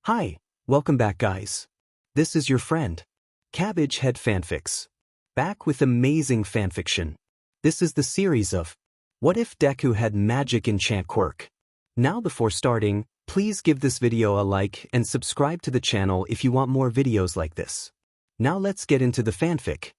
Hi, welcome back guys. This is your friend, Cabbage Head Fanfics. Back with amazing fanfiction. This is the series of What If Deku Had Magic Enchant Quirk? Now before starting, please give this video a like and subscribe to the channel if you want more videos like this. Now let's get into the fanfic.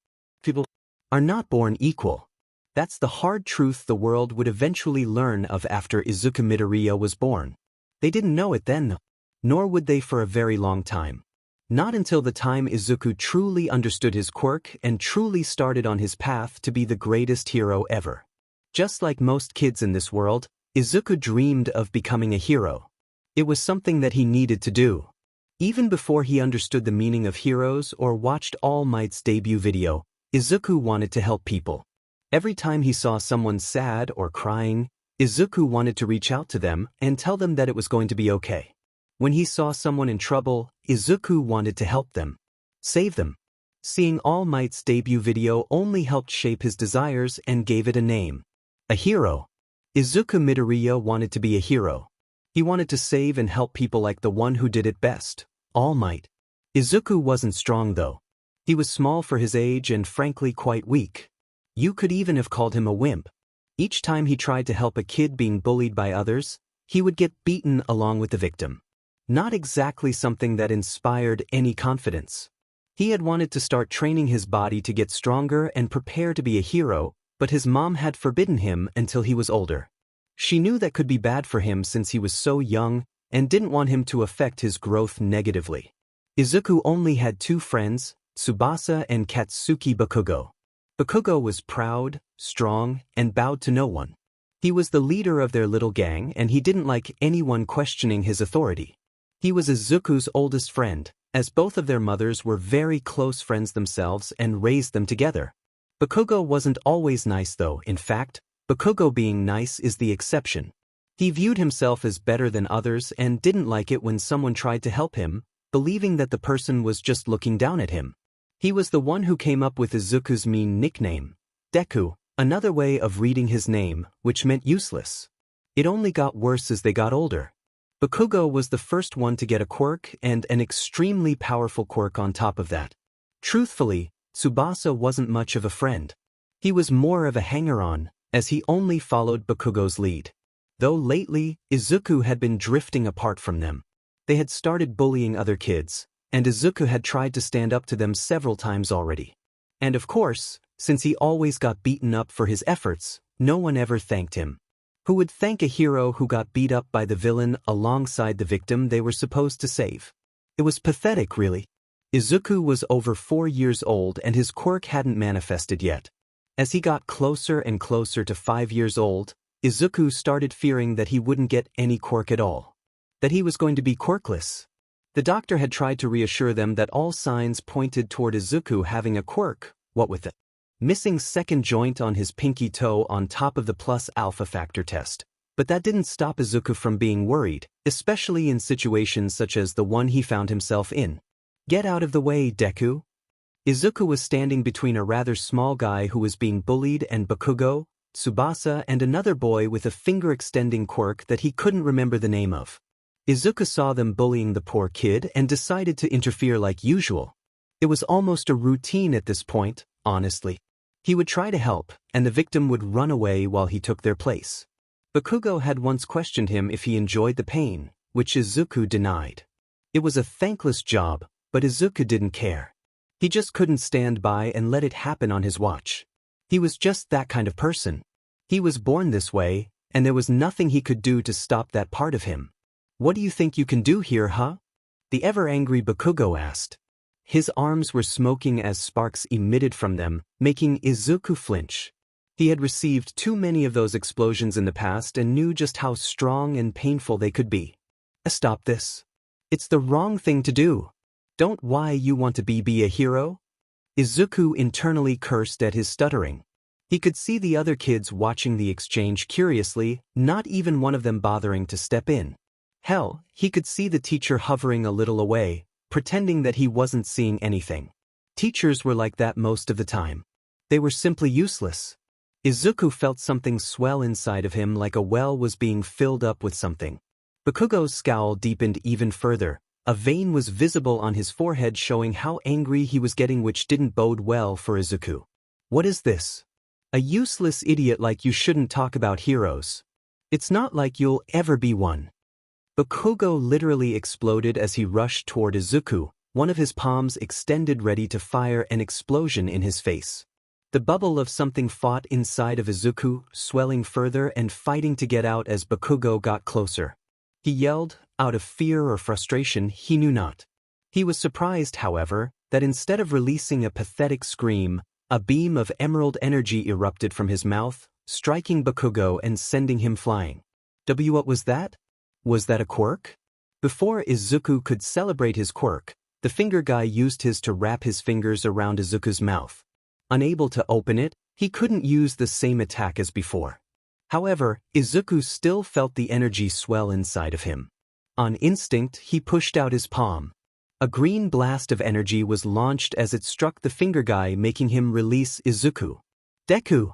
People are not born equal. That's the hard truth the world would eventually learn of after Izuku Midoriya was born. They didn't know it then, nor would they for a very long time. Not until the time Izuku truly understood his quirk and truly started on his path to be the greatest hero ever. Just like most kids in this world, Izuku dreamed of becoming a hero. It was something that he needed to do. Even before he understood the meaning of heroes or watched All Might's debut video, Izuku wanted to help people. Every time he saw someone sad or crying, Izuku wanted to reach out to them and tell them that it was going to be okay. When he saw someone in trouble, Izuku wanted to help them, save them. Seeing All Might's debut video only helped shape his desires and gave it a name. A hero. Izuku Midoriya wanted to be a hero. He wanted to save and help people like the one who did it best, All Might. Izuku wasn't strong though. He was small for his age and frankly quite weak. You could even have called him a wimp. Each time he tried to help a kid being bullied by others, he would get beaten along with the victim. Not exactly something that inspired any confidence. He had wanted to start training his body to get stronger and prepare to be a hero, but his mom had forbidden him until he was older. She knew that could be bad for him since he was so young and didn't want him to affect his growth negatively. Izuku only had two friends, Tsubasa and Katsuki Bakugo. Bakugo was proud, strong, and bowed to no one. He was the leader of their little gang and he didn't like anyone questioning his authority. He was Izuku's oldest friend, as both of their mothers were very close friends themselves and raised them together. Bakugo wasn't always nice though. In fact, Bakugo being nice is the exception. He viewed himself as better than others and didn't like it when someone tried to help him, believing that the person was just looking down at him. He was the one who came up with Izuku's mean nickname, Deku, another way of reading his name, which meant useless. It only got worse as they got older. Bakugo was the first one to get a quirk and an extremely powerful quirk on top of that. Truthfully, Tsubasa wasn't much of a friend. He was more of a hanger-on, as he only followed Bakugo's lead. Though lately, Izuku had been drifting apart from them. They had started bullying other kids, and Izuku had tried to stand up to them several times already. And of course, since he always got beaten up for his efforts, no one ever thanked him. Who would thank a hero who got beat up by the villain alongside the victim they were supposed to save? It was pathetic, really. Izuku was over 4 years old and his quirk hadn't manifested yet. As he got closer and closer to 5 years old, Izuku started fearing that he wouldn't get any quirk at all. That he was going to be quirkless. The doctor had tried to reassure them that all signs pointed toward Izuku having a quirk, what with it? Missing second joint on his pinky toe on top of the plus alpha factor test. But that didn't stop Izuku from being worried, especially in situations such as the one he found himself in. Get out of the way, Deku. Izuku was standing between a rather small guy who was being bullied and Bakugo, Tsubasa and another boy with a finger-extending quirk that he couldn't remember the name of. Izuku saw them bullying the poor kid and decided to interfere like usual. It was almost a routine at this point, honestly. He would try to help, and the victim would run away while he took their place. Bakugo had once questioned him if he enjoyed the pain, which Izuku denied. It was a thankless job, but Izuku didn't care. He just couldn't stand by and let it happen on his watch. He was just that kind of person. He was born this way, and there was nothing he could do to stop that part of him. What do you think you can do here, huh? The ever-angry Bakugo asked. His arms were smoking as sparks emitted from them, making Izuku flinch. He had received too many of those explosions in the past and knew just how strong and painful they could be. Stop this. It's the wrong thing to do. Don't why you want to be a hero? Izuku internally cursed at his stuttering. He could see the other kids watching the exchange curiously, not even one of them bothering to step in. Hell, he could see the teacher hovering a little away, pretending that he wasn't seeing anything. Teachers were like that most of the time. They were simply useless. Izuku felt something swell inside of him like a well was being filled up with something. Bakugo's scowl deepened even further, A vein was visible on his forehead showing how angry he was getting, which didn't bode well for Izuku. What is this? A useless idiot like you shouldn't talk about heroes. It's not like you'll ever be one. Bakugo literally exploded as he rushed toward Izuku, one of his palms extended ready to fire an explosion in his face. The bubble of something fought inside of Izuku, swelling further and fighting to get out as Bakugo got closer. He yelled, out of fear or frustration, he knew not. He was surprised, however, that instead of releasing a pathetic scream, a beam of emerald energy erupted from his mouth, striking Bakugo and sending him flying. What was that? Was that a quirk? Before Izuku could celebrate his quirk, the finger guy used his to wrap his fingers around Izuku's mouth. Unable to open it, he couldn't use the same attack as before. However, Izuku still felt the energy swell inside of him. On instinct, he pushed out his palm. A green blast of energy was launched as it struck the finger guy, making him release Izuku. Deku!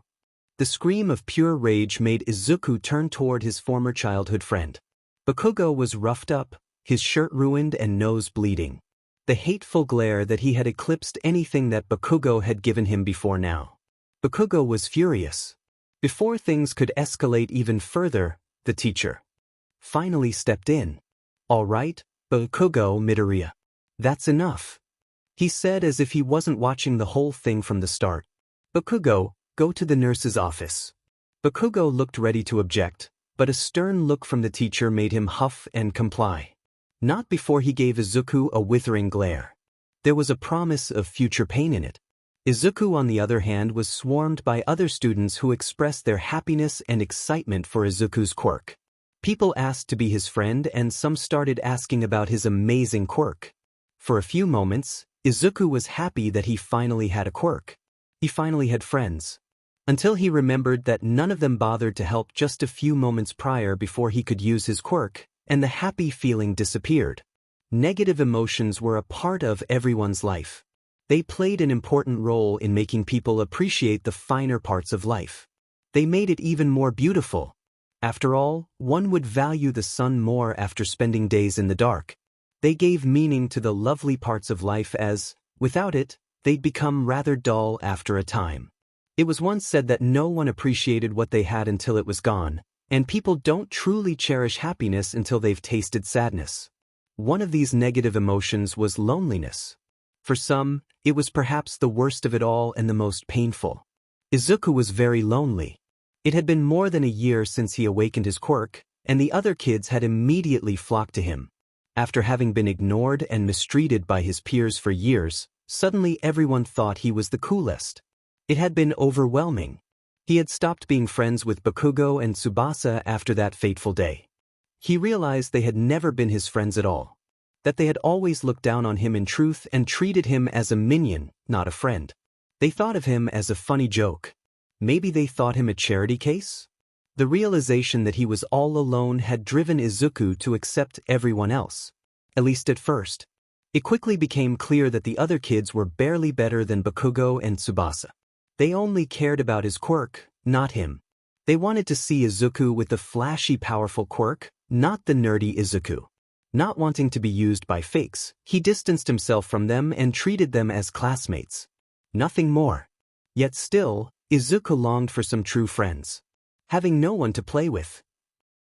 The scream of pure rage made Izuku turn toward his former childhood friend. Bakugo was roughed up, his shirt ruined and nose bleeding. The hateful glare that he had eclipsed anything that Bakugo had given him before now. Bakugo was furious. Before things could escalate even further, the teacher finally stepped in. All right, Bakugo Midoriya. That's enough. He said as if he wasn't watching the whole thing from the start. Bakugo, go to the nurse's office. Bakugo looked ready to object, but a stern look from the teacher made him huff and comply. Not before he gave Izuku a withering glare. There was a promise of future pain in it. Izuku, on the other hand, was swarmed by other students who expressed their happiness and excitement for Izuku's quirk. People asked to be his friend, and some started asking about his amazing quirk. For a few moments, Izuku was happy that he finally had a quirk. He finally had friends. Until he remembered that none of them bothered to help just a few moments prior before he could use his quirk, and the happy feeling disappeared. Negative emotions were a part of everyone's life. They played an important role in making people appreciate the finer parts of life. They made it even more beautiful. After all, one would value the sun more after spending days in the dark. They gave meaning to the lovely parts of life as, without it, they'd become rather dull after a time. It was once said that no one appreciated what they had until it was gone, and people don't truly cherish happiness until they've tasted sadness. One of these negative emotions was loneliness. For some, it was perhaps the worst of it all and the most painful. Izuku was very lonely. It had been more than a year since he awakened his quirk, and the other kids had immediately flocked to him. After having been ignored and mistreated by his peers for years, suddenly everyone thought he was the coolest. It had been overwhelming. He had stopped being friends with Bakugo and Tsubasa after that fateful day. He realized they had never been his friends at all. That they had always looked down on him in truth and treated him as a minion, not a friend. They thought of him as a funny joke. Maybe they thought him a charity case? The realization that he was all alone had driven Izuku to accept everyone else. At least at first. It quickly became clear that the other kids were barely better than Bakugo and Tsubasa. They only cared about his quirk, not him. They wanted to see Izuku with the flashy, powerful quirk, not the nerdy Izuku. Not wanting to be used by fakes, he distanced himself from them and treated them as classmates. Nothing more. Yet still, Izuku longed for some true friends. Having no one to play with.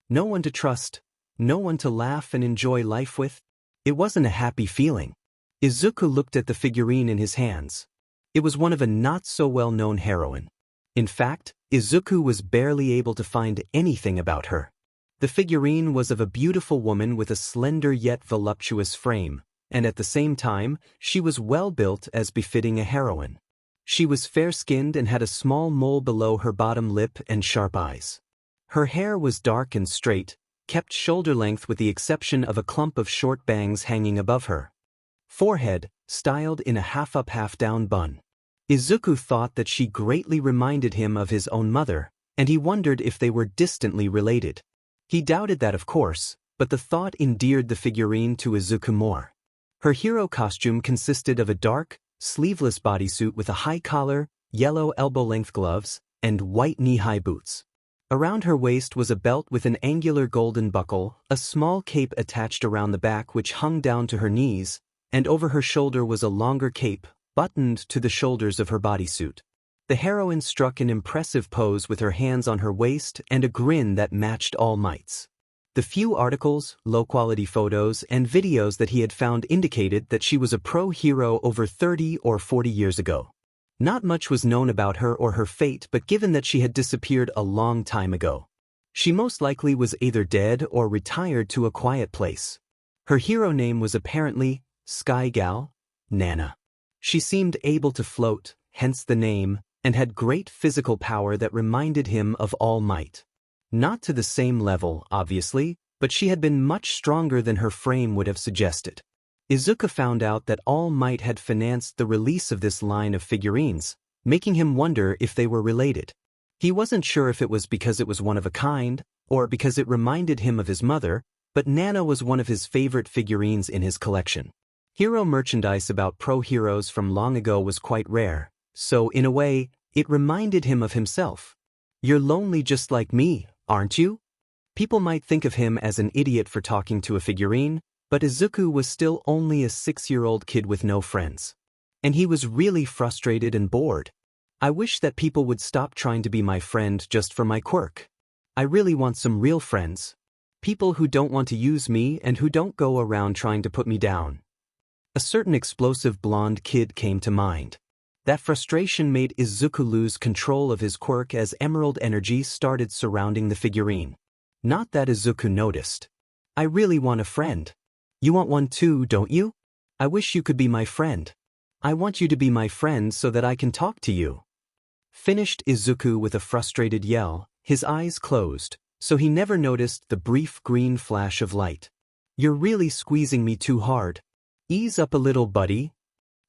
No one to trust. No one to laugh and enjoy life with. It wasn't a happy feeling. Izuku looked at the figurine in his hands. It was one of a not-so-well-known heroine. In fact, Izuku was barely able to find anything about her. The figurine was of a beautiful woman with a slender yet voluptuous frame, and at the same time, she was well-built as befitting a heroine. She was fair-skinned and had a small mole below her bottom lip and sharp eyes. Her hair was dark and straight, kept shoulder-length with the exception of a clump of short bangs hanging above her forehead, styled in a half-up half-down bun. Izuku thought that she greatly reminded him of his own mother, and he wondered if they were distantly related. He doubted that, of course, but the thought endeared the figurine to Izuku more. Her hero costume consisted of a dark, sleeveless bodysuit with a high collar, yellow elbow-length gloves, and white knee-high boots. Around her waist was a belt with an angular golden buckle, a small cape attached around the back which hung down to her knees, and over her shoulder was a longer cape, buttoned to the shoulders of her bodysuit. The heroine struck an impressive pose with her hands on her waist and a grin that matched All Might's. The few articles, low-quality photos, and videos that he had found indicated that she was a pro hero over 30 or 40 years ago. Not much was known about her or her fate, but given that she had disappeared a long time ago, she most likely was either dead or retired to a quiet place. Her hero name was apparently Sky Gal, Nana. She seemed able to float, hence the name, and had great physical power that reminded him of All Might. Not to the same level, obviously, but she had been much stronger than her frame would have suggested. Izuku found out that All Might had financed the release of this line of figurines, making him wonder if they were related. He wasn't sure if it was because it was one of a kind, or because it reminded him of his mother, but Nana was one of his favorite figurines in his collection. Hero merchandise about pro heroes from long ago was quite rare, so in a way, it reminded him of himself. "You're lonely just like me, aren't you?" People might think of him as an idiot for talking to a figurine, but Izuku was still only a 6-year-old kid with no friends. And he was really frustrated and bored. "I wish that people would stop trying to be my friend just for my quirk. I really want some real friends. People who don't want to use me and who don't go around trying to put me down." A certain explosive blonde kid came to mind. That frustration made Izuku lose control of his quirk as emerald energy started surrounding the figurine. Not that Izuku noticed. "I really want a friend. You want one too, don't you? I wish you could be my friend. I want you to be my friend so that I can talk to you." Finished Izuku with a frustrated yell, his eyes closed, so he never noticed the brief green flash of light. "You're really squeezing me too hard. Ease up a little, buddy."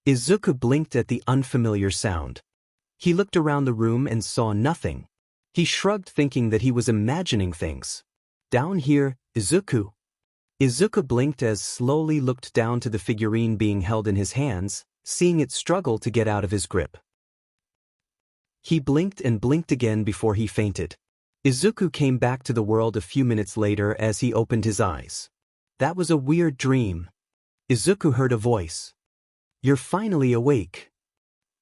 Izuku blinked at the unfamiliar sound. He looked around the room and saw nothing. He shrugged, thinking that he was imagining things. "Down here, Izuku." Izuku blinked as slowly looked down to the figurine being held in his hands, seeing it struggle to get out of his grip. He blinked and blinked again before he fainted. Izuku came back to the world a few minutes later as he opened his eyes. "That was a weird dream." Izuku heard a voice. "You're finally awake."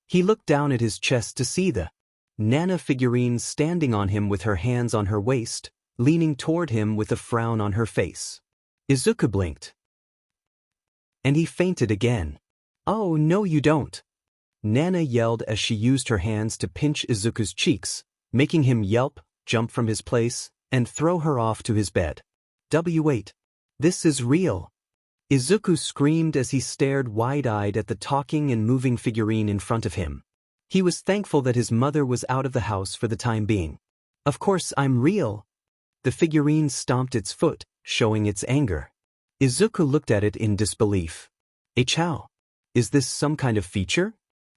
He looked down at his chest to see the Nana figurine standing on him with her hands on her waist, leaning toward him with a frown on her face. Izuku blinked. And he fainted again. "Oh, no you don't." Nana yelled as she used her hands to pinch Izuku's cheeks, making him yelp, jump from his place, and throw her off to his bed. "Wait. This is real." Izuku screamed as he stared wide-eyed at the talking and moving figurine in front of him. He was thankful that his mother was out of the house for the time being. "Of course I'm real." The figurine stomped its foot, showing its anger. Izuku looked at it in disbelief. "How? Is this some kind of feature?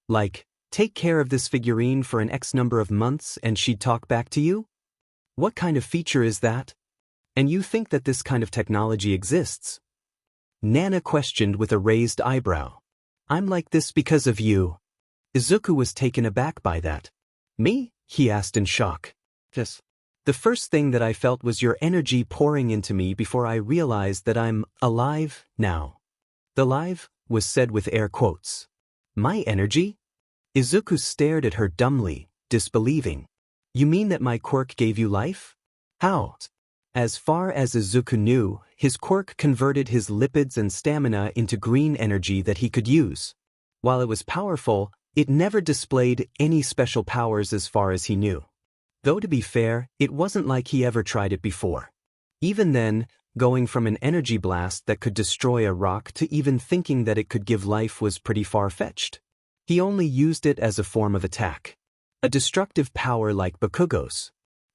Like, take care of this figurine for an X number of months and she'd talk back to you? What kind of feature is that? And you think that this kind of technology exists?" Nana questioned with a raised eyebrow. "I'm like this because of you." Izuku was taken aback by that. "Me?" he asked in shock. "Yes. The first thing that I felt was your energy pouring into me before I realized that I'm alive now." The "live" was said with air quotes. "My energy?" Izuku stared at her dumbly, disbelieving. "You mean that my quirk gave you life? How?" As far as Izuku knew, his quirk converted his lipids and stamina into green energy that he could use. While it was powerful, it never displayed any special powers as far as he knew. Though to be fair, it wasn't like he ever tried it before. Even then, going from an energy blast that could destroy a rock to even thinking that it could give life was pretty far-fetched. He only used it as a form of attack. A destructive power like Bakugo's.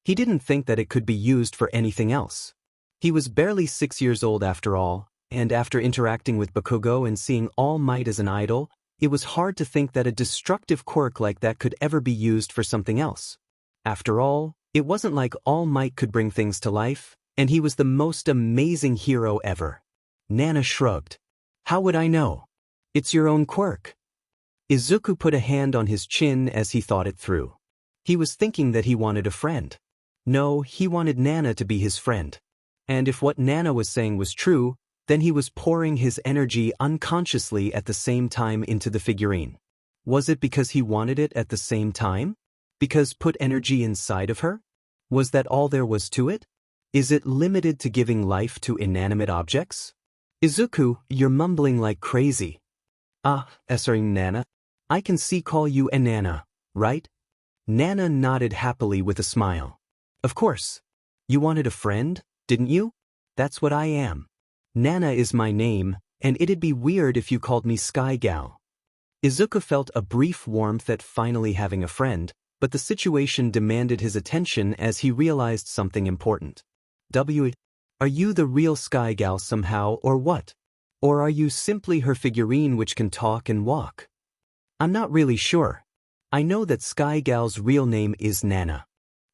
He didn't think that it could be used for anything else. He was barely 6 years old after all, and after interacting with Bakugo and seeing All Might as an idol, it was hard to think that a destructive quirk like that could ever be used for something else. After all, it wasn't like All Might could bring things to life, and he was the most amazing hero ever. Nana shrugged. "How would I know? It's your own quirk." Izuku put a hand on his chin as he thought it through. He was thinking that he wanted a friend. No, he wanted Nana to be his friend. And if what Nana was saying was true, then he was pouring his energy unconsciously at the same time into the figurine. Was it because he wanted it at the same time? Because put energy inside of her? Was that all there was to it? Is it limited to giving life to inanimate objects? Izuku, you're mumbling like crazy. Answering Nana. I can call you Nana, right? Nana nodded happily with a smile. Of course. You wanted a friend, didn't you? That's what I am. Nana is my name, and it'd be weird if you called me Sky Gal. Izuku felt a brief warmth at finally having a friend, but the situation demanded his attention as he realized something important. Are you the real Sky Gal somehow or what? Or are you simply her figurine which can talk and walk? I'm not really sure. I know that Sky Gal's real name is Nana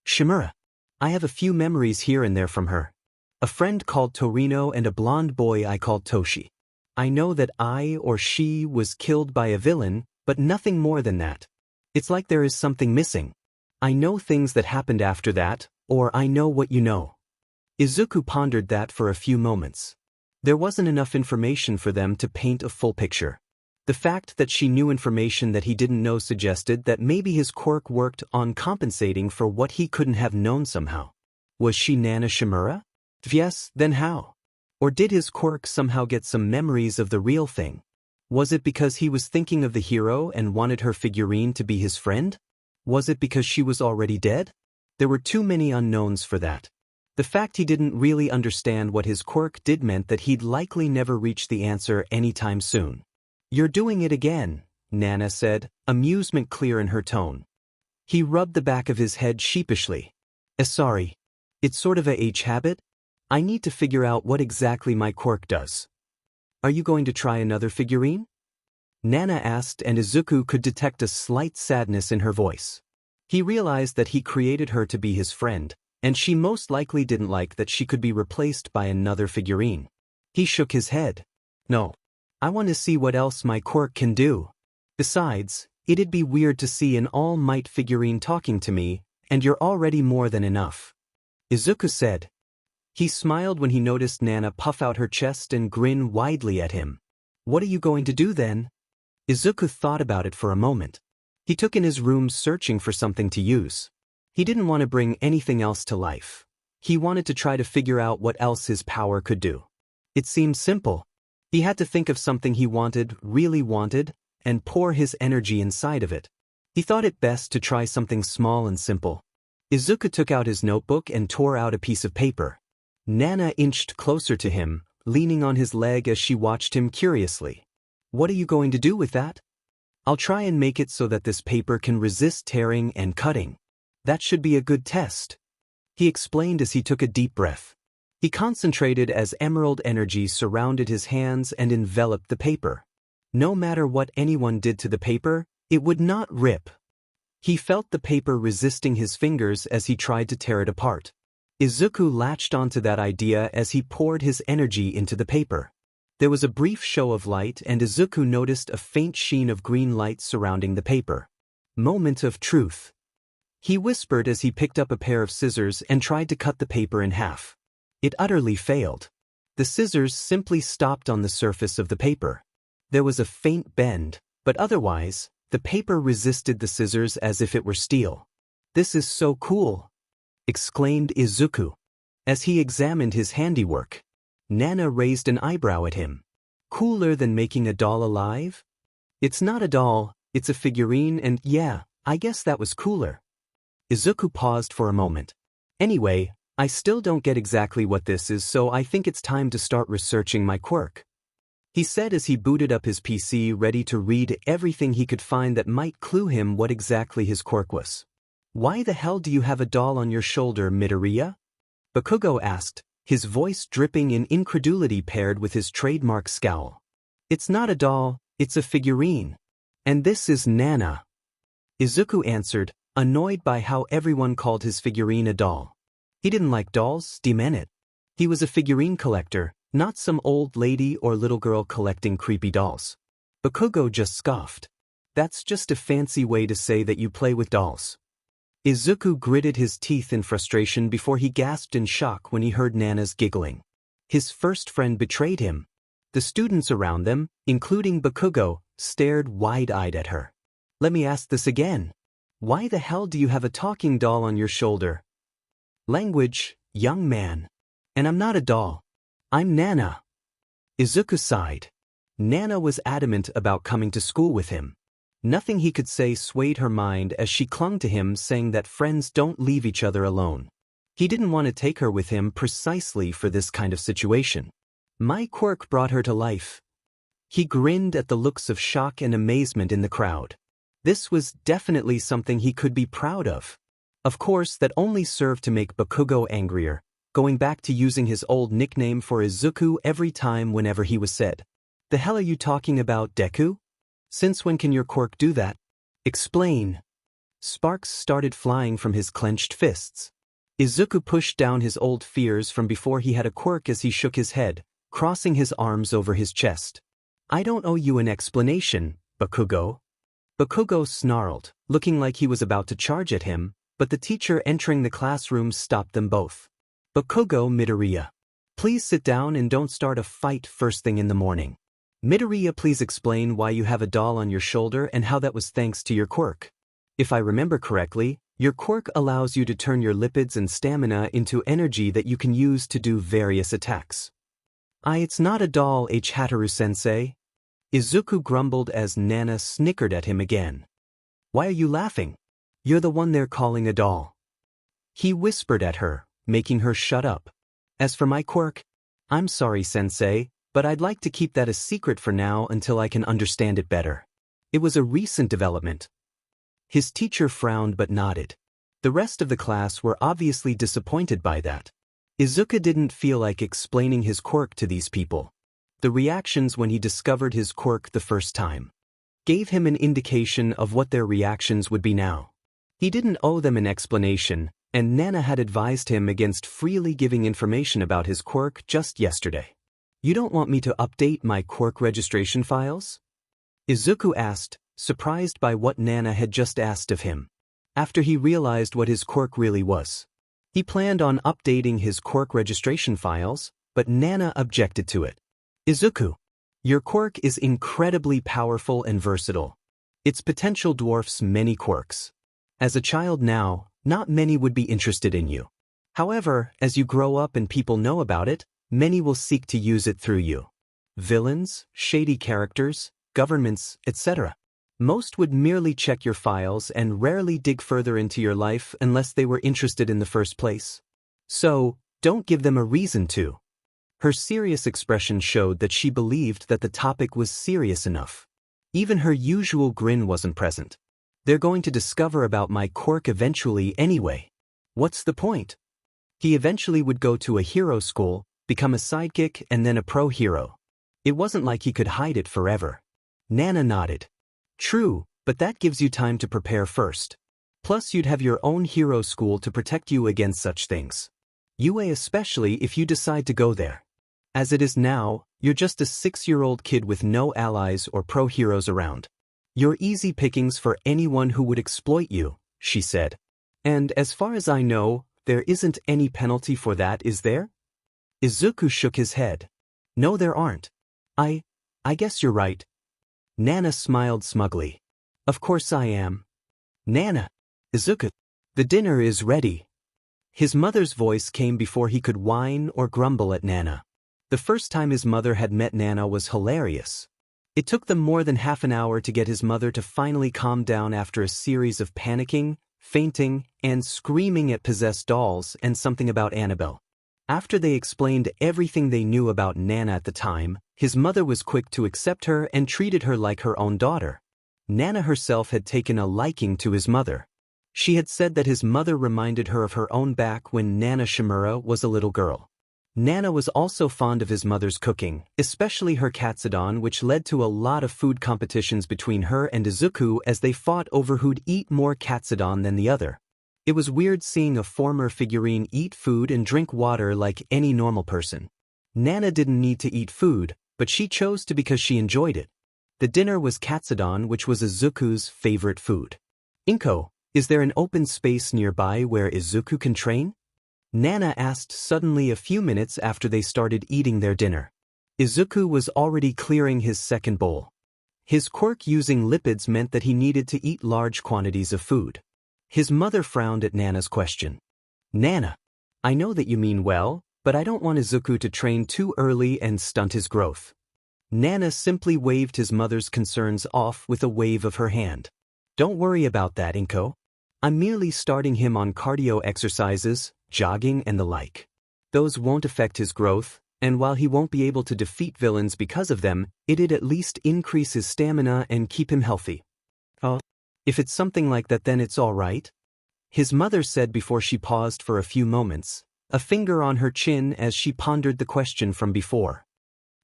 Shimura. I have a few memories here and there from her. A friend called Torino and a blonde boy I called Toshi. I know that I or she was killed by a villain, but nothing more than that. It's like there is something missing. I know things that happened after that, or I know what you know. Izuku pondered that for a few moments. There wasn't enough information for them to paint a full picture. The fact that she knew information that he didn't know suggested that maybe his quirk worked on compensating for what he couldn't have known somehow. Was she Nana Shimura? If yes, then how? Or did his quirk somehow get some memories of the real thing? Was it because he was thinking of the hero and wanted her figurine to be his friend? Was it because she was already dead? There were too many unknowns for that. The fact he didn't really understand what his quirk did meant that he'd likely never reach the answer anytime soon. You're doing it again, Nana said, amusement clear in her tone. He rubbed the back of his head sheepishly. Sorry. It's sort of a habit. I need to figure out what exactly my quirk does. Are you going to try another figurine? Nana asked, and Izuku could detect a slight sadness in her voice. He realized that he created her to be his friend, and she most likely didn't like that she could be replaced by another figurine. He shook his head. No. I want to see what else my quirk can do. Besides, it'd be weird to see an all-might figurine talking to me, and you're already more than enough. Izuku said. He smiled when he noticed Nana puff out her chest and grin widely at him. What are you going to do then? Izuku thought about it for a moment. He took in his room searching for something to use. He didn't want to bring anything else to life. He wanted to try to figure out what else his power could do. It seemed simple. He had to think of something he wanted, really wanted, and pour his energy inside of it. He thought it best to try something small and simple. Izuku took out his notebook and tore out a piece of paper. Nana inched closer to him, leaning on his leg as she watched him curiously. What are you going to do with that? I'll try and make it so that this paper can resist tearing and cutting. That should be a good test. He explained as he took a deep breath. He concentrated as emerald energy surrounded his hands and enveloped the paper. No matter what anyone did to the paper, it would not rip. He felt the paper resisting his fingers as he tried to tear it apart. Izuku latched onto that idea as he poured his energy into the paper. There was a brief show of light, and Izuku noticed a faint sheen of green light surrounding the paper. Moment of truth. He whispered as he picked up a pair of scissors and tried to cut the paper in half. It utterly failed. The scissors simply stopped on the surface of the paper. There was a faint bend, but otherwise, the paper resisted the scissors as if it were steel. This is so cool, exclaimed Izuku. As he examined his handiwork, Nana raised an eyebrow at him. Cooler than making a doll alive? It's not a doll, it's a figurine, and yeah, I guess that was cooler. Izuku paused for a moment. Anyway, I still don't get exactly what this is, so I think it's time to start researching my quirk. He said as he booted up his PC, ready to read everything he could find that might clue him what exactly his quirk was. Why the hell do you have a doll on your shoulder, Midoriya? Bakugo asked, his voice dripping in incredulity paired with his trademark scowl. It's not a doll, it's a figurine. And this is Nana. Izuku answered, annoyed by how everyone called his figurine a doll. He didn't like dolls, demon it. He was a figurine collector, not some old lady or little girl collecting creepy dolls. Bakugo just scoffed. That's just a fancy way to say that you play with dolls. Izuku gritted his teeth in frustration before he gasped in shock when he heard Nana's giggling. His first friend betrayed him. The students around them, including Bakugo, stared wide-eyed at her. Let me ask this again. Why the hell do you have a talking doll on your shoulder? Language, young man. And I'm not a doll. I'm Nana. Izuku sighed. Nana was adamant about coming to school with him. Nothing he could say swayed her mind as she clung to him, saying that friends don't leave each other alone. He didn't want to take her with him precisely for this kind of situation. My quirk brought her to life. He grinned at the looks of shock and amazement in the crowd. This was definitely something he could be proud of. Of course, that only served to make Bakugo angrier, going back to using his old nickname for Izuku every time whenever he was said. The hell are you talking about, Deku? Since when can your quirk do that? Explain. Sparks started flying from his clenched fists. Izuku pushed down his old fears from before he had a quirk as he shook his head, crossing his arms over his chest. I don't owe you an explanation, Bakugo. Bakugo snarled, looking like he was about to charge at him, but the teacher entering the classroom stopped them both. Bakugo, Midoriya. Please sit down and don't start a fight first thing in the morning. Midoriya, please explain why you have a doll on your shoulder and how that was thanks to your quirk. If I remember correctly, your quirk allows you to turn your lipids and stamina into energy that you can use to do various attacks. It's not a doll, HIATUS-sensei. Izuku grumbled as Nana snickered at him again. Why are you laughing? You're the one they're calling a doll. He whispered at her, making her shut up. As for my quirk, I'm sorry, sensei, but I'd like to keep that a secret for now until I can understand it better. It was a recent development. His teacher frowned but nodded. The rest of the class were obviously disappointed by that. Izuku didn't feel like explaining his quirk to these people. The reactions when he discovered his quirk the first time gave him an indication of what their reactions would be now. He didn't owe them an explanation, and Nana had advised him against freely giving information about his quirk just yesterday. You don't want me to update my quirk registration files? Izuku asked, surprised by what Nana had just asked of him. After he realized what his quirk really was. He planned on updating his quirk registration files, but Nana objected to it. Izuku, your quirk is incredibly powerful and versatile. Its potential dwarfs many quirks. As a child now, not many would be interested in you. However, as you grow up and people know about it, many will seek to use it through you. Villains, shady characters, governments, etc. Most would merely check your files and rarely dig further into your life unless they were interested in the first place. So, don't give them a reason to. Her serious expression showed that she believed that the topic was serious enough. Even her usual grin wasn't present. They're going to discover about my quirk eventually anyway. What's the point? He eventually would go to a hero school, become a sidekick and then a pro hero. It wasn't like he could hide it forever. Nana nodded. True, but that gives you time to prepare first. Plus you'd have your own hero school to protect you against such things. UA especially if you decide to go there. As it is now, you're just a 6-year-old kid with no allies or pro heroes around. You're easy pickings for anyone who would exploit you, she said. And as far as I know, there isn't any penalty for that, is there? Izuku shook his head. No, there aren't. I guess you're right. Nana smiled smugly. Of course I am. Nana. Izuku. The dinner is ready. His mother's voice came before he could whine or grumble at Nana. The first time his mother had met Nana was hilarious. It took them more than half an hour to get his mother to finally calm down after a series of panicking, fainting, and screaming at possessed dolls and something about Annabelle. After they explained everything they knew about Nana at the time, his mother was quick to accept her and treated her like her own daughter. Nana herself had taken a liking to his mother. She had said that his mother reminded her of her own back when Nana Shimura was a little girl. Nana was also fond of his mother's cooking, especially her katsudon, which led to a lot of food competitions between her and Izuku as they fought over who'd eat more katsudon than the other. It was weird seeing a former figurine eat food and drink water like any normal person. Nana didn't need to eat food, but she chose to because she enjoyed it. The dinner was katsudon, which was Izuku's favorite food. Inko, Is there an open space nearby where Izuku can train? Nana asked suddenly a few minutes after they started eating their dinner. Izuku was already clearing his second bowl. His quirk using lipids meant that he needed to eat large quantities of food. His mother frowned at Nana's question. Nana, I know that you mean well, but I don't want Izuku to train too early and stunt his growth. Nana simply waved his mother's concerns off with a wave of her hand. Don't worry about that, Inko. I'm merely starting him on cardio exercises, jogging and the like. Those won't affect his growth, and while he won't be able to defeat villains because of them, it'd at least increase his stamina and keep him healthy. Oh, if it's something like that then it's all right. His mother said before she paused for a few moments, a finger on her chin as she pondered the question from before.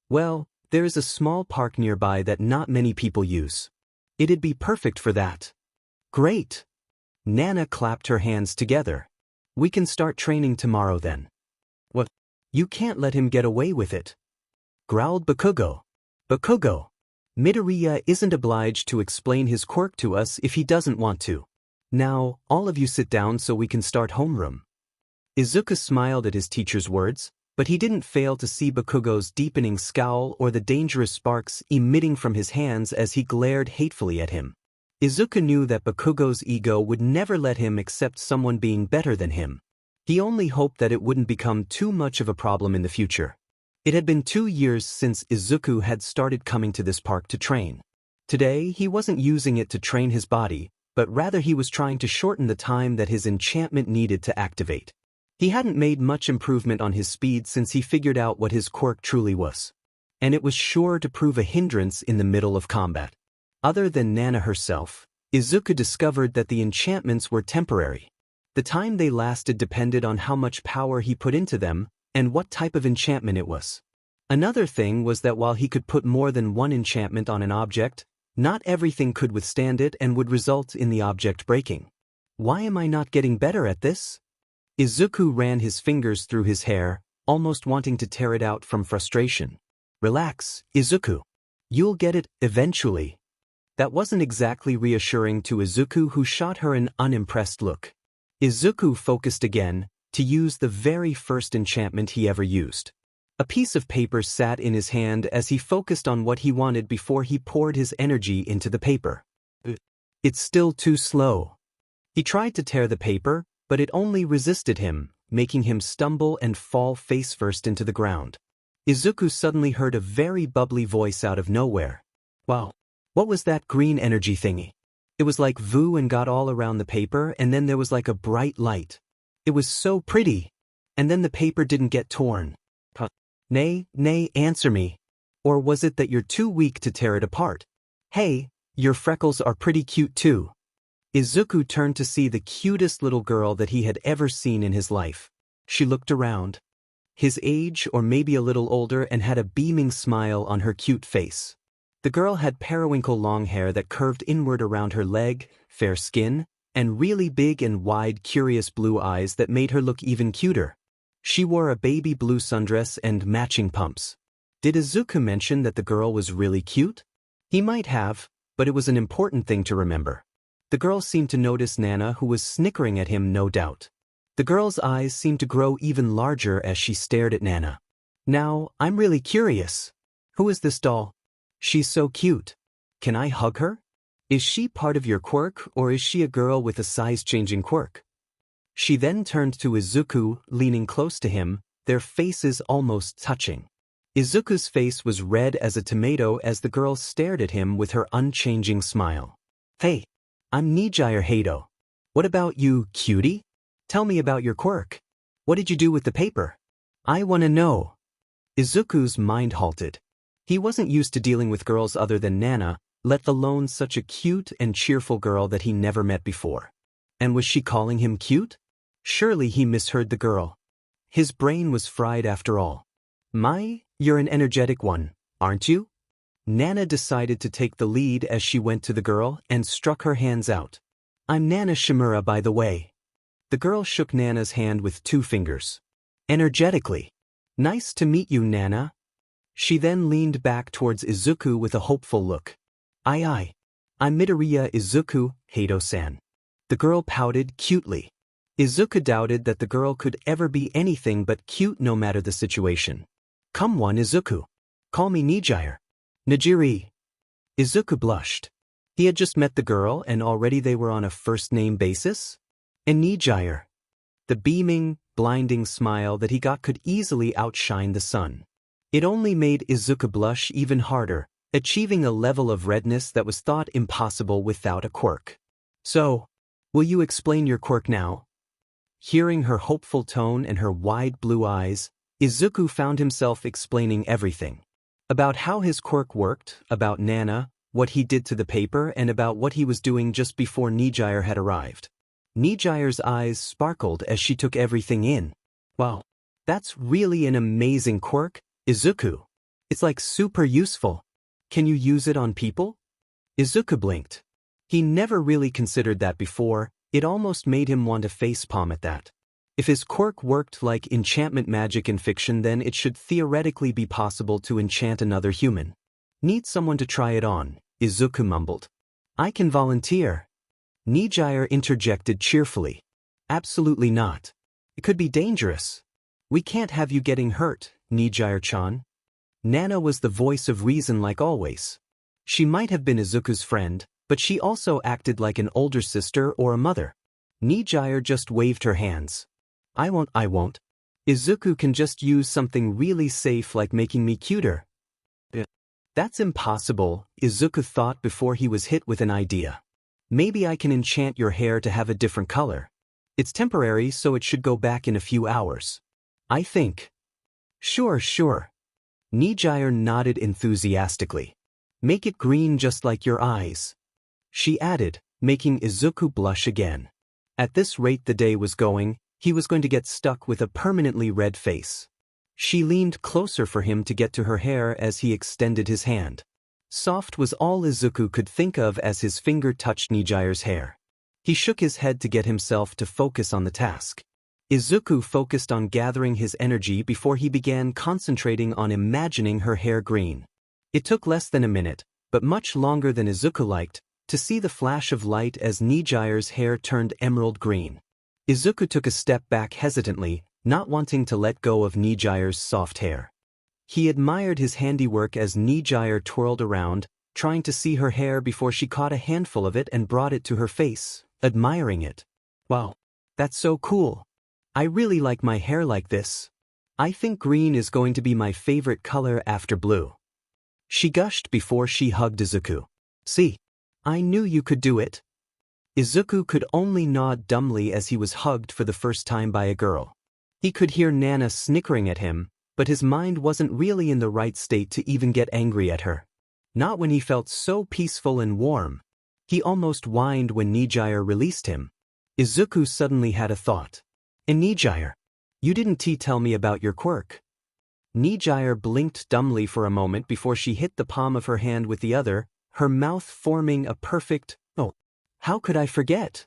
Well, there is a small park nearby that not many people use. It'd be perfect for that. Great! Nana clapped her hands together. We can start training tomorrow then. What? You can't let him get away with it. Growled Bakugo. Bakugo! Midoriya isn't obliged to explain his quirk to us if he doesn't want to. Now, all of you sit down so we can start homeroom. Izuku smiled at his teacher's words, but he didn't fail to see Bakugo's deepening scowl or the dangerous sparks emitting from his hands as he glared hatefully at him. Izuku knew that Bakugo's ego would never let him accept someone being better than him. He only hoped that it wouldn't become too much of a problem in the future. It had been 2 years since Izuku had started coming to this park to train. Today, he wasn't using it to train his body, but rather he was trying to shorten the time that his enchantment needed to activate. He hadn't made much improvement on his speed since he figured out what his quirk truly was. And it was sure to prove a hindrance in the middle of combat. Other than Nana herself, Izuku discovered that the enchantments were temporary. The time they lasted depended on how much power he put into them and what type of enchantment it was. Another thing was that while he could put more than one enchantment on an object, not everything could withstand it and would result in the object breaking. Why am I not getting better at this? Izuku ran his fingers through his hair, almost wanting to tear it out from frustration. Relax, Izuku. You'll get it, eventually. That wasn't exactly reassuring to Izuku, who shot her an unimpressed look. Izuku focused again, to use the very first enchantment he ever used. A piece of paper sat in his hand as he focused on what he wanted before he poured his energy into the paper. It's still too slow. He tried to tear the paper, but it only resisted him, making him stumble and fall face-first into the ground. Izuku suddenly heard a very bubbly voice out of nowhere. Wow, what was that green energy thingy? It was like Vu and got all around the paper, and then there was like a bright light. It was so pretty. And then the paper didn't get torn. Nay, answer me. Or was it that you're too weak to tear it apart? Hey, your freckles are pretty cute too. Izuku turned to see the cutest little girl that he had ever seen in his life. She looked around. His age or maybe a little older, and had a beaming smile on her cute face. The girl had periwinkle long hair that curved inward around her leg, fair skin, and really big and wide curious blue eyes that made her look even cuter. She wore a baby blue sundress and matching pumps. Did Izuku mention that the girl was really cute? He might have, but it was an important thing to remember. The girl seemed to notice Nana, who was snickering at him, no doubt. The girl's eyes seemed to grow even larger as she stared at Nana. Now, I'm really curious. Who is this doll? She's so cute. Can I hug her? Is she part of your quirk, or is she a girl with a size-changing quirk? She then turned to Izuku, leaning close to him, their faces almost touching. Izuku's face was red as a tomato as the girl stared at him with her unchanging smile. Hey, I'm Nijire Hato. What about you, cutie? Tell me about your quirk. What did you do with the paper? I want to know. Izuku's mind halted. He wasn't used to dealing with girls other than Nana, let alone such a cute and cheerful girl that he never met before. And was she calling him cute? Surely he misheard the girl. His brain was fried after all. You're an energetic one, aren't you? Nana decided to take the lead as she went to the girl and struck her hands out. I'm Nana Shimura, by the way. The girl shook Nana's hand with 2 fingers. Energetically. Nice to meet you, Nana. She then leaned back towards Izuku with a hopeful look. I'm Midoriya Izuku, Hato-san. The girl pouted cutely. Izuku doubted that the girl could ever be anything but cute no matter the situation. Come on, Izuku. Call me Nijire. Nijiri. Izuku blushed. He had just met the girl and already they were on a first-name basis? And Nijire. The beaming, blinding smile that he got could easily outshine the sun. It only made Izuku blush even harder, achieving a level of redness that was thought impossible without a quirk. So, will you explain your quirk now? Hearing her hopeful tone and her wide blue eyes, Izuku found himself explaining everything. About how his quirk worked, about Nana, what he did to the paper, and about what he was doing just before Nijire had arrived. Nijire's eyes sparkled as she took everything in. Wow, that's really an amazing quirk, Izuku. It's like super useful. Can you use it on people? Izuku blinked. He never really considered that before. It almost made him want to facepalm at that. If his quirk worked like enchantment magic in fiction, then it should theoretically be possible to enchant another human. Need someone to try it on, Izuku mumbled. I can volunteer. Nijire interjected cheerfully. Absolutely not. It could be dangerous. We can't have you getting hurt, Nijire-chan. Nana was the voice of reason like always. She might have been Izuku's friend, but she also acted like an older sister or a mother. Nijire just waved her hands. I won't. Izuku can just use something really safe like making me cuter. That's impossible, Izuku thought before he was hit with an idea. Maybe I can enchant your hair to have a different color. It's temporary, so it should go back in a few hours. I think. Sure. Nijire nodded enthusiastically. Make it green just like your eyes. She added, making Izuku blush again. At this rate the day was going, he was going to get stuck with a permanently red face. She leaned closer for him to get to her hair as he extended his hand. Soft was all Izuku could think of as his finger touched Nijire's hair. He shook his head to get himself to focus on the task. Izuku focused on gathering his energy before he began concentrating on imagining her hair green. It took less than a minute, but much longer than Izuku liked, to see the flash of light as Nijire's hair turned emerald green. Izuku took a step back hesitantly, not wanting to let go of Nijire's soft hair. He admired his handiwork as Nijire twirled around, trying to see her hair before she caught a handful of it and brought it to her face, admiring it. Wow, that's so cool. I really like my hair like this. I think green is going to be my favorite color after blue. She gushed before she hugged Izuku. See, I knew you could do it. Izuku could only nod dumbly as he was hugged for the first time by a girl. He could hear Nana snickering at him, but his mind wasn't really in the right state to even get angry at her. Not when he felt so peaceful and warm. He almost whined when Nijire released him. Izuku suddenly had a thought. And Nijire, you didn't tell me about your quirk. Nijire blinked dumbly for a moment before she hit the palm of her hand with the other, her mouth forming a perfect, "Oh, how could I forget?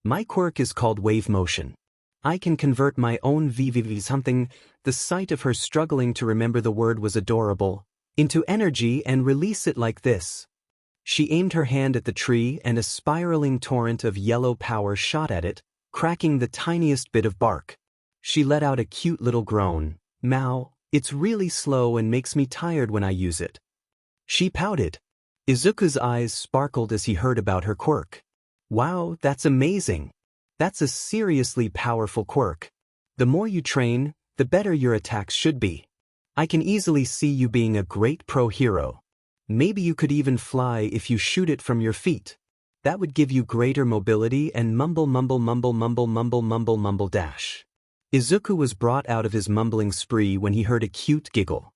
My quirk is called wave motion. I can convert my own VVV something," the sight of her struggling to remember the word was adorable, "into energy and release it like this." She aimed her hand at the tree and a spiraling torrent of yellow power shot at it, cracking the tiniest bit of bark. She let out a cute little groan. "Mao, it's really slow and makes me tired when I use it." She pouted. Izuku's eyes sparkled as he heard about her quirk. Wow, that's amazing. That's a seriously powerful quirk. The more you train, the better your attacks should be. I can easily see you being a great pro hero. Maybe you could even fly if you shoot it from your feet. That would give you greater mobility and mumble dash. Izuku was brought out of his mumbling spree when he heard a cute giggle.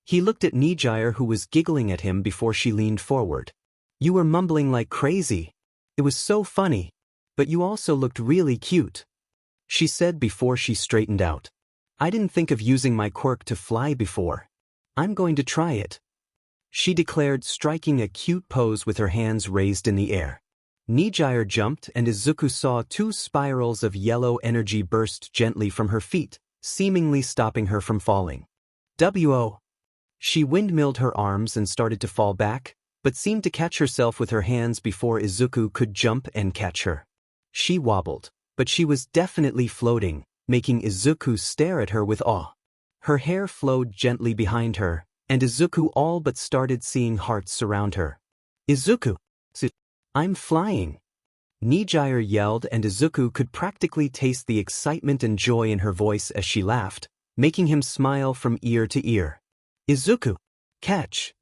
He looked at Nijire who was giggling at him before she leaned forward. You were mumbling like crazy. It was so funny. But you also looked really cute, she said before she straightened out. I didn't think of using my quirk to fly before. I'm going to try it, she declared, striking a cute pose with her hands raised in the air. Nijire jumped and Izuku saw 2 spirals of yellow energy burst gently from her feet, seemingly stopping her from falling. W.O. She windmilled her arms and started to fall back, but seemed to catch herself with her hands before Izuku could jump and catch her. She wobbled, but she was definitely floating, making Izuku stare at her with awe. Her hair flowed gently behind her, and Izuku all but started seeing hearts surround her. Izuku! I'm flying! Nijire yelled, and Izuku could practically taste the excitement and joy in her voice as she laughed, making him smile from ear to ear. Izuku! Catch!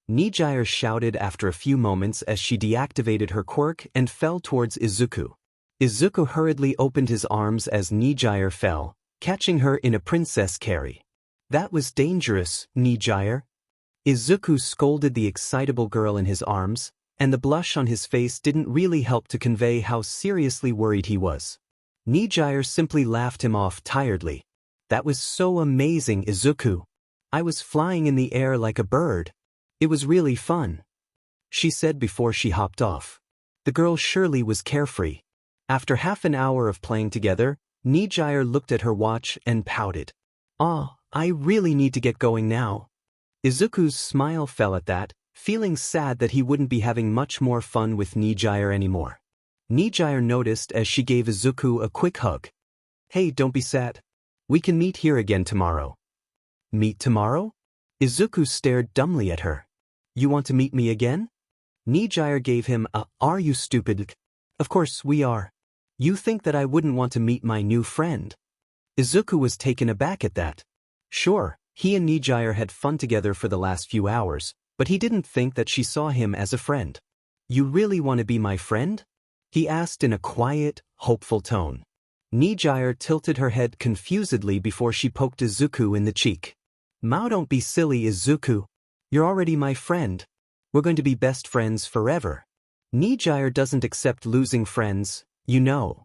Nijire shouted after a few moments as she deactivated her quirk and fell towards Izuku. Izuku hurriedly opened his arms as Nijire fell, catching her in a princess carry. That was dangerous, Nijire. Izuku scolded the excitable girl in his arms, and the blush on his face didn't really help to convey how seriously worried he was. Nijire simply laughed him off tiredly. That was so amazing, Izuku. I was flying in the air like a bird. It was really fun, she said before she hopped off. The girl surely was carefree. After half an hour of playing together, Nijire looked at her watch and pouted. I really need to get going now. Izuku's smile fell at that, feeling sad that he wouldn't be having much more fun with Nijire anymore. Nijire noticed as she gave Izuku a quick hug. Hey, don't be sad. We can meet here again tomorrow. Meet tomorrow? Izuku stared dumbly at her. You want to meet me again? Nijire gave him a, are you stupid? Of course we are. You think that I wouldn't want to meet my new friend? Izuku was taken aback at that. Sure, he and Nijire had fun together for the last few hours, but he didn't think that she saw him as a friend. You really want to be my friend? He asked in a quiet, hopeful tone. Nijire tilted her head confusedly before she poked Izuku in the cheek. Don't be silly, Izuku. You're already my friend. We're going to be best friends forever. Nijire doesn't accept losing friends, you know.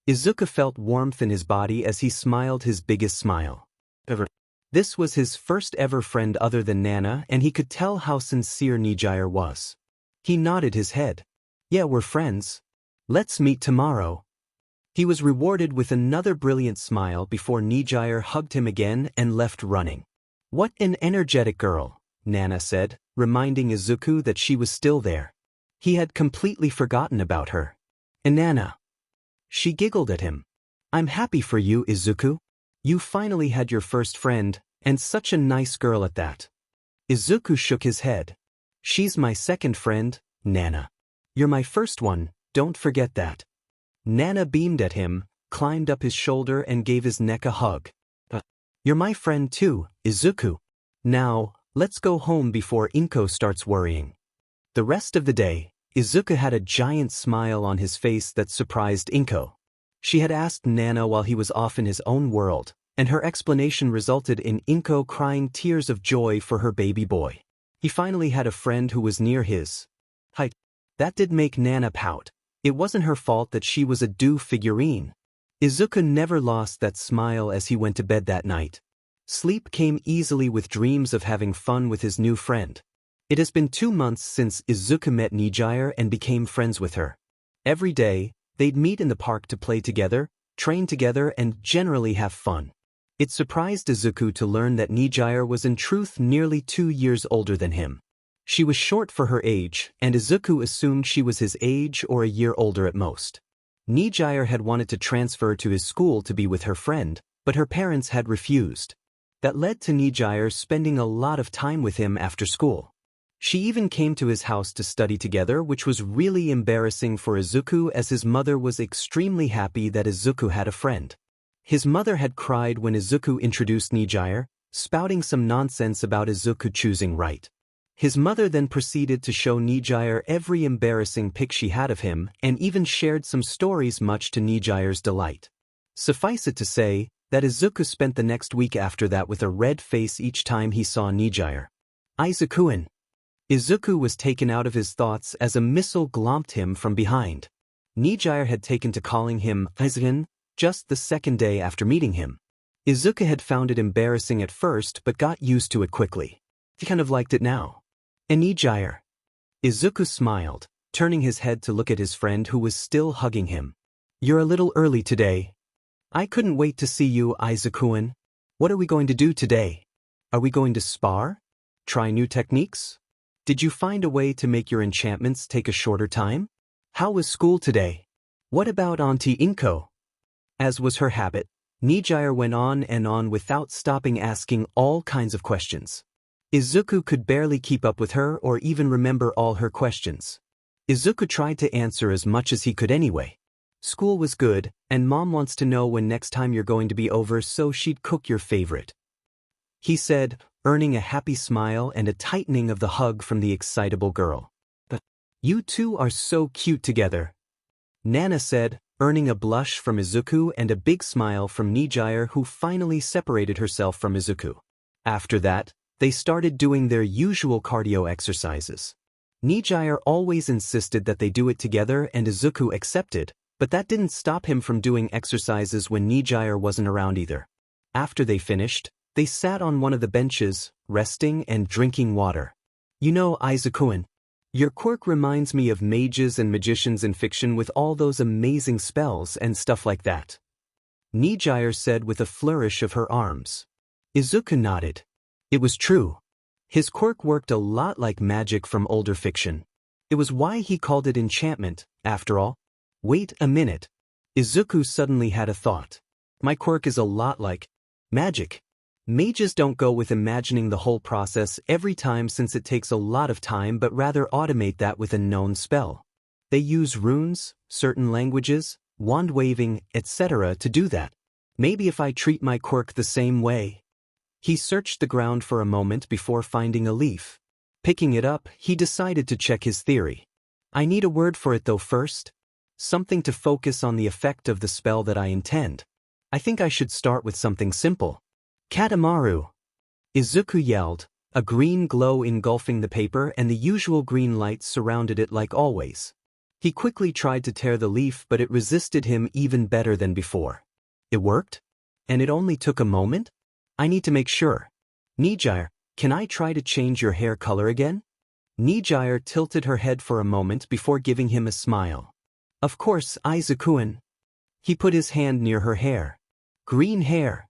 Izuku felt warmth in his body as he smiled his biggest smile ever. This was his first ever friend other than Nana, and he could tell how sincere Nijire was. He nodded his head. Yeah, we're friends. Let's meet tomorrow. He was rewarded with another brilliant smile before Nijire hugged him again and left running. What an energetic girl, Nana said, reminding Izuku that she was still there. He had completely forgotten about her. And Nana. She giggled at him. I'm happy for you, Izuku. You finally had your first friend, and such a nice girl at that. Izuku shook his head. She's my second friend, Nana. You're my first one, don't forget that. Nana beamed at him, climbed up his shoulder and gave his neck a hug. You're my friend too, Izuku. Now, let's go home before Inko starts worrying. The rest of the day, Izuku had a giant smile on his face that surprised Inko. She had asked Nana while he was off in his own world, and her explanation resulted in Inko crying tears of joy for her baby boy. He finally had a friend who was near his height. That did make Nana pout. It wasn't her fault that she was a Do figurine. Izuku never lost that smile as he went to bed that night. Sleep came easily with dreams of having fun with his new friend. It has been 2 months since Izuku met Nijire and became friends with her. Every day, they'd meet in the park to play together, train together and generally have fun. It surprised Izuku to learn that Nijire was in truth nearly 2 years older than him. She was short for her age, and Izuku assumed she was his age or a year older at most. Nijire had wanted to transfer to his school to be with her friend, but her parents had refused. That led to Nijire spending a lot of time with him after school. She even came to his house to study together, which was really embarrassing for Izuku as his mother was extremely happy that Izuku had a friend. His mother had cried when Izuku introduced Nijire, spouting some nonsense about Izuku choosing right. His mother then proceeded to show Nijire every embarrassing pic she had of him and even shared some stories much to Nijire's delight. Suffice it to say that Izuku spent the next week after that with a red face each time he saw Nijire. Izuku-in. Izuku was taken out of his thoughts as a missile glomped him from behind. Nijire had taken to calling him Izuku just the second day after meeting him. Izuku had found it embarrassing at first but got used to it quickly. He kind of liked it now. And Nijire. Izuku smiled, turning his head to look at his friend who was still hugging him. You're a little early today. I couldn't wait to see you, Izuku-in. What are we going to do today? Are we going to spar? Try new techniques? Did you find a way to make your enchantments take a shorter time? How was school today? What about Auntie Inko? As was her habit, Nijire went on and on without stopping asking all kinds of questions. Izuku could barely keep up with her or even remember all her questions. Izuku tried to answer as much as he could anyway. School was good, and Mom wants to know when next time you're going to be over so she'd cook your favorite, he said, earning a happy smile and a tightening of the hug from the excitable girl. But you two are so cute together, Nana said, earning a blush from Izuku and a big smile from Nijire, who finally separated herself from Izuku. After that, they started doing their usual cardio exercises. Nijire always insisted that they do it together and Izuku accepted, but that didn't stop him from doing exercises when Nijire wasn't around either. After they finished, they sat on one of the benches, resting and drinking water. You know, Izuku, your quirk reminds me of mages and magicians in fiction with all those amazing spells and stuff like that, Nijire said with a flourish of her arms. Izuku nodded. It was true. His quirk worked a lot like magic from older fiction. It was why he called it enchantment, after all. Wait a minute. Izuku suddenly had a thought. My quirk is a lot like magic. Mages don't go with imagining the whole process every time since it takes a lot of time, but rather automate that with a known spell. They use runes, certain languages, wand waving, etc. to do that. Maybe if I treat my quirk the same way. He searched the ground for a moment before finding a leaf. Picking it up, he decided to check his theory. I need a word for it though first. Something to focus on the effect of the spell that I intend. I think I should start with something simple. Katamaru, Izuku yelled, a green glow engulfing the paper and the usual green lights surrounded it like always. He quickly tried to tear the leaf, but it resisted him even better than before. It worked? And it only took a moment? I need to make sure. Nijire, can I try to change your hair color again? Nijire tilted her head for a moment before giving him a smile. Of course, Izuku. He put his hand near her hair. Green hair.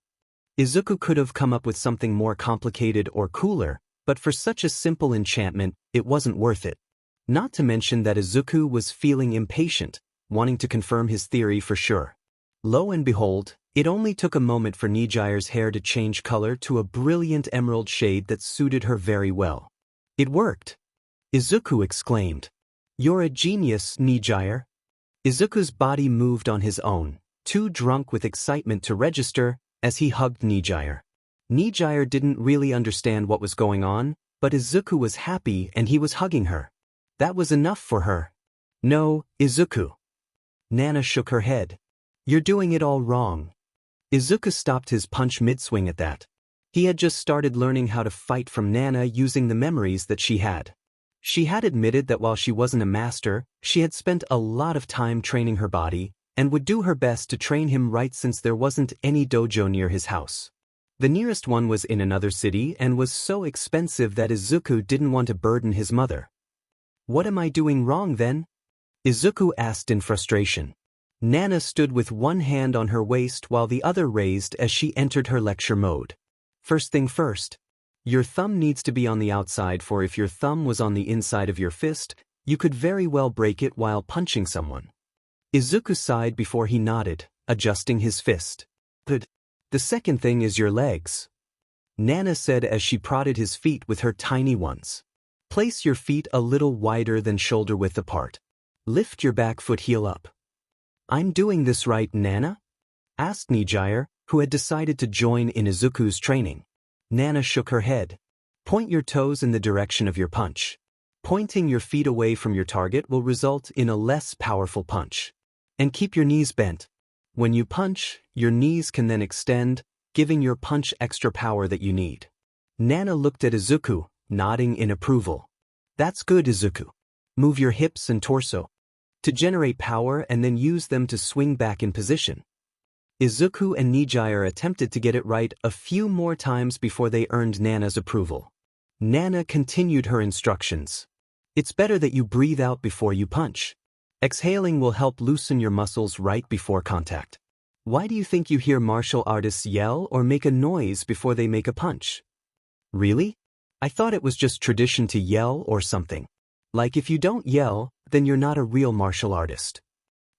Izuku could have come up with something more complicated or cooler, but for such a simple enchantment, it wasn't worth it. Not to mention that Izuku was feeling impatient, wanting to confirm his theory for sure. Lo and behold, it only took a moment for Nijire's hair to change color to a brilliant emerald shade that suited her very well. It worked! Izuku exclaimed. You're a genius, Nijire. Izuku's body moved on his own, too drunk with excitement to register, as he hugged Nijire. Nijire didn't really understand what was going on, but Izuku was happy and he was hugging her. That was enough for her. No, Izuku. Nana shook her head. You're doing it all wrong. Izuku stopped his punch mid-swing at that. He had just started learning how to fight from Nana using the memories that she had. She had admitted that while she wasn't a master, she had spent a lot of time training her body, and would do her best to train him right since there wasn't any dojo near his house. The nearest one was in another city and was so expensive that Izuku didn't want to burden his mother. What am I doing wrong then? Izuku asked in frustration. Nana stood with one hand on her waist while the other raised as she entered her lecture mode. First thing first. Your thumb needs to be on the outside, for if your thumb was on the inside of your fist, you could very well break it while punching someone. Izuku sighed before he nodded, adjusting his fist. Good. The second thing is your legs, Nana said as she prodded his feet with her tiny ones. Place your feet a little wider than shoulder width apart. Lift your back foot heel up. I'm doing this right, Nana? Asked Nijire, who had decided to join in Izuku's training. Nana shook her head. Point your toes in the direction of your punch. Pointing your feet away from your target will result in a less powerful punch. And keep your knees bent. When you punch, your knees can then extend, giving your punch extra power that you need. Nana looked at Izuku, nodding in approval. That's good, Izuku. Move your hips and torso to generate power and then use them to swing back in position. Izuku and Nijire attempted to get it right a few more times before they earned Nana's approval. Nana continued her instructions. It's better that you breathe out before you punch. Exhaling will help loosen your muscles right before contact. Why do you think you hear martial artists yell or make a noise before they make a punch? Really? I thought it was just tradition to yell or something. Like if you don't yell, then you're not a real martial artist.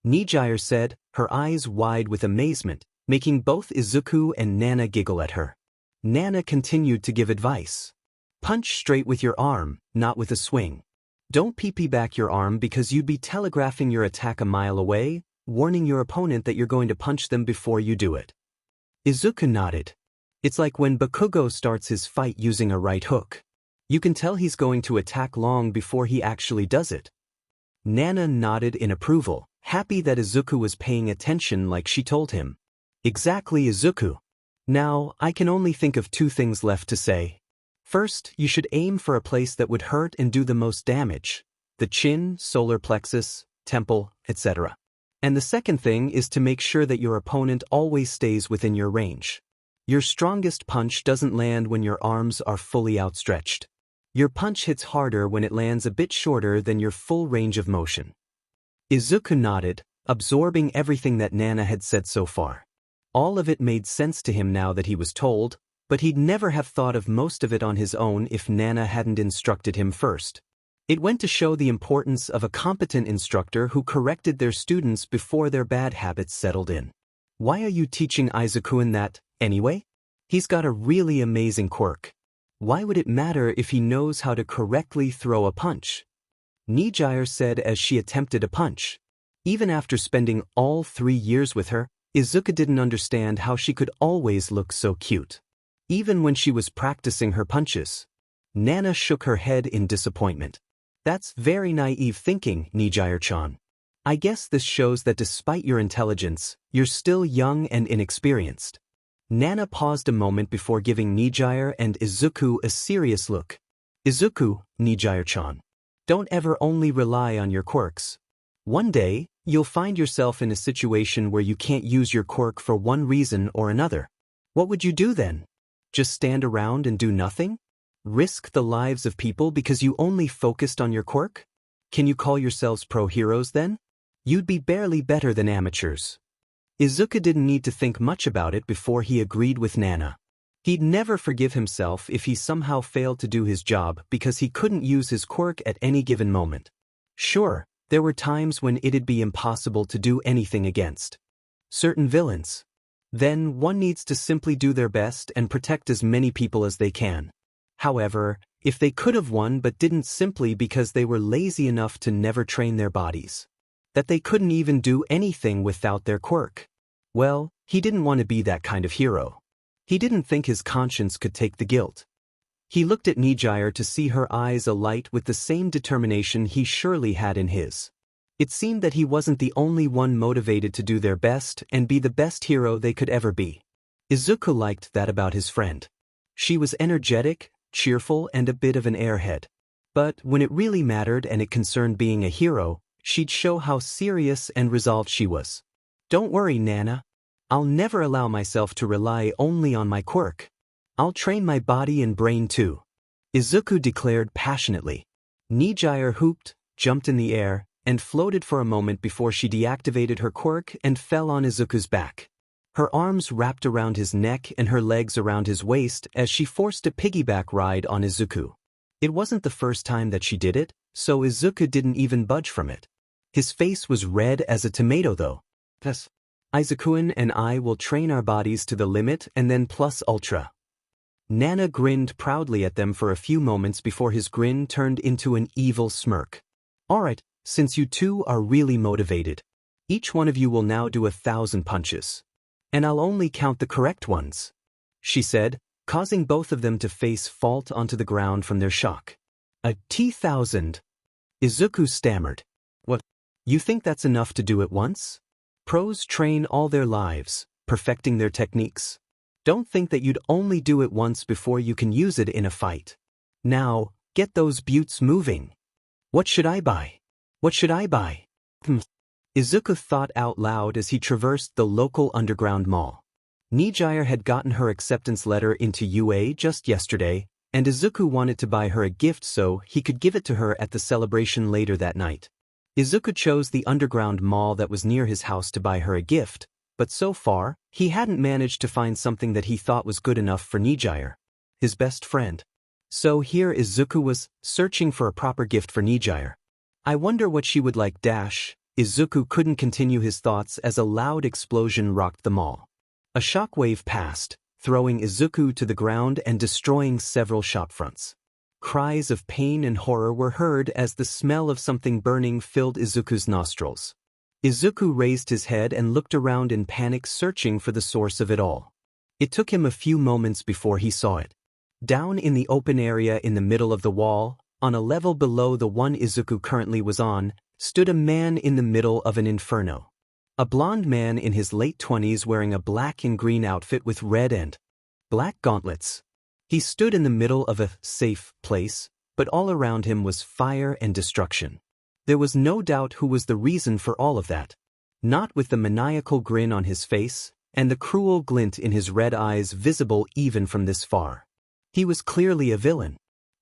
Nijire said, her eyes wide with amazement, making both Izuku and Nana giggle at her. Nana continued to give advice. Punch straight with your arm, not with a swing. Don't pee back your arm because you'd be telegraphing your attack a mile away, warning your opponent that you're going to punch them before you do it. Izuku nodded. It's like when Bakugo starts his fight using a right hook. You can tell he's going to attack long before he actually does it. Nana nodded in approval, happy that Izuku was paying attention like she told him. Exactly, Izuku. Now, I can only think of two things left to say. First, you should aim for a place that would hurt and do the most damage. The chin, solar plexus, temple, etc. And the second thing is to make sure that your opponent always stays within your range. Your strongest punch doesn't land when your arms are fully outstretched. Your punch hits harder when it lands a bit shorter than your full range of motion. Izuku nodded, absorbing everything that Nana had said so far. All of it made sense to him now that he was told, but he'd never have thought of most of it on his own if Nana hadn't instructed him first. It went to show the importance of a competent instructor who corrected their students before their bad habits settled in. Why are you teaching Izuku that, anyway? He's got a really amazing quirk. Why would it matter if he knows how to correctly throw a punch? Nijire said as she attempted a punch. Even after spending all 3 years with her, Izuku didn't understand how she could always look so cute. Even when she was practicing her punches. Nana shook her head in disappointment. That's very naive thinking, Nijire-chan. I guess this shows that despite your intelligence, you're still young and inexperienced. Nana paused a moment before giving Nijire and Izuku a serious look. Izuku, Nijire-chan. Don't ever only rely on your quirks. One day, you'll find yourself in a situation where you can't use your quirk for one reason or another. What would you do then? Just stand around and do nothing? Risk the lives of people because you only focused on your quirk? Can you call yourselves pro-heroes then? You'd be barely better than amateurs. Izuku didn't need to think much about it before he agreed with Nana. He'd never forgive himself if he somehow failed to do his job because he couldn't use his quirk at any given moment. Sure, there were times when it'd be impossible to do anything against certain villains. Then one needs to simply do their best and protect as many people as they can. However, if they could have won but didn't simply because they were lazy enough to never train their bodies, that they couldn't even do anything without their quirk, well, he didn't want to be that kind of hero. He didn't think his conscience could take the guilt. He looked at Nijire to see her eyes alight with the same determination he surely had in his. It seemed that he wasn't the only one motivated to do their best and be the best hero they could ever be. Izuku liked that about his friend. She was energetic, cheerful, and a bit of an airhead. But when it really mattered and it concerned being a hero, she'd show how serious and resolved she was. Don't worry, Nana. I'll never allow myself to rely only on my quirk. I'll train my body and brain too. Izuku declared passionately. Nijire hooped, jumped in the air, and floated for a moment before she deactivated her quirk and fell on Izuku's back. Her arms wrapped around his neck and her legs around his waist as she forced a piggyback ride on Izuku. It wasn't the first time that she did it, so Izuku didn't even budge from it. His face was red as a tomato though. Yes. Izuku and I will train our bodies to the limit and then plus ultra. Nana grinned proudly at them for a few moments before his grin turned into an evil smirk. Alright, since you two are really motivated, each one of you will now do 1,000 punches. And I'll only count the correct ones, she said, causing both of them to face fault onto the ground from their shock. A T-1000. Izuku stammered. What? You think that's enough to do it once? Pros train all their lives, perfecting their techniques. Don't think that you'd only do it once before you can use it in a fight. Now, get those buttes moving. What should I buy? What should I buy? Izuku thought out loud as he traversed the local underground mall. Nijire had gotten her acceptance letter into UA just yesterday, and Izuku wanted to buy her a gift so he could give it to her at the celebration later that night. Izuku chose the underground mall that was near his house to buy her a gift, but so far, he hadn't managed to find something that he thought was good enough for Nijire, his best friend. So here Izuku was searching for a proper gift for Nijire. I wonder what she would like. Izuku couldn't continue his thoughts as a loud explosion rocked the mall. A shockwave passed, throwing Izuku to the ground and destroying several shopfronts. Cries of pain and horror were heard as the smell of something burning filled Izuku's nostrils. Izuku raised his head and looked around in panic, searching for the source of it all. It took him a few moments before he saw it. Down in the open area in the middle of the wall, on a level below the one Izuku currently was on, stood a man in the middle of an inferno. A blond man in his late 20s wearing a black and green outfit with red and black gauntlets. He stood in the middle of a safe place, but all around him was fire and destruction. There was no doubt who was the reason for all of that. Not with the maniacal grin on his face, and the cruel glint in his red eyes visible even from this far. He was clearly a villain.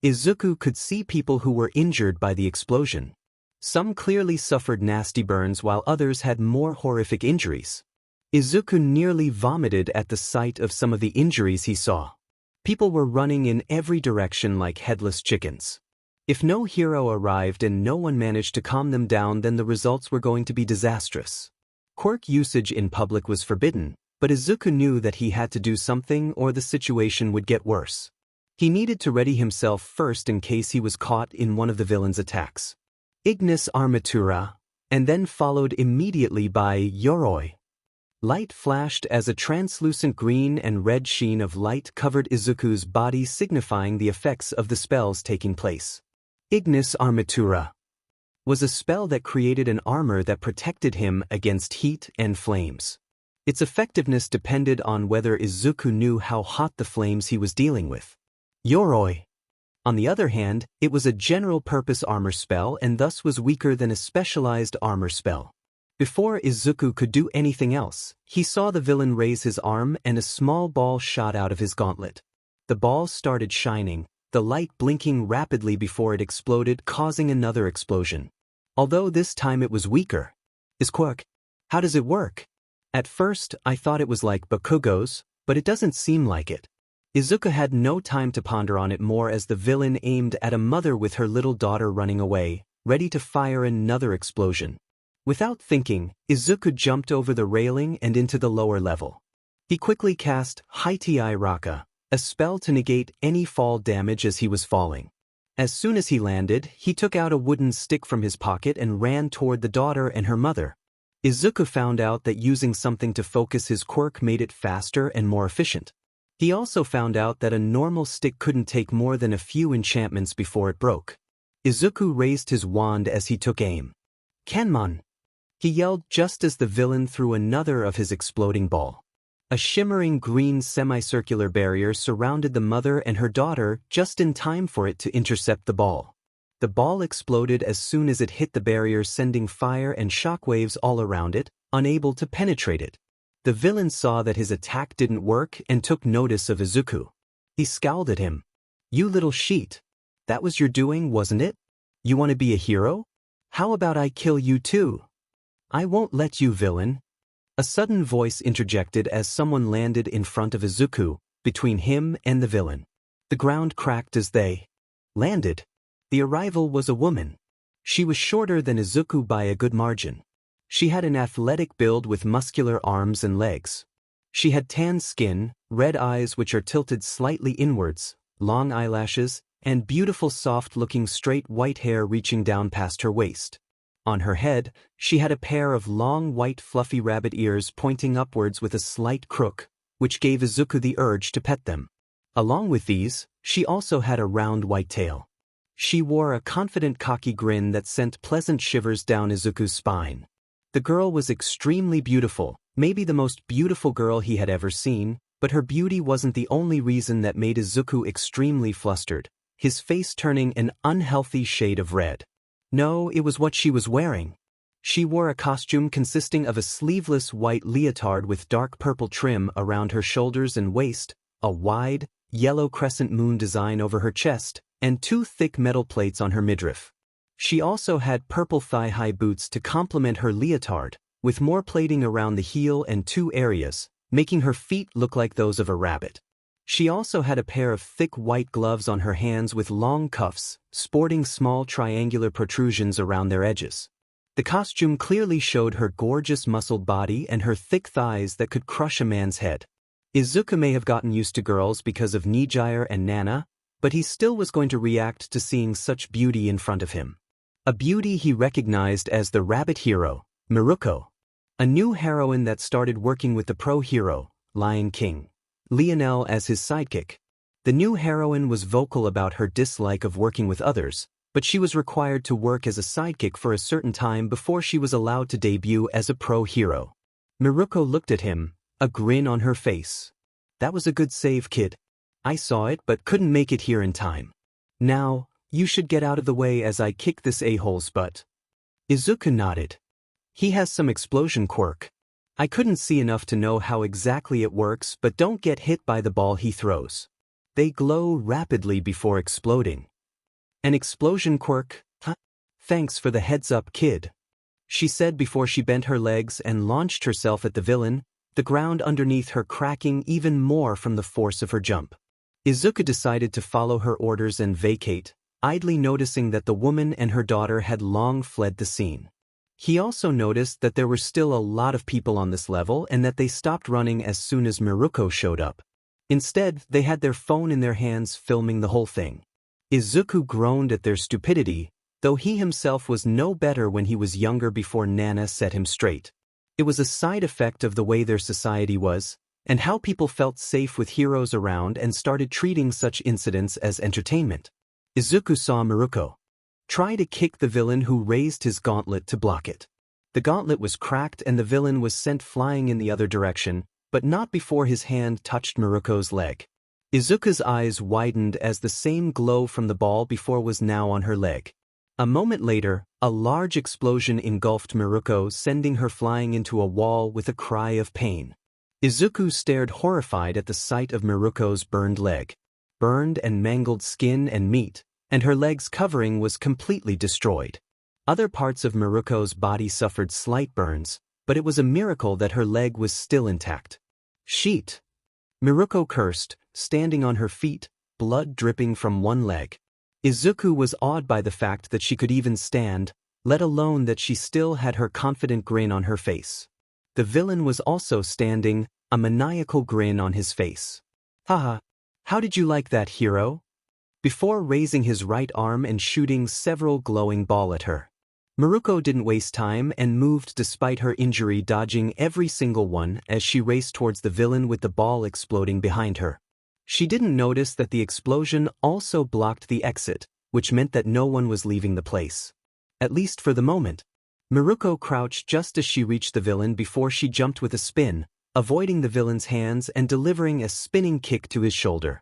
Izuku could see people who were injured by the explosion. Some clearly suffered nasty burns while others had more horrific injuries. Izuku nearly vomited at the sight of some of the injuries he saw. People were running in every direction like headless chickens. If no hero arrived and no one managed to calm them down, then the results were going to be disastrous. Quirk usage in public was forbidden, but Izuku knew that he had to do something or the situation would get worse. He needed to ready himself first in case he was caught in one of the villain's attacks. Ignis Armatura, and then followed immediately by Yoroi. Light flashed as a translucent green and red sheen of light covered Izuku's body, signifying the effects of the spells taking place. Ignis Armatura was a spell that created an armor that protected him against heat and flames. Its effectiveness depended on whether Izuku knew how hot the flames he was dealing with. Yoroi, on the other hand, it was a general-purpose armor spell and thus was weaker than a specialized armor spell. Before Izuku could do anything else, he saw the villain raise his arm and a small ball shot out of his gauntlet. The ball started shining, the light blinking rapidly before it exploded, causing another explosion. Although this time it was weaker. Is Quirk? How does it work? At first, I thought it was like Bakugo's, but it doesn't seem like it. Izuku had no time to ponder on it more as the villain aimed at a mother with her little daughter running away, ready to fire another explosion. Without thinking, Izuku jumped over the railing and into the lower level. He quickly cast HIATUS, a spell to negate any fall damage as he was falling. As soon as he landed, he took out a wooden stick from his pocket and ran toward the daughter and her mother. Izuku found out that using something to focus his quirk made it faster and more efficient. He also found out that a normal stick couldn't take more than a few enchantments before it broke. Izuku raised his wand as he took aim. Kenmon! He yelled just as the villain threw another of his exploding ball. A shimmering green semicircular barrier surrounded the mother and her daughter just in time for it to intercept the ball. The ball exploded as soon as it hit the barrier, sending fire and shockwaves all around it, unable to penetrate it. The villain saw that his attack didn't work and took notice of Izuku. He scowled at him. "You little sheet. That was your doing, wasn't it? You want to be a hero? How about I kill you too?" "I won't let you, villain." A sudden voice interjected as someone landed in front of Izuku, between him and the villain. The ground cracked as they landed. The arrival was a woman. She was shorter than Izuku by a good margin. She had an athletic build with muscular arms and legs. She had tan skin, red eyes which are tilted slightly inwards, long eyelashes, and beautiful soft-looking straight white hair reaching down past her waist. On her head, she had a pair of long white fluffy rabbit ears pointing upwards with a slight crook, which gave Izuku the urge to pet them. Along with these, she also had a round white tail. She wore a confident cocky grin that sent pleasant shivers down Izuku's spine. The girl was extremely beautiful, maybe the most beautiful girl he had ever seen, but her beauty wasn't the only reason that made Izuku extremely flustered, his face turning an unhealthy shade of red. No, it was what she was wearing. She wore a costume consisting of a sleeveless white leotard with dark purple trim around her shoulders and waist, a wide, yellow crescent moon design over her chest, and two thick metal plates on her midriff. She also had purple thigh-high boots to complement her leotard, with more plating around the heel and two areas, making her feet look like those of a rabbit. She also had a pair of thick white gloves on her hands with long cuffs, sporting small triangular protrusions around their edges. The costume clearly showed her gorgeous muscled body and her thick thighs that could crush a man's head. Izuku may have gotten used to girls because of Nijire and Nana, but he still was going to react to seeing such beauty in front of him. A beauty he recognized as the rabbit hero, Miruko. A new heroine that started working with the pro hero, Lion King, Lionel as his sidekick. The new heroine was vocal about her dislike of working with others, but she was required to work as a sidekick for a certain time before she was allowed to debut as a pro hero. Miruko looked at him, a grin on her face. That was a good save, kid. I saw it but couldn't make it here in time. Now, you should get out of the way as I kick this a-hole's butt. Izuku nodded. He has some explosion quirk. I couldn't see enough to know how exactly it works, but don't get hit by the ball he throws. They glow rapidly before exploding. An explosion quirk? Huh? Thanks for the heads up, kid. She said before she bent her legs and launched herself at the villain, the ground underneath her cracking even more from the force of her jump. Izuku decided to follow her orders and vacate, idly noticing that the woman and her daughter had long fled the scene. He also noticed that there were still a lot of people on this level and that they stopped running as soon as Miruko showed up. Instead, they had their phone in their hands filming the whole thing. Izuku groaned at their stupidity, though he himself was no better when he was younger before Nana set him straight. It was a side effect of the way their society was, and how people felt safe with heroes around and started treating such incidents as entertainment. Izuku saw Miruko try to kick the villain who raised his gauntlet to block it. The gauntlet was cracked and the villain was sent flying in the other direction, but not before his hand touched Miruko's leg. Izuku's eyes widened as the same glow from the ball before was now on her leg. A moment later, a large explosion engulfed Miruko, sending her flying into a wall with a cry of pain. Izuku stared horrified at the sight of Miruko's burned leg. Burned and mangled skin and meat, and her leg's covering was completely destroyed. Other parts of Miruko's body suffered slight burns, but it was a miracle that her leg was still intact. Sheet! Miruko cursed, standing on her feet, blood dripping from one leg. Izuku was awed by the fact that she could even stand, let alone that she still had her confident grin on her face. The villain was also standing, a maniacal grin on his face. Haha, how did you like that, hero? Before raising his right arm and shooting several glowing balls at her. Miruko didn't waste time and moved despite her injury, dodging every single one as she raced towards the villain with the ball exploding behind her. She didn't notice that the explosion also blocked the exit, which meant that no one was leaving the place. At least for the moment. Miruko crouched just as she reached the villain before she jumped with a spin, avoiding the villain's hands and delivering a spinning kick to his shoulder.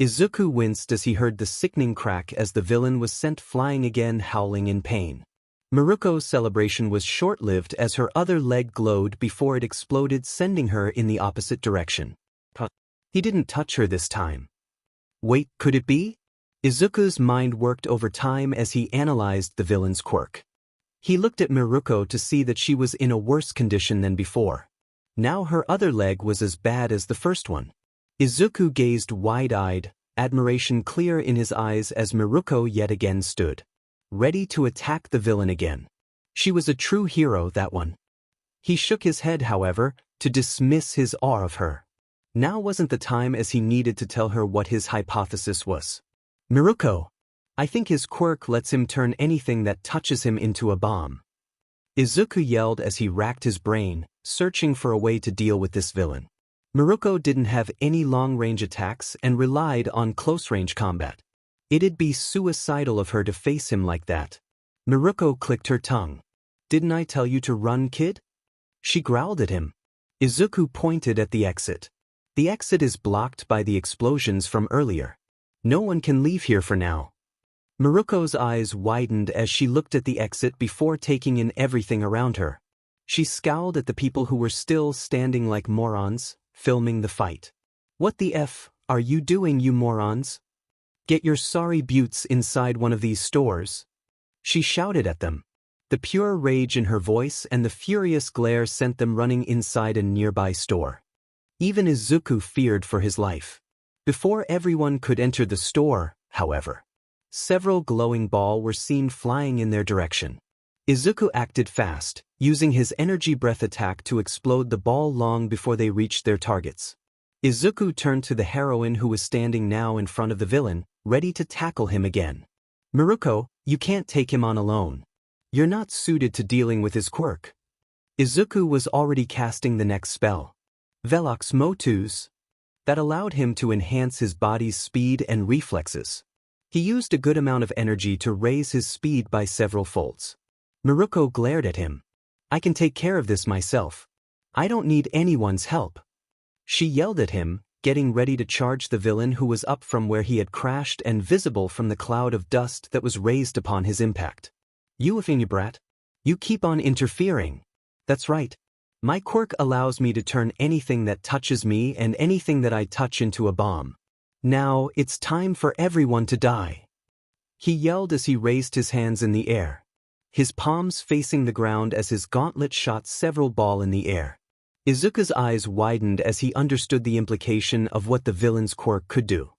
Izuku winced as he heard the sickening crack as the villain was sent flying again, howling in pain. Miruko's celebration was short-lived as her other leg glowed before it exploded, sending her in the opposite direction. He didn't touch her this time. Wait, could it be? Izuku's mind worked overtime as he analyzed the villain's quirk. He looked at Miruko to see that she was in a worse condition than before. Now her other leg was as bad as the first one. Izuku gazed wide-eyed, admiration clear in his eyes as Miruko yet again stood, ready to attack the villain again. She was a true hero, that one. He shook his head, however, to dismiss his awe of her. Now wasn't the time, as he needed to tell her what his hypothesis was. Miruko, I think his quirk lets him turn anything that touches him into a bomb. Izuku yelled as he racked his brain, searching for a way to deal with this villain. Miruko didn't have any long-range attacks and relied on close-range combat. It'd be suicidal of her to face him like that. Miruko clicked her tongue. Didn't I tell you to run, kid? She growled at him. Izuku pointed at the exit. The exit is blocked by the explosions from earlier. No one can leave here for now. Miruko's eyes widened as she looked at the exit before taking in everything around her. She scowled at the people who were still standing like morons, filming the fight. What the F are you doing, you morons? Get your sorry buttes inside one of these stores. She shouted at them. The pure rage in her voice and the furious glare sent them running inside a nearby store. Even Izuku feared for his life. Before everyone could enter the store, however, several glowing balls were seen flying in their direction. Izuku acted fast, using his energy breath attack to explode the ball long before they reached their targets. Izuku turned to the heroine who was standing now in front of the villain, ready to tackle him again. Miruko, you can't take him on alone. You're not suited to dealing with his quirk. Izuku was already casting the next spell, Velox Motus, that allowed him to enhance his body's speed and reflexes. He used a good amount of energy to raise his speed by several folds. Miruko glared at him. I can take care of this myself. I don't need anyone's help. She yelled at him, getting ready to charge the villain who was up from where he had crashed and visible from the cloud of dust that was raised upon his impact. You brat. You keep on interfering. That's right. My quirk allows me to turn anything that touches me and anything that I touch into a bomb. Now, it's time for everyone to die. He yelled as he raised his hands in the air, his palms facing the ground as his gauntlet shot several balls in the air. Izuku's eyes widened as he understood the implication of what the villain's quirk could do.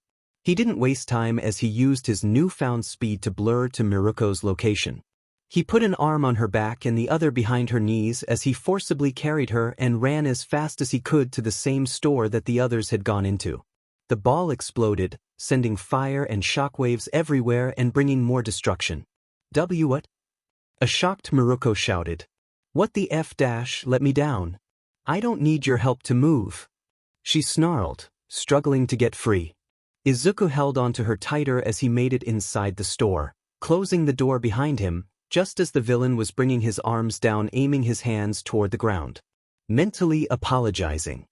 He didn't waste time as he used his newfound speed to blur to Miruko's location. He put an arm on her back and the other behind her knees as he forcibly carried her and ran as fast as he could to the same store that the others had gone into. The ball exploded, sending fire and shockwaves everywhere and bringing more destruction. What? A shocked Miruko shouted. What the F-? Let me down. I don't need your help to move. She snarled, struggling to get free. Izuku held onto her tighter as he made it inside the store, closing the door behind him, just as the villain was bringing his arms down, aiming his hands toward the ground. Mentally apologizing,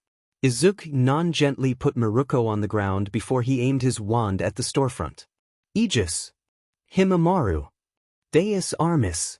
Izuku non-gently put Miruko on the ground before he aimed his wand at the storefront. Aegis. Himamaru. Deus Armis.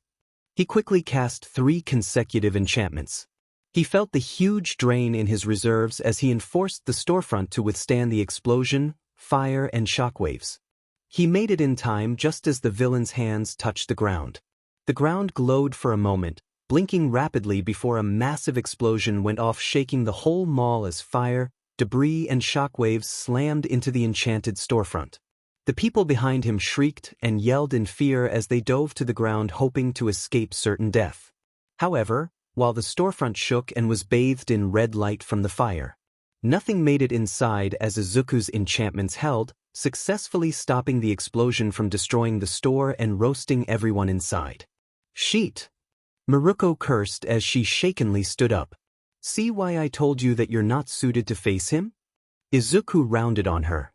He quickly cast 3 consecutive enchantments. He felt the huge drain in his reserves as he enforced the storefront to withstand the explosion, fire and shockwaves. He made it in time just as the villain's hands touched the ground. The ground glowed for a moment, blinking rapidly before a massive explosion went off, shaking the whole mall as fire, debris and shockwaves slammed into the enchanted storefront. The people behind him shrieked and yelled in fear as they dove to the ground hoping to escape certain death. However, while the storefront shook and was bathed in red light from the fire, nothing made it inside as Izuku's enchantments held, successfully stopping the explosion from destroying the store and roasting everyone inside. Sheet. Miruko cursed as she shakenly stood up. See why I told you that you're not suited to face him? Izuku rounded on her.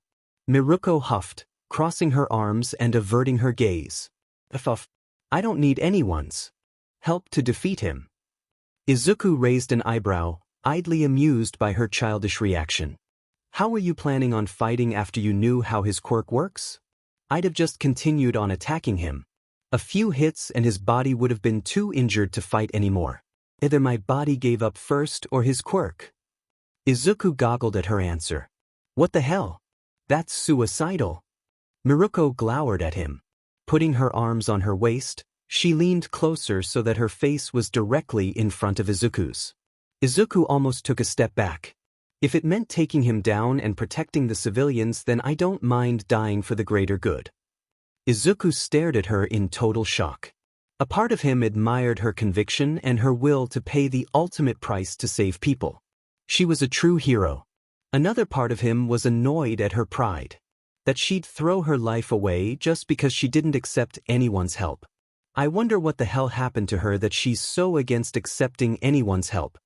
Miruko huffed, crossing her arms and averting her gaze. I don't need anyone's help to defeat him. Izuku raised an eyebrow, idly amused by her childish reaction. How were you planning on fighting after you knew how his quirk works? I'd have just continued on attacking him. A few hits and his body would have been too injured to fight anymore. Either my body gave up first or his quirk. Izuku goggled at her answer. What the hell? That's suicidal. Miruko glowered at him. Putting her arms on her waist, she leaned closer so that her face was directly in front of Izuku's. Izuku almost took a step back. If it meant taking him down and protecting the civilians, then I don't mind dying for the greater good. Izuku stared at her in total shock. A part of him admired her conviction and her will to pay the ultimate price to save people. She was a true hero. Another part of him was annoyed at her pride. That she'd throw her life away just because she didn't accept anyone's help. I wonder what the hell happened to her that she's so against accepting anyone's help.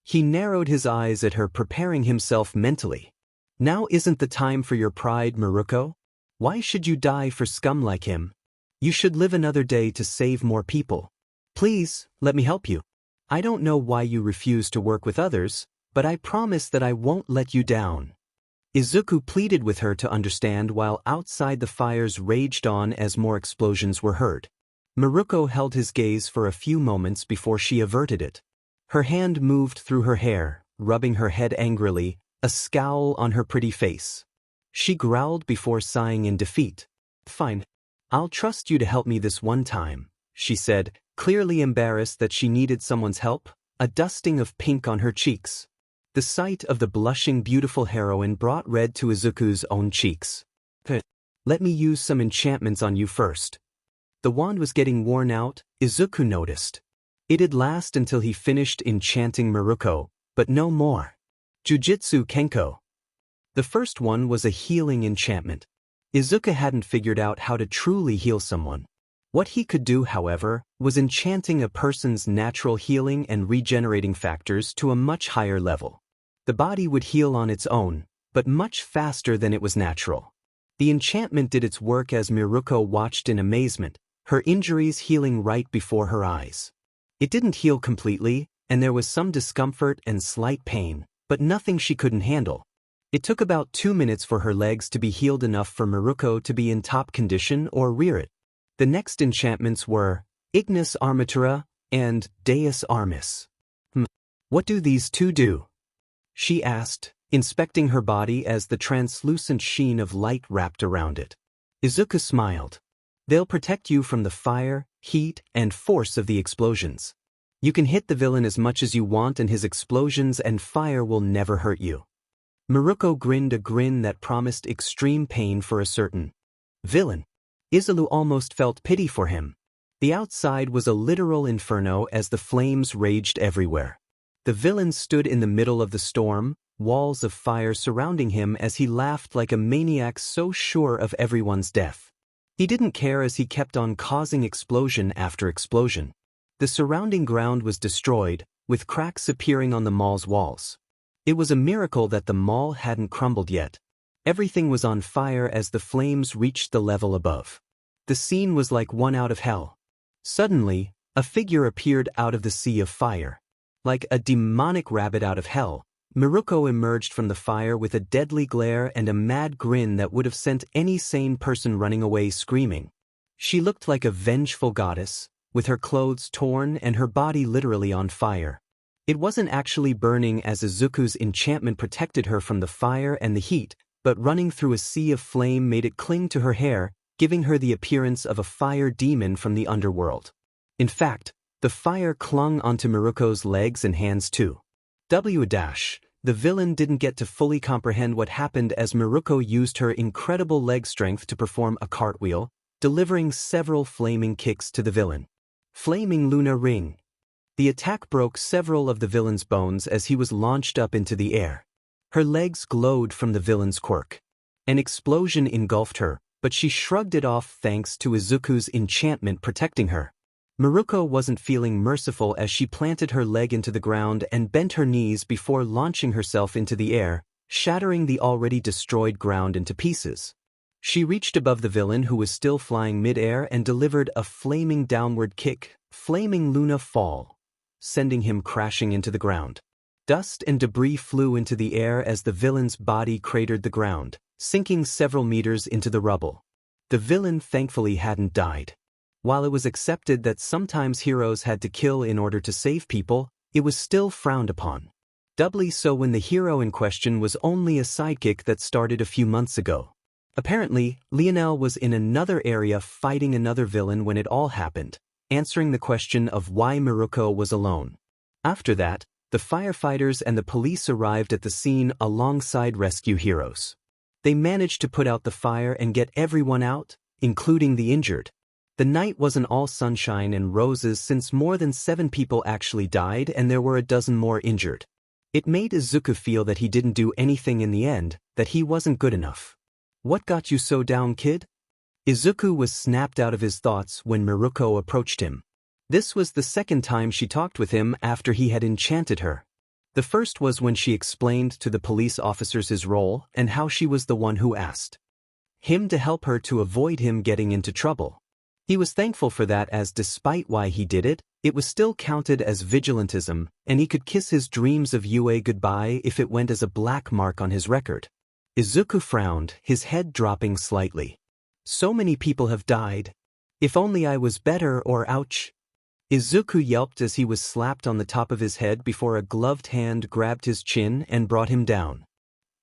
He narrowed his eyes at her, preparing himself mentally. Now isn't the time for your pride, Miruko? Why should you die for scum like him? You should live another day to save more people. Please, let me help you. I don't know why you refuse to work with others, but I promise that I won't let you down. Izuku pleaded with her to understand while outside the fires raged on as more explosions were heard. Miruko held his gaze for a few moments before she averted it. Her hand moved through her hair, rubbing her head angrily, a scowl on her pretty face. She growled before sighing in defeat. Fine. I'll trust you to help me this one time, she said, clearly embarrassed that she needed someone's help, a dusting of pink on her cheeks. The sight of the blushing beautiful heroine brought red to Izuku's own cheeks. Let me use some enchantments on you first. The wand was getting worn out, Izuku noticed. It'd last until he finished enchanting Miruko, but no more. Jujutsu Kenko. The first one was a healing enchantment. Izuku hadn't figured out how to truly heal someone. What he could do, however, was enchanting a person's natural healing and regenerating factors to a much higher level. The body would heal on its own, but much faster than it was natural. The enchantment did its work as Miruko watched in amazement, her injuries healing right before her eyes. It didn't heal completely, and there was some discomfort and slight pain, but nothing she couldn't handle. It took about 2 minutes for her legs to be healed enough for Miruko to be in top condition or rear it. The next enchantments were Ignis Armatura and Deus Armis. What do these two do? She asked, inspecting her body as the translucent sheen of light wrapped around it. Izuku smiled. They'll protect you from the fire, heat, and force of the explosions. You can hit the villain as much as you want and his explosions and fire will never hurt you. Miruko grinned a grin that promised extreme pain for a certain villain. Izuku almost felt pity for him. The outside was a literal inferno as the flames raged everywhere. The villain stood in the middle of the storm, walls of fire surrounding him as he laughed like a maniac so sure of everyone's death. He didn't care as he kept on causing explosion after explosion. The surrounding ground was destroyed, with cracks appearing on the mall's walls. It was a miracle that the mall hadn't crumbled yet. Everything was on fire as the flames reached the level above. The scene was like one out of hell. Suddenly, a figure appeared out of the sea of fire. Like a demonic rabbit out of hell, Miruko emerged from the fire with a deadly glare and a mad grin that would have sent any sane person running away screaming. She looked like a vengeful goddess, with her clothes torn and her body literally on fire. It wasn't actually burning as Izuku's enchantment protected her from the fire and the heat, but running through a sea of flame made it cling to her hair, giving her the appearance of a fire demon from the underworld. In fact, the fire clung onto Miruko's legs and hands too. The villain didn't get to fully comprehend what happened as Miruko used her incredible leg strength to perform a cartwheel, delivering several flaming kicks to the villain. Flaming Luna Ring. The attack broke several of the villain's bones as he was launched up into the air. Her legs glowed from the villain's quirk. An explosion engulfed her, but she shrugged it off thanks to Izuku's enchantment protecting her. Miruko wasn't feeling merciful as she planted her leg into the ground and bent her knees before launching herself into the air, shattering the already destroyed ground into pieces. She reached above the villain who was still flying mid-air and delivered a flaming downward kick, Flaming Luna Fall, sending him crashing into the ground. Dust and debris flew into the air as the villain's body cratered the ground, sinking several meters into the rubble. The villain thankfully hadn't died. While it was accepted that sometimes heroes had to kill in order to save people, it was still frowned upon. Doubly so when the hero in question was only a sidekick that started a few months ago. Apparently, Lionel was in another area fighting another villain when it all happened, answering the question of why Miruko was alone. After that, the firefighters and the police arrived at the scene alongside rescue heroes. They managed to put out the fire and get everyone out, including the injured. The night wasn't all sunshine and roses since more than 7 people actually died and there were a dozen more injured. It made Izuku feel that he didn't do anything in the end, that he wasn't good enough. What got you so down, kid? Izuku was snapped out of his thoughts when Miruko approached him. This was the second time she talked with him after he had enchanted her. The first was when she explained to the police officers his role and how she was the one who asked him to help her to avoid him getting into trouble. He was thankful for that as despite why he did it, it was still counted as vigilantism and he could kiss his dreams of UA goodbye if it went as a black mark on his record. Izuku frowned, his head dropping slightly. So many people have died. If only I was better or ouch. Izuku yelped as he was slapped on the top of his head before a gloved hand grabbed his chin and brought him down.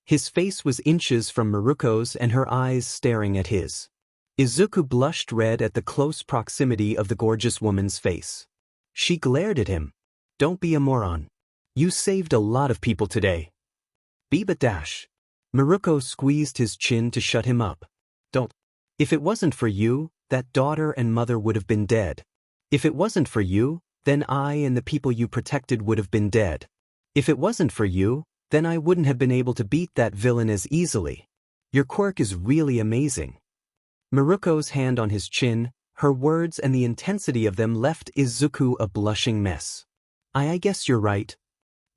His face was inches from Miruko's and her eyes staring at his. Izuku blushed red at the close proximity of the gorgeous woman's face. She glared at him. Don't be a moron. You saved a lot of people today. Biba. Miruko squeezed his chin to shut him up. Don't. If it wasn't for you, that daughter and mother would have been dead. If it wasn't for you, then I and the people you protected would have been dead. If it wasn't for you, then I wouldn't have been able to beat that villain as easily. Your quirk is really amazing." Miruko's hand on his chin, her words and the intensity of them left Izuku a blushing mess. I guess you're right.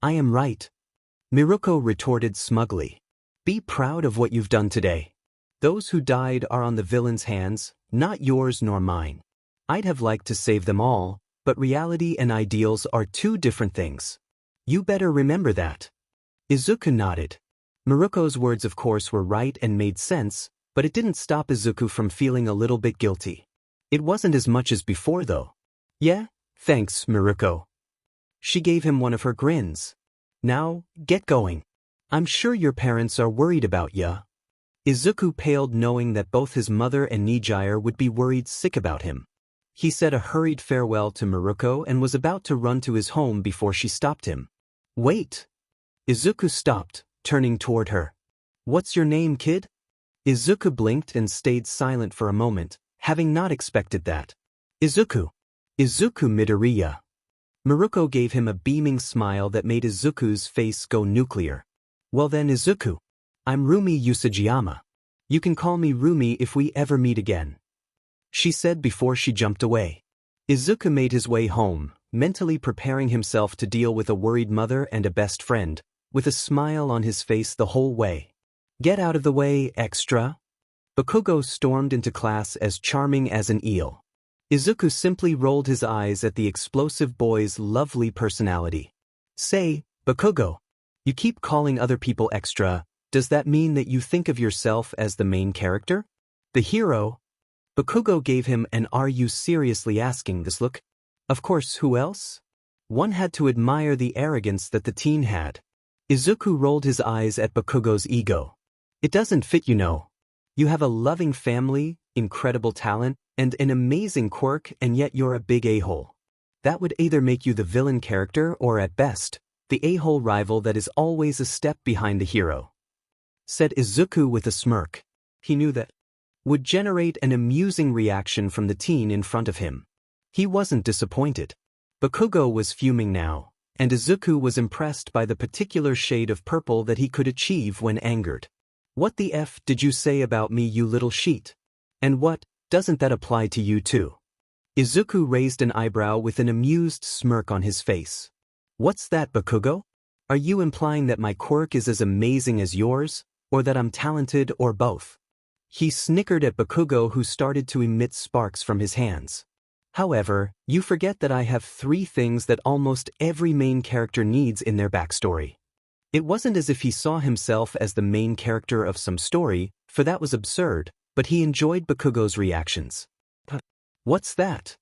I am right," Miruko retorted smugly. "Be proud of what you've done today. Those who died are on the villain's hands, not yours nor mine. I'd have liked to save them all, but reality and ideals are two different things. You better remember that." Izuku nodded. Miruko's words of course were right and made sense, but it didn't stop Izuku from feeling a little bit guilty. It wasn't as much as before though. "Yeah, thanks, Miruko." She gave him one of her grins. "Now, get going. I'm sure your parents are worried about ya." Izuku paled knowing that both his mother and Nijire would be worried sick about him. He said a hurried farewell to Miruko and was about to run to his home before she stopped him. "Wait." Izuku stopped, turning toward her. "What's your name, kid?" Izuku blinked and stayed silent for a moment, having not expected that. "Izuku. Izuku Midoriya." Miruko gave him a beaming smile that made Izuku's face go nuclear. "Well then, Izuku. I'm Rumi Usajiyama. You can call me Rumi if we ever meet again," she said before she jumped away. Izuku made his way home, mentally preparing himself to deal with a worried mother and a best friend, with a smile on his face the whole way. "Get out of the way, extra." Bakugo stormed into class as charming as an eel. Izuku simply rolled his eyes at the explosive boy's lovely personality. "Say, Bakugo, you keep calling other people extra, does that mean that you think of yourself as the main character? The hero?" Bakugo gave him an "are you seriously asking this" look. Of course, who else? One had to admire the arrogance that the teen had. Izuku rolled his eyes at Bakugo's ego. "It doesn't fit, you know. You have a loving family, incredible talent, and an amazing quirk, and yet you're a big a-hole. That would either make you the villain character or at best, the a-hole rival that is always a step behind the hero," said Izuku with a smirk. He knew that would generate an amusing reaction from the teen in front of him. He wasn't disappointed. Bakugo was fuming now, and Izuku was impressed by the particular shade of purple that he could achieve when angered. "What the F did you say about me, you little sheet? And what, doesn't that apply to you too?" Izuku raised an eyebrow with an amused smirk on his face. "What's that, Bakugo? Are you implying that my quirk is as amazing as yours, or that I'm talented, or both?" He snickered at Bakugo, who started to emit sparks from his hands. "However, you forget that I have 3 things that almost every main character needs in their backstory." It wasn't as if he saw himself as the main character of some story, for that was absurd, but he enjoyed Bakugo's reactions. "What's that?"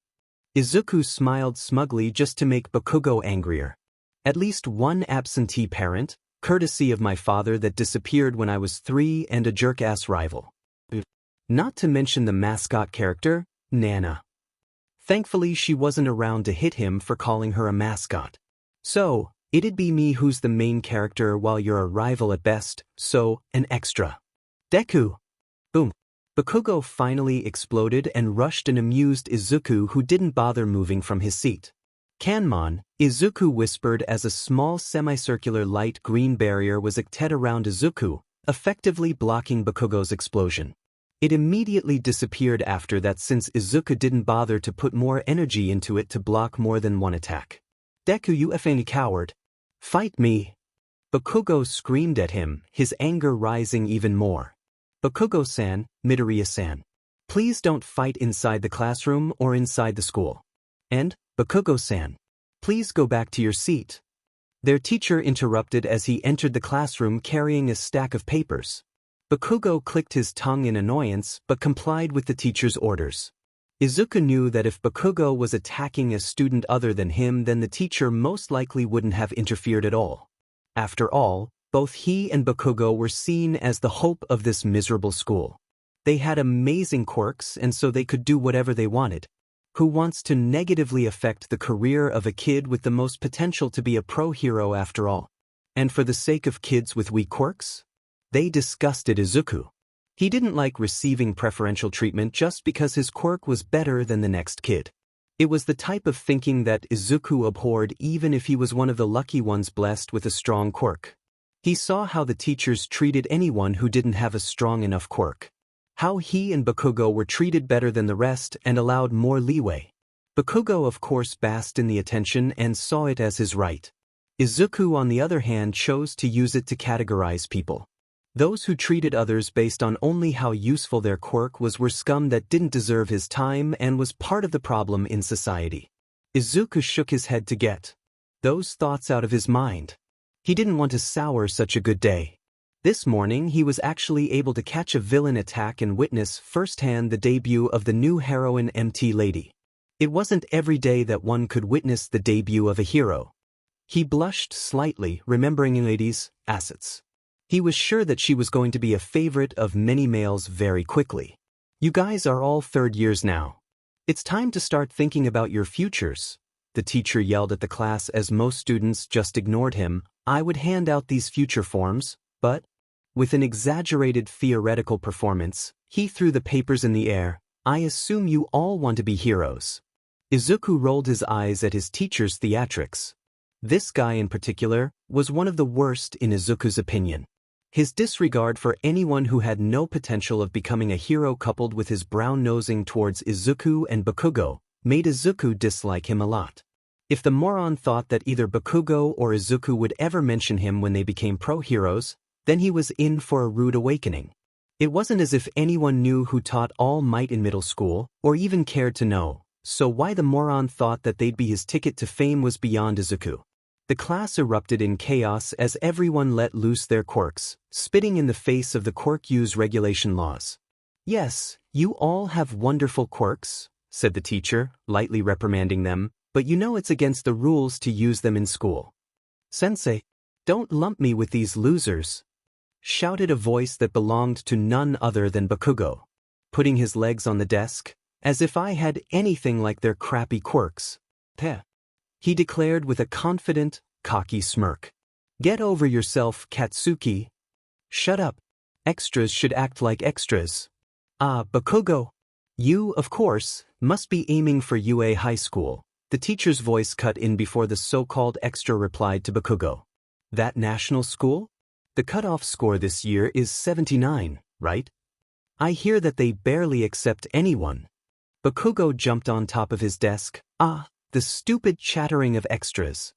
Izuku smiled smugly just to make Bakugo angrier. "At least one absentee parent, courtesy of my father that disappeared when I was 3, and a jerk-ass rival. Not to mention the mascot character, Nana. Thankfully she wasn't around to hit him for calling her a mascot. So, it'd be me who's the main character while you're a rival at best, so, an extra. Deku!" Boom. Bakugo finally exploded and rushed an amused Izuku who didn't bother moving from his seat. "Kanmon," Izuku whispered as a small semicircular light green barrier was acted around Izuku, effectively blocking Bakugo's explosion. It immediately disappeared after that since Izuku didn't bother to put more energy into it to block more than one attack. "Deku, you effing coward. Fight me!" Bakugo screamed at him, his anger rising even more. "Bakugo-san, Midoriya-san. Please don't fight inside the classroom or inside the school. And, Bakugo-san, please go back to your seat." Their teacher interrupted as he entered the classroom carrying a stack of papers. Bakugo clicked his tongue in annoyance but complied with the teacher's orders. Izuku knew that if Bakugo was attacking a student other than him, then the teacher most likely wouldn't have interfered at all. After all, both he and Bakugo were seen as the hope of this miserable school. They had amazing quirks and so they could do whatever they wanted. Who wants to negatively affect the career of a kid with the most potential to be a pro hero after all? And for the sake of kids with weak quirks? They disgusted Izuku. He didn't like receiving preferential treatment just because his quirk was better than the next kid. It was the type of thinking that Izuku abhorred even if he was one of the lucky ones blessed with a strong quirk. He saw how the teachers treated anyone who didn't have a strong enough quirk. How he and Bakugo were treated better than the rest and allowed more leeway. Bakugo of course basked in the attention and saw it as his right. Izuku on the other hand chose to use it to categorize people. Those who treated others based on only how useful their quirk was were scum that didn't deserve his time and was part of the problem in society. Izuku shook his head to get those thoughts out of his mind. He didn't want to sour such a good day. This morning he was actually able to catch a villain attack and witness firsthand the debut of the new heroine MT Lady. It wasn't every day that one could witness the debut of a hero. He blushed slightly, remembering Lady's assets. He was sure that she was going to be a favorite of many males very quickly. You guys are all third years now. It's time to start thinking about your futures. The teacher yelled at the class as most students just ignored him. I would hand out these future forms, but with an exaggerated theoretical performance, he threw the papers in the air. I assume you all want to be heroes. Izuku rolled his eyes at his teacher's theatrics. This guy in particular was one of the worst in Izuku's opinion. His disregard for anyone who had no potential of becoming a hero coupled with his brown-nosing towards Izuku and Bakugo made Izuku dislike him a lot. If the moron thought that either Bakugo or Izuku would ever mention him when they became pro-heroes, then he was in for a rude awakening. It wasn't as if anyone knew who taught All Might in middle school, or even cared to know, so why the moron thought that they'd be his ticket to fame was beyond Izuku. The class erupted in chaos as everyone let loose their quirks, spitting in the face of the quirk use regulation laws. Yes, you all have wonderful quirks, said the teacher, lightly reprimanding them, but you know it's against the rules to use them in school. Sensei, don't lump me with these losers, shouted a voice that belonged to none other than Bakugo, putting his legs on the desk, as if I had anything like their crappy quirks. Peh. He declared with a confident, cocky smirk. Get over yourself, Katsuki. Shut up. Extras should act like extras. Ah, Bakugo. You, of course, must be aiming for UA High School. The teacher's voice cut in before the so-called extra replied to Bakugo. That national school? The cutoff score this year is 79, right? I hear that they barely accept anyone. Bakugo jumped on top of his desk. Ah, the stupid chattering of extras.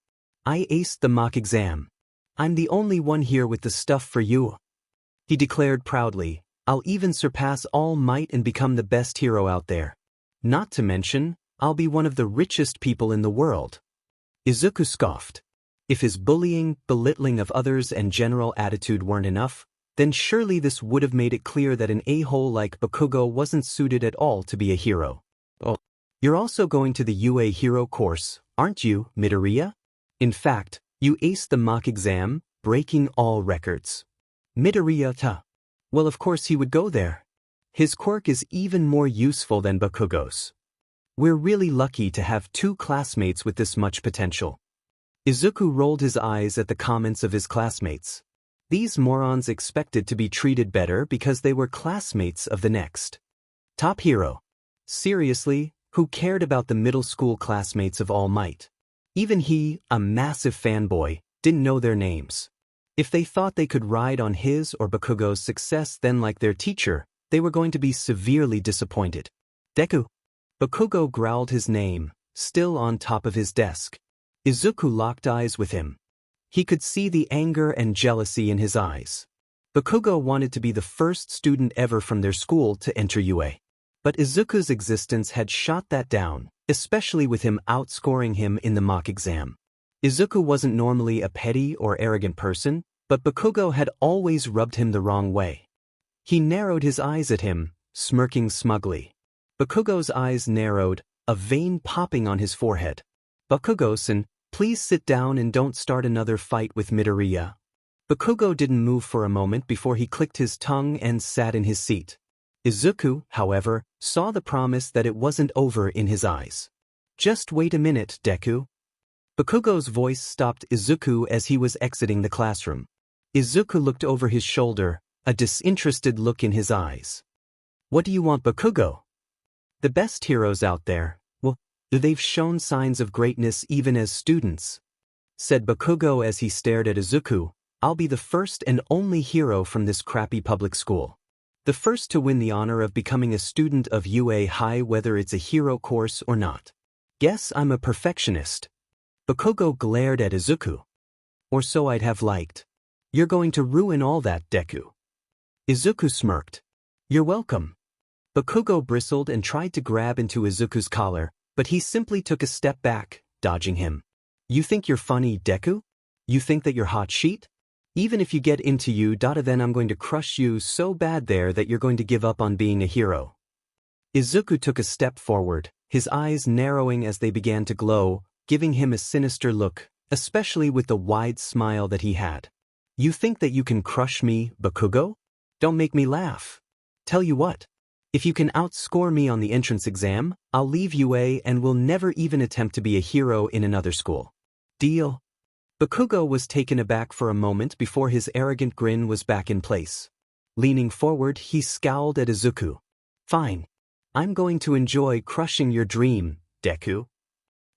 I aced the mock exam. I'm the only one here with the stuff for you. He declared proudly, I'll even surpass All Might and become the best hero out there. Not to mention, I'll be one of the richest people in the world. Izuku scoffed. If his bullying, belittling of others and general attitude weren't enough, then surely this would have made it clear that an a-hole like Bakugo wasn't suited at all to be a hero. Oh. You're also going to the UA Hero course, aren't you, Midoriya? In fact, you aced the mock exam, breaking all records. Midoriya. Well, of course he would go there. His quirk is even more useful than Bakugo's. We're really lucky to have two classmates with this much potential. Izuku rolled his eyes at the comments of his classmates. These morons expected to be treated better because they were classmates of the next top hero. Seriously, who cared about the middle school classmates of All Might? Even he, a massive fanboy, didn't know their names. If they thought they could ride on his or Bakugo's success then like their teacher, they were going to be severely disappointed. Deku. Bakugo growled his name, still on top of his desk. Izuku locked eyes with him. He could see the anger and jealousy in his eyes. Bakugo wanted to be the first student ever from their school to enter UA. But Izuku's existence had shot that down, especially with him outscoring him in the mock exam. Izuku wasn't normally a petty or arrogant person, but Bakugo had always rubbed him the wrong way. He narrowed his eyes at him, smirking smugly. Bakugo's eyes narrowed, a vein popping on his forehead. Bakugo-san, please sit down and don't start another fight with Midoriya. Bakugo didn't move for a moment before he clicked his tongue and sat in his seat. Izuku, however, saw the promise that it wasn't over in his eyes. Just wait a minute, Deku. Bakugo's voice stopped Izuku as he was exiting the classroom. Izuku looked over his shoulder, a disinterested look in his eyes. What do you want, Bakugo? The best heroes out there, well, they've shown signs of greatness even as students, said Bakugo as he stared at Izuku. I'll be the first and only hero from this crappy public school. The first to win the honor of becoming a student of UA High, whether it's a hero course or not. Guess I'm a perfectionist. Bakugo glared at Izuku. Or so I'd have liked. You're going to ruin all that, Deku. Izuku smirked. You're welcome. Bakugo bristled and tried to grab into Izuku's collar, but he simply took a step back, dodging him. You think you're funny, Deku? You think that you're hot sheet? Even if you get into you, then I'm going to crush you so bad there that you're going to give up on being a hero. Izuku took a step forward, his eyes narrowing as they began to glow, giving him a sinister look, especially with the wide smile that he had. You think that you can crush me, Bakugo? Don't make me laugh. Tell you what. If you can outscore me on the entrance exam, I'll leave UA and will never even attempt to be a hero in another school. Deal? Bakugo was taken aback for a moment before his arrogant grin was back in place. Leaning forward, he scowled at Izuku. Fine. I'm going to enjoy crushing your dream, Deku,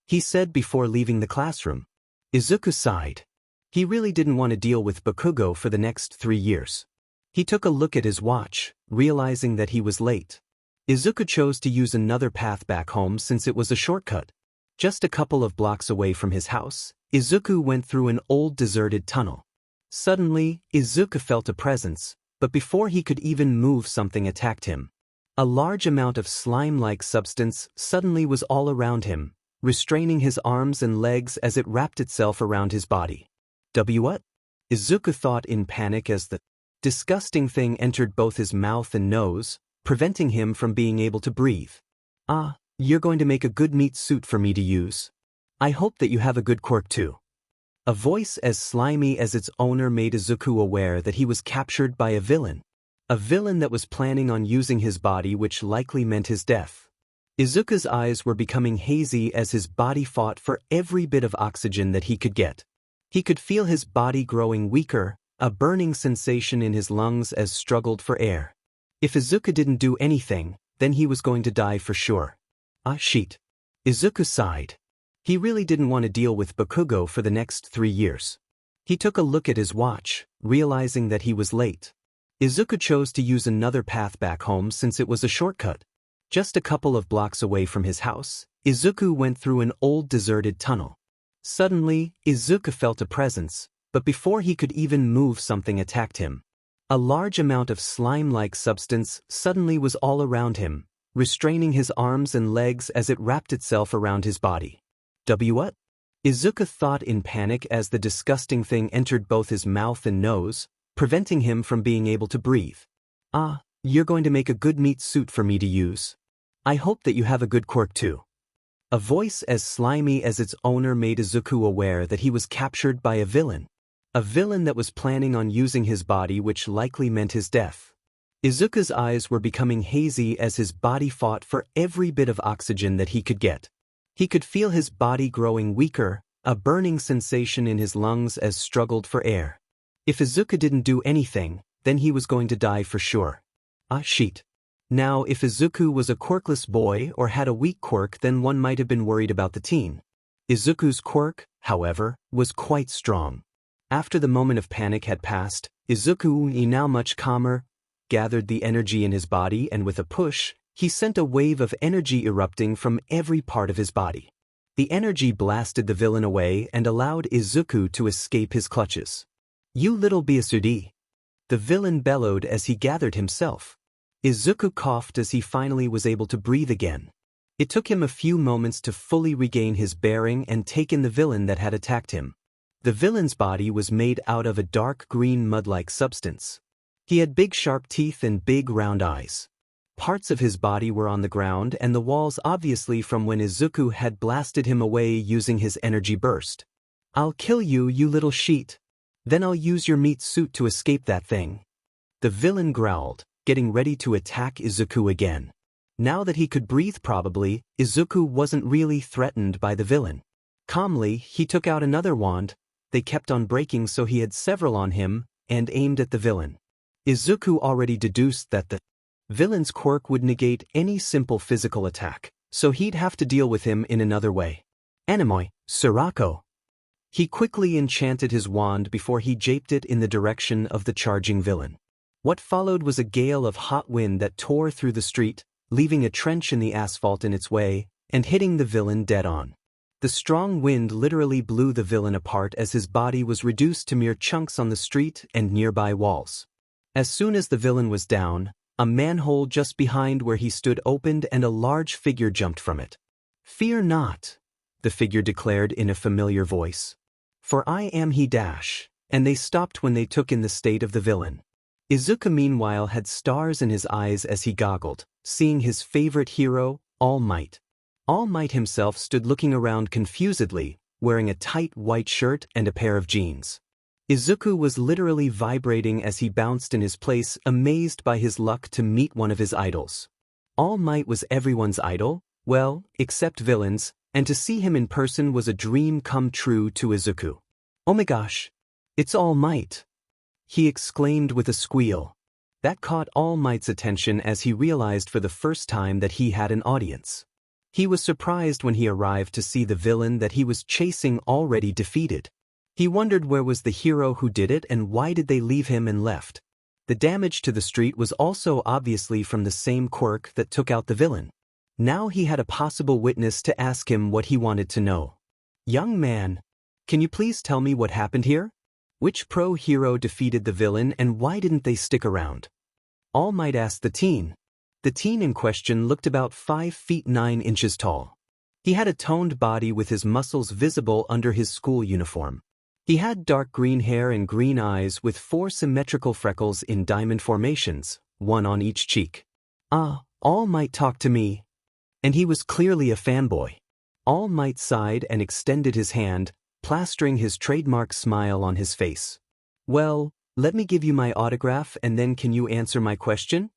he said before leaving the classroom. Izuku sighed. He really didn't want to deal with Bakugo for the next 3 years. He took a look at his watch, realizing that he was late. Izuku chose to use another path back home since it was a shortcut. Just a couple of blocks away from his house, Izuku went through an old deserted tunnel. Suddenly, Izuku felt a presence, but before he could even move, something attacked him. A large amount of slime-like substance suddenly was all around him, restraining his arms and legs as it wrapped itself around his body. What? Izuku thought in panic as the disgusting thing entered both his mouth and nose, preventing him from being able to breathe. Ah, you're going to make a good meat suit for me to use. I hope that you have a good quirk too. A voice as slimy as its owner made Izuku aware that he was captured by a villain. A villain that was planning on using his body, which likely meant his death. Izuku's eyes were becoming hazy as his body fought for every bit of oxygen that he could get. He could feel his body growing weaker, a burning sensation in his lungs as struggled for air. If Izuku didn't do anything, then he was going to die for sure. Ah shit. Izuku sighed. He really didn't want to deal with Bakugo for the next 3 years. He took a look at his watch, realizing that he was late. Izuku chose to use another path back home since it was a shortcut. Just a couple of blocks away from his house, Izuku went through an old deserted tunnel. Suddenly, Izuku felt a presence, but before he could even move, something attacked him. A large amount of slime-like substance suddenly was all around him, restraining his arms and legs as it wrapped itself around his body. What? Izuku thought in panic as the disgusting thing entered both his mouth and nose, preventing him from being able to breathe. Ah, you're going to make a good meat suit for me to use. I hope that you have a good quirk too. A voice as slimy as its owner made Izuku aware that he was captured by a villain. A villain that was planning on using his body, which likely meant his death. Izuku's eyes were becoming hazy as his body fought for every bit of oxygen that he could get. He could feel his body growing weaker, a burning sensation in his lungs as struggled for air. If Izuku didn't do anything, then he was going to die for sure. Ah shit. Now if Izuku was a quirkless boy or had a weak quirk, then one might have been worried about the teen. Izuku's quirk, however, was quite strong. After the moment of panic had passed, Izuku, now much calmer, gathered the energy in his body and with a push, he sent a wave of energy erupting from every part of his body. The energy blasted the villain away and allowed Izuku to escape his clutches. You little Biasudi! The villain bellowed as he gathered himself. Izuku coughed as he finally was able to breathe again. It took him a few moments to fully regain his bearing and take in the villain that had attacked him. The villain's body was made out of a dark green mud-like substance. He had big sharp teeth and big round eyes. Parts of his body were on the ground and the walls, obviously from when Izuku had blasted him away using his energy burst. I'll kill you, you little sheet. Then I'll use your meat suit to escape that thing. The villain growled, getting ready to attack Izuku again. Now that he could breathe probably, Izuku wasn't really threatened by the villain. Calmly, he took out another wand. They kept on breaking, so he had several on him, and aimed at the villain. Izuku already deduced that the villain's quirk would negate any simple physical attack, so he'd have to deal with him in another way. Anemoi, Sirocco. He quickly enchanted his wand before he japed it in the direction of the charging villain. What followed was a gale of hot wind that tore through the street, leaving a trench in the asphalt in its way, and hitting the villain dead on. The strong wind literally blew the villain apart as his body was reduced to mere chunks on the street and nearby walls. As soon as the villain was down, a manhole just behind where he stood opened and a large figure jumped from it. "Fear not," the figure declared in a familiar voice. "For I am he dash," and they stopped when they took in the state of the villain. Izuku meanwhile had stars in his eyes as he goggled, seeing his favorite hero, All Might. All Might himself stood looking around confusedly, wearing a tight white shirt and a pair of jeans. Izuku was literally vibrating as he bounced in his place, amazed by his luck to meet one of his idols. All Might was everyone's idol, well, except villains, and to see him in person was a dream come true to Izuku. "Oh my gosh, it's All Might!" he exclaimed with a squeal. That caught All Might's attention as he realized for the first time that he had an audience. He was surprised when he arrived to see the villain that he was chasing already defeated. He wondered where was the hero who did it and why did they leave him and left. The damage to the street was also obviously from the same quirk that took out the villain. Now he had a possible witness to ask him what he wanted to know. "Young man, can you please tell me what happened here? Which pro-hero defeated the villain and why didn't they stick around?" All Might asked the teen. The teen in question looked about 5 feet 9 inches tall. He had a toned body with his muscles visible under his school uniform. He had dark green hair and green eyes with 4 symmetrical freckles in diamond formations, one on each cheek. All Might talked to me. And he was clearly a fanboy. All Might sighed and extended his hand, plastering his trademark smile on his face. "Well, let me give you my autograph and then can you answer my question?"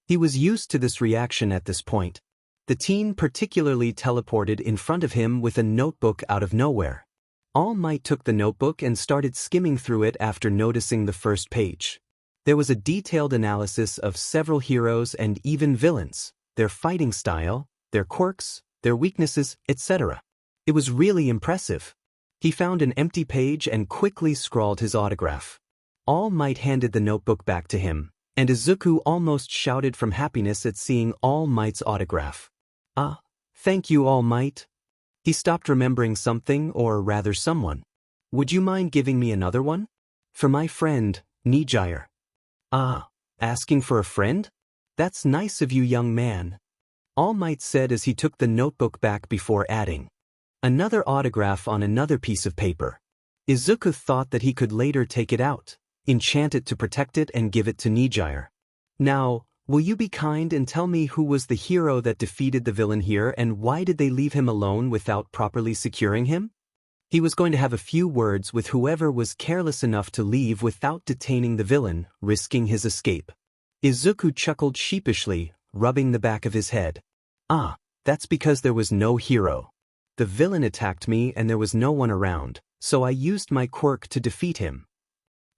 He was used to this reaction at this point. The teen particularly teleported in front of him with a notebook out of nowhere. All Might took the notebook and started skimming through it after noticing the first page. There was a detailed analysis of several heroes and even villains, their fighting style, their quirks, their weaknesses, etc. It was really impressive. He found an empty page and quickly scrawled his autograph. All Might handed the notebook back to him, and Izuku almost shouted from happiness at seeing All Might's autograph. Thank you, All Might." He stopped remembering something, or rather someone. "Would you mind giving me another one? For my friend, Nijire." Asking for a friend? That's nice of you, young man," All Might said as he took the notebook back before adding, "Another autograph on another piece of paper." Izuku thought that he could later take it out, enchant it to protect it and give it to Nijire. "Now, will you be kind and tell me who was the hero that defeated the villain here and why did they leave him alone without properly securing him?" He was going to have a few words with whoever was careless enough to leave without detaining the villain, risking his escape. Izuku chuckled sheepishly, rubbing the back of his head. That's because there was no hero. The villain attacked me and there was no one around, so I used my quirk to defeat him."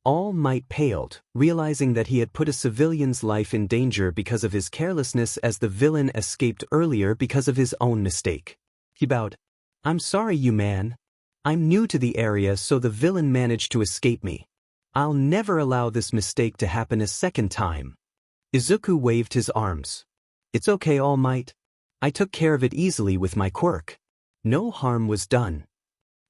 All Might paled, realizing that he had put a civilian's life in danger because of his carelessness as the villain escaped earlier because of his own mistake. He bowed. "I'm sorry, you man. I'm new to the area so the villain managed to escape me. I'll never allow this mistake to happen a second time." Izuku waved his arms. "It's okay, All Might. I took care of it easily with my quirk. No harm was done."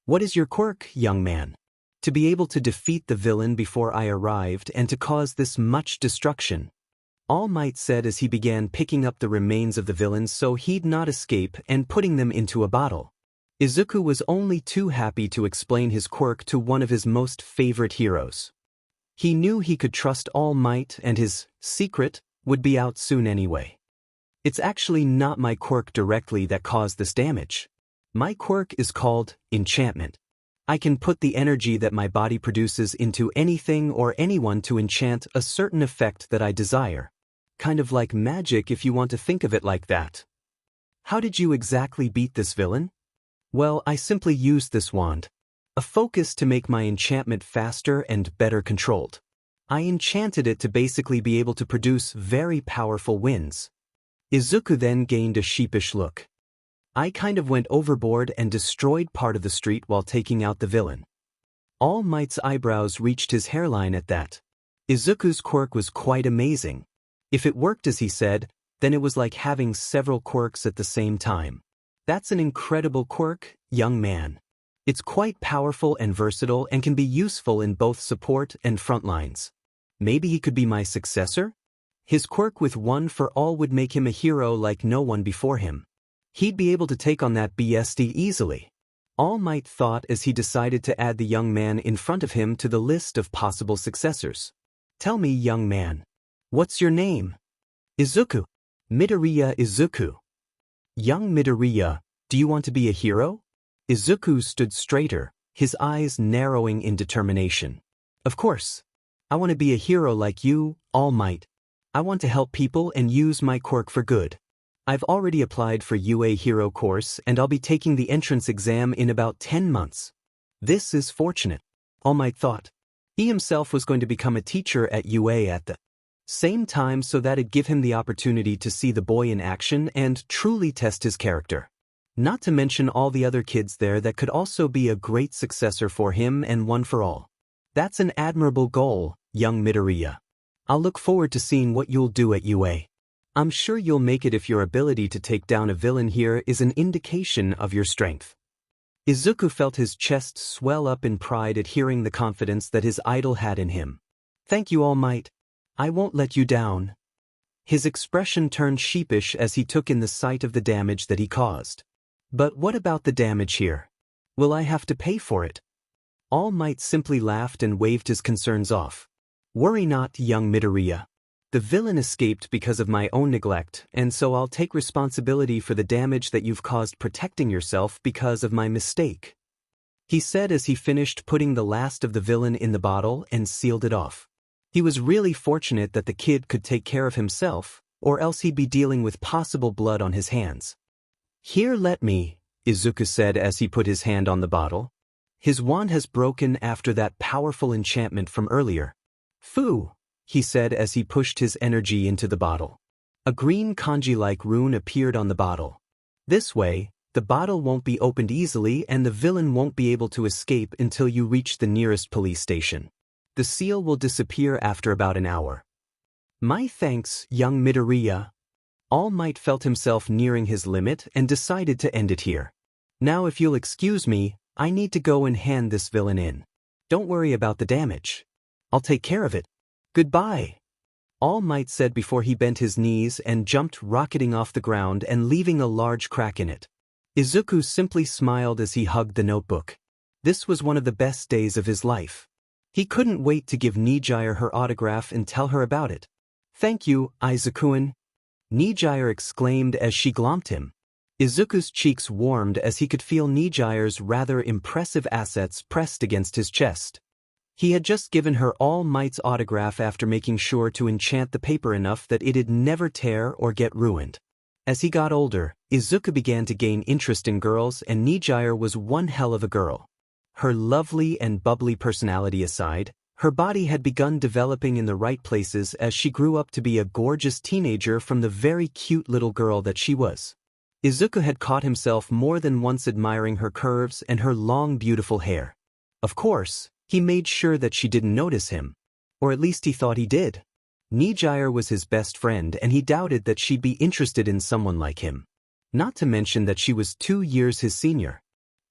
"What is your quirk, young man?" "To be able to defeat the villain before I arrived and to cause this much destruction," All Might said as he began picking up the remains of the villain so he'd not escape and putting them into a bottle. Izuku was only too happy to explain his quirk to one of his most favorite heroes. He knew he could trust All Might and his secret would be out soon anyway. "It's actually not my quirk directly that caused this damage. My quirk is called enchantment. I can put the energy that my body produces into anything or anyone to enchant a certain effect that I desire. Kind of like magic if you want to think of it like that." "How did you exactly beat this villain?" "Well, I simply used this wand. A focus to make my enchantment faster and better controlled. I enchanted it to basically be able to produce very powerful winds. Izuku then gained a sheepish look. I kind of went overboard and destroyed part of the street while taking out the villain. All Might's eyebrows reached his hairline at that. Izuku's quirk was quite amazing. If it worked as he said, then it was like having several quirks at the same time. That's an incredible quirk, young man. It's quite powerful and versatile and can be useful in both support and front lines. Maybe he could be my successor? His quirk with one for all would make him a hero like no one before him. He'd be able to take on that BSD easily. All Might thought as he decided to add the young man in front of him to the list of possible successors. Tell me, young man. What's your name? Izuku. Midoriya Izuku. Young Midoriya, do you want to be a hero? Izuku stood straighter, his eyes narrowing in determination. Of course. I want to be a hero like you, All Might. I want to help people and use my quirk for good. I've already applied for UA Hero course and I'll be taking the entrance exam in about 10 months. This is fortunate, All Might thought. He himself was going to become a teacher at UA at the same time so that'd give him the opportunity to see the boy in action and truly test his character. Not to mention all the other kids there that could also be a great successor for him and one for all. That's an admirable goal, young Midoriya. I'll look forward to seeing what you'll do at UA. I'm sure you'll make it if your ability to take down a villain here is an indication of your strength. Izuku felt his chest swell up in pride at hearing the confidence that his idol had in him. Thank you, All Might. I won't let you down. His expression turned sheepish as he took in the sight of the damage that he caused. But what about the damage here? Will I have to pay for it? All Might simply laughed and waved his concerns off. Worry not, young Midoriya. The villain escaped because of my own neglect, and so I'll take responsibility for the damage that you've caused protecting yourself because of my mistake. He said as he finished putting the last of the villain in the bottle and sealed it off. He was really fortunate that the kid could take care of himself, or else he'd be dealing with possible blood on his hands. Here, let me, Izuku said as he put his hand on the bottle. His wand has broken after that powerful enchantment from earlier. Phew, he said as he pushed his energy into the bottle. A green kanji-like rune appeared on the bottle. This way, the bottle won't be opened easily and the villain won't be able to escape until you reach the nearest police station. The seal will disappear after about an hour. My thanks, young Midoriya. All Might felt himself nearing his limit and decided to end it here. Now if you'll excuse me, I need to go and hand this villain in. Don't worry about the damage. I'll take care of it. Goodbye. All Might said before he bent his knees and jumped rocketing off the ground and leaving a large crack in it. Izuku simply smiled as he hugged the notebook. This was one of the best days of his life. He couldn't wait to give Nijire her autograph and tell her about it. Thank you, Izuku-an. Nijire exclaimed as she glomped him. Izuku's cheeks warmed as he could feel Nijire's rather impressive assets pressed against his chest. He had just given her All Might's autograph after making sure to enchant the paper enough that it'd never tear or get ruined. As he got older, Izuku began to gain interest in girls and Nijire was one hell of a girl. Her lovely and bubbly personality aside, her body had begun developing in the right places as she grew up to be a gorgeous teenager from the very cute little girl that she was. Izuku had caught himself more than once admiring her curves and her long beautiful hair. Of course, he made sure that she didn't notice him. Or at least he thought he did. Nijire was his best friend and he doubted that she'd be interested in someone like him. Not to mention that she was 2 years his senior.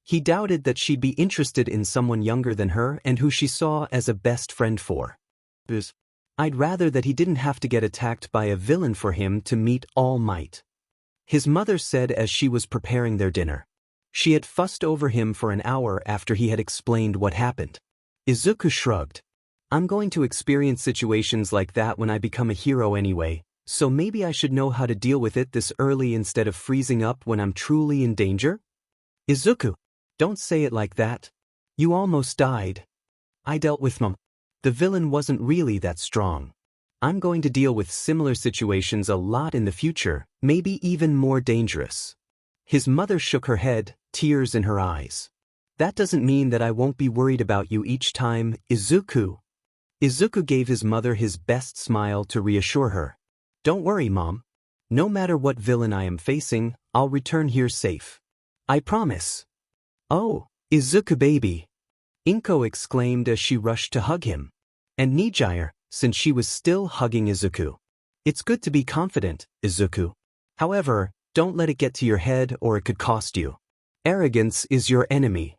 He doubted that she'd be interested in someone younger than her and who she saw as a best friend for. I'd rather that he didn't have to get attacked by a villain for him to meet All Might. His mother said as she was preparing their dinner. She had fussed over him for an hour after he had explained what happened. Izuku shrugged. I'm going to experience situations like that when I become a hero anyway, so maybe I should know how to deal with it this early instead of freezing up when I'm truly in danger? Izuku, don't say it like that. You almost died. I dealt with him. The villain wasn't really that strong. I'm going to deal with similar situations a lot in the future, maybe even more dangerous. His mother shook her head, tears in her eyes. That doesn't mean that I won't be worried about you each time, Izuku. Izuku gave his mother his best smile to reassure her. Don't worry, Mom. No matter what villain I am facing, I'll return here safe. I promise. Oh, Izuku baby. Inko exclaimed as she rushed to hug him. And Nijire, since she was still hugging Izuku. It's good to be confident, Izuku. However, don't let it get to your head or it could cost you. Arrogance is your enemy.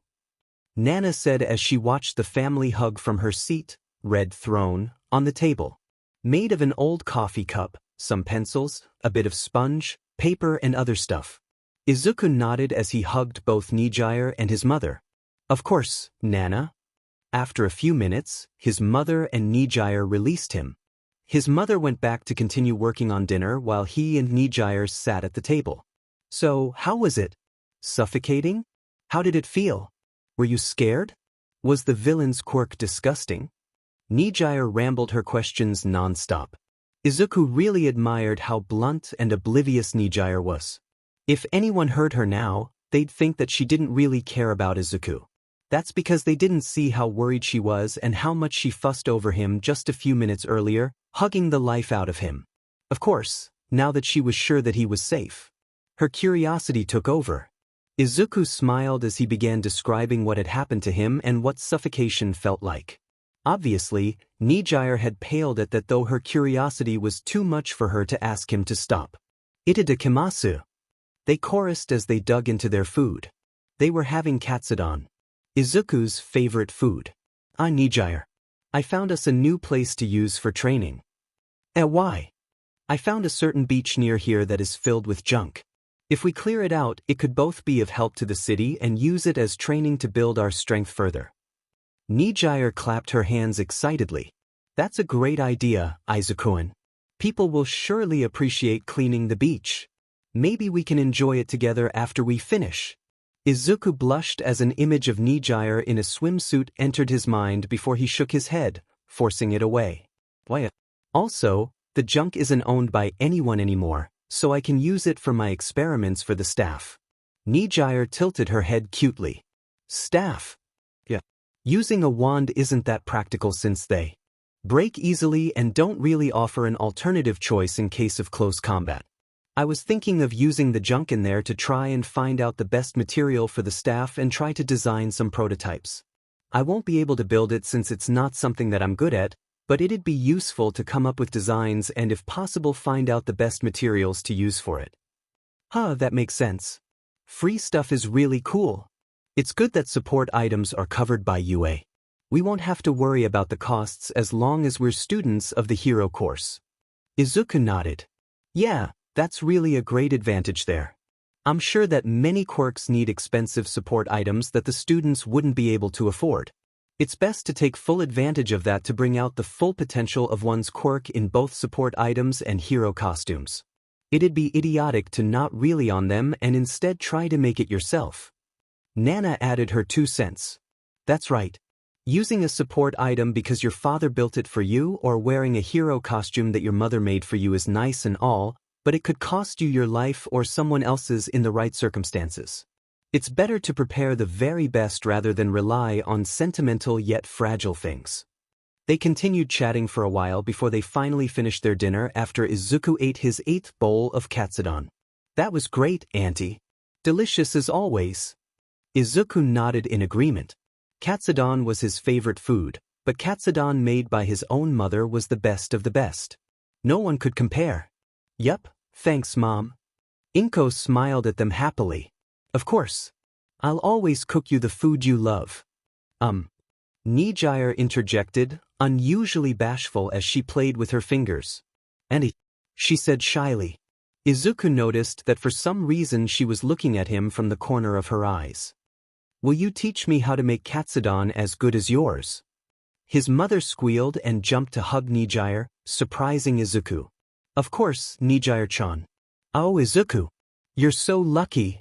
Nana said as she watched the family hug from her seat, red throne, on the table. Made of an old coffee cup, some pencils, a bit of sponge, paper and other stuff. Izuku nodded as he hugged both Nijire and his mother. Of course, Nana. After a few minutes, his mother and Nijire released him. His mother went back to continue working on dinner while he and Nijire sat at the table. So, how was it? Suffocating? How did it feel? Were you scared? Was the villain's quirk disgusting? Nijire rambled her questions non-stop. Izuku really admired how blunt and oblivious Nijire was. If anyone heard her now, they'd think that she didn't really care about Izuku. That's because they didn't see how worried she was and how much she fussed over him just a few minutes earlier, hugging the life out of him. Of course, now that she was sure that he was safe. Her curiosity took over. Izuku smiled as he began describing what had happened to him and what suffocation felt like. Obviously, Nijire had paled at that though her curiosity was too much for her to ask him to stop. Itadakimasu. They chorused as they dug into their food. They were having katsudon. Izuku's favorite food. Ah, Nijire. I found us a new place to use for training. Why? I found a certain beach near here that is filled with junk. If we clear it out, it could both be of help to the city and use it as training to build our strength further. Nijire clapped her hands excitedly. That's a great idea, Izuku-kun. People will surely appreciate cleaning the beach. Maybe we can enjoy it together after we finish. Izuku blushed as an image of Nijire in a swimsuit entered his mind before he shook his head, forcing it away. Why? Also, the junk isn't owned by anyone anymore, so I can use it for my experiments for the staff. Nijire tilted her head cutely. Staff? Yeah. Using a wand isn't that practical since they break easily and don't really offer an alternative choice in case of close combat. I was thinking of using the junk in there to try and find out the best material for the staff and try to design some prototypes. I won't be able to build it since it's not something that I'm good at, but it'd be useful to come up with designs and if possible find out the best materials to use for it. That makes sense. Free stuff is really cool. It's good that support items are covered by UA. We won't have to worry about the costs as long as we're students of the hero course. Izuku nodded. Yeah, that's really a great advantage there. I'm sure that many quirks need expensive support items that the students wouldn't be able to afford. It's best to take full advantage of that to bring out the full potential of one's quirk in both support items and hero costumes. It'd be idiotic to not really on them and instead try to make it yourself. Nana added her 2 cents. That's right. Using a support item because your father built it for you or wearing a hero costume that your mother made for you is nice and all, but it could cost you your life or someone else's in the right circumstances. It's better to prepare the very best rather than rely on sentimental yet fragile things. They continued chatting for a while before they finally finished their dinner after Izuku ate his 8th bowl of katsudon. That was great, Auntie. Delicious as always. Izuku nodded in agreement. Katsudon was his favorite food, but katsudon made by his own mother was the best of the best. No one could compare. Yup, thanks, Mom. Inko smiled at them happily. Of course. I'll always cook you the food you love. Nijire interjected, unusually bashful as she played with her fingers. And she said shyly. Izuku noticed that for some reason she was looking at him from the corner of her eyes. Will you teach me how to make katsudon as good as yours? His mother squealed and jumped to hug Nijire, surprising Izuku. Of course, Nijire-chan. Oh, Izuku. You're so lucky,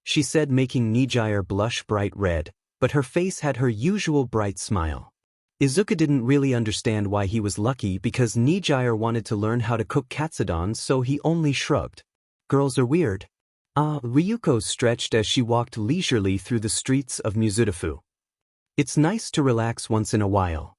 she said, making Nijire blush bright red, but her face had her usual bright smile. Izuku didn't really understand why he was lucky because Nijire wanted to learn how to cook katsudon, so he only shrugged. Girls are weird. Ryuko stretched as she walked leisurely through the streets of Muzutafu. It's nice to relax once in a while.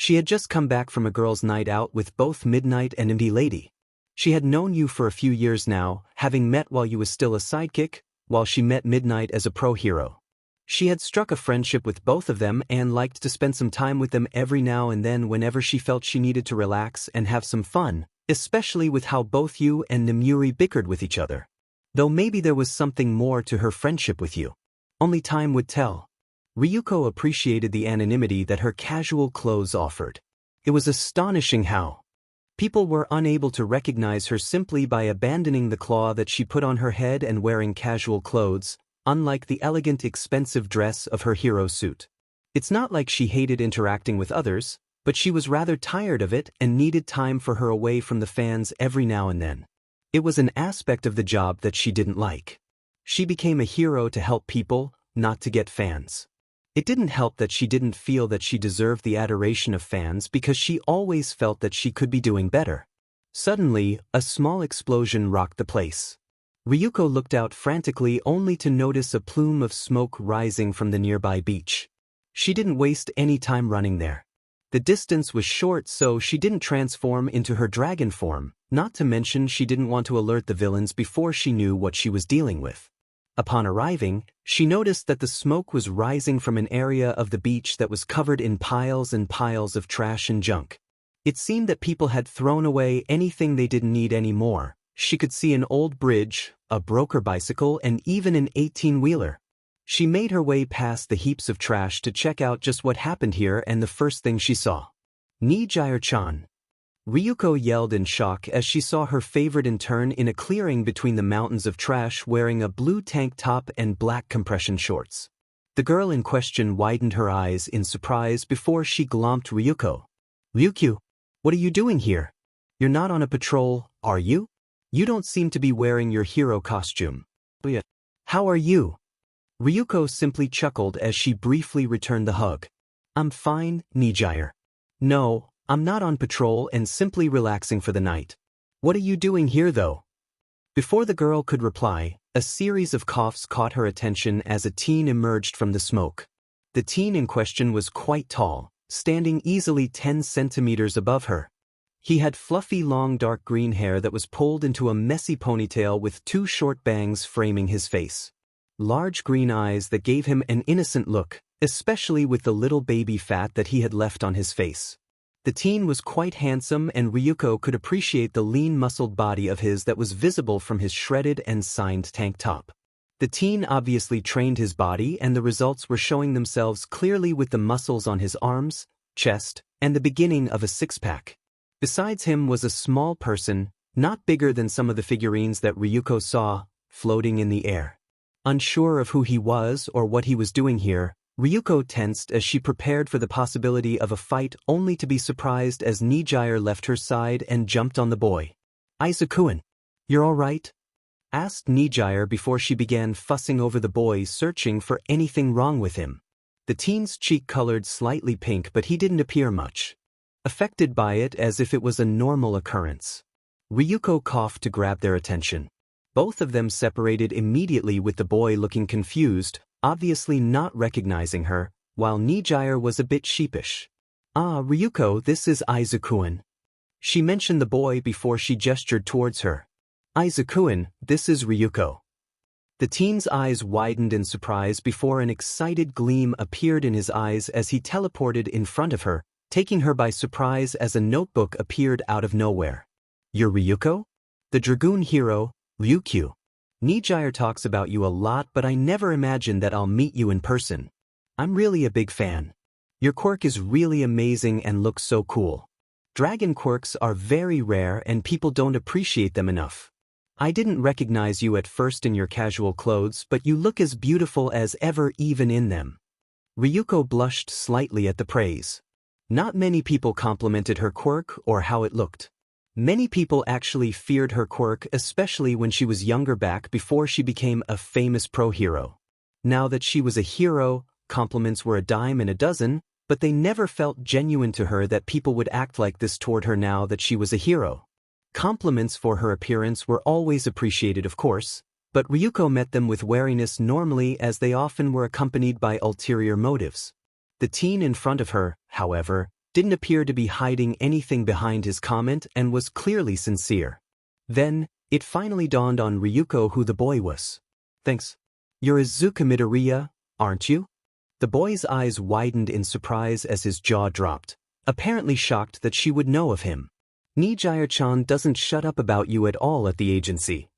She had just come back from a girls' night out with both Midnight and MD Lady. She had known you for a few years now, having met while you was still a sidekick, while she met Midnight as a pro hero. She had struck a friendship with both of them and liked to spend some time with them every now and then whenever she felt she needed to relax and have some fun, especially with how both you and Nemuri bickered with each other. Though maybe there was something more to her friendship with you. Only time would tell. Ryuko appreciated the anonymity that her casual clothes offered. It was astonishing how people were unable to recognize her simply by abandoning the claw that she put on her head and wearing casual clothes, unlike the elegant, expensive dress of her hero suit. It's not like she hated interacting with others, but she was rather tired of it and needed time for her away from the fans every now and then. It was an aspect of the job that she didn't like. She became a hero to help people, not to get fans. It didn't help that she didn't feel that she deserved the adoration of fans because she always felt that she could be doing better. Suddenly, a small explosion rocked the place. Ryuko looked out frantically only to notice a plume of smoke rising from the nearby beach. She didn't waste any time running there. The distance was short, so she didn't transform into her dragon form, not to mention she didn't want to alert the villains before she knew what she was dealing with. Upon arriving, she noticed that the smoke was rising from an area of the beach that was covered in piles and piles of trash and junk. It seemed that people had thrown away anything they didn't need anymore. She could see an old bridge, a broker bicycle, and even an 18-wheeler. She made her way past the heaps of trash to check out just what happened here, and the first thing she saw. Nijire-chan. Ryuko yelled in shock as she saw her favorite intern in a clearing between the mountains of trash wearing a blue tank top and black compression shorts. The girl in question widened her eyes in surprise before she glomped Ryuko. "Ryukyu, what are you doing here? You're not on a patrol, are you? You don't seem to be wearing your hero costume." "How are you?" Ryuko simply chuckled as she briefly returned the hug. "I'm fine, Nijire. No, I'm not on patrol and simply relaxing for the night." "What are you doing here though?" Before the girl could reply, a series of coughs caught her attention as a teen emerged from the smoke. The teen in question was quite tall, standing easily 10 centimeters above her. He had fluffy long dark green hair that was pulled into a messy ponytail with 2 short bangs framing his face. Large green eyes that gave him an innocent look, especially with the little baby fat that he had left on his face. The teen was quite handsome, and Ryuko could appreciate the lean muscled body of his that was visible from his shredded and signed tank top. The teen obviously trained his body, and the results were showing themselves clearly with the muscles on his arms, chest, and the beginning of a six-pack. Besides him was a small person, not bigger than some of the figurines that Ryuko saw, floating in the air. Unsure of who he was or what he was doing here, Ryuko tensed as she prepared for the possibility of a fight, only to be surprised as Nijire left her side and jumped on the boy. "Izuku-san, you're all right?" asked Nijire before she began fussing over the boy, searching for anything wrong with him. The teen's cheek colored slightly pink, but he didn't appear much affected by it, as if it was a normal occurrence. Ryuko coughed to grab their attention. Both of them separated immediately, with the boy looking confused, obviously not recognizing her, while Nijire was a bit sheepish. "Ah, Ryuko, this is Izuku-san." She mentioned the boy before she gestured towards her. "Izuku-san, this is Ryuko." The teen's eyes widened in surprise before an excited gleam appeared in his eyes as he teleported in front of her, taking her by surprise as a notebook appeared out of nowhere. "You're Ryuko? The Dragoon hero, Ryukyu. Nijire talks about you a lot, but I never imagined that I'll meet you in person. I'm really a big fan. Your quirk is really amazing and looks so cool. Dragon quirks are very rare and people don't appreciate them enough. I didn't recognize you at first in your casual clothes, but you look as beautiful as ever even in them." Ryuko blushed slightly at the praise. Not many people complimented her quirk or how it looked. Many people actually feared her quirk, especially when she was younger, back before she became a famous pro hero. Now that she was a hero, compliments were a dime a dozen, but they never felt genuine to her that people would act like this toward her now that she was a hero. Compliments for her appearance were always appreciated, of course, but Ryuko met them with wariness normally, as they often were accompanied by ulterior motives. The teen in front of her, however, didn't appear to be hiding anything behind his comment and was clearly sincere. Then, it finally dawned on Ryuko who the boy was. Thanks. You're Izuku Midoriya, aren't you? The boy's eyes widened in surprise as his jaw dropped, apparently shocked that she would know of him. Nijire-chan doesn't shut up about you at all at the agency.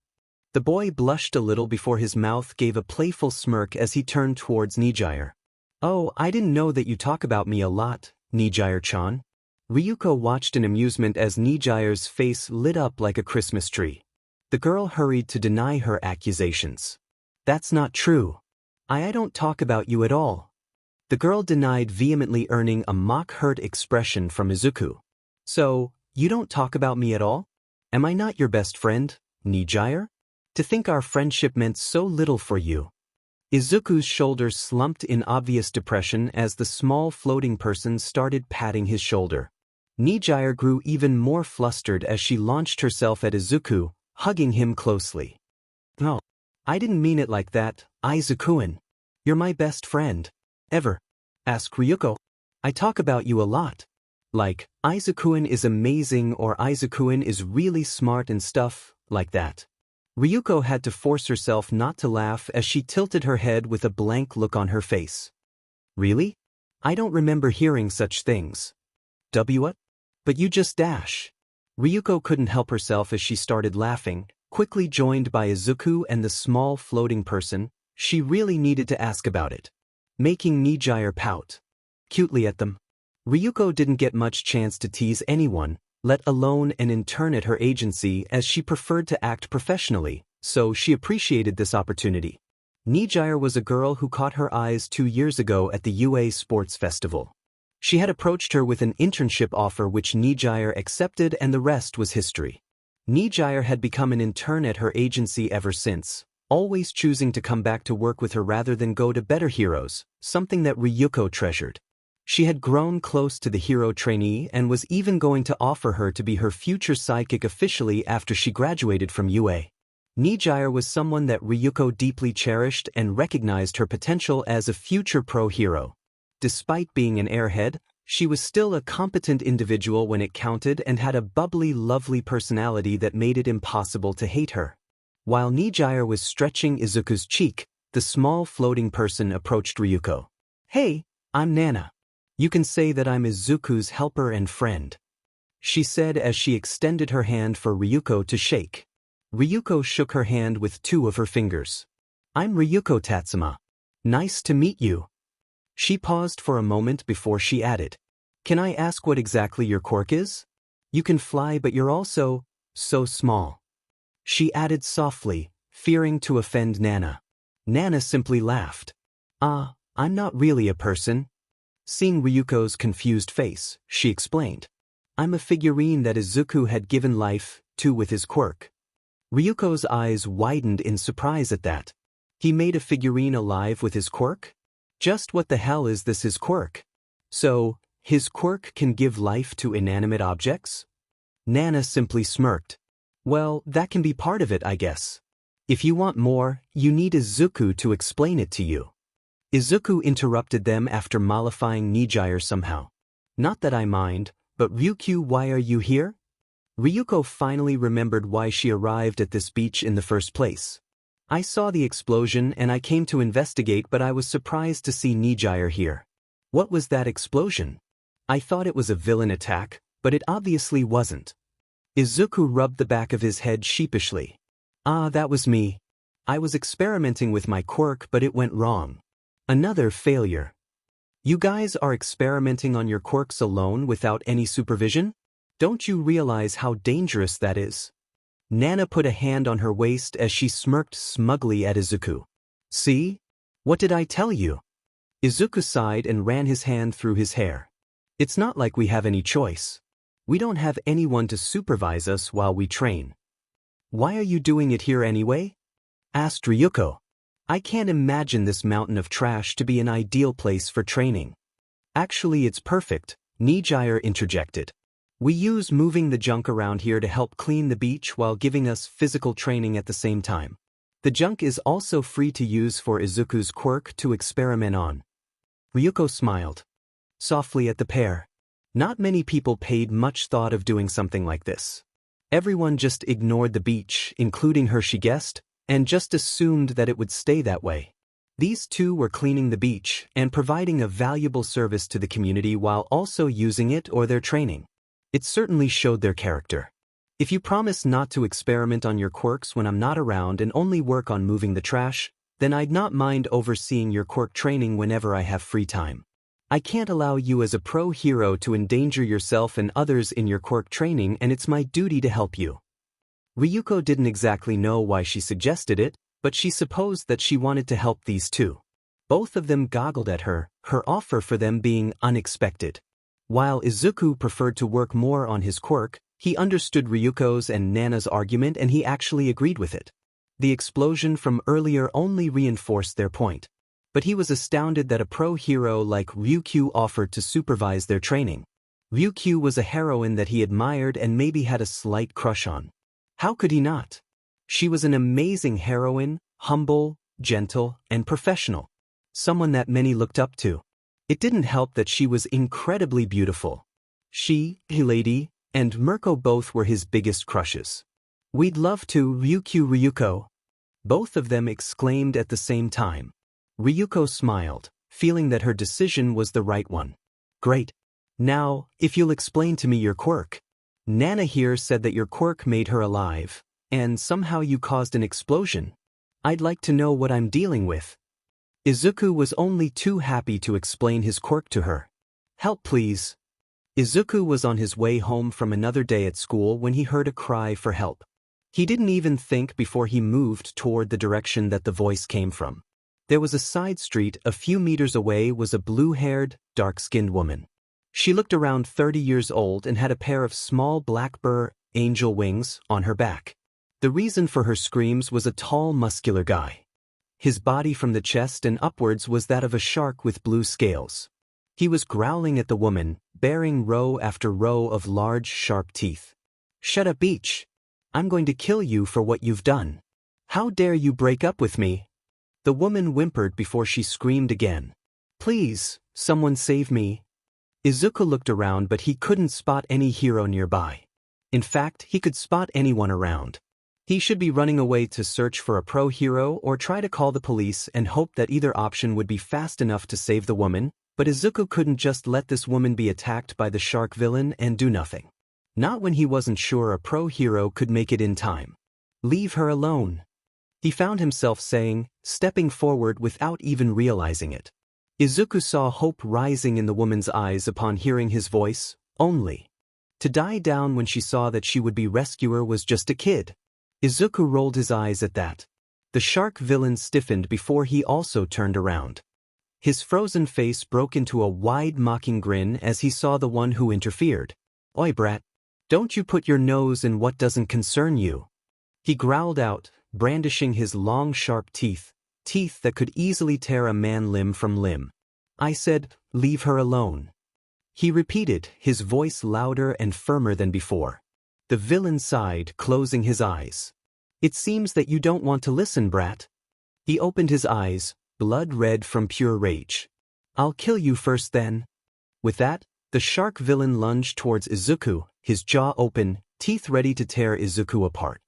The boy blushed a little before his mouth gave a playful smirk as he turned towards Nijire. Oh, I didn't know that you talk about me a lot, Nijire-chan. Ryuko watched in amusement as Nijire's face lit up like a Christmas tree. The girl hurried to deny her accusations. That's not true. I don't talk about you at all. The girl denied vehemently, earning a mock-hurt expression from Izuku. So, you don't talk about me at all? Am I not your best friend, Nijire? To think our friendship meant so little for you. Izuku's shoulders slumped in obvious depression as the small floating person started patting his shoulder. Nijire grew even more flustered as she launched herself at Izuku, hugging him closely. No, I didn't mean it like that, Izuku-in. You're my best friend. Ever. Ask Ryuko. I talk about you a lot. Like, Izuku-in is amazing or Izuku-in is really smart and stuff, like that. Ryuko had to force herself not to laugh as she tilted her head with a blank look on her face. Really? I don't remember hearing such things. What? But you just dash. Ryuko couldn't help herself as she started laughing, quickly joined by Izuku and the small floating person. She really needed to ask about it. Making Nijire pout cutely at them. Ryuko didn't get much chance to tease anyone, let alone an intern at her agency, as she preferred to act professionally, so she appreciated this opportunity. Nijire was a girl who caught her eyes 2 years ago at the UA Sports Festival. She had approached her with an internship offer which Nijire accepted, and the rest was history. Nijire had become an intern at her agency ever since, always choosing to come back to work with her rather than go to Better Heroes, something that Ryuko treasured. She had grown close to the hero trainee and was even going to offer her to be her future sidekick officially after she graduated from UA. Nijire was someone that Ryuko deeply cherished and recognized her potential as a future pro hero. Despite being an airhead, she was still a competent individual when it counted and had a bubbly, lovely personality that made it impossible to hate her. While Nijire was stretching Izuku's cheek, the small floating person approached Ryuko. Hey, I'm Nana. You can say that I'm Izuku's helper and friend, she said as she extended her hand for Ryuko to shake. Ryuko shook her hand with 2 of her fingers. I'm Ryuko Tatsuma. Nice to meet you. She paused for a moment before she added. Can I ask what exactly your quirk is? You can fly, but you're also so small. She added softly, fearing to offend Nana. Nana simply laughed. I'm not really a person. Seeing Ryuko's confused face, she explained. I'm a figurine that Izuku had given life to with his quirk. Ryuko's eyes widened in surprise at that. He made a figurine alive with his quirk? Just what the hell is this, his quirk? So, his quirk can give life to inanimate objects? Nana simply smirked. Well, that can be part of it, I guess. If you want more, you need Izuku to explain it to you. Izuku interrupted them after mollifying Nijire somehow. Not that I mind, but Ryukyu, why are you here? Ryuko finally remembered why she arrived at this beach in the first place. I saw the explosion and I came to investigate, but I was surprised to see Nijire here. What was that explosion? I thought it was a villain attack, but it obviously wasn't. Izuku rubbed the back of his head sheepishly. That was me. I was experimenting with my quirk, but it went wrong. Another failure. You guys are experimenting on your quirks alone without any supervision? Don't you realize how dangerous that is? Nana put a hand on her waist as she smirked smugly at Izuku. See? What did I tell you? Izuku sighed and ran his hand through his hair. It's not like we have any choice. We don't have anyone to supervise us while we train. Why are you doing it here anyway? Asked Ryuko. I can't imagine this mountain of trash to be an ideal place for training. Actually, it's perfect, Nijire interjected. We use moving the junk around here to help clean the beach while giving us physical training at the same time. The junk is also free to use for Izuku's quirk to experiment on. Ryuko smiled softly at the pair. Not many people paid much thought of doing something like this. Everyone just ignored the beach, including her, she guessed, and just assumed that it would stay that way. These two were cleaning the beach and providing a valuable service to the community while also using it or their training. It certainly showed their character. If you promise not to experiment on your quirks when I'm not around and only work on moving the trash, then I'd not mind overseeing your quirk training whenever I have free time. I can't allow you as a pro hero to endanger yourself and others in your quirk training, and it's my duty to help you. Ryuko didn't exactly know why she suggested it, but she supposed that she wanted to help these two. Both of them goggled at her offer for them being unexpected. While Izuku preferred to work more on his quirk, he understood Ryuko's and Nana's argument and he actually agreed with it. The explosion from earlier only reinforced their point. But he was astounded that a pro hero like Ryukyu offered to supervise their training. Ryukyu was a heroine that he admired and maybe had a slight crush on. How could he not? She was an amazing heroine, humble, gentle, and professional. Someone that many looked up to. It didn't help that she was incredibly beautiful. She, Lady, and Mirko both were his biggest crushes. We'd love to, Ryuko. Both of them exclaimed at the same time. Ryuko smiled, feeling that her decision was the right one. Great. Now, if you'll explain to me your quirk. Nana here said that your quirk made her alive, and somehow you caused an explosion. I'd like to know what I'm dealing with. Izuku was only too happy to explain his quirk to her. Help please. Izuku was on his way home from another day at school when he heard a cry for help. He didn't even think before he moved toward the direction that the voice came from. There was a side street a few meters away was a blue-haired, dark-skinned woman. She looked around 30 years old and had a pair of small black angel wings on her back. The reason for her screams was a tall, muscular guy. His body from the chest and upwards was that of a shark with blue scales. He was growling at the woman, baring row after row of large, sharp teeth. Shut up, Beach. I'm going to kill you for what you've done. How dare you break up with me? The woman whimpered before she screamed again. Please, someone save me. Izuku looked around but he couldn't spot any hero nearby. In fact, he could spot anyone around. He should be running away to search for a pro hero or try to call the police and hope that either option would be fast enough to save the woman, but Izuku couldn't just let this woman be attacked by the shark villain and do nothing. Not when he wasn't sure a pro hero could make it in time. Leave her alone. He found himself saying, stepping forward without even realizing it. Izuku saw hope rising in the woman's eyes upon hearing his voice, only to die down when she saw that she would be rescuer was just a kid. Izuku rolled his eyes at that. The shark villain stiffened before he also turned around. His frozen face broke into a wide mocking grin as he saw the one who interfered. Oi brat, don't you put your nose in what doesn't concern you. He growled out, brandishing his long sharp teeth that could easily tear a man limb from limb. I said, leave her alone. He repeated, his voice louder and firmer than before. The villain sighed, closing his eyes. It seems that you don't want to listen, brat. He opened his eyes, blood red from pure rage. I'll kill you first then. With that, the shark villain lunged towards Izuku, his jaw open, teeth ready to tear Izuku apart.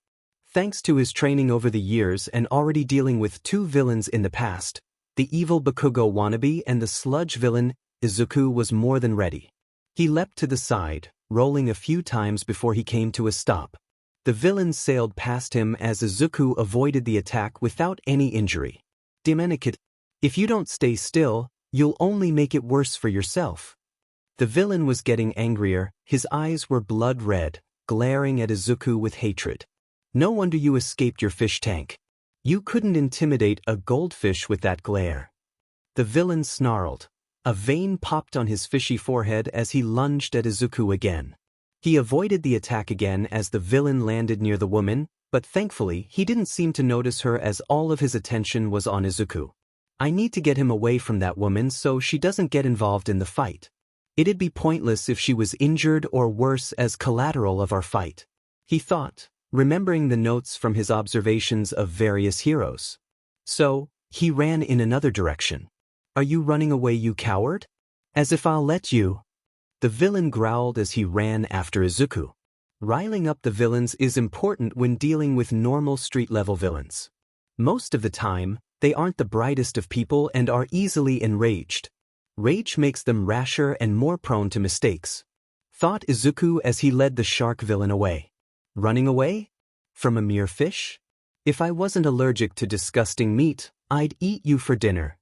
Thanks to his training over the years and already dealing with two villains in the past, the evil Bakugo wannabe and the sludge villain, Izuku was more than ready. He leapt to the side, rolling a few times before he came to a stop. The villain sailed past him as Izuku avoided the attack without any injury. Demenicate, if you don't stay still, you'll only make it worse for yourself. The villain was getting angrier, his eyes were blood red, glaring at Izuku with hatred. No wonder you escaped your fish tank. You couldn't intimidate a goldfish with that glare. The villain snarled. A vein popped on his fishy forehead as he lunged at Izuku again. He avoided the attack again as the villain landed near the woman, but thankfully he didn't seem to notice her as all of his attention was on Izuku. I need to get him away from that woman so she doesn't get involved in the fight. It'd be pointless if she was injured or worse as collateral of our fight, he thought, remembering the notes from his observations of various heroes. So, he ran in another direction. Are you running away, you coward? As if I'll let you. The villain growled as he ran after Izuku. Riling up the villains is important when dealing with normal street-level villains. Most of the time, they aren't the brightest of people and are easily enraged. Rage makes them rasher and more prone to mistakes, thought Izuku as he led the shark villain away. Running away? From a mere fish? If I wasn't allergic to disgusting meat, I'd eat you for dinner,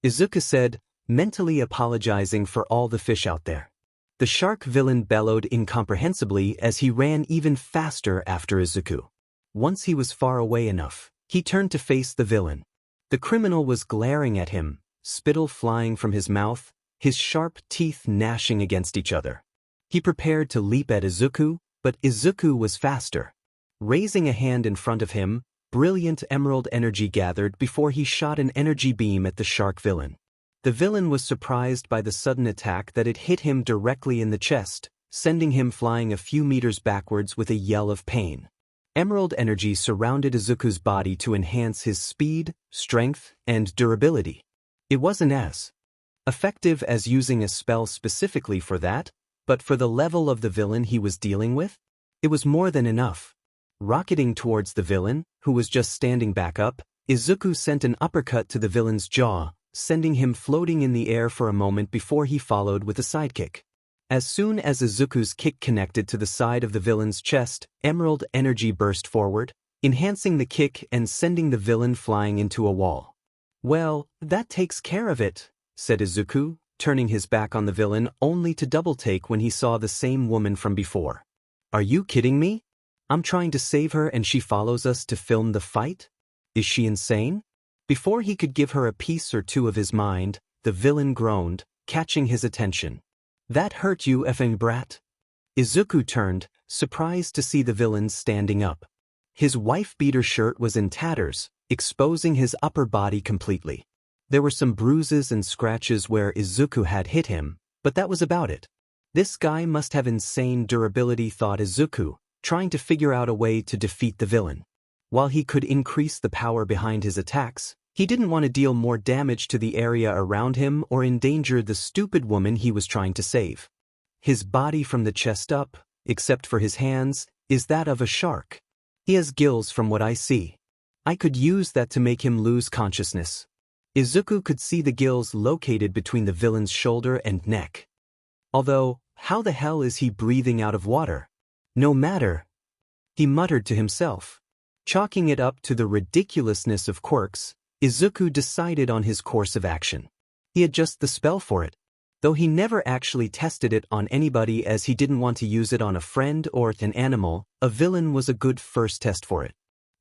Izuku said, mentally apologizing for all the fish out there. The shark villain bellowed incomprehensibly as he ran even faster after Izuku. Once he was far away enough, he turned to face the villain. The criminal was glaring at him, spittle flying from his mouth, his sharp teeth gnashing against each other. He prepared to leap at Izuku, but Izuku was faster. Raising a hand in front of him, brilliant emerald energy gathered before he shot an energy beam at the shark villain. The villain was surprised by the sudden attack that it hit him directly in the chest, sending him flying a few meters backwards with a yell of pain. Emerald energy surrounded Izuku's body to enhance his speed, strength, and durability. It wasn't as effective as using a spell specifically for that, but for the level of the villain he was dealing with, it was more than enough. Rocketing towards the villain, who was just standing back up, Izuku sent an uppercut to the villain's jaw, sending him floating in the air for a moment before he followed with a sidekick. As soon as Izuku's kick connected to the side of the villain's chest, emerald energy burst forward, enhancing the kick and sending the villain flying into a wall. Well, that takes care of it, said Izuku, turning his back on the villain only to double-take when he saw the same woman from before. Are you kidding me? I'm trying to save her and she follows us to film the fight? Is she insane? Before he could give her a piece or two of his mind, the villain groaned, catching his attention. That hurt you, effing brat? Izuku turned, surprised to see the villain standing up. His wife-beater shirt was in tatters, exposing his upper body completely. There were some bruises and scratches where Izuku had hit him, but that was about it. This guy must have insane durability, thought Izuku, trying to figure out a way to defeat the villain. While he could increase the power behind his attacks, he didn't want to deal more damage to the area around him or endanger the stupid woman he was trying to save. His body from the chest up, except for his hands, is that of a shark. He has gills from what I see. I could use that to make him lose consciousness. Izuku could see the gills located between the villain's shoulder and neck. Although, how the hell is he breathing out of water? No matter, he muttered to himself. Chalking it up to the ridiculousness of quirks, Izuku decided on his course of action. He had just the spell for it, though he never actually tested it on anybody as he didn't want to use it on a friend or an animal. A villain was a good first test for it.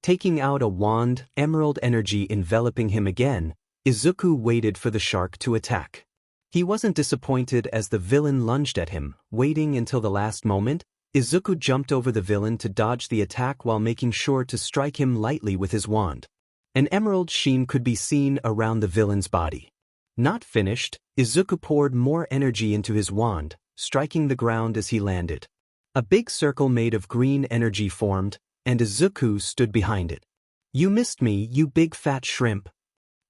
Taking out a wand, emerald energy enveloping him again, Izuku waited for the shark to attack. He wasn't disappointed as the villain lunged at him. Waiting until the last moment, Izuku jumped over the villain to dodge the attack while making sure to strike him lightly with his wand. An emerald sheen could be seen around the villain's body. Not finished, Izuku poured more energy into his wand, striking the ground as he landed. A big circle made of green energy formed, and Izuku stood behind it. You missed me, you big fat shrimp.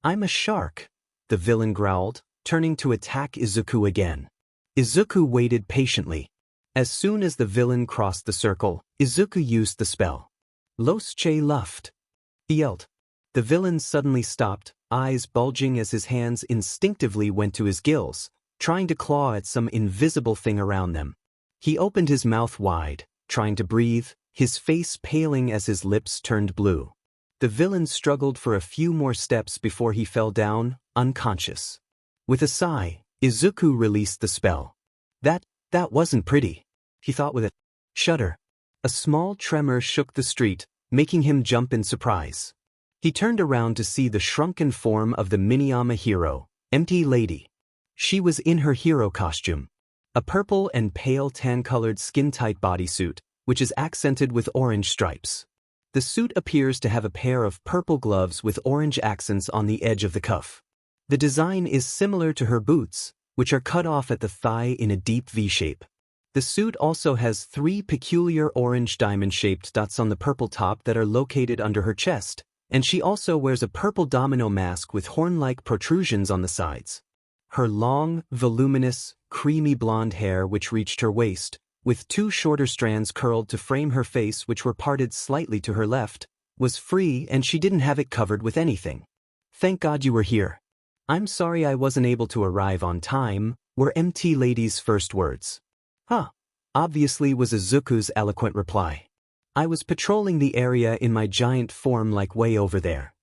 I'm a shark, the villain growled, turning to attack Izuku again. Izuku waited patiently. As soon as the villain crossed the circle, Izuku used the spell. Los che luft. He yelled. The villain suddenly stopped, eyes bulging as his hands instinctively went to his gills, trying to claw at some invisible thing around them. He opened his mouth wide, trying to breathe, his face paling as his lips turned blue. The villain struggled for a few more steps before he fell down, unconscious. With a sigh, Izuku released the spell. That wasn't pretty, he thought with a shudder. A small tremor shook the street, making him jump in surprise. He turned around to see the shrunken form of the Miniyama hero, Empty Lady. She was in her hero costume. A purple and pale tan-colored skin-tight bodysuit, which is accented with orange stripes. The suit appears to have a pair of purple gloves with orange accents on the edge of the cuff. The design is similar to her boots, which are cut off at the thigh in a deep V shape. The suit also has 3 peculiar orange diamond-shaped dots on the purple top that are located under her chest, and she also wears a purple domino mask with horn-like protrusions on the sides. Her long, voluminous, creamy blonde hair which reached her waist, with 2 shorter strands curled to frame her face which were parted slightly to her left, was free and she didn't have it covered with anything. "Thank God you were here. I'm sorry I wasn't able to arrive on time," were MT Lady's first words. "Huh," obviously was Izuku's eloquent reply. "I was patrolling the area in my giant form like way over there."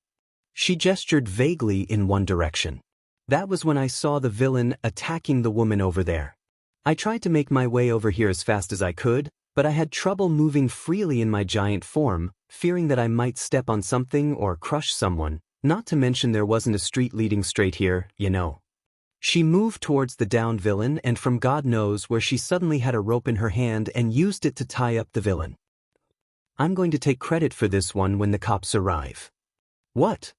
She gestured vaguely in one direction. "That was when I saw the villain attacking the woman over there. I tried to make my way over here as fast as I could, but I had trouble moving freely in my giant form, fearing that I might step on something or crush someone, not to mention there wasn't a street leading straight here, you know." She moved towards the downed villain and from God knows where she suddenly had a rope in her hand and used it to tie up the villain. "I'm going to take credit for this one when the cops arrive." "What?"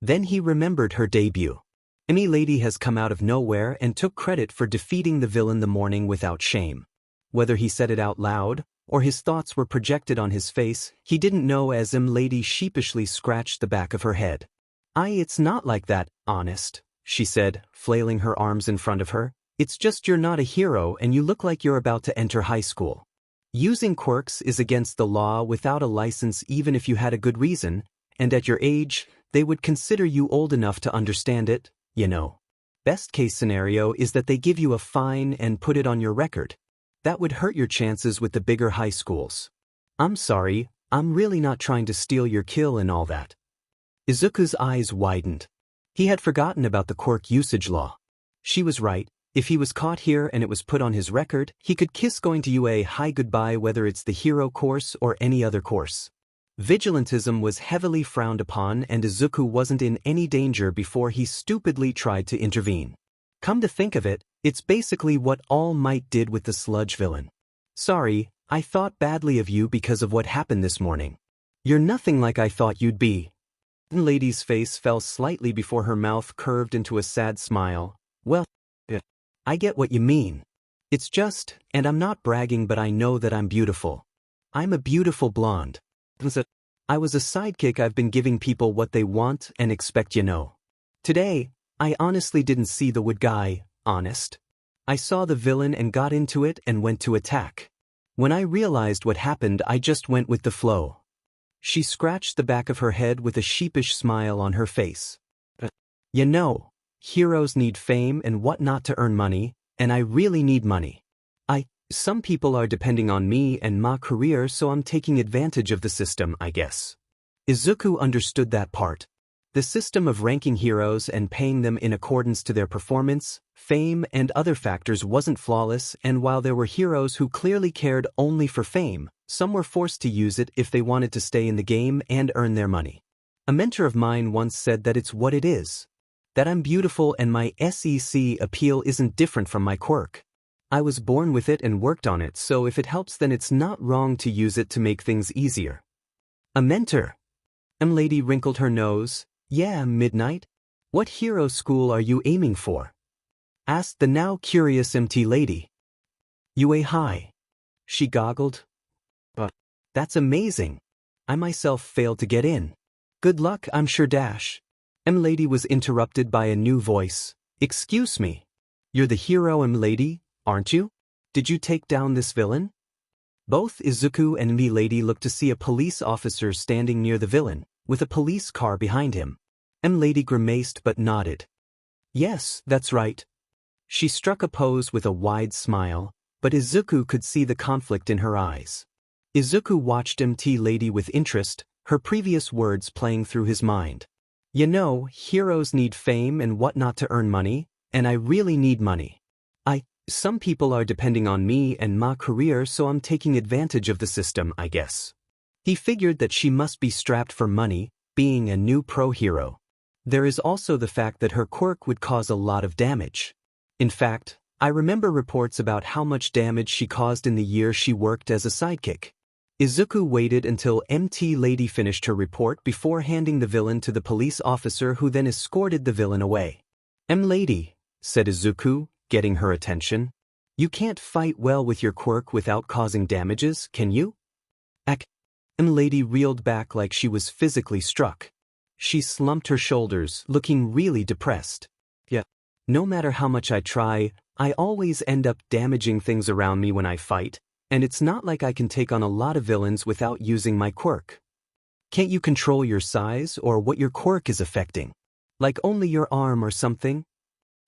Then he remembered her debut. Any lady has come out of nowhere and took credit for defeating the villain the morning without shame. Whether he said it out loud, or his thoughts were projected on his face, he didn't know as lady sheepishly scratched the back of her head. It's not like that, honest," she said, flailing her arms in front of her. "It's just you're not a hero and you look like you're about to enter high school. Using quirks is against the law without a license even if you had a good reason, and at your age, they would consider you old enough to understand it, you know. Best case scenario is that they give you a fine and put it on your record. That would hurt your chances with the bigger high schools. I'm sorry, I'm really not trying to steal your kill and all that." Izuku's eyes widened. He had forgotten about the quirk usage law. She was right. If he was caught here and it was put on his record, he could kiss going to UA high goodbye whether it's the hero course or any other course. Vigilantism was heavily frowned upon and Izuku wasn't in any danger before he stupidly tried to intervene. Come to think of it, it's basically what All Might did with the sludge villain. "Sorry, I thought badly of you because of what happened this morning. You're nothing like I thought you'd be." The lady's face fell slightly before her mouth curved into a sad smile. "Well, I get what you mean. It's just, and I'm not bragging but I know that I'm beautiful. I'm a beautiful blonde. I was a sidekick. I've been giving people what they want and expect, you know. Today, I honestly didn't see the wood guy, honest. I saw the villain and got into it and went to attack. When I realized what happened I just went with the flow." She scratched the back of her head with a sheepish smile on her face. "You know, heroes need fame and whatnot to earn money, and I really need money. Some people are depending on me and my career so I'm taking advantage of the system, I guess." Izuku understood that part. The system of ranking heroes and paying them in accordance to their performance, fame and other factors wasn't flawless, and while there were heroes who clearly cared only for fame, some were forced to use it if they wanted to stay in the game and earn their money. A mentor of mine once said that it's what it is. That I'm beautiful and my SEC appeal isn't different from my quirk. I was born with it and worked on it, so if it helps then it's not wrong to use it to make things easier." "A mentor?" Lady wrinkled her nose. "Yeah, Midnight. What hero school are you aiming for?" asked the now curious MT Lady. "UA High." She goggled. That's amazing. I myself failed to get in. Good luck, I'm sure dash." Lady was interrupted by a new voice. "Excuse me. You're the hero Lady, aren't you? Did you take down this villain?" Both Izuku and Lady looked to see a police officer standing near the villain, with a police car behind him. Lady grimaced but nodded. "Yes, that's right." She struck a pose with a wide smile, but Izuku could see the conflict in her eyes. Izuku watched MT Lady with interest, her previous words playing through his mind. "You know, heroes need fame and whatnot to earn money, and I really need money. Some people are depending on me and my career so I'm taking advantage of the system, I guess." He figured that she must be strapped for money, being a new pro hero. There is also the fact that her quirk would cause a lot of damage. In fact, I remember reports about how much damage she caused in the year she worked as a sidekick. Izuku waited until MT Lady finished her report before handing the villain to the police officer who then escorted the villain away. Lady," said Izuku, getting her attention. "You can't fight well with your quirk without causing damages, can you?" Lady reeled back like she was physically struck. She slumped her shoulders, looking really depressed. "Yeah. No matter how much I try, I always end up damaging things around me when I fight, and it's not like I can take on a lot of villains without using my quirk. Can't you control your size or what your quirk is affecting? Like only your arm or something?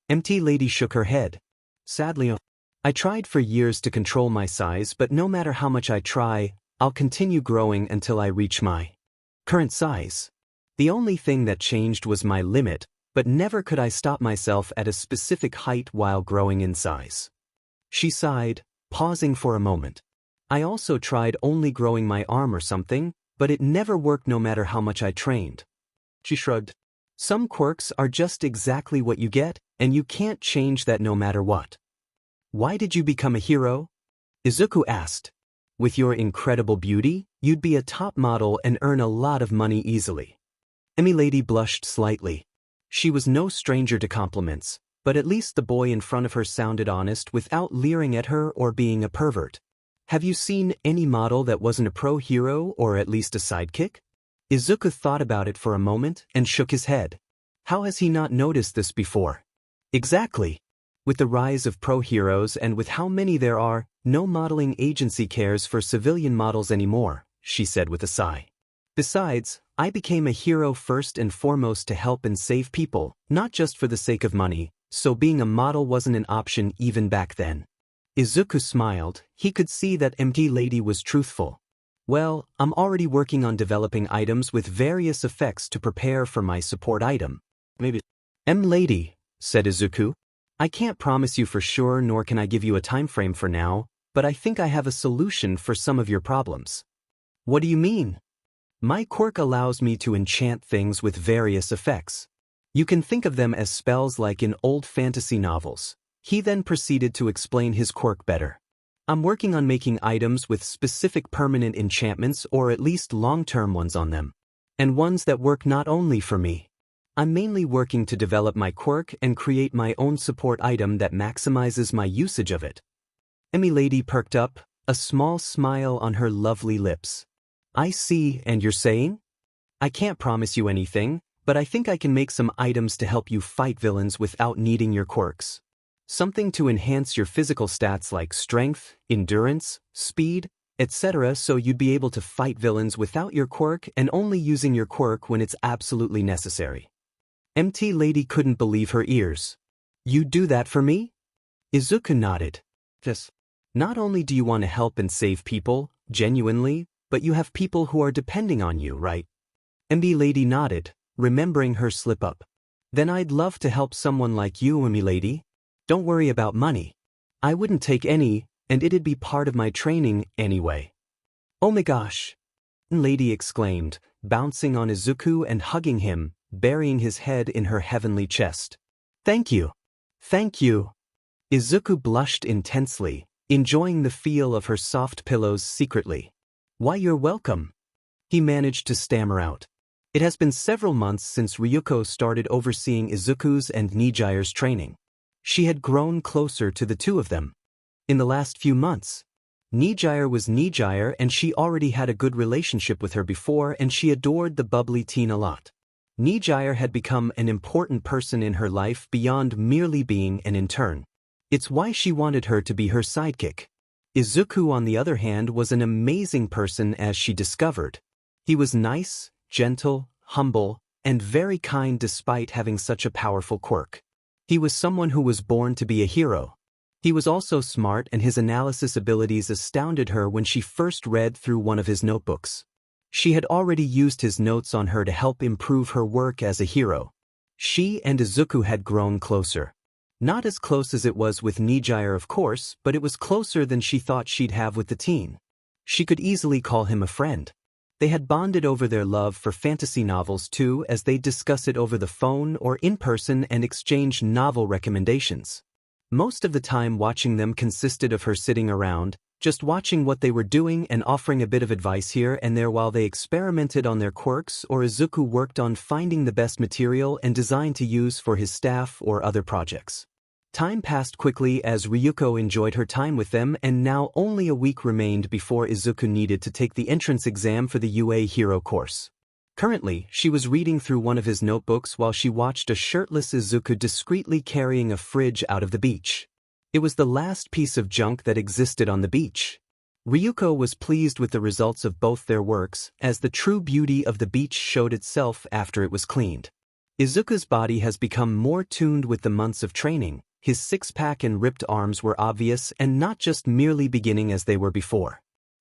MT Lady shook her head. Sadly, I tried for years to control my size, but no matter how much I try, I'll continue growing until I reach my current size. The only thing that changed was my limit, but never could I stop myself at a specific height while growing in size. She sighed, pausing for a moment. I also tried only growing my arm or something, but it never worked no matter how much I trained. She shrugged. Some quirks are just exactly what you get, and you can't change that no matter what. Why did you become a hero? Izuku asked. With your incredible beauty, you'd be a top model and earn a lot of money easily. Lady blushed slightly. She was no stranger to compliments, but at least the boy in front of her sounded honest without leering at her or being a pervert. Have you seen any model that wasn't a pro hero or at least a sidekick? Izuku thought about it for a moment and shook his head. How has he not noticed this before? Exactly. With the rise of pro heroes and with how many there are, no modeling agency cares for civilian models anymore, she said with a sigh. Besides, I became a hero first and foremost to help and save people, not just for the sake of money, so being a model wasn't an option even back then. Izuku smiled. He could see that MT Lady was truthful. Well, I'm already working on developing items with various effects to prepare for my support item. Maybe. Lady, said Izuku. I can't promise you for sure nor can I give you a time frame for now, but I think I have a solution for some of your problems. What do you mean? My quirk allows me to enchant things with various effects. You can think of them as spells like in old fantasy novels. He then proceeded to explain his quirk better. I'm working on making items with specific permanent enchantments or at least long-term ones on them. And ones that work not only for me. I'm mainly working to develop my quirk and create my own support item that maximizes my usage of it. Lady perked up, a small smile on her lovely lips. I see, and you're saying? I can't promise you anything, but I think I can make some items to help you fight villains without needing your quirks. Something to enhance your physical stats like strength, endurance, speed, etc. so you'd be able to fight villains without your quirk and only using your quirk when it's absolutely necessary. MT Lady couldn't believe her ears. You do that for me? Izuku nodded. Yes. Not only do you want to help and save people, genuinely, but you have people who are depending on you, right? MT Lady nodded, remembering her slip-up. Then I'd love to help someone like you, MT Lady. Don't worry about money. I wouldn't take any, and it'd be part of my training anyway. Oh my gosh! Lady exclaimed, bouncing on Izuku and hugging him, burying his head in her heavenly chest. Thank you. Thank you. Izuku blushed intensely, enjoying the feel of her soft pillows secretly. Why, you're welcome. He managed to stammer out. It has been several months since Ryuko started overseeing Izuku's and Nijire's training. She had grown closer to the two of them. In the last few months, Nijire was Nijire and she already had a good relationship with her before and she adored the bubbly teen a lot. Nijire had become an important person in her life beyond merely being an intern. It's why she wanted her to be her sidekick. Izuku, on the other hand, was an amazing person as she discovered. He was nice, gentle, humble, and very kind despite having such a powerful quirk. He was someone who was born to be a hero. He was also smart and his analysis abilities astounded her when she first read through one of his notebooks. She had already used his notes on her to help improve her work as a hero. She and Izuku had grown closer. Not as close as it was with Nijire, of course, but it was closer than she thought she'd have with the teen. She could easily call him a friend. They had bonded over their love for fantasy novels too, as they'd discuss it over the phone or in person and exchange novel recommendations. Most of the time watching them consisted of her sitting around, just watching what they were doing and offering a bit of advice here and there while they experimented on their quirks, or Izuku worked on finding the best material and design to use for his staff or other projects. Time passed quickly as Ryuko enjoyed her time with them, and now only a week remained before Izuku needed to take the entrance exam for the UA Hero course. Currently, she was reading through one of his notebooks while she watched a shirtless Izuku discreetly carrying a fridge out of the beach. It was the last piece of junk that existed on the beach. Ryuko was pleased with the results of both their works, as the true beauty of the beach showed itself after it was cleaned. Izuku's body has become more tuned with the months of training. His six-pack and ripped arms were obvious and not just merely beginning as they were before.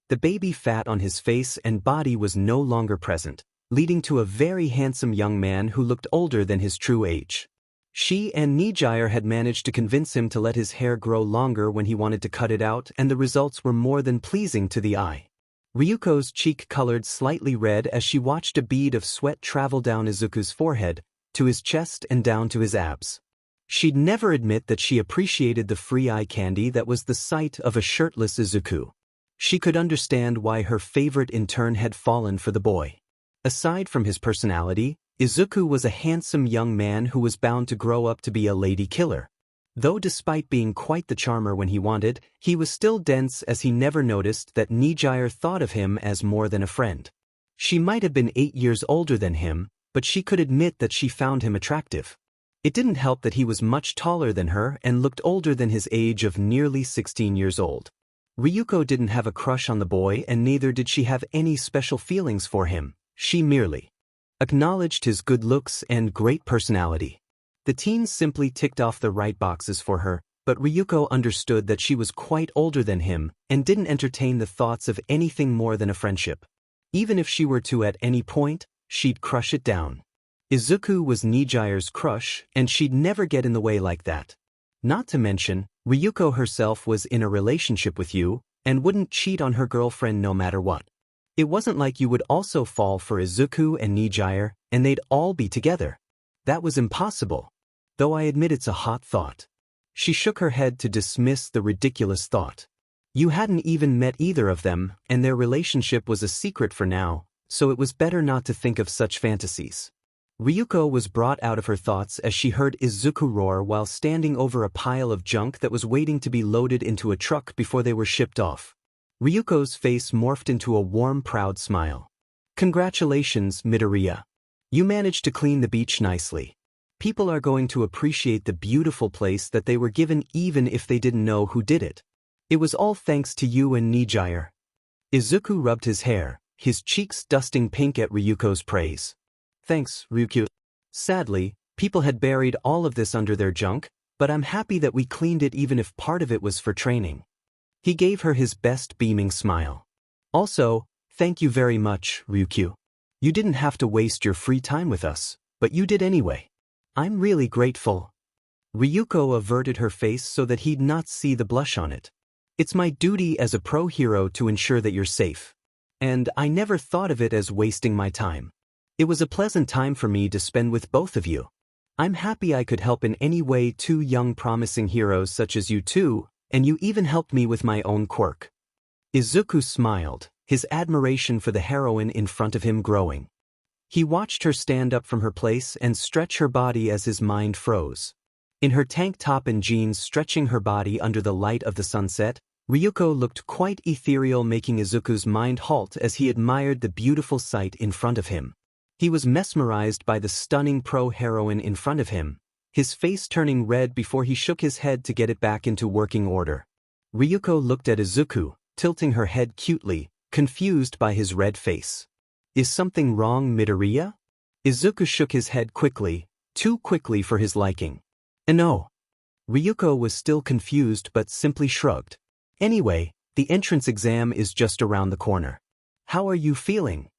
The baby fat on his face and body was no longer present, leading to a very handsome young man who looked older than his true age. She and Nijire had managed to convince him to let his hair grow longer when he wanted to cut it out, and the results were more than pleasing to the eye. Ryuko's cheek colored slightly red as she watched a bead of sweat travel down Izuku's forehead, to his chest and down to his abs. She'd never admit that she appreciated the free eye candy that was the sight of a shirtless Izuku. She could understand why her favorite in turn had fallen for the boy. Aside from his personality, Izuku was a handsome young man who was bound to grow up to be a lady killer. Though despite being quite the charmer when he wanted, he was still dense, as he never noticed that Nijire thought of him as more than a friend. She might have been 8 years older than him, but she could admit that she found him attractive. It didn't help that he was much taller than her and looked older than his age of nearly 16 years old. Ryuko didn't have a crush on the boy, and neither did she have any special feelings for him. She merely acknowledged his good looks and great personality. The teen simply ticked off the right boxes for her, but Ryuko understood that she was quite older than him and didn't entertain the thoughts of anything more than a friendship. Even if she were to at any point, she'd crush it down. Izuku was Nijire's crush, and she'd never get in the way like that. Not to mention, Ryuko herself was in a relationship with you and wouldn't cheat on her girlfriend no matter what. It wasn't like you would also fall for Izuku and Nijire, and they'd all be together. That was impossible. Though I admit it's a hot thought. She shook her head to dismiss the ridiculous thought. You hadn't even met either of them, and their relationship was a secret for now, so it was better not to think of such fantasies. Ryuko was brought out of her thoughts as she heard Izuku roar while standing over a pile of junk that was waiting to be loaded into a truck before they were shipped off. Ryuko's face morphed into a warm, proud smile. Congratulations, Midoriya. You managed to clean the beach nicely. People are going to appreciate the beautiful place that they were given even if they didn't know who did it. It was all thanks to you and Nijire. Izuku rubbed his hair, his cheeks dusting pink at Ryuko's praise. Thanks, Ryuko. Sadly, people had buried all of this under their junk, but I'm happy that we cleaned it even if part of it was for training. He gave her his best beaming smile. Also, thank you very much, Ryuko. You didn't have to waste your free time with us, but you did anyway. I'm really grateful. Ryuko averted her face so that he'd not see the blush on it. It's my duty as a pro hero to ensure that you're safe. And I never thought of it as wasting my time. It was a pleasant time for me to spend with both of you. I'm happy I could help in any way two young promising heroes such as you two, and you even helped me with my own quirk. Izuku smiled, his admiration for the heroine in front of him growing. He watched her stand up from her place and stretch her body as his mind froze. In her tank top and jeans stretching her body under the light of the sunset, Ryuko looked quite ethereal, making Izuku's mind halt as he admired the beautiful sight in front of him. He was mesmerized by the stunning pro-heroine in front of him, his face turning red before he shook his head to get it back into working order. Ryuko looked at Izuku, tilting her head cutely, confused by his red face. Is something wrong, Midoriya? Izuku shook his head quickly, too quickly for his liking. No. Ryuko was still confused but simply shrugged. Anyway, the entrance exam is just around the corner. How are you feeling?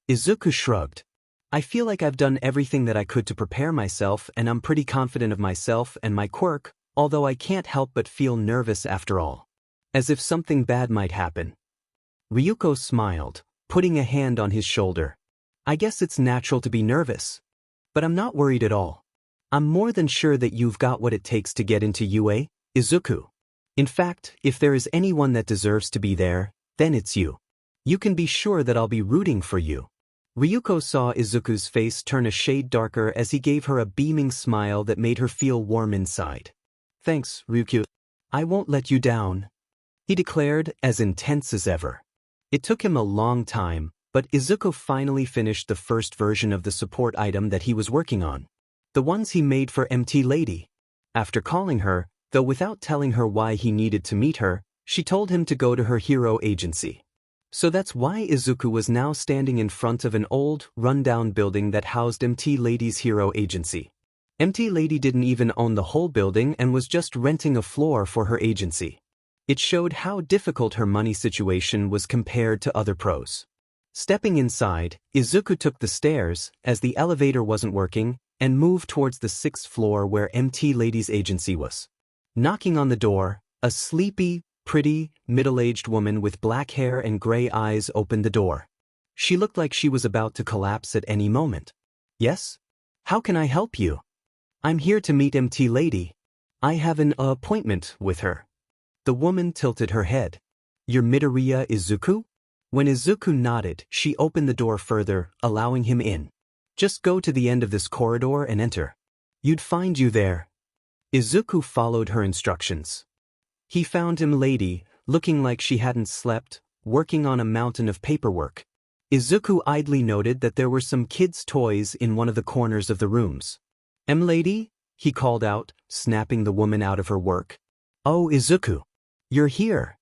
Izuku shrugged. I feel like I've done everything that I could to prepare myself, and I'm pretty confident of myself and my quirk, although I can't help but feel nervous after all. As if something bad might happen. Ryuko smiled, putting a hand on his shoulder. I guess it's natural to be nervous. But I'm not worried at all. I'm more than sure that you've got what it takes to get into UA, Izuku. In fact, if there is anyone that deserves to be there, then it's you. You can be sure that I'll be rooting for you. Ryuko saw Izuku's face turn a shade darker as he gave her a beaming smile that made her feel warm inside. Thanks, Ryuko. I won't let you down, he declared, as intense as ever. It took him a long time, but Izuku finally finished the first version of the support item that he was working on. The ones he made for MT Lady. After calling her, Though without telling her why he needed to meet her, she told him to go to her hero agency. So that's why Izuku was now standing in front of an old, run-down building that housed MT Lady's hero agency. MT Lady didn't even own the whole building and was just renting a floor for her agency. It showed how difficult her money situation was compared to other pros. Stepping inside, Izuku took the stairs, as the elevator wasn't working, and moved towards the 6th floor where MT Lady's agency was. Knocking on the door, a sleepy, pretty, middle-aged woman with black hair and gray eyes opened the door. She looked like she was about to collapse at any moment. "Yes? How can I help you?" "I'm here to meet MT Lady. I have an appointment with her." The woman tilted her head. "You're Midoriya Izuku?" When Izuku nodded, she opened the door further, allowing him in. "Just go to the end of this corridor and enter. You'd find you there." Izuku followed her instructions. He found Lady, looking like she hadn't slept, working on a mountain of paperwork. Izuku idly noted that there were some kids' toys in one of the corners of the rooms. Lady?" he called out, snapping the woman out of her work. "Oh, Izuku. You're here!"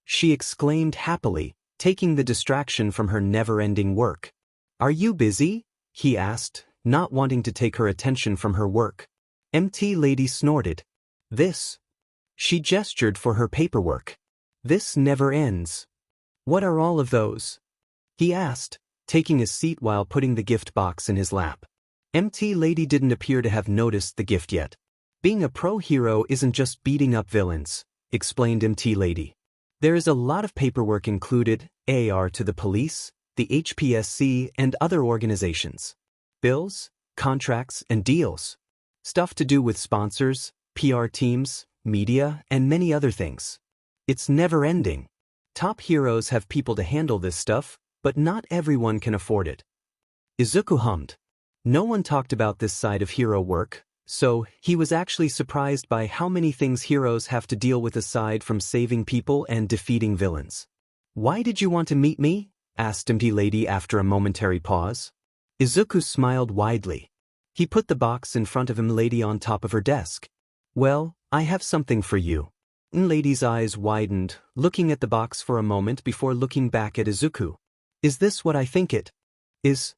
she exclaimed happily, taking the distraction from her never-ending work. "Are you busy?" he asked, not wanting to take her attention from her work. MT Lady snorted. "This." She gestured for her paperwork. "This never ends." "What are all of those?" he asked, taking a seat while putting the gift box in his lap. MT Lady didn't appear to have noticed the gift yet. "Being a pro hero isn't just beating up villains," explained MT Lady. "There is a lot of paperwork included, AR to the police, the HPSC, and other organizations. Bills, contracts, and deals. Stuff to do with sponsors, PR teams, media, and many other things. It's never-ending. Top heroes have people to handle this stuff, but not everyone can afford it." Izuku hummed. No one talked about this side of hero work, so he was actually surprised by how many things heroes have to deal with aside from saving people and defeating villains. "Why did you want to meet me?" asked MT Lady after a momentary pause. Izuku smiled widely. He put the box in front of Lady on top of her desk. "Well, I have something for you." Lady's eyes widened, looking at the box for a moment before looking back at Izuku. "Is this what I think it is?"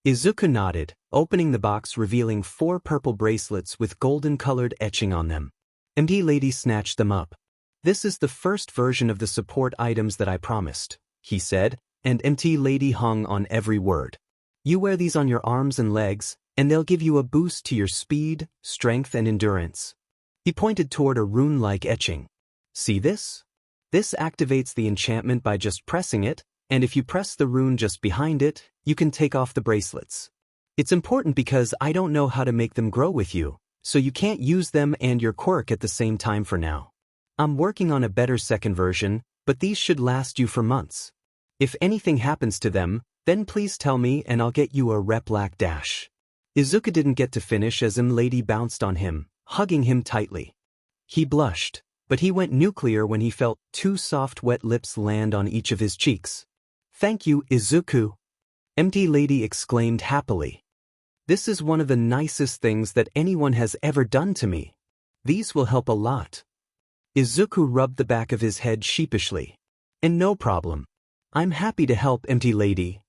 Izuku nodded, opening the box revealing 4 purple bracelets with golden-colored etching on them. MT Lady snatched them up. "This is the first version of the support items that I promised," he said, and MT Lady hung on every word. "You wear these on your arms and legs, and they'll give you a boost to your speed, strength, and endurance." He pointed toward a rune-like etching. "See this? This activates the enchantment by just pressing it, and if you press the rune just behind it, you can take off the bracelets. It's important because I don't know how to make them grow with you, so you can't use them and your quirk at the same time for now. I'm working on a better second version, but these should last you for months. If anything happens to them, then please tell me and I'll get you a replac dash." Izuku didn't get to finish as Lady bounced on him, hugging him tightly. He blushed, but he went nuclear when he felt 2 soft wet lips land on each of his cheeks. "Thank you, Izuku," MT Lady exclaimed happily. "This is one of the nicest things that anyone has ever done to me. These will help a lot." Izuku rubbed the back of his head sheepishly. "And no problem. I'm happy to help, MT Lady."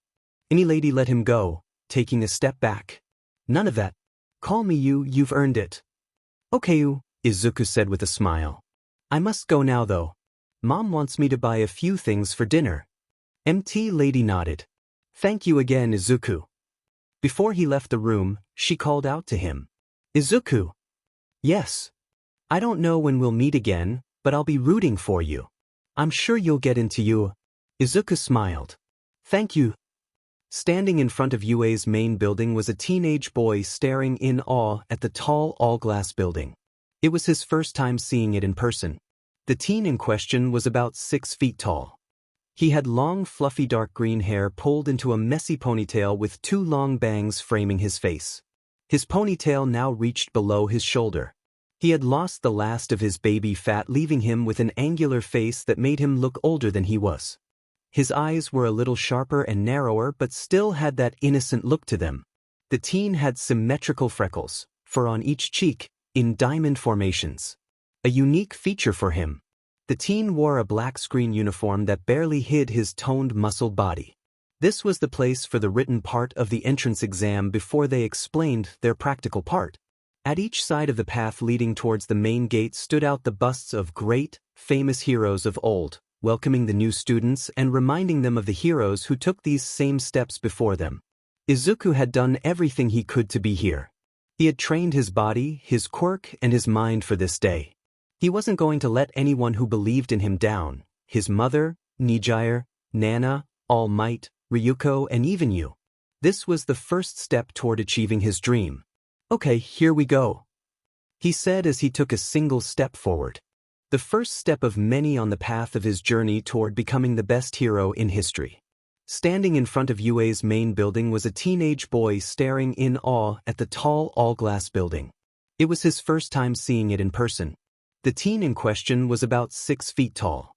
MT Lady let him go, taking a step back. "None of that. Call me you've earned it." "Okay, Izuku said with a smile. "I must go now though. Mom wants me to buy a few things for dinner." MT Lady nodded. "Thank you again, Izuku." Before he left the room, she called out to him. "Izuku." "Yes. I don't know when we'll meet again, but I'll be rooting for you. I'm sure you'll get into you." Izuku smiled. "Thank you." Standing in front of UA's main building was a teenage boy staring in awe at the tall all-glass building. It was his first time seeing it in person. The teen in question was about 6 feet tall. He had long, fluffy dark green hair pulled into a messy ponytail with 2 long bangs framing his face. His ponytail now reached below his shoulder. He had lost the last of his baby fat, leaving him with an angular face that made him look older than he was. His eyes were a little sharper and narrower but still had that innocent look to them. The teen had symmetrical freckles, fur on each cheek, in diamond formations. A unique feature for him. The teen wore a black screen uniform that barely hid his toned, muscled body. This was the place for the written part of the entrance exam before they explained their practical part. At each side of the path leading towards the main gate stood out the busts of great, famous heroes of old, welcoming the new students and reminding them of the heroes who took these same steps before them. Izuku had done everything he could to be here. He had trained his body, his quirk, and his mind for this day. He wasn't going to let anyone who believed in him down: his mother, Nijire, Nana, All Might, Ryuko, and even you. This was the first step toward achieving his dream. "Okay, here we go," he said as he took a single step forward. The first step of many on the path of his journey toward becoming the best hero in history. Standing in front of UA's main building was a teenage boy staring in awe at the tall, all-glass building. It was his first time seeing it in person. The teen in question was about 6 feet tall.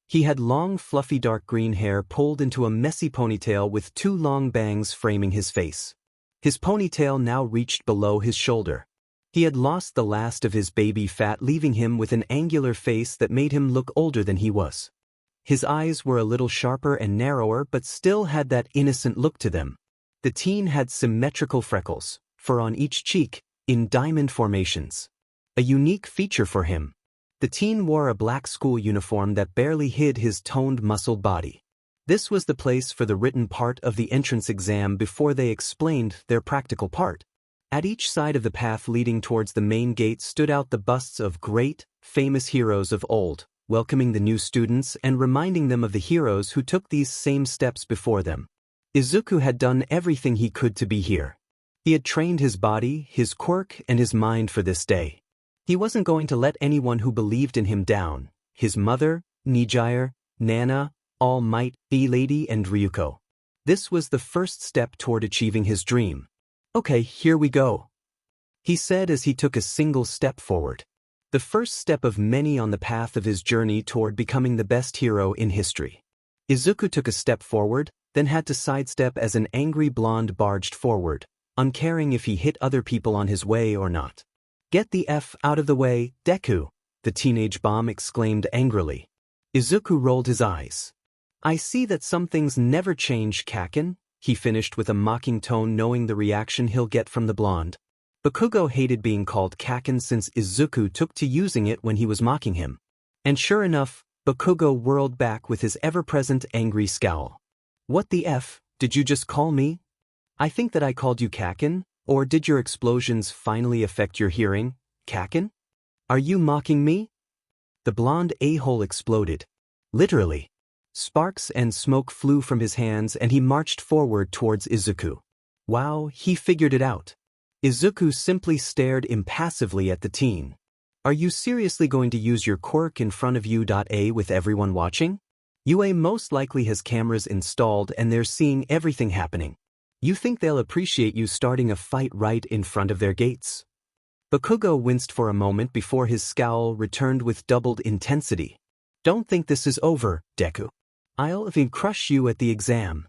He had long, fluffy dark green hair pulled into a messy ponytail with 2 long bangs framing his face. His ponytail now reached below his shoulder. He had lost the last of his baby fat, leaving him with an angular face that made him look older than he was. His eyes were a little sharper and narrower but still had that innocent look to them. The teen had symmetrical freckles, fur on each cheek, in diamond formations. A unique feature for him. The teen wore a black school uniform that barely hid his toned, muscled body. This was the place for the written part of the entrance exam before they explained their practical part. At each side of the path leading towards the main gate stood out the busts of great, famous heroes of old, welcoming the new students and reminding them of the heroes who took these same steps before them. Izuku had done everything he could to be here. He had trained his body, his quirk, and his mind for this day. He wasn't going to let anyone who believed in him down: his mother, Nijire, Nana, All Might, E-Lady, and Ryuko. This was the first step toward achieving his dream. "Okay, here we go," he said as he took a single step forward. The first step of many on the path of his journey toward becoming the best hero in history. Izuku took a step forward, then had to sidestep as an angry blonde barged forward, uncaring if he hit other people on his way or not. "Get the F out of the way, Deku," the teenage bomb exclaimed angrily. Izuku rolled his eyes. "I see that some things never change, Kaken," he finished with a mocking tone, knowing the reaction he'll get from the blonde. Bakugo hated being called Kaken since Izuku took to using it when he was mocking him. And sure enough, Bakugo whirled back with his ever-present angry scowl. "What the F, did you just call me? I think that I called you Kaken, or did your explosions finally affect your hearing, Kaken? Are you mocking me?" The blonde a-hole exploded. Literally. Sparks and smoke flew from his hands and he marched forward towards Izuku. Wow, he figured it out. Izuku simply stared impassively at the teen. "Are you seriously going to use your quirk in front of you? With everyone watching? UA most likely has cameras installed and they're seeing everything happening. You think they'll appreciate you starting a fight right in front of their gates?" Bakugo winced for a moment before his scowl returned with doubled intensity. "Don't think this is over, Deku. I'll even crush you at the exam,"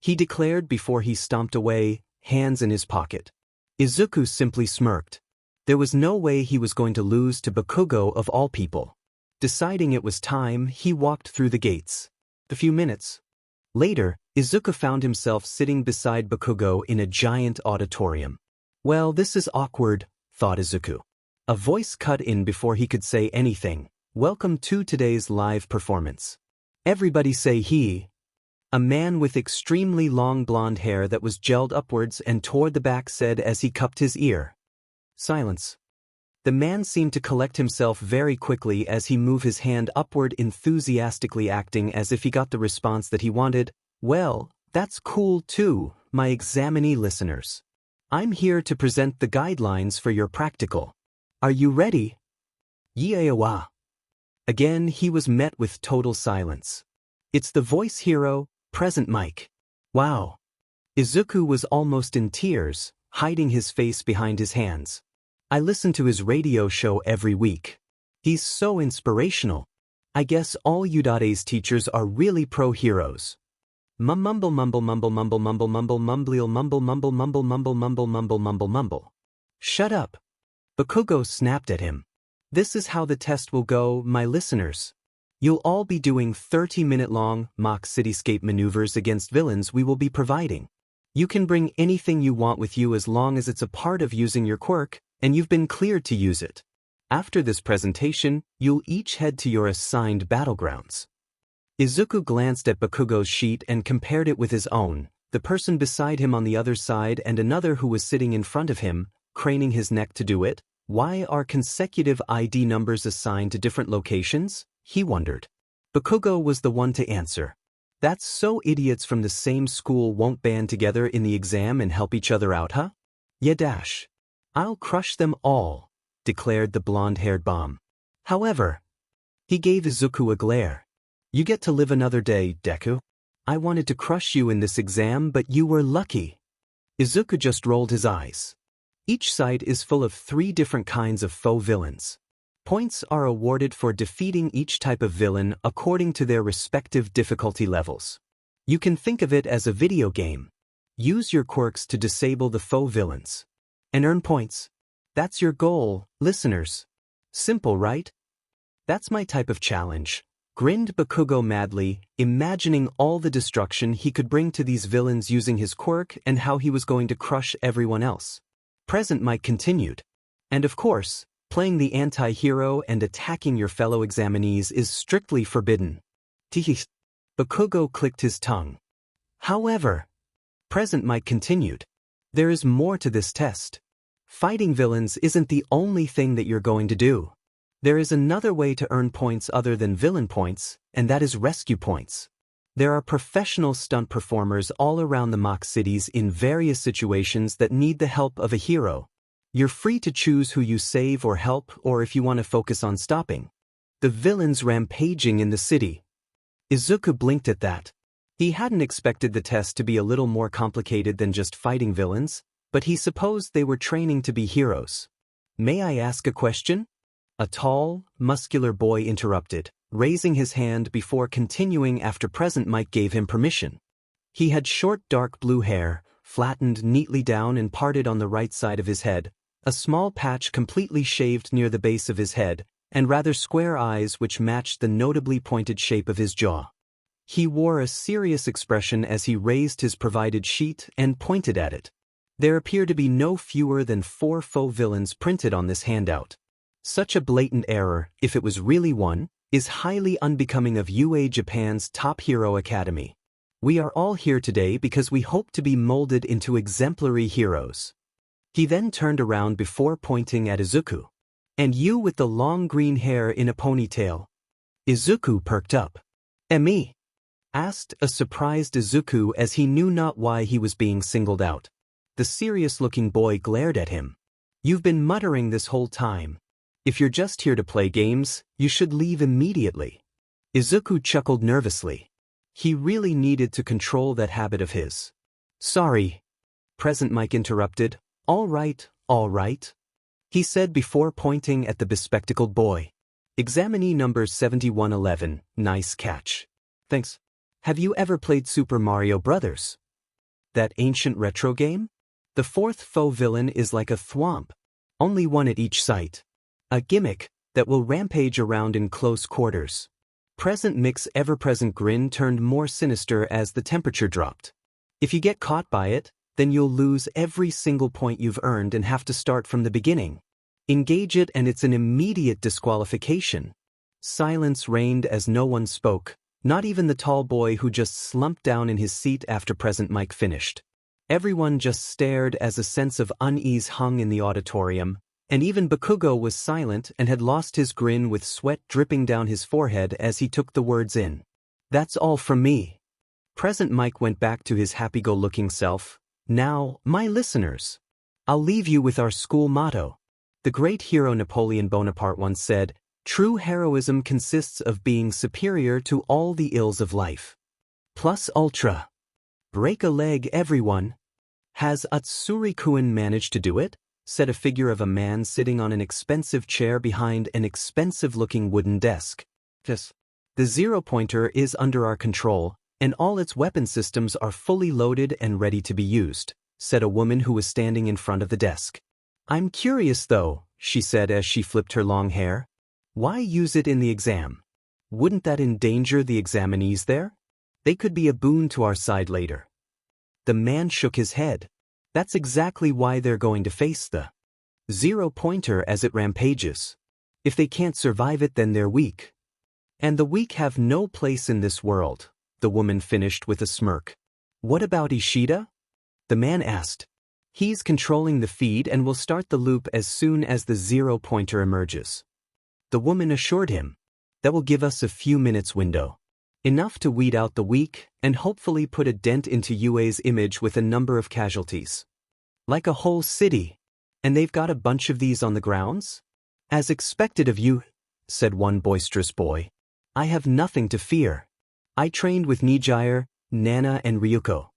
he declared before he stomped away, hands in his pocket. Izuku simply smirked. There was no way he was going to lose to Bakugo of all people. Deciding it was time, he walked through the gates. A few minutes later, Izuku found himself sitting beside Bakugo in a giant auditorium. "Well, this is awkward," thought Izuku. A voice cut in before he could say anything. "Welcome to today's live performance. Everybody say he." A man with extremely long blonde hair that was gelled upwards and toward the back said as he cupped his ear. Silence. The man seemed to collect himself very quickly as he moved his hand upward, enthusiastically acting as if he got the response that he wanted. "Well, that's cool too, my examinee listeners. I'm here to present the guidelines for your practical. Are you ready?" "Yeah." Again, he was met with total silence. It's the voice hero, Present Mike. Wow. Izuku was almost in tears, hiding his face behind his hands. "I listen to his radio show every week. He's so inspirational. I guess all UA's teachers are really pro heroes." Mumble mumble mumble mumble mumble mumble mumble mumble mumble mumble mumble mumble mumble mumble mumble. "Shut up." Bakugo snapped at him. This is how the test will go, my listeners. You'll all be doing 30-minute-long mock cityscape maneuvers against villains we will be providing. You can bring anything you want with you as long as it's a part of using your quirk, and you've been cleared to use it. After this presentation, you'll each head to your assigned battlegrounds. Izuku glanced at Bakugo's sheet and compared it with his own, the person beside him on the other side and another who was sitting in front of him, craning his neck to do it. Why are consecutive ID numbers assigned to different locations? He wondered. Bakugo was the one to answer. That's so idiots from the same school won't band together in the exam and help each other out, huh? Yeah dash. I'll crush them all, declared the blonde-haired bomb. However, he gave Izuku a glare. You get to live another day, Deku. I wanted to crush you in this exam, but you were lucky. Izuku just rolled his eyes. Each site is full of 3 different kinds of faux villains. Points are awarded for defeating each type of villain according to their respective difficulty levels. You can think of it as a video game. Use your quirks to disable the faux villains and earn points. That's your goal, listeners. Simple, right? That's my type of challenge, grinned Bakugo madly, imagining all the destruction he could bring to these villains using his quirk and how he was going to crush everyone else. Present Mike continued. And of course, playing the anti-hero and attacking your fellow examinees is strictly forbidden. Tihis. Bakugo clicked his tongue. However, Present Mike continued. There is more to this test. Fighting villains isn't the only thing that you're going to do. There is another way to earn points other than villain points, and that is rescue points. There are professional stunt performers all around the mock cities in various situations that need the help of a hero. You're free to choose who you save or help, or if you want to focus on stopping the villains rampaging in the city. Izuku blinked at that. He hadn't expected the test to be a little more complicated than just fighting villains, but he supposed they were training to be heroes. May I ask a question? A tall, muscular boy interrupted, raising his hand before continuing after Present Mike gave him permission. He had short dark blue hair, flattened neatly down and parted on the right side of his head, a small patch completely shaved near the base of his head, and rather square eyes which matched the notably pointed shape of his jaw. He wore a serious expression as he raised his provided sheet and pointed at it. There appear to be no fewer than 4 faux villains printed on this handout. Such a blatant error, if it was really one, is highly unbecoming of UA Japan's top hero academy. We are all here today because we hope to be molded into exemplary heroes. He then turned around before pointing at Izuku. And you with the long green hair in a ponytail. Izuku perked up. Me? Asked a surprised Izuku as he knew not why he was being singled out. The serious-looking boy glared at him. You've been muttering this whole time. If you're just here to play games, you should leave immediately. Izuku chuckled nervously. He really needed to control that habit of his. Sorry. Present Mike interrupted. All right, he said before pointing at the bespectacled boy. Examinee number 7111, nice catch. Thanks. Have you ever played Super Mario Bros.? That ancient retro game? The 4th faux villain is like a thwomp. Only one at each site. A gimmick that will rampage around in close quarters. Present Mike's ever-present grin turned more sinister as the temperature dropped. If you get caught by it, then you'll lose every single point you've earned and have to start from the beginning. Engage it and it's an immediate disqualification. Silence reigned as no one spoke, not even the tall boy who just slumped down in his seat after Present Mike finished. Everyone just stared as a sense of unease hung in the auditorium, and even Bakugo was silent and had lost his grin with sweat dripping down his forehead as he took the words in. That's all from me. Present Mike went back to his happy-go-looking self. Now, my listeners, I'll leave you with our school motto. The great hero Napoleon Bonaparte once said, true heroism consists of being superior to all the ills of life. Plus ultra. Break a leg, everyone. Has Utsuri-kun managed to do it? Said a figure of a man sitting on an expensive chair behind an expensive-looking wooden desk. Yes. The zero-pointer is under our control, and all its weapon systems are fully loaded and ready to be used, said a woman who was standing in front of the desk. I'm curious though, she said as she flipped her long hair. Why use it in the exam? Wouldn't that endanger the examinees there? They could be a boon to our side later. The man shook his head. That's exactly why they're going to face the zero-pointer as it rampages. If they can't survive it, then they're weak. And the weak have no place in this world, the woman finished with a smirk. What about Ishida? The man asked. He's controlling the feed and will start the loop as soon as the zero-pointer emerges. The woman assured him. That will give us a few minutes window. Enough to weed out the weak and hopefully put a dent into UA's image with a number of casualties. Like a whole city. And they've got a bunch of these on the grounds? As expected of you, said one boisterous boy. I have nothing to fear. I trained with Nijire, Nana and Ryuko.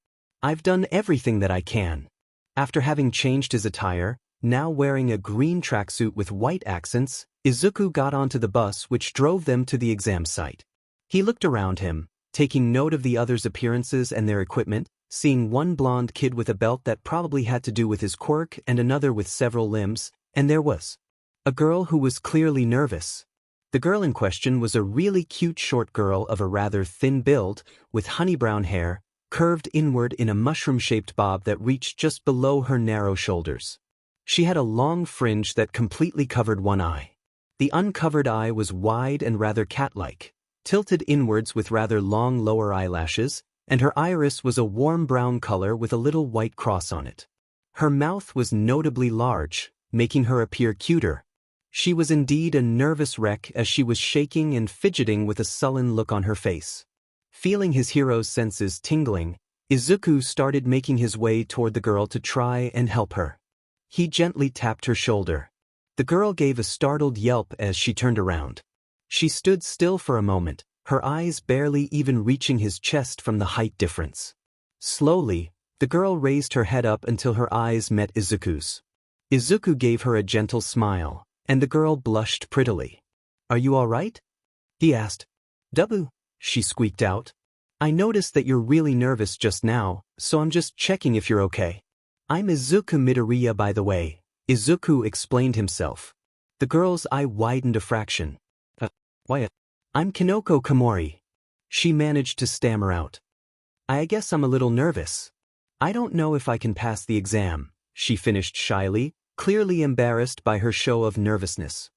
I've done everything that I can. After having changed his attire, now wearing a green tracksuit with white accents, Izuku got onto the bus which drove them to the exam site. He looked around him, taking note of the others' appearances and their equipment, seeing one blonde kid with a belt that probably had to do with his quirk and another with several limbs, and there was a girl who was clearly nervous. The girl in question was a really cute short girl of a rather thin build, with honey-brown hair, curved inward in a mushroom-shaped bob that reached just below her narrow shoulders. She had a long fringe that completely covered one eye. The uncovered eye was wide and rather cat-like, tilted inwards with rather long lower eyelashes, and her iris was a warm brown color with a little white cross on it. Her mouth was notably large, making her appear cuter. She was indeed a nervous wreck as she was shaking and fidgeting with a sullen look on her face. Feeling his hero's senses tingling, Izuku started making his way toward the girl to try and help her. He gently tapped her shoulder. The girl gave a startled yelp as she turned around. She stood still for a moment, her eyes barely even reaching his chest from the height difference. Slowly, the girl raised her head up until her eyes met Izuku's. Izuku gave her a gentle smile, and the girl blushed prettily. Are you all right? He asked. Dabu, she squeaked out. I noticed that you're really nervous just now, so I'm just checking if you're okay. I'm Izuku Midoriya, by the way, Izuku explained himself. The girl's eye widened a fraction. Why? I'm Kinoko Komori. She managed to stammer out. I guess I'm a little nervous. I don't know if I can pass the exam, she finished shyly, clearly embarrassed by her show of nervousness.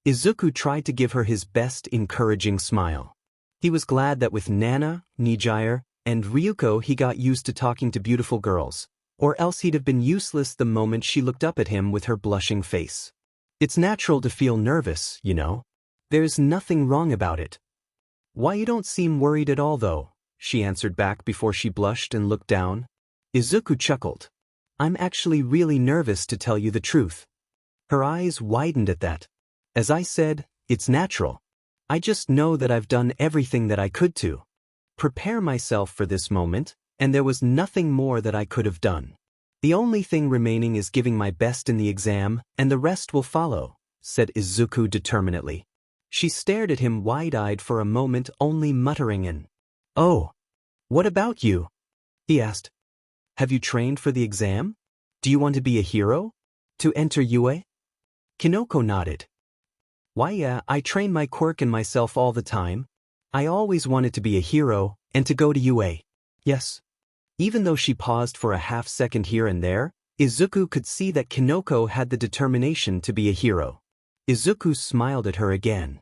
Izuku tried to give her his best encouraging smile. He was glad that with Nana, Nijire, and Ryuko he got used to talking to beautiful girls, or else he'd have been useless the moment she looked up at him with her blushing face. It's natural to feel nervous, you know. There's nothing wrong about it. Why, you don't seem worried at all though, she answered back before she blushed and looked down. Izuku chuckled. I'm actually really nervous, to tell you the truth. Her eyes widened at that. As I said, it's natural. I just know that I've done everything that I could to prepare myself for this moment, and there was nothing more that I could have done. The only thing remaining is giving my best in the exam, and the rest will follow, said Izuku determinedly. She stared at him wide-eyed for a moment, only muttering an, "Oh, what about you?" he asked. Have you trained for the exam? Do you want to be a hero? To enter UA? Kinoko nodded. Why, yeah, I train my quirk and myself all the time. I always wanted to be a hero, and to go to UA. Yes. Even though she paused for a half-second here and there, Izuku could see that Kinoko had the determination to be a hero. Izuku smiled at her again.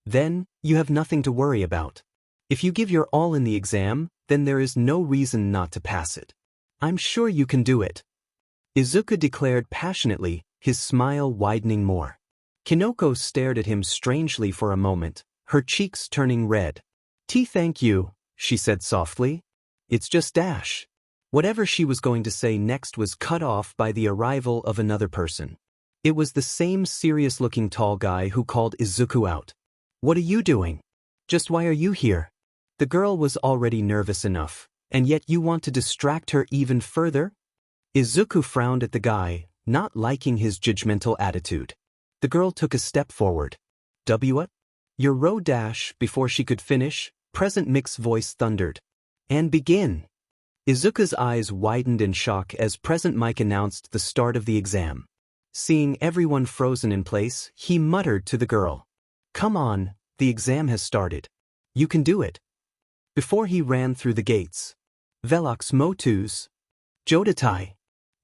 Then, you have nothing to worry about. If you give your all in the exam, then there is no reason not to pass it. I'm sure you can do it. Izuku declared passionately, his smile widening more. Kinoko stared at him strangely for a moment, her cheeks turning red. Thank you, she said softly. It's just Dash. Whatever she was going to say next was cut off by the arrival of another person. It was the same serious-looking tall guy who called Izuku out. What are you doing? Just why are you here? The girl was already nervous enough, and yet you want to distract her even further? Izuku frowned at the guy, not liking his judgmental attitude. The girl took a step forward. What? Your row dash. Before she could finish, Present Mic's voice thundered. And begin. Izuku's eyes widened in shock as Present Mic announced the start of the exam. Seeing everyone frozen in place, he muttered to the girl. "Come on, the exam has started. You can do it." Before he ran through the gates. Velox Motus. Jodatai.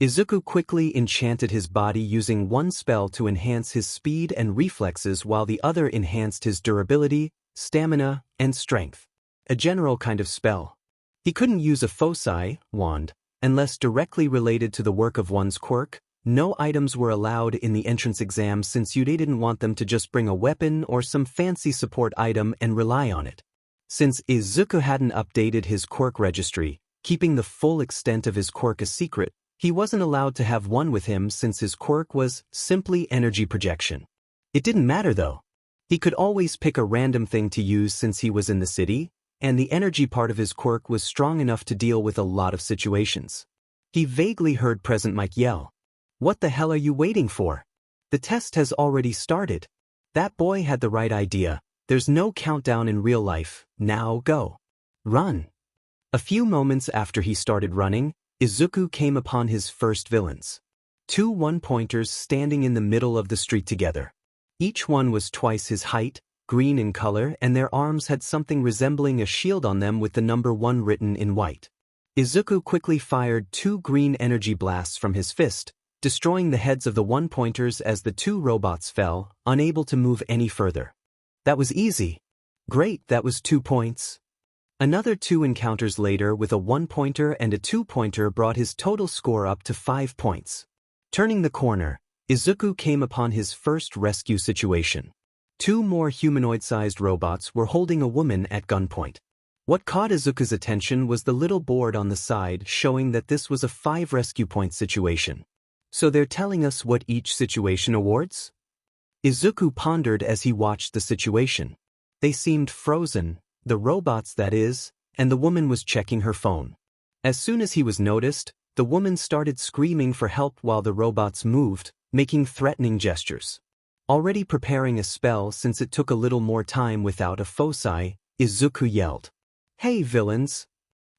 Izuku quickly enchanted his body using one spell to enhance his speed and reflexes while the other enhanced his durability, stamina, and strength. A general kind of spell. He couldn't use a foci, wand, unless directly related to the work of one's quirk. No items were allowed in the entrance exam since Yude didn't want them to just bring a weapon or some fancy support item and rely on it. Since Izuku hadn't updated his quirk registry, keeping the full extent of his quirk a secret, he wasn't allowed to have one with him since his quirk was simply energy projection. It didn't matter though. He could always pick a random thing to use since he was in the city, and the energy part of his quirk was strong enough to deal with a lot of situations. He vaguely heard Present Mike yell, "What the hell are you waiting for? The test has already started." That boy had the right idea. There's no countdown in real life. Now go. Run. A few moments after he started running, Izuku came upon his first villains. Two one-pointers standing in the middle of the street together. Each one was twice his height, green in color, and their arms had something resembling a shield on them with the number 1 written in white. Izuku quickly fired 2 green energy blasts from his fist, destroying the heads of the one-pointers as the 2 robots fell, unable to move any further. That was easy. Great, that was 2 points. Another 2 encounters later with a 1-pointer and a 2-pointer brought his total score up to 5 points. Turning the corner, Izuku came upon his first rescue situation. 2 more humanoid-sized robots were holding a woman at gunpoint. What caught Izuku's attention was the little board on the side showing that this was a 5 rescue point situation. So they're telling us what each situation awards? Izuku pondered as he watched the situation. They seemed frozen, the robots that is, and the woman was checking her phone. As soon as he was noticed, the woman started screaming for help while the robots moved, making threatening gestures. Already preparing a spell since it took a little more time without a foci, Izuku yelled, "Hey villains!"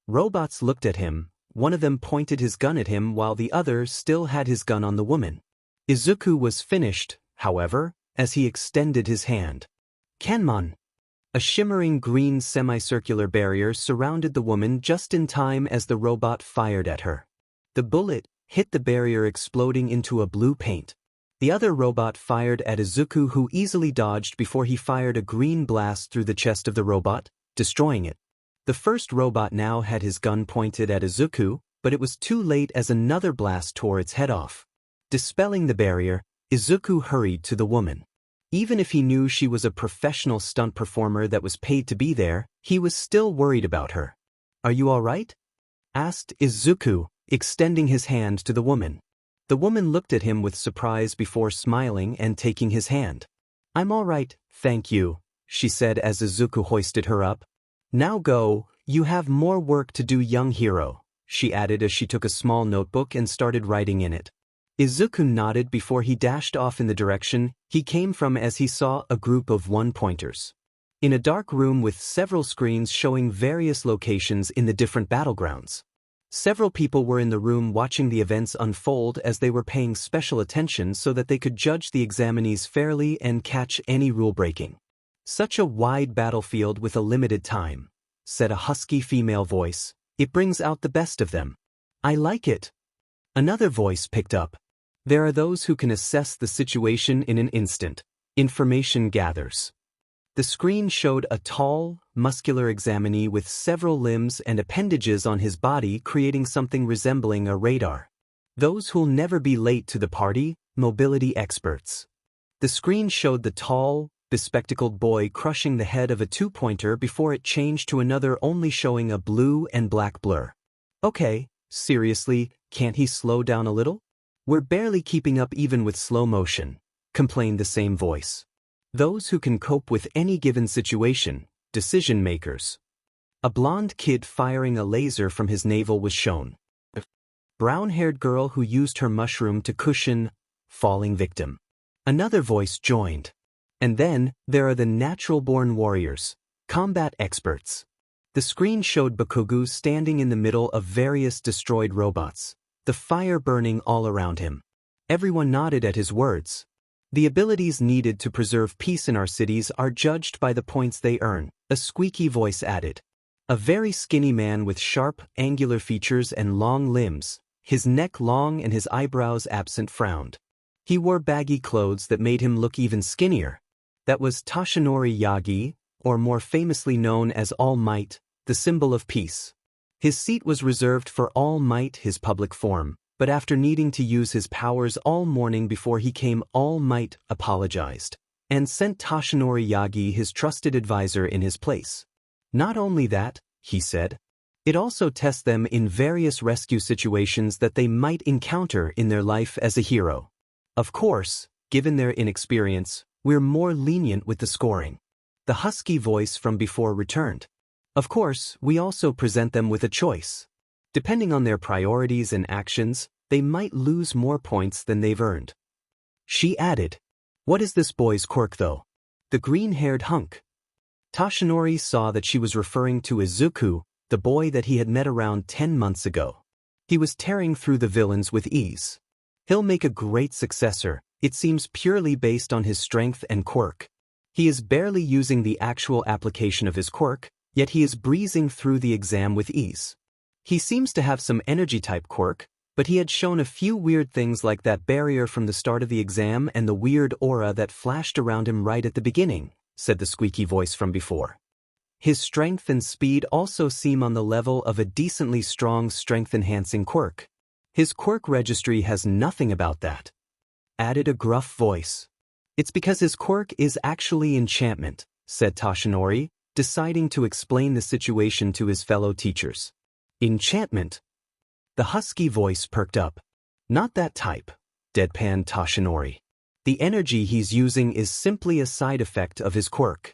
Robots looked at him. One of them pointed his gun at him while the other still had his gun on the woman. Izuku was finished, however, as he extended his hand. Kenmon. A shimmering green semicircular barrier surrounded the woman just in time as the robot fired at her. The bullet hit the barrier, exploding into a blue paint. The other robot fired at Izuku, who easily dodged before he fired a green blast through the chest of the robot, destroying it. The first robot now had his gun pointed at Izuku, but it was too late as another blast tore its head off. Dispelling the barrier, Izuku hurried to the woman. Even if he knew she was a professional stunt performer that was paid to be there, he was still worried about her. "Are you all right?" asked Izuku, extending his hand to the woman. The woman looked at him with surprise before smiling and taking his hand. "I'm all right, thank you," she said as Izuku hoisted her up. "Now go, you have more work to do, young hero," she added as she took a small notebook and started writing in it. Izuku nodded before he dashed off in the direction he came from as he saw a group of one-pointers. In a dark room with several screens showing various locations in the different battlegrounds. Several people were in the room watching the events unfold as they were paying special attention so that they could judge the examinees fairly and catch any rule-breaking. "Such a wide battlefield with a limited time," said a husky female voice. "It brings out the best of them." "I like it." Another voice picked up. "There are those who can assess the situation in an instant. Information gathers." The screen showed a tall, muscular examinee with several limbs and appendages on his body, creating something resembling a radar. "Those who'll never be late to the party, mobility experts." The screen showed the tall, bespectacled boy crushing the head of a 2-pointer before it changed to another, only showing a blue and black blur. "Okay, seriously, can't he slow down a little? We're barely keeping up even with slow motion," complained the same voice. "Those who can cope with any given situation, decision makers." A blonde kid firing a laser from his navel was shown. A brown-haired girl who used her mushroom to cushion falling victim. Another voice joined. "And then, there are the natural-born warriors, combat experts." The screen showed Bakugu standing in the middle of various destroyed robots, the fire burning all around him. Everyone nodded at his words. The abilities needed to preserve peace in our cities are judged by the points they earn, a squeaky voice added. A very skinny man with sharp, angular features and long limbs, his neck long and his eyebrows absent, frowned. He wore baggy clothes that made him look even skinnier. That was Toshinori Yagi, or more famously known as All Might, the symbol of peace. His seat was reserved for All Might, his public form, but after needing to use his powers all morning before he came All Might, apologized, and sent Toshinori Yagi, his trusted advisor, in his place. Not only that, he said, it also tests them in various rescue situations that they might encounter in their life as a hero. Of course, given their inexperience, we're more lenient with the scoring. The husky voice from before returned. Of course, we also present them with a choice. Depending on their priorities and actions, they might lose more points than they've earned. She added, what is this boy's quirk though? The green-haired hunk. Toshinori saw that she was referring to Izuku, the boy that he had met around 10 months ago. He was tearing through the villains with ease. He'll make a great successor, it seems, purely based on his strength and quirk. He is barely using the actual application of his quirk, yet he is breezing through the exam with ease. He seems to have some energy-type quirk, but he had shown a few weird things like that barrier from the start of the exam and the weird aura that flashed around him right at the beginning, said the squeaky voice from before. His strength and speed also seem on the level of a decently strong strength-enhancing quirk. His quirk registry has nothing about that, added a gruff voice. It's because his quirk is actually enchantment, said Toshinori, deciding to explain the situation to his fellow teachers. Enchantment? The husky voice perked up. Not that type, deadpanned Toshinori. The energy he's using is simply a side effect of his quirk.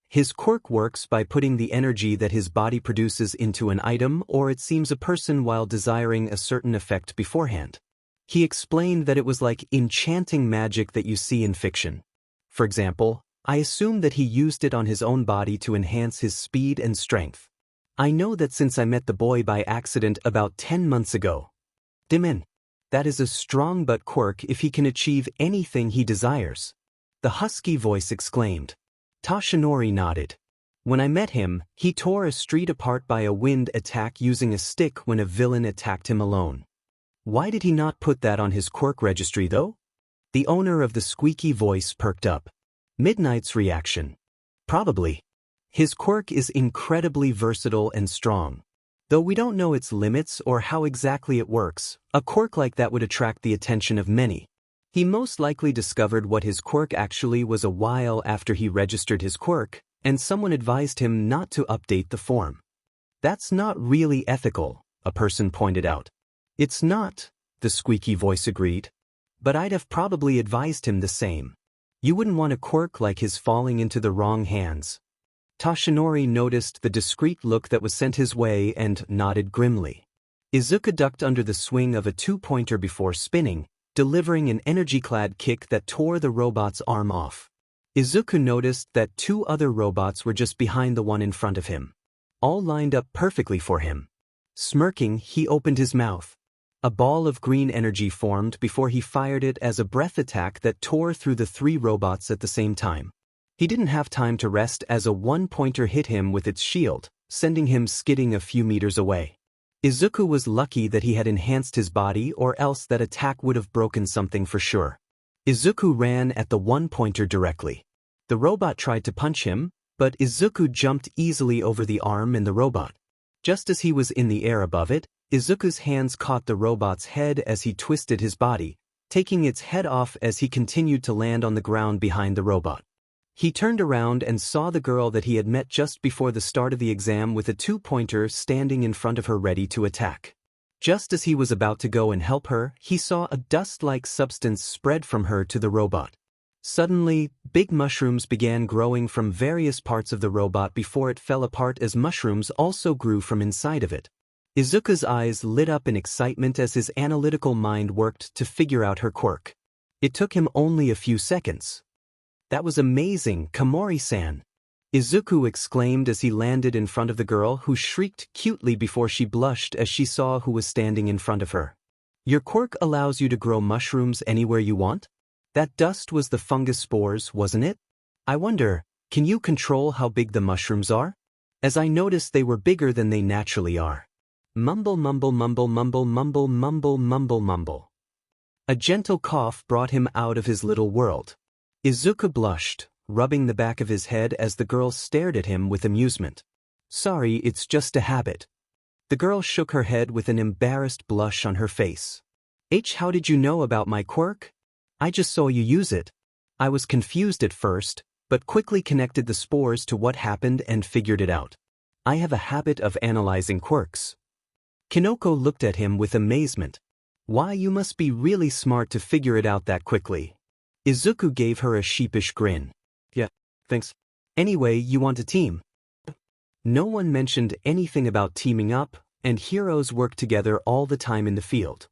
His quirk works by putting the energy that his body produces into an item, or it seems a person, while desiring a certain effect beforehand. He explained that it was like enchanting magic that you see in fiction. For example, I assume that he used it on his own body to enhance his speed and strength. I know that since I met the boy by accident about 10 months ago. Dimin. That is a strong but quirk if he can achieve anything he desires. The husky voice exclaimed. Toshinori nodded. When I met him, he tore a street apart by a wind attack using a stick when a villain attacked him alone. Why did he not put that on his quirk registry though? The owner of the squeaky voice perked up. Midnight's reaction. Probably. His quirk is incredibly versatile and strong. Though we don't know its limits or how exactly it works, a quirk like that would attract the attention of many. He most likely discovered what his quirk actually was a while after he registered his quirk, and someone advised him not to update the form. That's not really ethical, a person pointed out. It's not, the squeaky voice agreed. But I'd have probably advised him the same. You wouldn't want a quirk like his falling into the wrong hands. Toshinori noticed the discreet look that was sent his way and nodded grimly. Izuku ducked under the swing of a two-pointer before spinning, delivering an energy-clad kick that tore the robot's arm off. Izuku noticed that two other robots were just behind the one in front of him, all lined up perfectly for him. Smirking, he opened his mouth. A ball of green energy formed before he fired it as a breath attack that tore through the three robots at the same time. He didn't have time to rest as a one-pointer hit him with its shield, sending him skidding a few meters away. Izuku was lucky that he had enhanced his body, or else that attack would have broken something for sure. Izuku ran at the one-pointer directly. The robot tried to punch him, but Izuku jumped easily over the arm and the robot. Just as he was in the air above it, Izuku's hands caught the robot's head as he twisted his body, taking its head off as he continued to land on the ground behind the robot. He turned around and saw the girl that he had met just before the start of the exam with a two-pointer standing in front of her ready to attack. Just as he was about to go and help her, he saw a dust-like substance spread from her to the robot. Suddenly, big mushrooms began growing from various parts of the robot before it fell apart as mushrooms also grew from inside of it. Izuku's eyes lit up in excitement as his analytical mind worked to figure out her quirk. It took him only a few seconds. That was amazing, Komori-san! Izuku exclaimed as he landed in front of the girl, who shrieked cutely before she blushed as she saw who was standing in front of her. Your quirk allows you to grow mushrooms anywhere you want? That dust was the fungus spores, wasn't it? I wonder, can you control how big the mushrooms are? As I noticed, they were bigger than they naturally are. Mumble, mumble, mumble, mumble, mumble, mumble, mumble, mumble. A gentle cough brought him out of his little world. Izuku blushed, rubbing the back of his head as the girl stared at him with amusement. Sorry, it's just a habit. The girl shook her head with an embarrassed blush on her face. How did you know about my quirk? I just saw you use it. I was confused at first, but quickly connected the spores to what happened and figured it out. I have a habit of analyzing quirks. Kinoko looked at him with amazement. Why, you must be really smart to figure it out that quickly. Izuku gave her a sheepish grin. Yeah, thanks. Anyway, you want a team? No one mentioned anything about teaming up, and heroes work together all the time in the field.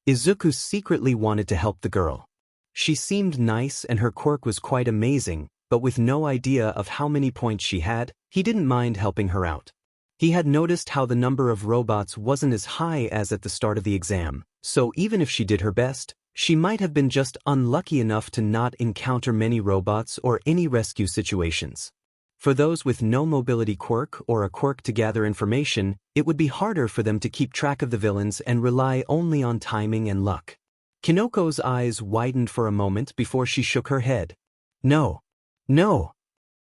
Izuku secretly wanted to help the girl. She seemed nice and her quirk was quite amazing, but with no idea of how many points she had, he didn't mind helping her out. He had noticed how the number of robots wasn't as high as at the start of the exam, so even if she did her best, she might have been just unlucky enough to not encounter many robots or any rescue situations. For those with no mobility quirk or a quirk to gather information, it would be harder for them to keep track of the villains and rely only on timing and luck. Kinoko's eyes widened for a moment before she shook her head. No. No.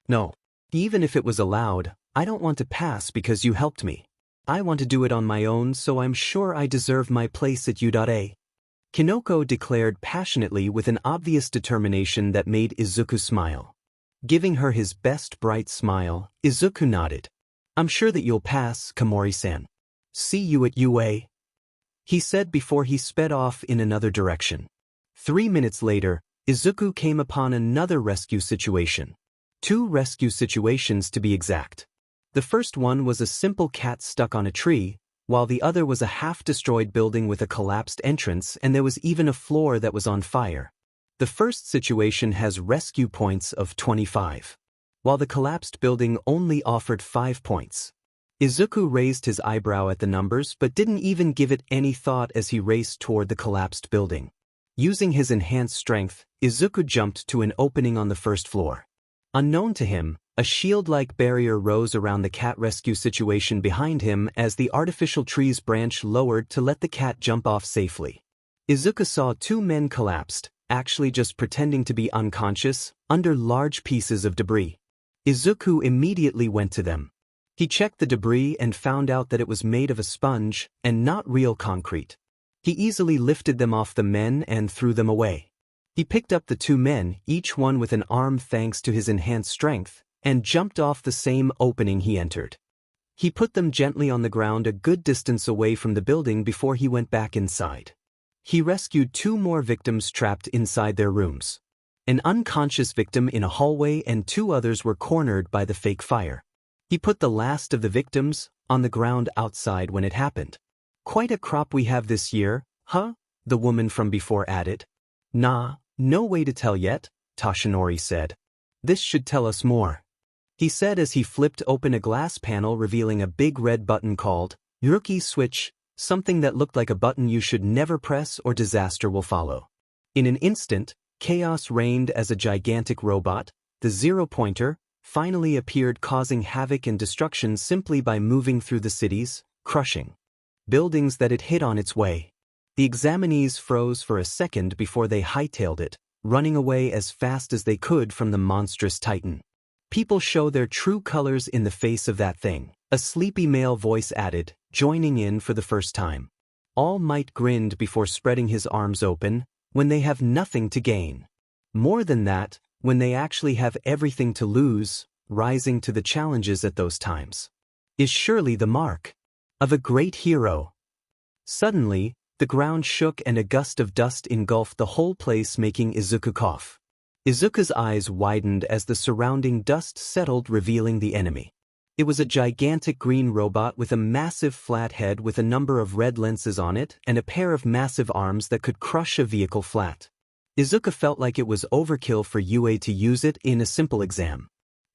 No. Even if it was allowed, I don't want to pass because you helped me. I want to do it on my own, so I'm sure I deserve my place at U.A. Kinoko declared passionately with an obvious determination that made Izuku smile. Giving her his best bright smile, Izuku nodded. I'm sure that you'll pass, Komori-san. See you at UA. He said before he sped off in another direction. 3 minutes later, Izuku came upon another rescue situation. 2 rescue situations to be exact. The first one was a simple cat stuck on a tree, while the other was a half-destroyed building with a collapsed entrance, and there was even a floor that was on fire. The first situation has rescue points of 25, while the collapsed building only offered 5 points. Izuku raised his eyebrow at the numbers but didn't even give it any thought as he raced toward the collapsed building. Using his enhanced strength, Izuku jumped to an opening on the first floor. Unknown to him, a shield-like barrier rose around the cat rescue situation behind him as the artificial tree's branch lowered to let the cat jump off safely. Izuku saw 2 men collapsed, actually just pretending to be unconscious, under large pieces of debris. Izuku immediately went to them. He checked the debris and found out that it was made of a sponge and not real concrete. He easily lifted them off the men and threw them away. He picked up the 2 men, each one with an arm thanks to his enhanced strength, and jumped off the same opening he entered. He put them gently on the ground a good distance away from the building before he went back inside. He rescued 2 more victims trapped inside their rooms. An unconscious victim in a hallway and 2 others were cornered by the fake fire. He put the last of the victims on the ground outside when it happened. Quite a crop we have this year, huh? The woman from before added. Nah, no way to tell yet, Toshinori said. This should tell us more. He said as he flipped open a glass panel revealing a big red button called Rookie Switch, something that looked like a button you should never press or disaster will follow. In an instant, chaos reigned as a gigantic robot, the zero-pointer, finally appeared causing havoc and destruction simply by moving through the cities, crushing buildings that it hit on its way. The examinees froze for a second before they hightailed it, running away as fast as they could from the monstrous titan. People show their true colors in the face of that thing, a sleepy male voice added, joining in for the first time. All Might grinned before spreading his arms open, when they have nothing to gain. More than that, when they actually have everything to lose, rising to the challenges at those times is surely the mark of a great hero. Suddenly, the ground shook and a gust of dust engulfed the whole place, making Izuku cough. Izuku's eyes widened as the surrounding dust settled, revealing the enemy. It was a gigantic green robot with a massive flat head with a number of red lenses on it and a pair of massive arms that could crush a vehicle flat. Izuku felt like it was overkill for UA to use it in a simple exam.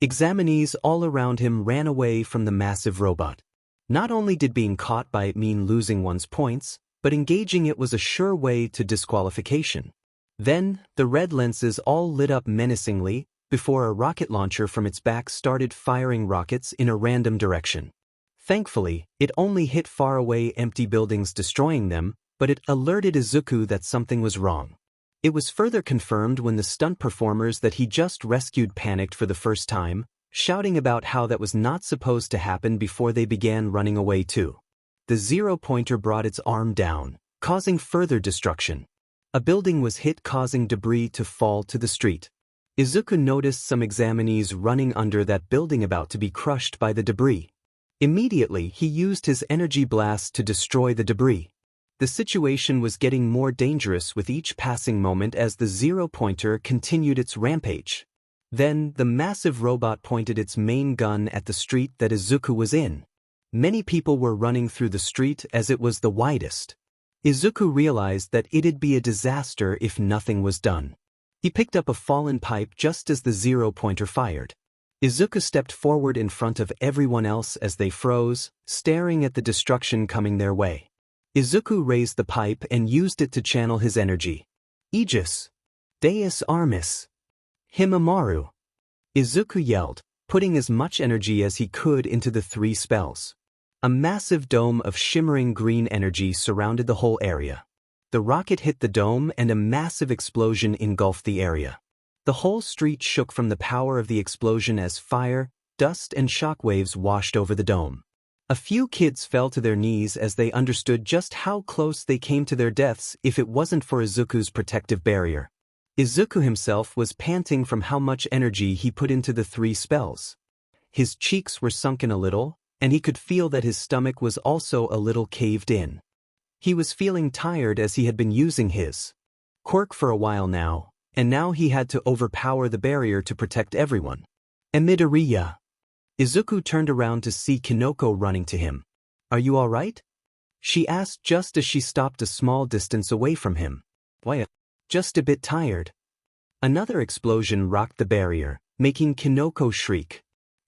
Examinees all around him ran away from the massive robot. Not only did being caught by it mean losing one's points, but engaging it was a sure way to disqualification. Then, the red lenses all lit up menacingly before a rocket launcher from its back started firing rockets in a random direction. Thankfully, it only hit faraway empty buildings, destroying them, but it alerted Izuku that something was wrong. It was further confirmed when the stunt performers that he just rescued panicked for the first time, shouting about how that was not supposed to happen before they began running away too. The zero-pointer brought its arm down, causing further destruction. A building was hit, causing debris to fall to the street. Izuku noticed some examinees running under that building about to be crushed by the debris. Immediately, he used his energy blast to destroy the debris. The situation was getting more dangerous with each passing moment as the zero-pointer continued its rampage. Then, the massive robot pointed its main gun at the street that Izuku was in. Many people were running through the street as it was the widest. Izuku realized that it'd be a disaster if nothing was done. He picked up a fallen pipe just as the zero-pointer fired. Izuku stepped forward in front of everyone else as they froze, staring at the destruction coming their way. Izuku raised the pipe and used it to channel his energy. Aegis! Deus Armis! Himamaru! Izuku yelled, putting as much energy as he could into the 3 spells. A massive dome of shimmering green energy surrounded the whole area. The rocket hit the dome and a massive explosion engulfed the area. The whole street shook from the power of the explosion as fire, dust and shockwaves washed over the dome. A few kids fell to their knees as they understood just how close they came to their deaths if it wasn't for Izuku's protective barrier. Izuku himself was panting from how much energy he put into the 3 spells. His cheeks were sunken a little, and he could feel that his stomach was also a little caved in. He was feeling tired as he had been using his quirk for a while now, and now he had to overpower the barrier to protect everyone. Midoriya. Izuku turned around to see Kinoko running to him. "Are you all right?" she asked just as she stopped a small distance away from him. "Why, just a bit tired." Another explosion rocked the barrier, making Kinoko shriek.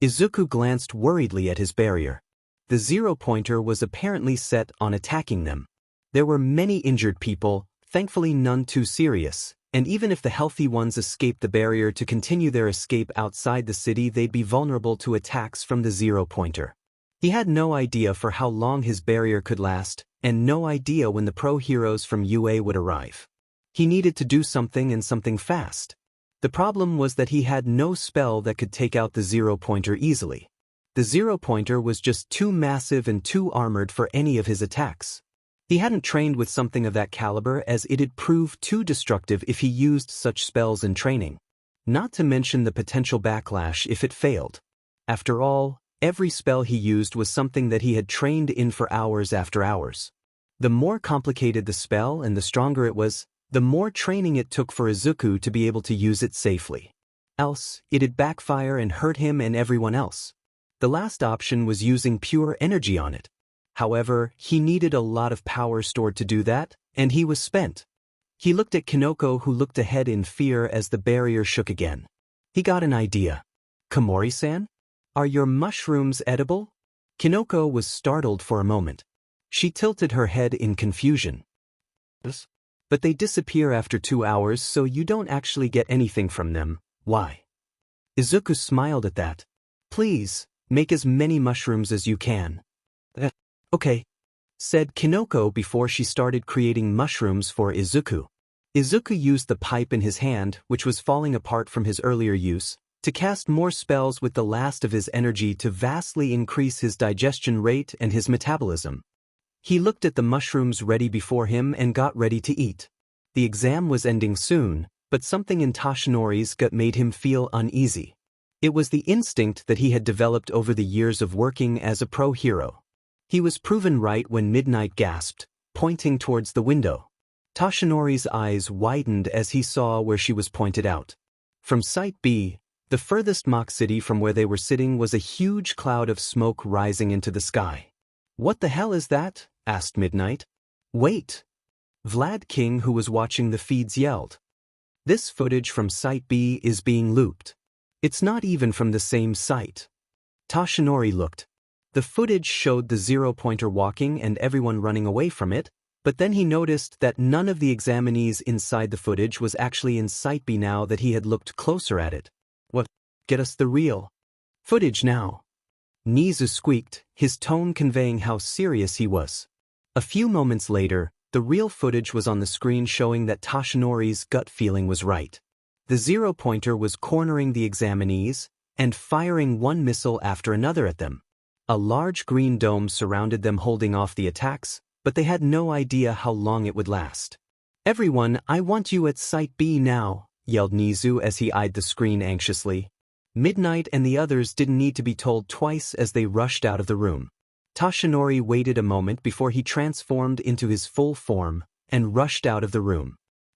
Izuku glanced worriedly at his barrier. The zero-pointer was apparently set on attacking them. There were many injured people, thankfully none too serious, and even if the healthy ones escaped the barrier to continue their escape outside the city, they'd be vulnerable to attacks from the zero-pointer. He had no idea for how long his barrier could last, and no idea when the pro-heroes from UA would arrive. He needed to do something, and something fast. The problem was that he had no spell that could take out the zero-pointer easily. The zero-pointer was just too massive and too armored for any of his attacks. He hadn't trained with something of that caliber, as it'd prove too destructive if he used such spells in training. Not to mention the potential backlash if it failed. After all, every spell he used was something that he had trained in for hours after hours. The more complicated the spell and the stronger it was, the more training it took for Izuku to be able to use it safely. Else, it'd backfire and hurt him and everyone else. The last option was using pure energy on it. However, he needed a lot of power stored to do that, and he was spent. He looked at Kinoko, who looked ahead in fear as the barrier shook again. He got an idea. "Komori-san? Are your mushrooms edible?" Kinoko was startled for a moment. She tilted her head in confusion. "Yes. But they disappear after 2 hours, so you don't actually get anything from them. Why?" Izuku smiled at that. "Please, make as many mushrooms as you can." "Okay," said Kinoko before she started creating mushrooms for Izuku. Izuku used the pipe in his hand, which was falling apart from his earlier use, to cast more spells with the last of his energy to vastly increase his digestion rate and his metabolism. He looked at the mushrooms ready before him and got ready to eat. The exam was ending soon, but something in Toshinori's gut made him feel uneasy. It was the instinct that he had developed over the years of working as a pro hero. He was proven right when Midnight gasped, pointing towards the window. Toshinori's eyes widened as he saw where she was pointed out. From Site B, the furthest mock city from where they were sitting, was a huge cloud of smoke rising into the sky. "What the hell is that?" asked Midnight. "Wait!" Vlad King, who was watching the feeds, yelled. "This footage from Site B is being looped. It's not even from the same site." Toshinori looked. The footage showed the zero-pointer walking and everyone running away from it, But then he noticed that none of the examinees inside the footage was actually in sight now that he had looked closer at it. What? Get us the real footage now. Nizu squeaked, his tone conveying how serious he was. A few moments later, the real footage was on the screen showing that Toshinori's gut feeling was right. The zero-pointer was cornering the examinees and firing one missile after another at them. A large green dome surrounded them holding off the attacks, but they had no idea how long it would last. "Everyone, I want you at Site B now," yelled Nizu as he eyed the screen anxiously. Midnight and the others didn't need to be told twice as they rushed out of the room. Toshinori waited a moment before he transformed into his full form and rushed out of the room.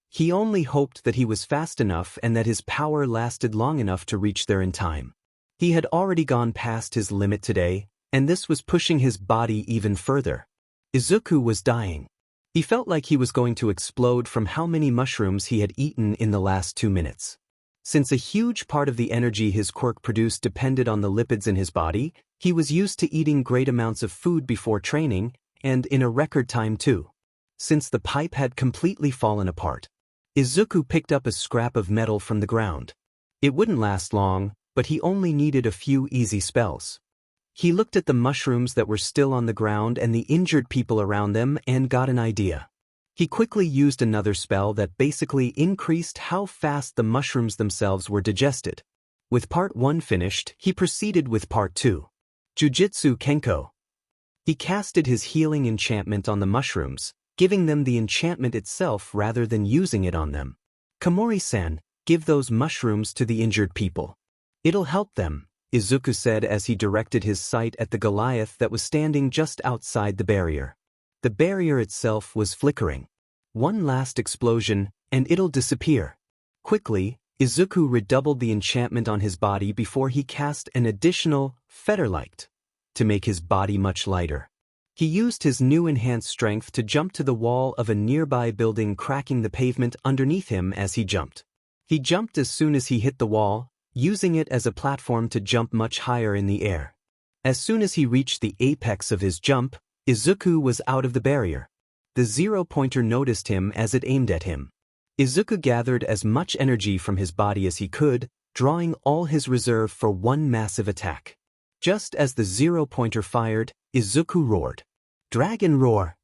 He only hoped that he was fast enough and that his power lasted long enough to reach there in time. He had already gone past his limit today, and this was pushing his body even further. Izuku was dying. He felt like he was going to explode from how many mushrooms he had eaten in the last 2 minutes. Since a huge part of the energy his quirk produced depended on the lipids in his body, he was used to eating great amounts of food before training, and in a record time too. Since the pipe had completely fallen apart, Izuku picked up a scrap of metal from the ground. It wouldn't last long, but he only needed a few easy spells. He looked at the mushrooms that were still on the ground and the injured people around them and got an idea. He quickly used another spell that basically increased how fast the mushrooms themselves were digested. With part 1 finished, he proceeded with part 2. Jujutsu Kenko. He casted his healing enchantment on the mushrooms, giving them the enchantment itself rather than using it on them. "Komori-san, give those mushrooms to the injured people. It'll help them," Izuku said as he directed his sight at the Goliath that was standing just outside the barrier. The barrier itself was flickering. One last explosion, and it'll disappear. Quickly, Izuku redoubled the enchantment on his body before he cast an additional Fetterlight to make his body much lighter. He used his new enhanced strength to jump to the wall of a nearby building, cracking the pavement underneath him as he jumped. He jumped as soon as he hit the wall, using it as a platform to jump much higher in the air. As soon as he reached the apex of his jump, Izuku was out of the barrier. The zero-pointer noticed him as it aimed at him. Izuku gathered as much energy from his body as he could, drawing all his reserve for one massive attack. Just as the zero-pointer fired, Izuku roared. "Dragon Roar!"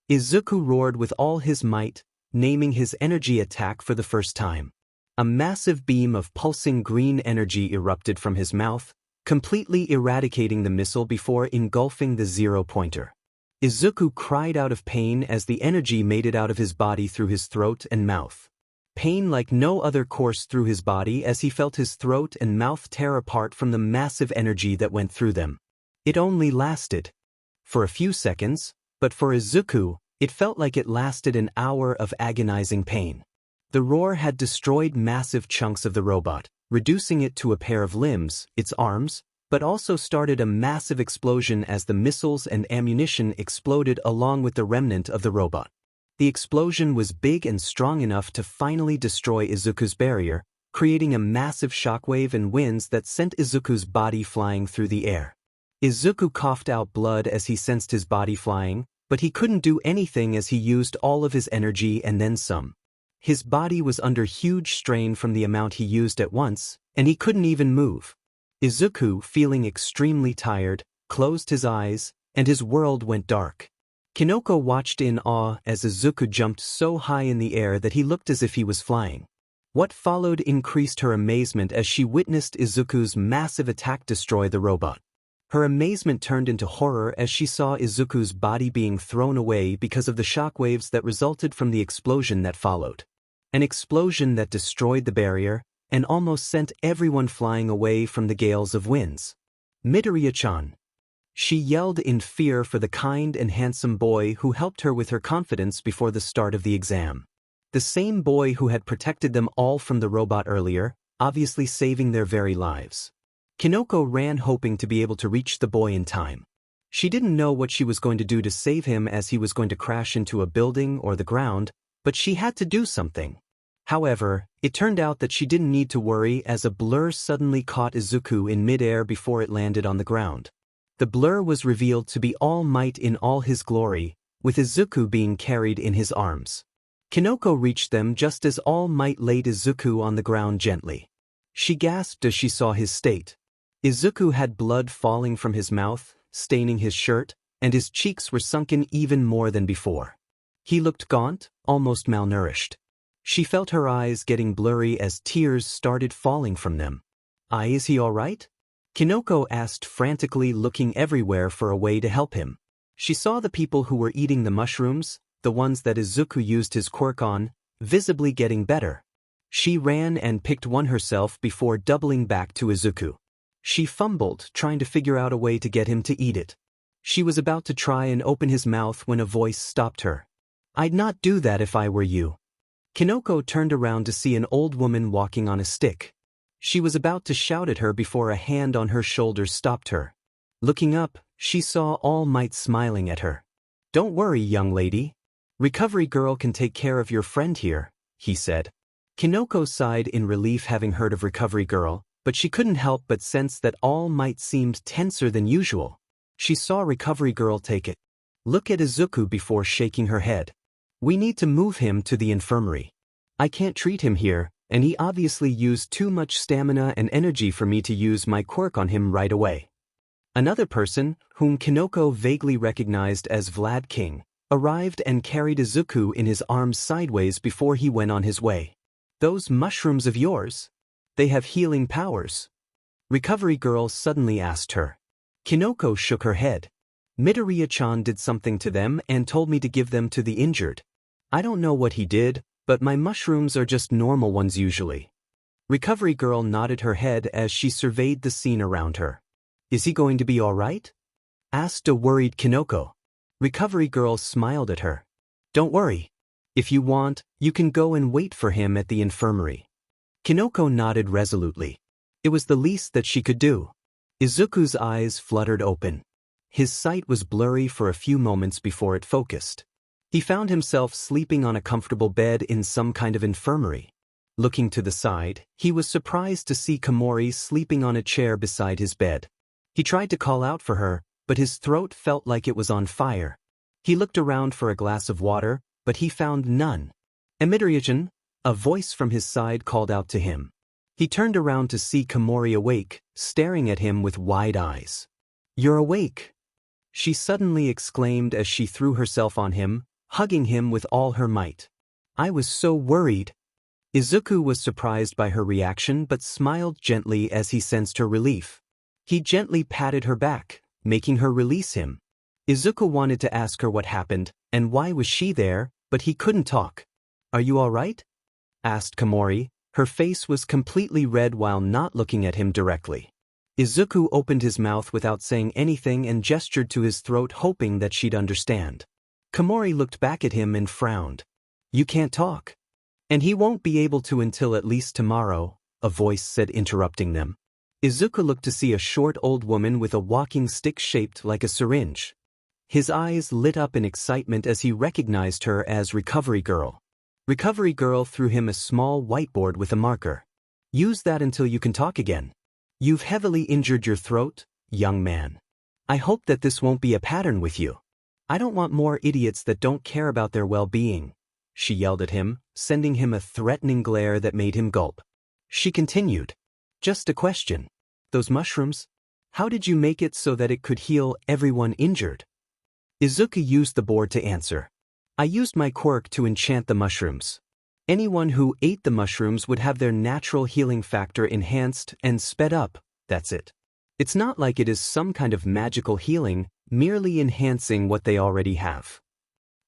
Izuku roared with all his might, naming his energy attack for the first time. A massive beam of pulsing green energy erupted from his mouth, completely eradicating the missile before engulfing the zero-pointer. Izuku cried out of pain as the energy made it out of his body through his throat and mouth. Pain like no other coursed through his body as he felt his throat and mouth tear apart from the massive energy that went through them. It only lasted for a few seconds, but for Izuku, it felt like it lasted an hour of agonizing pain. The roar had destroyed massive chunks of the robot, reducing it to a pair of limbs, its arms, but also started a massive explosion as the missiles and ammunition exploded along with the remnant of the robot. The explosion was big and strong enough to finally destroy Izuku's barrier, creating a massive shockwave and winds that sent Izuku's body flying through the air. Izuku coughed out blood as he sensed his body flying, but he couldn't do anything as he used all of his energy and then some. His body was under huge strain from the amount he used at once, and he couldn't even move. Izuku, feeling extremely tired, closed his eyes, and his world went dark. Kinoko watched in awe as Izuku jumped so high in the air that he looked as if he was flying. What followed increased her amazement as she witnessed Izuku's massive attack destroy the robot. Her amazement turned into horror as she saw Izuku's body being thrown away because of the shockwaves that resulted from the explosion that followed. An explosion that destroyed the barrier and almost sent everyone flying away from the gales of winds. "Midoriya-chan!" She yelled in fear for the kind and handsome boy who helped her with her confidence before the start of the exam. The same boy who had protected them all from the robot earlier, obviously saving their very lives. Kinoko ran hoping to be able to reach the boy in time. She didn't know what she was going to do to save him as he was going to crash into a building or the ground, but she had to do something. However, it turned out that she didn't need to worry as a blur suddenly caught Izuku in midair before it landed on the ground. The blur was revealed to be All Might in all his glory, with Izuku being carried in his arms. Kinoko reached them just as All Might laid Izuku on the ground gently. She gasped as she saw his state. Izuku had blood falling from his mouth, staining his shirt, and his cheeks were sunken even more than before. He looked gaunt, almost malnourished. She felt her eyes getting blurry as tears started falling from them. Is he all right? Kinoko asked frantically, looking everywhere for a way to help him. She saw the people who were eating the mushrooms, the ones that Izuku used his quirk on, visibly getting better. She ran and picked one herself before doubling back to Izuku. She fumbled, trying to figure out a way to get him to eat it. She was about to try and open his mouth when a voice stopped her. "I'd not do that if I were you." Kinoko turned around to see an old woman walking on a stick. She was about to shout at her before a hand on her shoulder stopped her. Looking up, she saw All Might smiling at her. "Don't worry, young lady. Recovery Girl can take care of your friend here," he said. Kinoko sighed in relief having heard of Recovery Girl, but she couldn't help but sense that All Might seemed tenser than usual. She saw Recovery Girl take it. Look at Izuku before shaking her head. "We need to move him to the infirmary. I can't treat him here, and he obviously used too much stamina and energy for me to use my quirk on him right away." Another person, whom Kinoko vaguely recognized as Vlad King, arrived and carried Izuku in his arms sideways before he went on his way. "Those mushrooms of yours? They have healing powers?" Recovery Girl suddenly asked her. Kinoko shook her head. "Midoriya-chan did something to them and told me to give them to the injured. I don't know what he did, but my mushrooms are just normal ones usually." Recovery Girl nodded her head as she surveyed the scene around her. "Is he going to be all right?" asked a worried Kinoko. Recovery Girl smiled at her. "Don't worry. If you want, you can go and wait for him at the infirmary." Kinoko nodded resolutely. It was the least that she could do. Izuku's eyes fluttered open. His sight was blurry for a few moments before it focused. He found himself sleeping on a comfortable bed in some kind of infirmary. Looking to the side, he was surprised to see Komori sleeping on a chair beside his bed. He tried to call out for her, but his throat felt like it was on fire. He looked around for a glass of water, but he found none. "Midoriya-chan," a voice from his side called out to him. He turned around to see Komori awake, staring at him with wide eyes. "You're awake," she suddenly exclaimed as she threw herself on him, hugging him with all her might. "I was so worried." Izuku was surprised by her reaction but smiled gently as he sensed her relief. He gently patted her back, making her release him. Izuku wanted to ask her what happened and why was she there, but he couldn't talk. "Are you all right?" asked Komori. Her face was completely red while not looking at him directly. Izuku opened his mouth without saying anything and gestured to his throat, hoping that she'd understand. Komori looked back at him and frowned. "You can't talk." "And he won't be able to until at least tomorrow," a voice said, interrupting them. Izuku looked to see a short old woman with a walking stick shaped like a syringe. His eyes lit up in excitement as he recognized her as Recovery Girl. Recovery Girl threw him a small whiteboard with a marker. "Use that until you can talk again. You've heavily injured your throat, young man. I hope that this won't be a pattern with you. I don't want more idiots that don't care about their well-being," she yelled at him, sending him a threatening glare that made him gulp. She continued. "Just a question. Those mushrooms? How did you make it so that it could heal everyone injured?" Izuku used the board to answer. "I used my quirk to enchant the mushrooms. Anyone who ate the mushrooms would have their natural healing factor enhanced and sped up, that's it. It's not like it is some kind of magical healing, merely enhancing what they already have.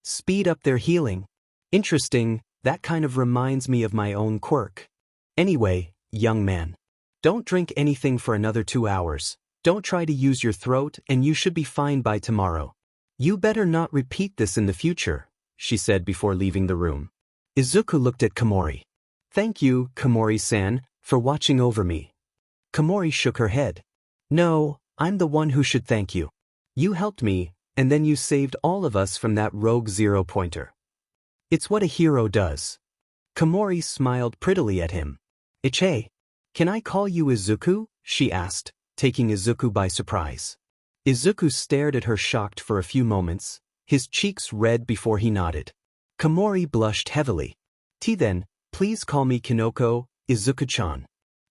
Speed up their healing? Interesting, that kind of reminds me of my own quirk. Anyway, young man, don't drink anything for another 2 hours. Don't try to use your throat and you should be fine by tomorrow. You better not repeat this in the future," she said before leaving the room. Izuku looked at Komori. "Thank you, Komori-san, for watching over me." Komori shook her head. "No, I'm the one who should thank you. You helped me, and then you saved all of us from that rogue zero-pointer. It's what a hero does." Komori smiled prettily at him. "Ichie, can I call you Izuku?" she asked, taking Izuku by surprise. Izuku stared at her shocked for a few moments, his cheeks red before he nodded. Komori blushed heavily. Then, please call me Kinoko, Izuku-chan.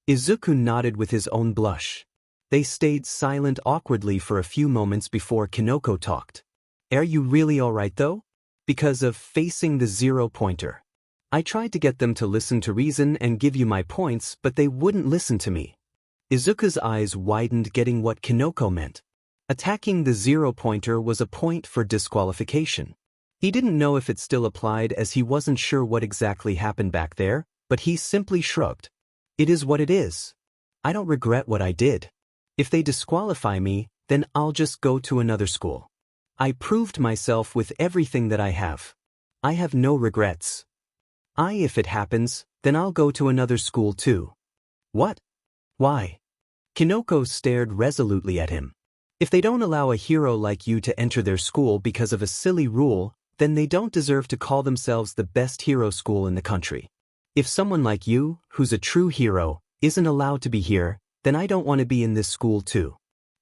Izuku nodded with his own blush. They stayed silent awkwardly for a few moments before Kinoko talked. Are you really alright though? Because of facing the 0-pointer. I tried to get them to listen to reason and give you my points, but they wouldn't listen to me. Izuku's eyes widened, getting what Kinoko meant. Attacking the 0-pointer was a point for disqualification. He didn't know if it still applied as he wasn't sure what exactly happened back there, but he simply shrugged. It is what it is. I don't regret what I did. If they disqualify me, then I'll just go to another school. I proved myself with everything that I have. I have no regrets. If it happens, then I'll go to another school too. What? Why? Kinoko stared resolutely at him. If they don't allow a hero like you to enter their school because of a silly rule, then they don't deserve to call themselves the best hero school in the country. If someone like you, who's a true hero, isn't allowed to be here, then I don't want to be in this school too.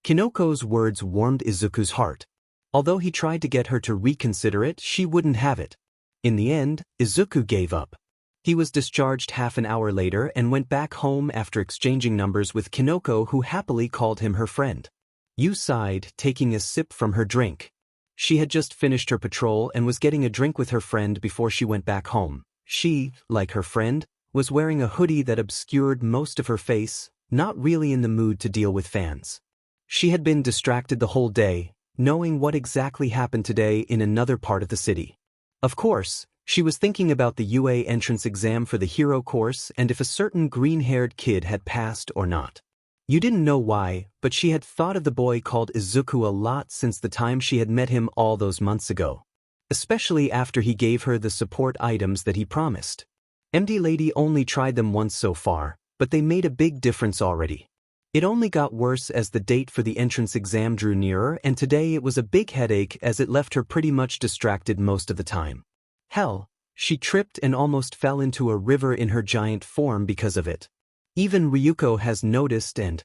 Kinoko's words warmed Izuku's heart. Although he tried to get her to reconsider it, she wouldn't have it. In the end, Izuku gave up. He was discharged half an hour later and went back home after exchanging numbers with Kinoko, who happily called him her friend. Yu sighed, taking a sip from her drink. She had just finished her patrol and was getting a drink with her friend before she went back home. She, like her friend, was wearing a hoodie that obscured most of her face, not really in the mood to deal with fans. She had been distracted the whole day, knowing what exactly happened today in another part of the city. Of course, she was thinking about the UA entrance exam for the hero course and if a certain green-haired kid had passed or not. You didn't know why, but she had thought of the boy called Izuku a lot since the time she had met him all those months ago. Especially after he gave her the support items that he promised. MD Lady only tried them once so far, but they made a big difference already. It only got worse as the date for the entrance exam drew nearer, and today it was a big headache as it left her pretty much distracted most of the time. Hell, she tripped and almost fell into a river in her giant form because of it. Even Ryuko has noticed and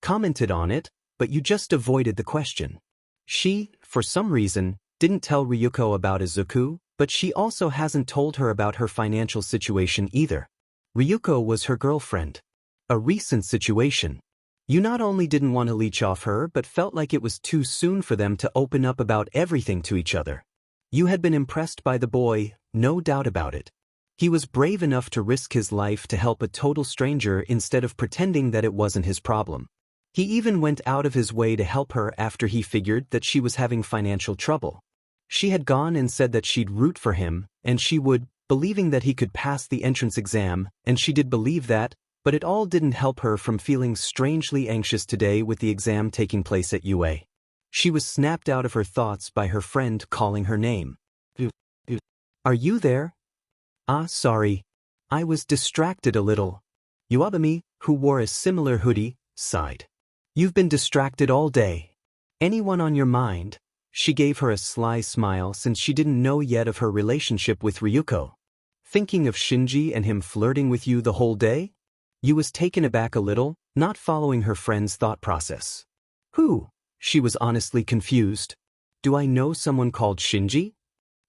commented on it, but you just avoided the question. She, for some reason, didn't tell Ryuko about Izuku, but she also hasn't told her about her financial situation either. Ryuko was her girlfriend. A recent situation. You not only didn't want to leech off her but felt like it was too soon for them to open up about everything to each other. You had been impressed by the boy, no doubt about it. He was brave enough to risk his life to help a total stranger instead of pretending that it wasn't his problem. He even went out of his way to help her after he figured that she was having financial trouble. She had gone and said that she'd root for him, and she would, believing that he could pass the entrance exam, and she did believe that, but it all didn't help her from feeling strangely anxious today with the exam taking place at UA. She was snapped out of her thoughts by her friend calling her name. Are you there? Sorry. I was distracted a little. Yuabami, who wore a similar hoodie, sighed. You've been distracted all day. Anyone on your mind? She gave her a sly smile since she didn't know yet of her relationship with Ryuko. Thinking of Shinji and him flirting with you the whole day? Yu was taken aback a little, not following her friend's thought process. Who? She was honestly confused. Do I know someone called Shinji?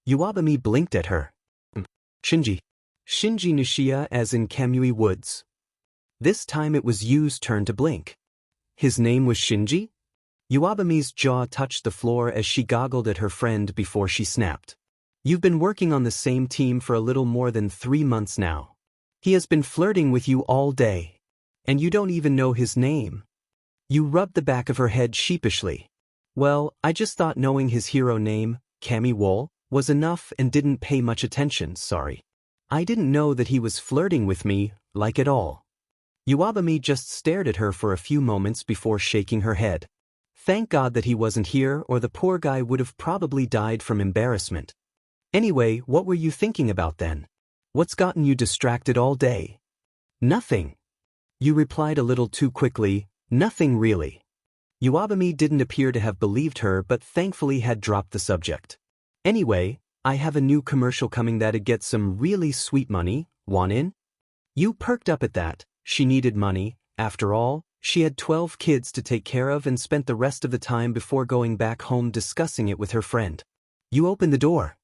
Yuabami blinked at her. Shinji. Shinji Nishiya, as in Kamui Woods. This time it was Yu's turn to blink. His name was Shinji? Yuabami's jaw touched the floor as she goggled at her friend before she snapped. You've been working on the same team for a little more than 3 months now. He has been flirting with you all day. And you don't even know his name. Yu rubbed the back of her head sheepishly. Well, I just thought knowing his hero name, Kami Wool, was enough and didn't pay much attention, sorry. I didn't know that he was flirting with me, like at all. Yuabami just stared at her for a few moments before shaking her head. Thank God that he wasn't here or the poor guy would have probably died from embarrassment. Anyway, what were you thinking about then? What's gotten you distracted all day? Nothing. You replied a little too quickly, nothing really. Yuabami didn't appear to have believed her but thankfully had dropped the subject. Anyway, I have a new commercial coming that'd get some really sweet money, want in? Yu perked up at that. She needed money, after all, she had 12 kids to take care of and spent the rest of the time before going back home discussing it with her friend. You opened the door.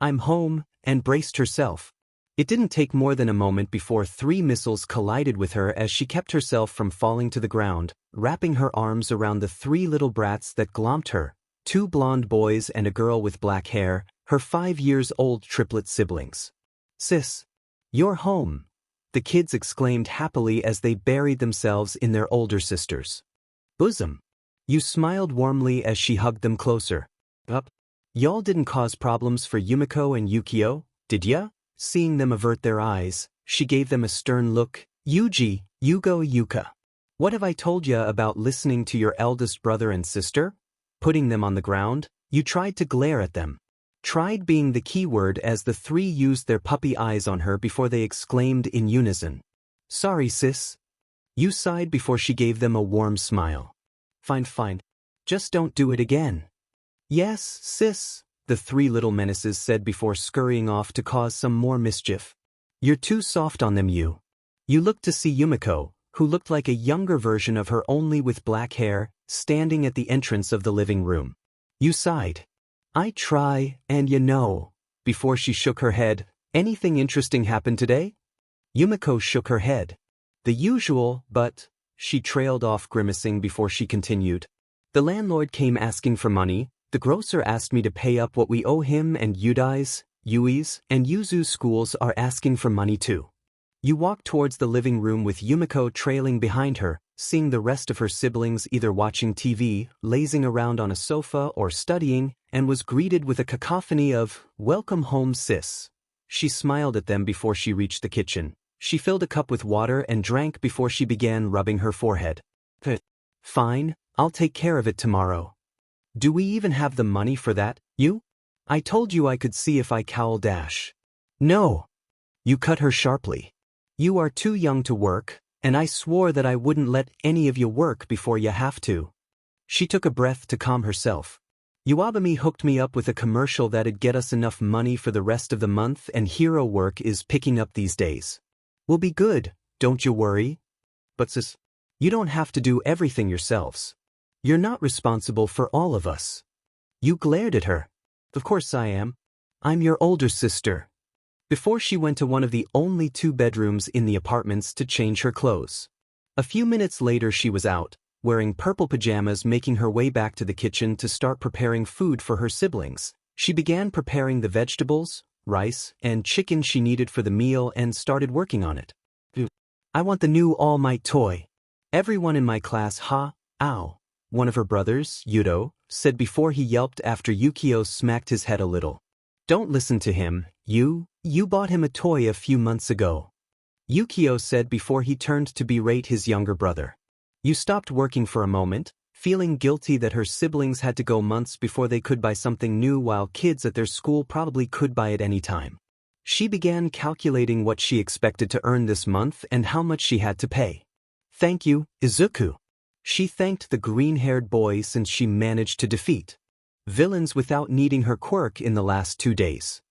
I'm home, and braced herself. It didn't take more than a moment before 3 missiles collided with her as she kept herself from falling to the ground, wrapping her arms around the 3 little brats that glomped her, 2 blonde boys and a girl with black hair, her 5-year-old triplet siblings. Sis, you're home, the kids exclaimed happily as they buried themselves in their older sister's bosom. You smiled warmly as she hugged them closer. Up. Y'all didn't cause problems for Yumiko and Yukio, did ya? Seeing them avert their eyes, she gave them a stern look. Yuji, Yugo, Yuka. What have I told ya about listening to your eldest brother and sister? Putting them on the ground, you tried to glare at them. Tried being the key word as the 3 used their puppy eyes on her before they exclaimed in unison. Sorry, sis. You sighed before she gave them a warm smile. Fine. Just don't do it again. Yes, sis, the 3 little menaces said before scurrying off to cause some more mischief. You're too soft on them, you. You looked to see Yumiko, who looked like a younger version of her only with black hair, standing at the entrance of the living room. You sighed. I try, and you know. Before she shook her head, anything interesting happened today? Yumiko shook her head. The usual, but... She trailed off grimacing before she continued. The landlord came asking for money. The grocer asked me to pay up what we owe him, and Yui's, and Yuzu's schools are asking for money too. You walked towards the living room with Yumiko trailing behind her, seeing the rest of her siblings either watching TV, lazing around on a sofa, or studying, and was greeted with a cacophony of, "Welcome home, sis." She smiled at them before she reached the kitchen. She filled a cup with water and drank before she began rubbing her forehead. Fine, I'll take care of it tomorrow. Do we even have the money for that, you? I told you I could see if I cowl dash. No. You cut her sharply. You are too young to work, and I swore that I wouldn't let any of you work before you have to. She took a breath to calm herself. Uabami hooked me up with a commercial that'd get us enough money for the rest of the month, and hero work is picking up these days. We'll be good, don't you worry. But sis, you don't have to do everything yourselves. You're not responsible for all of us. You glared at her. Of course I am. I'm your older sister. Before she went to one of the only 2 bedrooms in the apartments to change her clothes. A few minutes later she was out, wearing purple pajamas, making her way back to the kitchen to start preparing food for her siblings. She began preparing the vegetables, rice, and chicken she needed for the meal and started working on it. I want the new All Might toy. Everyone in my class ow, one of her brothers, Yudo, said before he yelped after Yukio smacked his head a little. Don't listen to him, you bought him a toy a few months ago. Yukio said before he turned to berate his younger brother. You stopped working for a moment, feeling guilty that her siblings had to go months before they could buy something new while kids at their school probably could buy it any time. She began calculating what she expected to earn this month and how much she had to pay. Thank you, Izuku. She thanked the green-haired boy since she managed to defeat villains without needing her quirk in the last 2 days.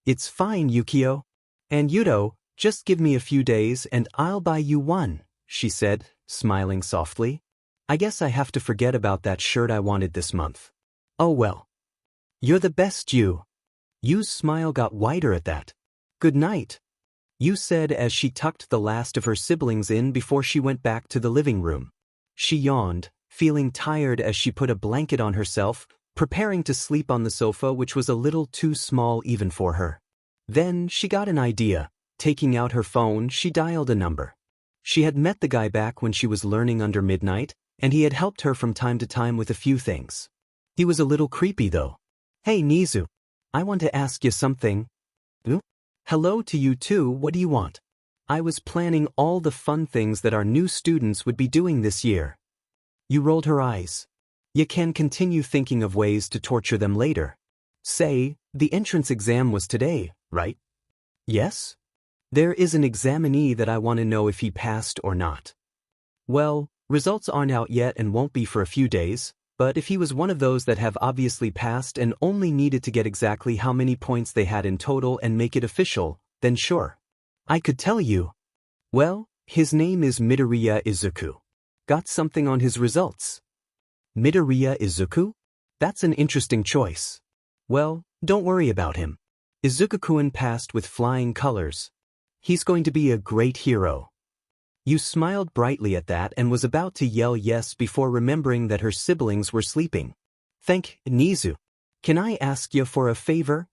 It's fine, Yukio. And Yudo, just give me a few days and I'll buy you one, she said, smiling softly. I guess I have to forget about that shirt I wanted this month. Oh well. You're the best, you. Yu's smile got wider at that. Good night, Yu said as she tucked the last of her siblings in before she went back to the living room. She yawned, feeling tired as she put a blanket on herself, preparing to sleep on the sofa, which was a little too small even for her. Then she got an idea. Taking out her phone, she dialed a number. She had met the guy back when she was learning under midnight, and he had helped her from time to time with a few things. He was a little creepy though. Hey Nizu, I want to ask you something. Hello to you too, what do you want? I was planning all the fun things that our new students would be doing this year. You rolled her eyes. You can continue thinking of ways to torture them later. Say, the entrance exam was today, right? Yes? There is an examinee that I want to know if he passed or not. Well, results aren't out yet and won't be for a few days, but if he was one of those that have obviously passed and only needed to get exactly how many points they had in total and make it official, then sure. I could tell you. Well, his name is Midoriya Izuku. Got something on his results. Midoriya Izuku? That's an interesting choice. Well, Don't worry about him. Izuku-kun passed with flying colors. He's going to be a great hero. Yu smiled brightly at that and was about to yell yes before remembering that her siblings were sleeping. Thank Nizu. Can I ask you for a favor?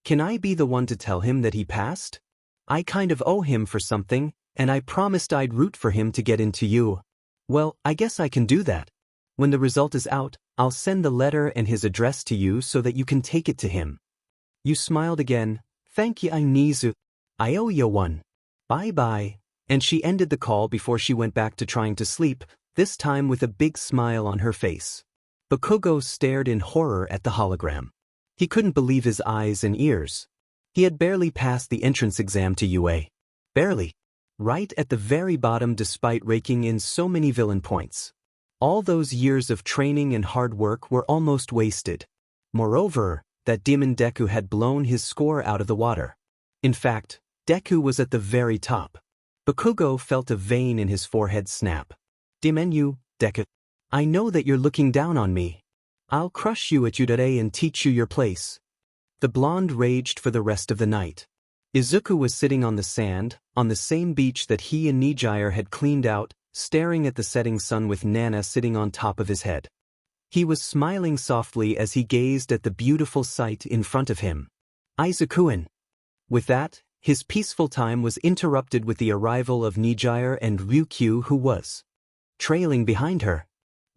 Can I be the one to tell him that he passed? I kind of owe him for something, and I promised I'd root for him to get into you. Well, I guess I can do that. When the result is out, I'll send the letter and his address to you so that you can take it to him. Yu smiled again. Thank you, Nizu. I owe you one. Bye-bye. And she ended the call before she went back to trying to sleep, this time with a big smile on her face. Bakugo stared in horror at the hologram. He couldn't believe his eyes and ears. He had barely passed the entrance exam to UA. Barely. Right at the very bottom despite raking in so many villain points. All those years of training and hard work were almost wasted. Moreover, that demon Deku had blown his score out of the water. In fact, Deku was at the very top. Bakugo felt a vein in his forehead snap. Demenu, Deku. I know that you're looking down on me. I'll crush you at today and teach you your place. The blonde raged for the rest of the night. Izuku was sitting on the sand, on the same beach that he and Nijire had cleaned out, staring at the setting sun with Nana sitting on top of his head. He was smiling softly as he gazed at the beautiful sight in front of him. Izuku-in. With that, his peaceful time was interrupted with the arrival of Nijire and Ryukyu, who was trailing behind her.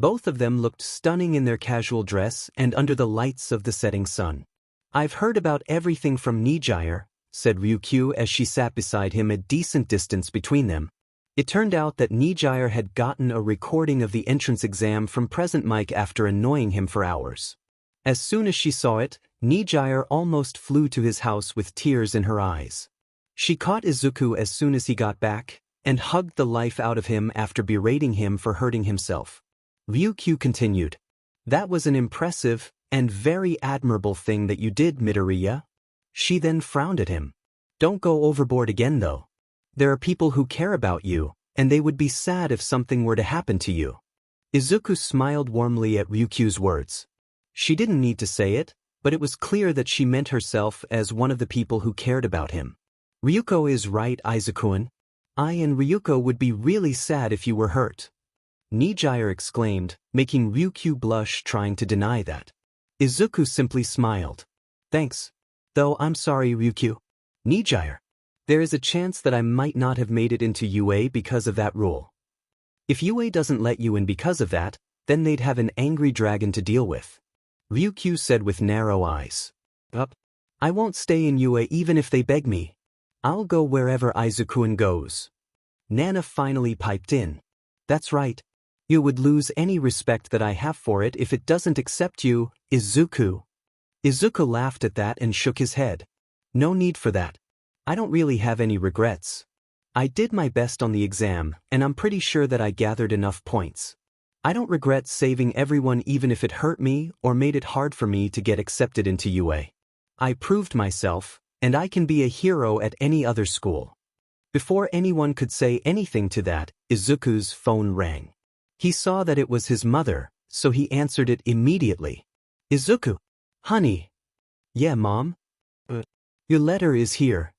Both of them looked stunning in their casual dress and under the lights of the setting sun. I've heard about everything from Nijire, said Ryukyu as she sat beside him a decent distance between them. It turned out that Nijire had gotten a recording of the entrance exam from Present Mike after annoying him for hours. As soon as she saw it, Nijire almost flew to his house with tears in her eyes. She caught Izuku as soon as he got back, and hugged the life out of him after berating him for hurting himself. Ryukyu continued. That was an impressive and very admirable thing that you did, Midoriya. She then frowned at him. Don't go overboard again though. There are people who care about you, and they would be sad if something were to happen to you. Izuku smiled warmly at Ryukyu's words. She didn't need to say it, but it was clear that she meant herself as one of the people who cared about him. Ryuko is right, Izuku-in. I and Ryuko would be really sad if you were hurt. Nijire exclaimed, making Ryukyu blush trying to deny that. Izuku simply smiled. Thanks. Though I'm sorry, Ryukyu. Nijire. There is a chance that I might not have made it into UA because of that rule. If UA doesn't let you in because of that, then they'd have an angry dragon to deal with. Ryukyu said with narrow eyes. I won't stay in UA even if they beg me. I'll go wherever Izuku-in goes. Nana finally piped in. That's right. You would lose any respect that I have for it if it doesn't accept you, Izuku. Izuku laughed at that and shook his head. No need for that. I don't really have any regrets. I did my best on the exam, and I'm pretty sure that I gathered enough points. I don't regret saving everyone even if it hurt me or made it hard for me to get accepted into UA. I proved myself, and I can be a hero at any other school. Before anyone could say anything to that, Izuku's phone rang. He saw that it was his mother, so he answered it immediately. Izuku. Honey. Yeah, Mom? Your letter is here.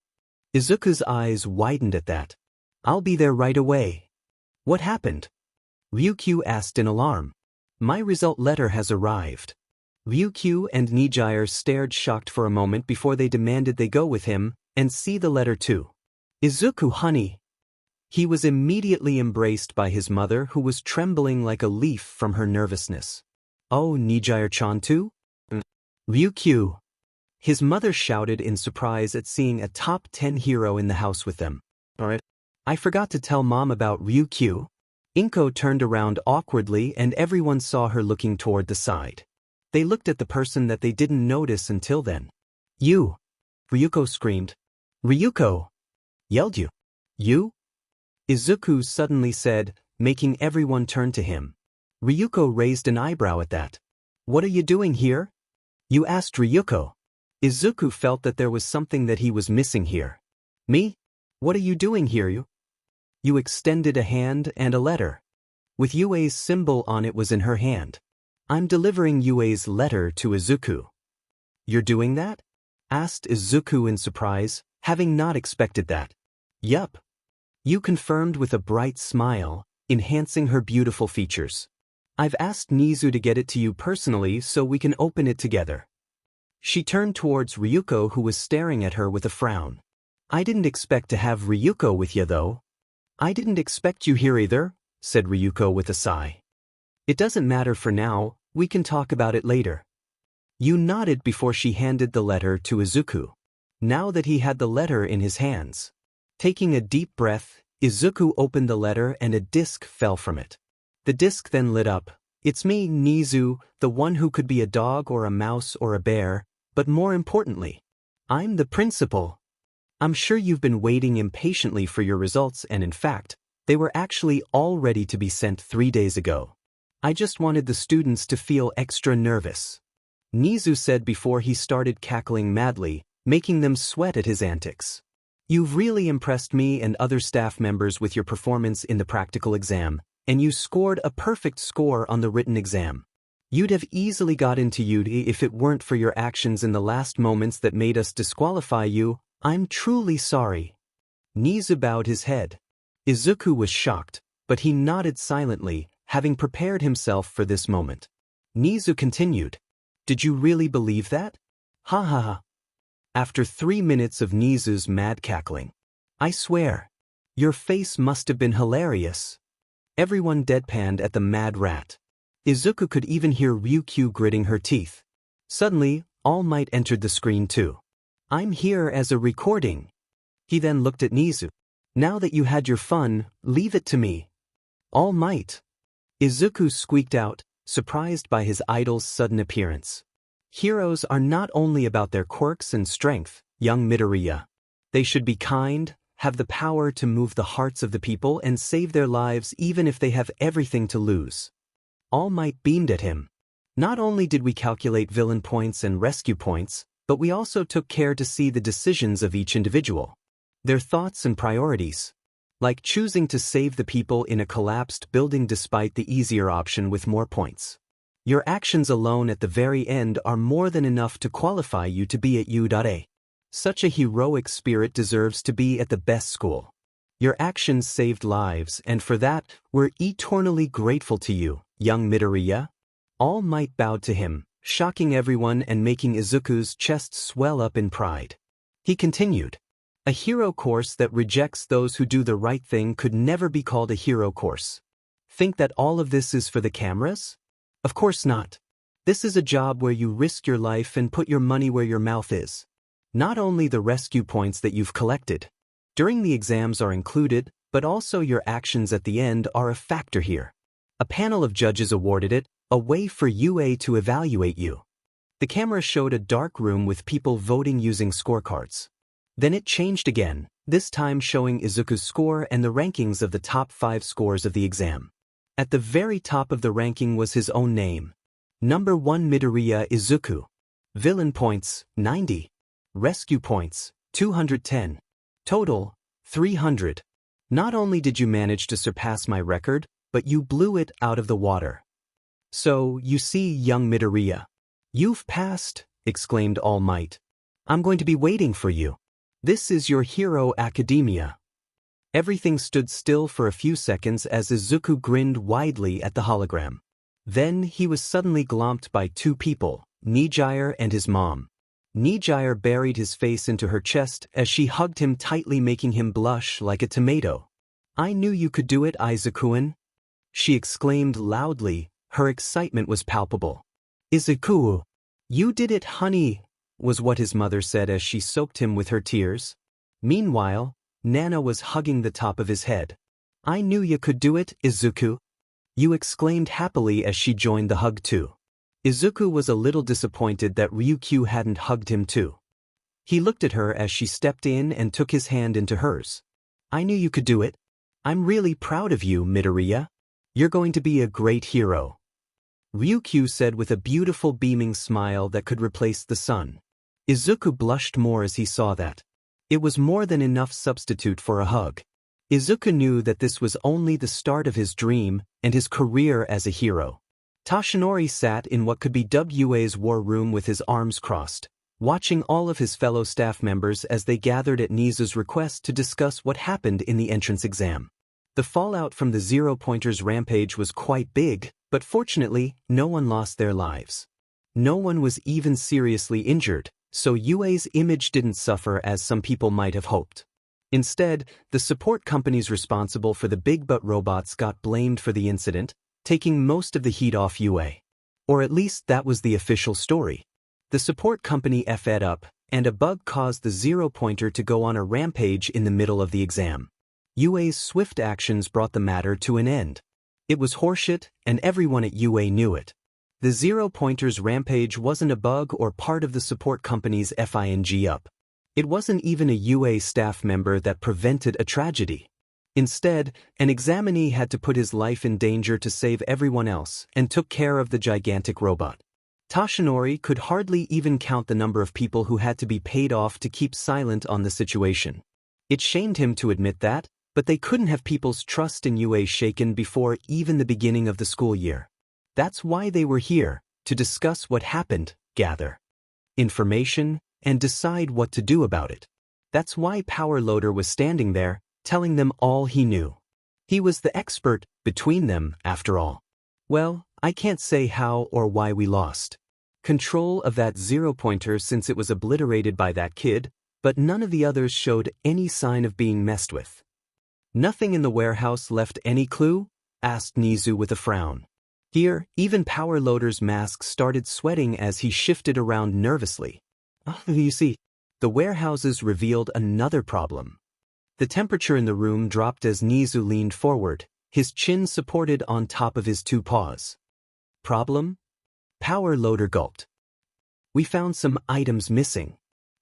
Izuku's eyes widened at that. I'll be there right away. What happened? Ryukyu asked in alarm. My result letter has arrived. Ryukyu and Nijire stared shocked for a moment before they demanded they go with him and see the letter too. Izuku, honey. He was immediately embraced by his mother, who was trembling like a leaf from her nervousness. Oh, Nijire-chan too? Ryukyu. His mother shouted in surprise at seeing a top 10 hero in the house with them. Alright. I forgot to tell Mom about Ryukyu. Inko turned around awkwardly and everyone saw her looking toward the side. They looked at the person that they didn't notice until then. You. Ryuko screamed. Ryuko. Yelled you. You? Izuku suddenly said, making everyone turn to him. Ryuko raised an eyebrow at that. What are you doing here? You asked Ryuko. Izuku felt that there was something that he was missing here. Me? What are you doing here, you? You extended a hand and a letter. With Yue's symbol on it was in her hand. I'm delivering Yue's letter to Izuku. You're doing that? Asked Izuku in surprise, having not expected that. Yup. You confirmed with a bright smile, enhancing her beautiful features. I've asked Nizu to get it to you personally so we can open it together. She turned towards Ryuko, who was staring at her with a frown. I didn't expect to have Ryuko with you though. I didn't expect you here either, said Ryuko with a sigh. It doesn't matter for now, we can talk about it later. You nodded before she handed the letter to Izuku. Now that he had the letter in his hands. Taking a deep breath, Izuku opened the letter and a disc fell from it. The disc then lit up. It's me, Nizu, the one who could be a dog or a mouse or a bear, but more importantly, I'm the principal. I'm sure you've been waiting impatiently for your results, and in fact, they were actually all ready to be sent 3 days ago. I just wanted the students to feel extra nervous. Nizu said before he started cackling madly, making them sweat at his antics. You've really impressed me and other staff members with your performance in the practical exam, and you scored a perfect score on the written exam. You'd have easily got into UD if it weren't for your actions in the last moments that made us disqualify you. I'm truly sorry. Nizu bowed his head. Izuku was shocked, but he nodded silently, having prepared himself for this moment. Nizu continued. Did you really believe that? Ha ha ha. After 3 minutes of Nizu's mad cackling. I swear. Your face must have been hilarious. Everyone deadpanned at the mad rat. Izuku could even hear Ryukyu gritting her teeth. Suddenly, All Might entered the screen too. I'm here as a recording. He then looked at Nizu. Now that you had your fun, leave it to me. All Might. Izuku squeaked out, surprised by his idol's sudden appearance. Heroes are not only about their quirks and strength, young Midoriya. They should be kind, have the power to move the hearts of the people and save their lives even if they have everything to lose. All Might beamed at him. Not only did we calculate villain points and rescue points, but we also took care to see the decisions of each individual. Their thoughts and priorities. Like choosing to save the people in a collapsed building despite the easier option with more points. Your actions alone at the very end are more than enough to qualify you to be at U.A. Such a heroic spirit deserves to be at the best school. Your actions saved lives, and for that, we're eternally grateful to you, young Midoriya. All Might bowed to him, shocking everyone and making Izuku's chest swell up in pride. He continued. A hero course that rejects those who do the right thing could never be called a hero course. Think that all of this is for the cameras? Of course not. This is a job where you risk your life and put your money where your mouth is. Not only the rescue points that you've collected during the exams are included, but also your actions at the end are a factor here. A panel of judges awarded it, a way for UA to evaluate you. The camera showed a dark room with people voting using scorecards. Then it changed again, this time showing Izuku's score and the rankings of the top 5 scores of the exam. At the very top of the ranking was his own name. Number 1 Midoriya Izuku. Villain points, 90. Rescue points, 210. Total, 300. Not only did you manage to surpass my record, but you blew it out of the water. So, you see, young Midoriya. You've passed, exclaimed All Might. I'm going to be waiting for you. This is your hero academia. Everything stood still for a few seconds as Izuku grinned widely at the hologram. Then he was suddenly glomped by 2 people, Nijire and his mom. Nijire buried his face into her chest as she hugged him tightly, making him blush like a tomato. I knew you could do it, Izuku-an. She exclaimed loudly, her excitement was palpable. Izuku, you did it, honey, was what his mother said as she soaked him with her tears. Meanwhile, Nana was hugging the top of his head. I knew you could do it, Izuku. You exclaimed happily as she joined the hug too. Izuku was a little disappointed that Ryukyu hadn't hugged him too. He looked at her as she stepped in and took his hand into hers. I knew you could do it. I'm really proud of you, Midoriya. You're going to be a great hero. Ryukyu said with a beautiful beaming smile that could replace the sun. Izuku blushed more as he saw that. It was more than enough substitute for a hug. Izuku knew that this was only the start of his dream and his career as a hero. Toshinori sat in what could be WA's war room with his arms crossed, watching all of his fellow staff members as they gathered at Nizu's request to discuss what happened in the entrance exam. The fallout from the Zero-Pointers rampage was quite big, but fortunately, no one lost their lives. No one was even seriously injured, so Yue's image didn't suffer as some people might have hoped. Instead, the support companies responsible for the Big Butt robots got blamed for the incident, taking most of the heat off Yue. Or at least that was the official story. The support company F'd up, and a bug caused the Zero-Pointer to go on a rampage in the middle of the exam. Yue's swift actions brought the matter to an end. It was horseshit, and everyone at Yue knew it. The Zero-Pointer's rampage wasn't a bug or part of the support company's FING up. It wasn't even a Yue staff member that prevented a tragedy. Instead, an examinee had to put his life in danger to save everyone else and took care of the gigantic robot. Toshinori could hardly even count the number of people who had to be paid off to keep silent on the situation. It shamed him to admit that, but they couldn't have people's trust in Yue shaken before even the beginning of the school year. That's why they were here, to discuss what happened, gather information, and decide what to do about it. That's why Power Loader was standing there, telling them all he knew. He was the expert between them, after all. Well, I can't say how or why we lost control of that Zero-Pointer since it was obliterated by that kid, but none of the others showed any sign of being messed with. Nothing in the warehouse left any clue? Asked Nizu with a frown. Here, even Power Loader's mask started sweating as he shifted around nervously. You see, the warehouses revealed another problem. The temperature in the room dropped as Nizu leaned forward, his chin supported on top of his two paws. Problem? Power Loader gulped. We found some items missing.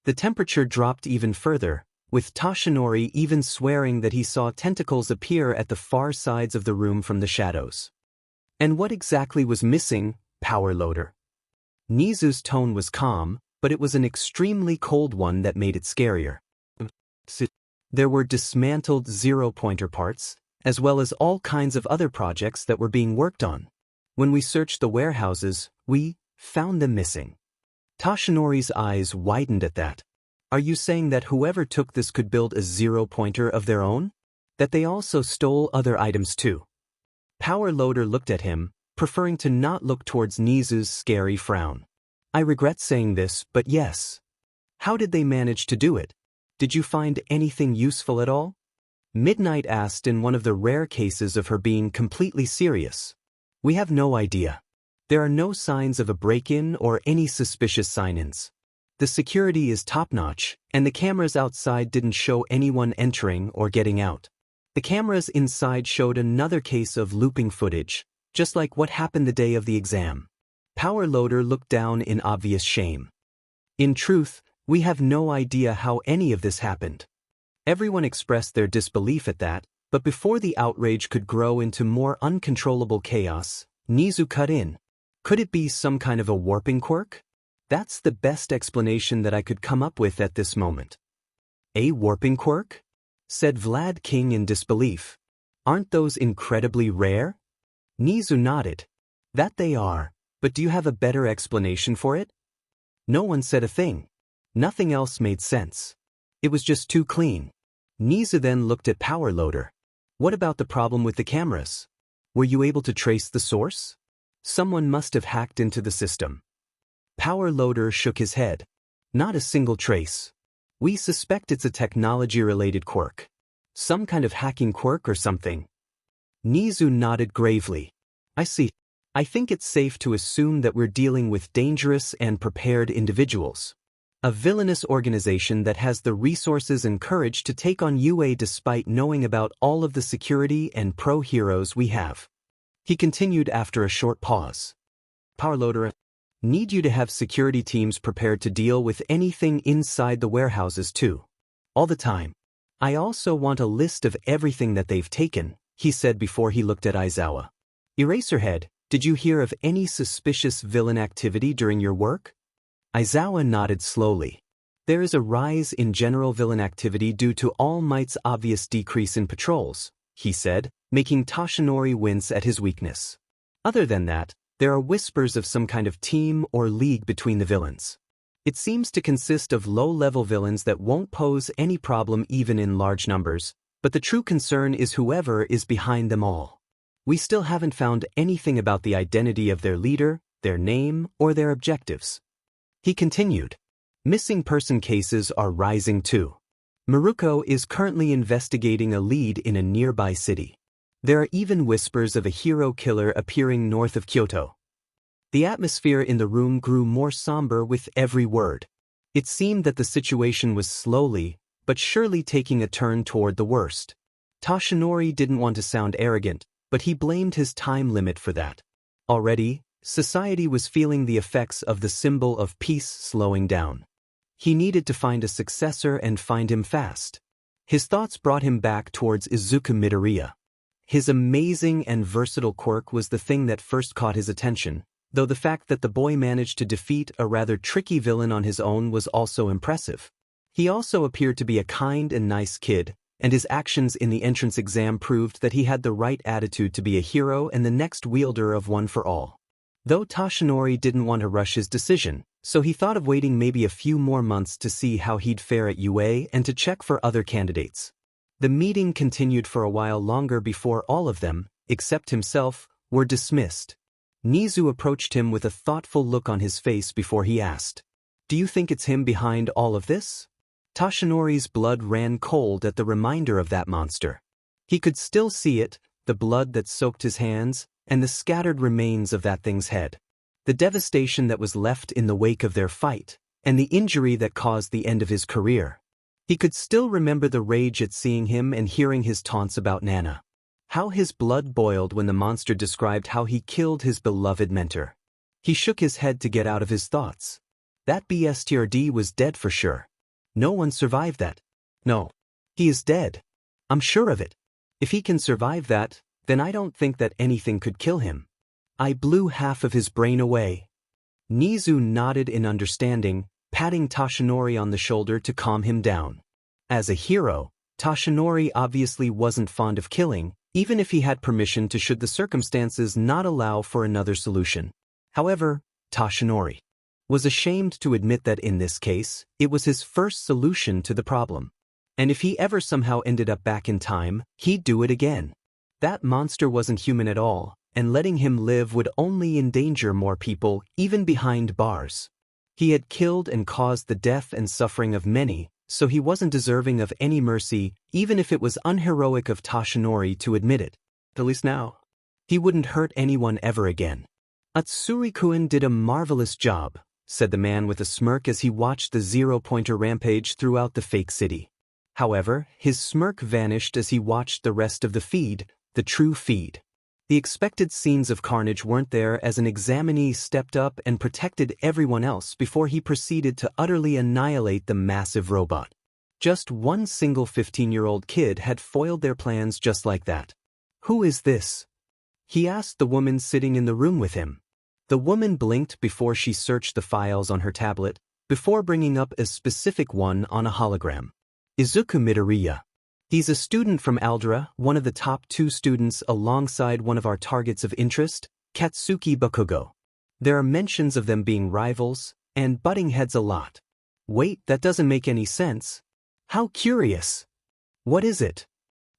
The temperature dropped even further, with Toshinori even swearing that he saw tentacles appear at the far sides of the room from the shadows. And what exactly was missing, Power Loader? Nizu's tone was calm, but it was an extremely cold one that made it scarier. There were dismantled Zero-Pointer parts, as well as all kinds of other projects that were being worked on. When we searched the warehouses, we found them missing. Toshinori's eyes widened at that. Are you saying that whoever took this could build a Zero-Pointer of their own? That they also stole other items too? Power Loader looked at him, preferring to not look towards Nizu's scary frown. I regret saying this, but yes. How did they manage to do it? Did you find anything useful at all? Midnight asked in one of the rare cases of her being completely serious. We have no idea. There are no signs of a break-in or any suspicious sign-ins. The security is top-notch, and the cameras outside didn't show anyone entering or getting out. The cameras inside showed another case of looping footage, just like what happened the day of the exam. Power Loader looked down in obvious shame. In truth, we have no idea how any of this happened. Everyone expressed their disbelief at that, but before the outrage could grow into more uncontrollable chaos, Nizu cut in. Could it be some kind of a warping quirk? That's the best explanation that I could come up with at this moment. A warping quirk? Said Vlad King in disbelief. Aren't those incredibly rare? Nizu nodded. That they are, but do you have a better explanation for it? No one said a thing. Nothing else made sense. It was just too clean. Nizu then looked at Power Loader. What about the problem with the cameras? Were you able to trace the source? Someone must have hacked into the system. Power Loader shook his head. Not a single trace. We suspect it's a technology-related quirk. Some kind of hacking quirk or something. Nizu nodded gravely. I see. I think it's safe to assume that we're dealing with dangerous and prepared individuals. A villainous organization that has the resources and courage to take on UA despite knowing about all of the security and pro-heroes we have. He continued after a short pause. Power Loader, need you to have security teams prepared to deal with anything inside the warehouses too. All the time. I also want a list of everything that they've taken, he said before he looked at Aizawa. Eraserhead, did you hear of any suspicious villain activity during your work? Aizawa nodded slowly. There is a rise in general villain activity due to All Might's obvious decrease in patrols, he said, making Toshinori wince at his weakness. Other than that, there are whispers of some kind of team or league between the villains. It seems to consist of low-level villains that won't pose any problem even in large numbers, but the true concern is whoever is behind them all. We still haven't found anything about the identity of their leader, their name, or their objectives. He continued. Missing person cases are rising too. Maruko is currently investigating a lead in a nearby city. There are even whispers of a hero killer appearing north of Kyoto. The atmosphere in the room grew more somber with every word. It seemed that the situation was slowly, but surely taking a turn toward the worst. Toshinori didn't want to sound arrogant, but he blamed his time limit for that. Already, society was feeling the effects of the symbol of peace slowing down. He needed to find a successor and find him fast. His thoughts brought him back towards Izuku Midoriya. His amazing and versatile quirk was the thing that first caught his attention, though the fact that the boy managed to defeat a rather tricky villain on his own was also impressive. He also appeared to be a kind and nice kid, and his actions in the entrance exam proved that he had the right attitude to be a hero and the next wielder of One for All. Though Toshinori didn't want to rush his decision, so he thought of waiting maybe a few more months to see how he'd fare at UA and to check for other candidates. The meeting continued for a while longer before all of them, except himself, were dismissed. Nizu approached him with a thoughtful look on his face before he asked, "Do you think it's him behind all of this?" Toshinori's blood ran cold at the reminder of that monster. He could still see it, the blood that soaked his hands, and the scattered remains of that thing's head. The devastation that was left in the wake of their fight, and the injury that caused the end of his career. He could still remember the rage at seeing him and hearing his taunts about Nana. How his blood boiled when the monster described how he killed his beloved mentor. He shook his head to get out of his thoughts. That BSTRD was dead for sure. No one survived that. No. He is dead. I'm sure of it. If he can survive that, then I don't think that anything could kill him. I blew half of his brain away. Nizu nodded in understanding, patting Toshinori on the shoulder to calm him down. As a hero, Toshinori obviously wasn't fond of killing, even if he had permission to should the circumstances not allow for another solution. However, Toshinori was ashamed to admit that in this case, it was his first solution to the problem. And if he ever somehow ended up back in time, he'd do it again. That monster wasn't human at all, and letting him live would only endanger more people, even behind bars. He had killed and caused the death and suffering of many, so he wasn't deserving of any mercy, even if it was unheroic of Toshinori to admit it. At least now. He wouldn't hurt anyone ever again. "Atsuri-kun did a marvelous job," said the man with a smirk as he watched the zero-pointer rampage throughout the fake city. However, his smirk vanished as he watched the rest of the feed, the true feed. The expected scenes of carnage weren't there as an examinee stepped up and protected everyone else before he proceeded to utterly annihilate the massive robot. Just one single 15-year-old kid had foiled their plans just like that. "Who is this?" he asked the woman sitting in the room with him. The woman blinked before she searched the files on her tablet, before bringing up a specific one on a hologram. "Izuku Midoriya. He's a student from Aldera, one of the top 2 students alongside one of our targets of interest, Katsuki Bakugo. There are mentions of them being rivals, and butting heads a lot. Wait, that doesn't make any sense. How curious. What is it?"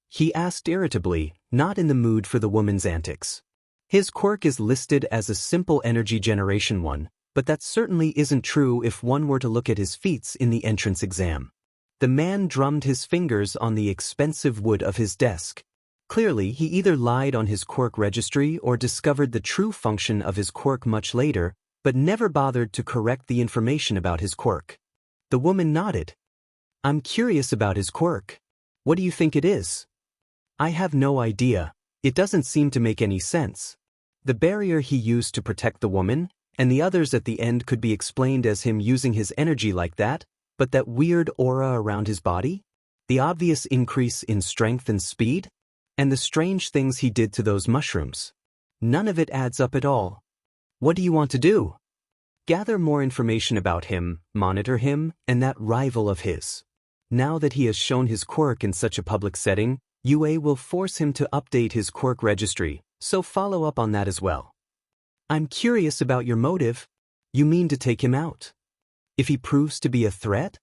he asked irritably, not in the mood for the woman's antics. His quirk is listed as a simple energy generation one, but that certainly isn't true if one were to look at his feats in the entrance exam. The man drummed his fingers on the expensive wood of his desk. Clearly, he either lied on his quirk registry or discovered the true function of his quirk much later, but never bothered to correct the information about his quirk. The woman nodded. "I'm curious about his quirk. What do you think it is?" "I have no idea. It doesn't seem to make any sense. The barrier he used to protect the woman, and the others at the end could be explained as him using his energy like that, but that weird aura around his body? The obvious increase in strength and speed? And the strange things he did to those mushrooms? None of it adds up at all. What do you want to do?" "Gather more information about him, monitor him, and that rival of his. Now that he has shown his quirk in such a public setting, UA will force him to update his quirk registry, so follow up on that as well." "I'm curious about your motive. You mean to take him out?" If he proves to be a threat?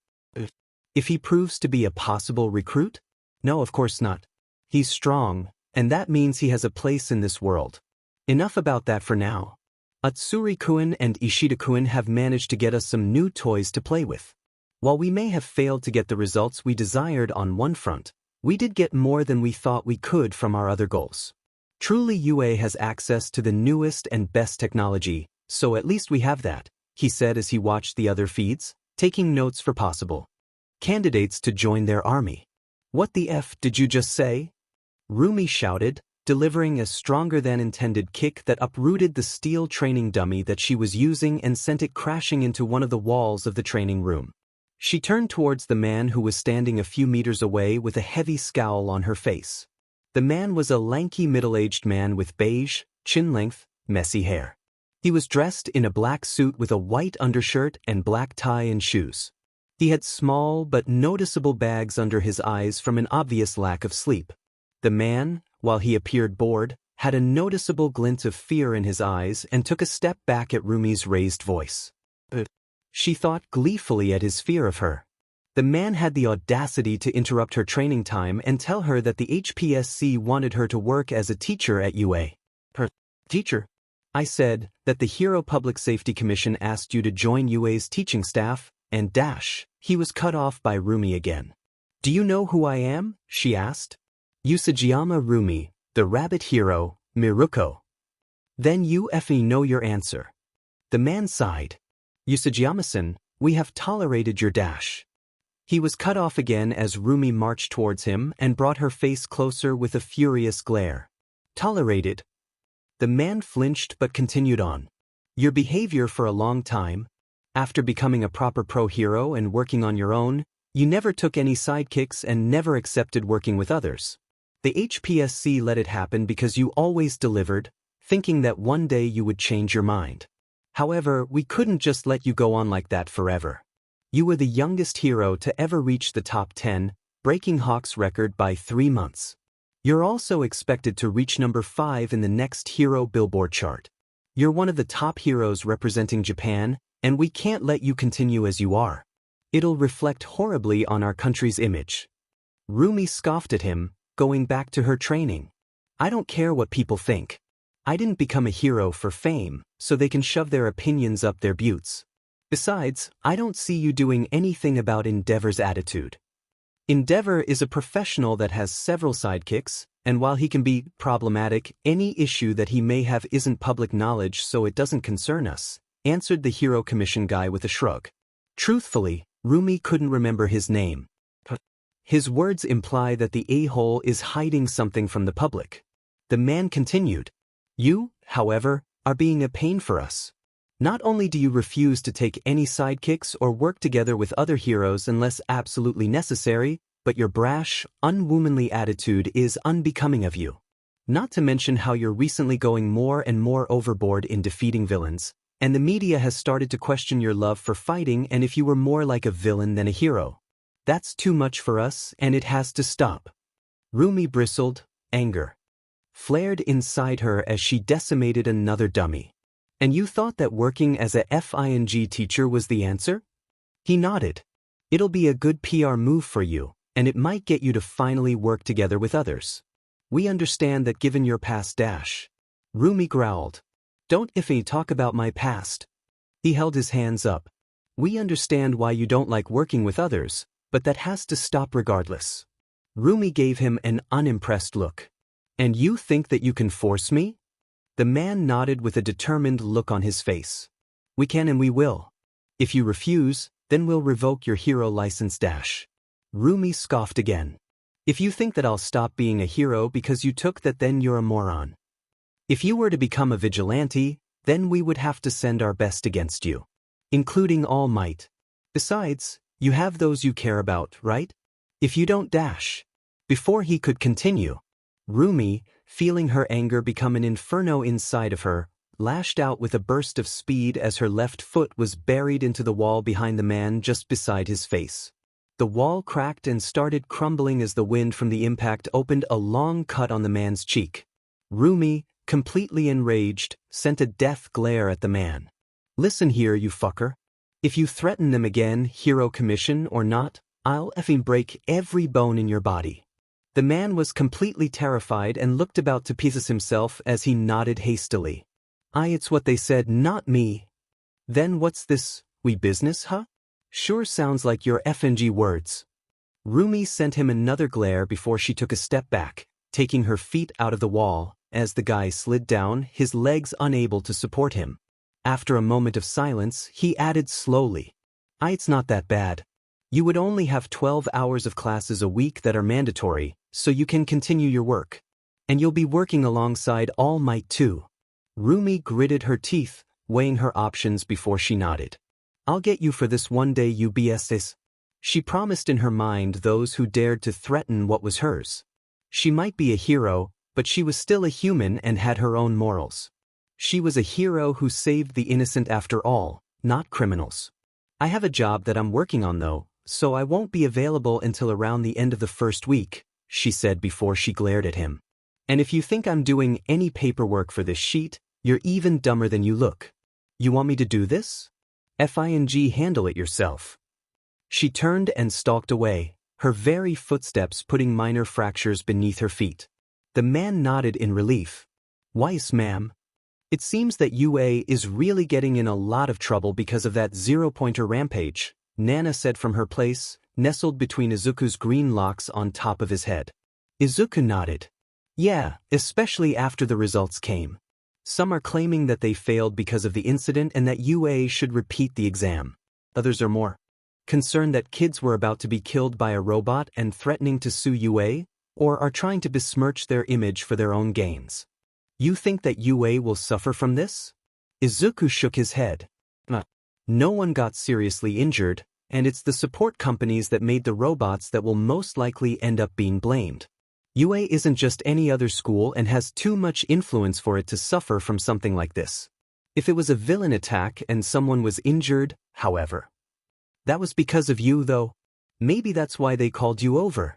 If he proves to be a possible recruit? No, of course not. He's strong, and that means he has a place in this world. Enough about that for now. Atsuri-kun and Ishida-kun have managed to get us some new toys to play with. While we may have failed to get the results we desired on one front, we did get more than we thought we could from our other goals. Truly, UA has access to the newest and best technology, so at least we have that, he said as he watched the other feeds, taking notes for possible candidates to join their army. What the F did you just say? Rumi shouted, delivering a stronger-than-intended kick that uprooted the steel training dummy that she was using and sent it crashing into one of the walls of the training room. She turned towards the man who was standing a few meters away with a heavy scowl on her face. The man was a lanky middle-aged man with beige, chin-length, messy hair. He was dressed in a black suit with a white undershirt and black tie and shoes. He had small but noticeable bags under his eyes from an obvious lack of sleep. The man, while he appeared bored, had a noticeable glint of fear in his eyes and took a step back at Rumi's raised voice. She thought gleefully at his fear of her. The man had the audacity to interrupt her training time and tell her that the HPSC wanted her to work as a teacher at UA. Teacher? I said that the Hero Public Safety Commission asked you to join UA's teaching staff, and he was cut off by Rumi again. Do you know who I am? She asked. Usajiyama Rumi, the rabbit hero, Miruko. Then you effing know your answer. The man sighed. Usajiyama-san, we have tolerated your dash. He was cut off again as Rumi marched towards him and brought her face closer with a furious glare. Tolerated? The man flinched but continued on. Your behavior for a long time, after becoming a proper pro hero and working on your own, you never took any sidekicks and never accepted working with others. The HPSC let it happen because you always delivered, thinking that one day you would change your mind. However, we couldn't just let you go on like that forever. You were the youngest hero to ever reach the top 10, breaking Hawk's record by 3 months. You're also expected to reach number 5 in the next Hero Billboard chart. You're one of the top heroes representing Japan, and we can't let you continue as you are. It'll reflect horribly on our country's image. Rumi scoffed at him, going back to her training. I don't care what people think. I didn't become a hero for fame, so they can shove their opinions up their butts. Besides, I don't see you doing anything about Endeavor's attitude. Endeavor is a professional that has several sidekicks, and while he can be problematic, any issue that he may have isn't public knowledge, so it doesn't concern us, answered the Hero Commission guy with a shrug. Truthfully, Rumi couldn't remember his name. His words imply that the a-hole is hiding something from the public. The man continued. You, however, are being a pain for us. Not only do you refuse to take any sidekicks or work together with other heroes unless absolutely necessary, but your brash, unwomanly attitude is unbecoming of you. Not to mention how you're recently going more and more overboard in defeating villains, and the media has started to question your love for fighting and if you were more like a villain than a hero. That's too much for us, and it has to stop. Rumi bristled, anger flared inside her as she decimated another dummy. And you thought that working as a FING teacher was the answer? He nodded. It'll be a good PR move for you, and it might get you to finally work together with others. We understand that given your past dash. Rumi growled. Don't iffy talk about my past. He held his hands up. We understand why you don't like working with others, but that has to stop regardless. Rumi gave him an unimpressed look. And you think that you can force me? The man nodded with a determined look on his face. We can and we will. If you refuse, then we'll revoke your hero license dash. Rumi scoffed again. If you think that I'll stop being a hero because you took that, then you're a moron. If you were to become a vigilante, then we would have to send our best against you. Including All Might. Besides, you have those you care about, right? If you don't dash. Before he could continue, Rumi, feeling her anger become an inferno inside of her, lashed out with a burst of speed as her left foot was buried into the wall behind the man just beside his face. The wall cracked and started crumbling as the wind from the impact opened a long cut on the man's cheek. Rumi, completely enraged, sent a death glare at the man. Listen here, you fucker. If you threaten them again, hero commission or not, I'll effing break every bone in your body. The man was completely terrified and looked about to pieces himself as he nodded hastily. It's what they said, not me. Then what's this, we business, huh? Sure sounds like your FNG words. Rumi sent him another glare before she took a step back, taking her feet out of the wall, as the guy slid down, his legs unable to support him. After a moment of silence, he added slowly, It's not that bad. You would only have 12 hours of classes a week that are mandatory, so you can continue your work. And you'll be working alongside All Might too. Rumi gritted her teeth, weighing her options before she nodded. I'll get you for this one day, UBSs. She promised in her mind those who dared to threaten what was hers. She might be a hero, but she was still a human and had her own morals. She was a hero who saved the innocent after all, not criminals. I have a job that I'm working on though, so I won't be available until around the end of the first week, she said before she glared at him. And if you think I'm doing any paperwork for this sheet, you're even dumber than you look. You want me to do this? Handle it yourself. She turned and stalked away, her very footsteps putting minor fractures beneath her feet. The man nodded in relief. Weiss, ma'am. It seems that UA is really getting in a lot of trouble because of that zero-pointer rampage, Nana said from her place, nestled between Izuku's green locks on top of his head. Izuku nodded. Yeah, especially after the results came. Some are claiming that they failed because of the incident and that UA should repeat the exam. Others are more concerned that kids were about to be killed by a robot and threatening to sue UA, or are trying to besmirch their image for their own gains. You think that UA will suffer from this? Izuku shook his head. No one got seriously injured, and it's the support companies that made the robots that will most likely end up being blamed. UA isn't just any other school and has too much influence for it to suffer from something like this. If it was a villain attack and someone was injured, however. That was because of you though. Maybe that's why they called you over.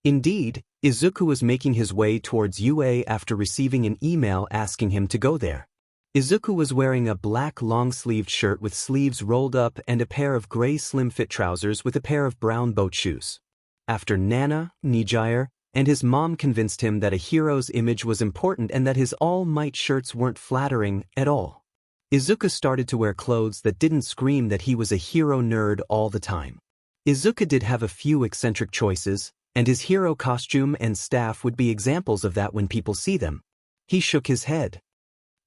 Indeed, Izuku was making his way towards UA after receiving an email asking him to go there. Izuku was wearing a black long-sleeved shirt with sleeves rolled up and a pair of gray slim-fit trousers with a pair of brown boat shoes. After Nana, Nijire, and his mom convinced him that a hero's image was important and that his All Might shirts weren't flattering at all, Izuku started to wear clothes that didn't scream that he was a hero nerd all the time. Izuku did have a few eccentric choices, and his hero costume and staff would be examples of that when people see them. He shook his head.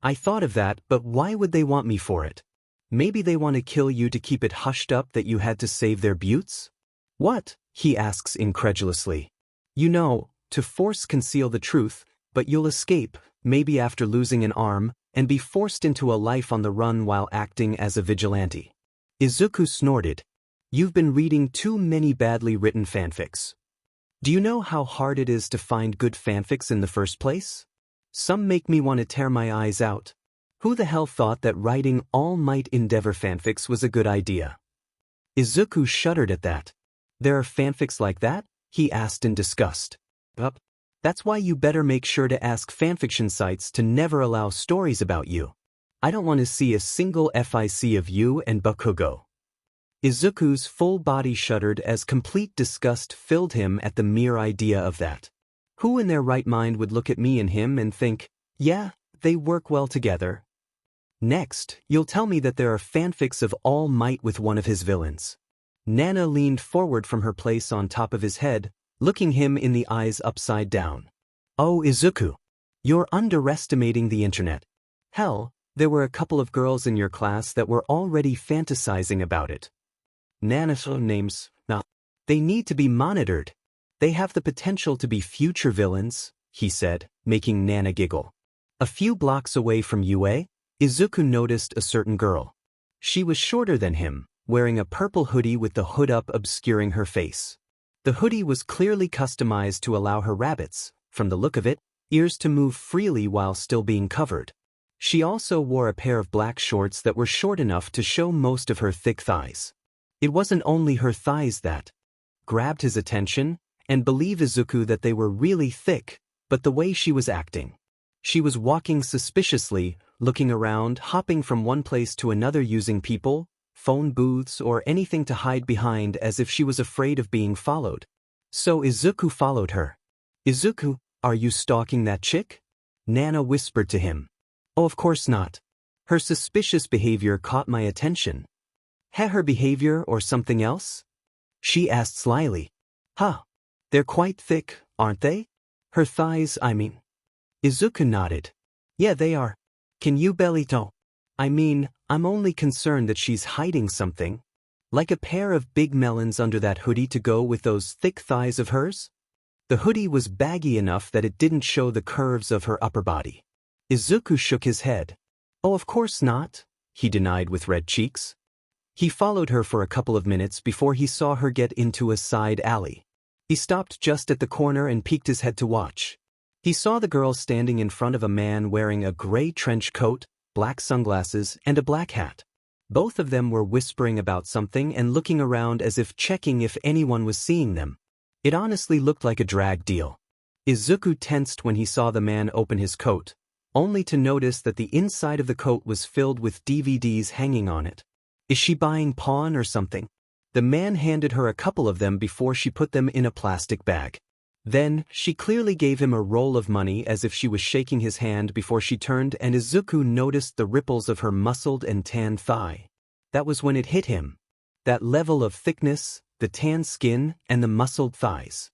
I thought of that, but why would they want me for it? Maybe they want to kill you to keep it hushed up that you had to save their buttes? What? He asks incredulously. You know, to force conceal the truth, but you'll escape, maybe after losing an arm, and be forced into a life on the run while acting as a vigilante. Izuku snorted. You've been reading too many badly written fanfics. Do you know how hard it is to find good fanfics in the first place? Some make me want to tear my eyes out. Who the hell thought that writing All Might Endeavor fanfics was a good idea? Izuku shuddered at that. There are fanfics like that? He asked in disgust. That's why you better make sure to ask fanfiction sites to never allow stories about you. I don't want to see a single FIC of you and Bakugo. Izuku's full body shuddered as complete disgust filled him at the mere idea of that. Who in their right mind would look at me and him and think, yeah, they work well together? Next, you'll tell me that there are fanfics of All Might with one of his villains. Nana leaned forward from her place on top of his head, looking him in the eyes upside down. Oh, Izuku. You're underestimating the internet. Hell, there were a couple of girls in your class that were already fantasizing about it. Nana's names, now, they need to be monitored. They have the potential to be future villains, he said, making Nana giggle. A few blocks away from UA, Izuku noticed a certain girl. She was shorter than him, wearing a purple hoodie with the hood up obscuring her face. The hoodie was clearly customized to allow her rabbits, from the look of it, ears to move freely while still being covered. She also wore a pair of black shorts that were short enough to show most of her thick thighs. It wasn't only her thighs that grabbed his attention, and believe Izuku that they were really thick, but the way she was acting. She was walking suspiciously, looking around, hopping from one place to another using people, phone booths, or anything to hide behind as if she was afraid of being followed. So Izuku followed her. "Izuku, are you stalking that chick?" Nana whispered to him. "Oh, of course not. Her suspicious behavior caught my attention." Her behavior or something else?" she asked slyly. "Huh. They're quite thick, aren't they? Her thighs, I mean." Izuku nodded. "Yeah, they are. Can you Bellito? I mean, I'm only concerned that she's hiding something. Like a pair of big melons under that hoodie to go with those thick thighs of hers?" The hoodie was baggy enough that it didn't show the curves of her upper body. Izuku shook his head. "Oh, of course not," he denied with red cheeks. He followed her for a couple of minutes before he saw her get into a side alley. He stopped just at the corner and peeked his head to watch. He saw the girl standing in front of a man wearing a gray trench coat, black sunglasses, and a black hat. Both of them were whispering about something and looking around as if checking if anyone was seeing them. It honestly looked like a drag deal. Izuku tensed when he saw the man open his coat, only to notice that the inside of the coat was filled with DVDs hanging on it. "Is she buying porn or something?" The man handed her a couple of them before she put them in a plastic bag. Then, she clearly gave him a roll of money as if she was shaking his hand before she turned, and Izuku noticed the ripples of her muscled and tan thigh. That was when it hit him. That level of thickness, the tan skin, and the muscled thighs.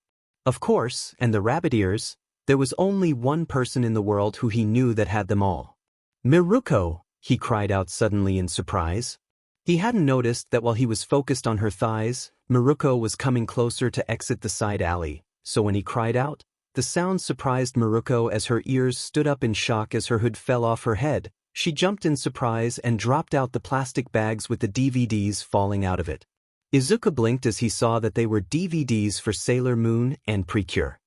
Of course, and the rabbit ears, there was only one person in the world who he knew that had them all. "Miruko!" he cried out suddenly in surprise. He hadn't noticed that while he was focused on her thighs, Miruko was coming closer to exit the side alley, so when he cried out, the sound surprised Miruko as her ears stood up in shock as her hood fell off her head. She jumped in surprise and dropped out the plastic bags with the DVDs falling out of it. Izuku blinked as he saw that they were DVDs for Sailor Moon and Precure.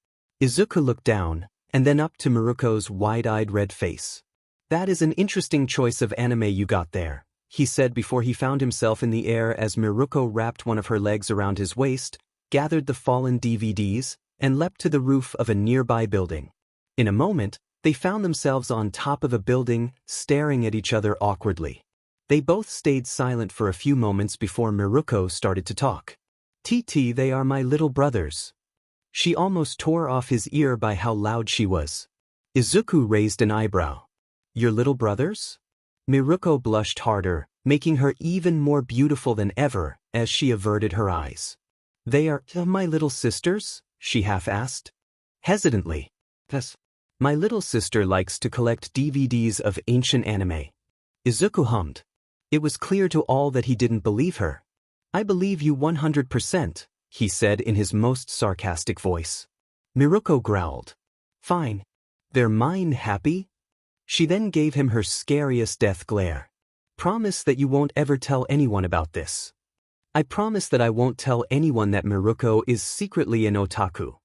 Izuku looked down, and then up to Miruko's wide-eyed red face. "That is an interesting choice of anime you got there," he said before he found himself in the air as Miruko wrapped one of her legs around his waist, gathered the fallen DVDs, and leapt to the roof of a nearby building. In a moment, they found themselves on top of a building, staring at each other awkwardly. They both stayed silent for a few moments before Miruko started to talk. "TT, they are my little brothers." She almost tore off his ear by how loud she was. Izuku raised an eyebrow. "Your little brothers?" Miruko blushed harder, making her even more beautiful than ever, as she averted her eyes. "They are my little sisters?" she half-asked. Hesitantly. "Yes. My little sister likes to collect DVDs of ancient anime." Izuku hummed. It was clear to all that he didn't believe her. "I believe you 100%, he said in his most sarcastic voice. Miruko growled. "Fine. They're mine, happy?" She then gave him her scariest death glare. "Promise that you won't ever tell anyone about this." "I promise that I won't tell anyone that Miruko is secretly an otaku."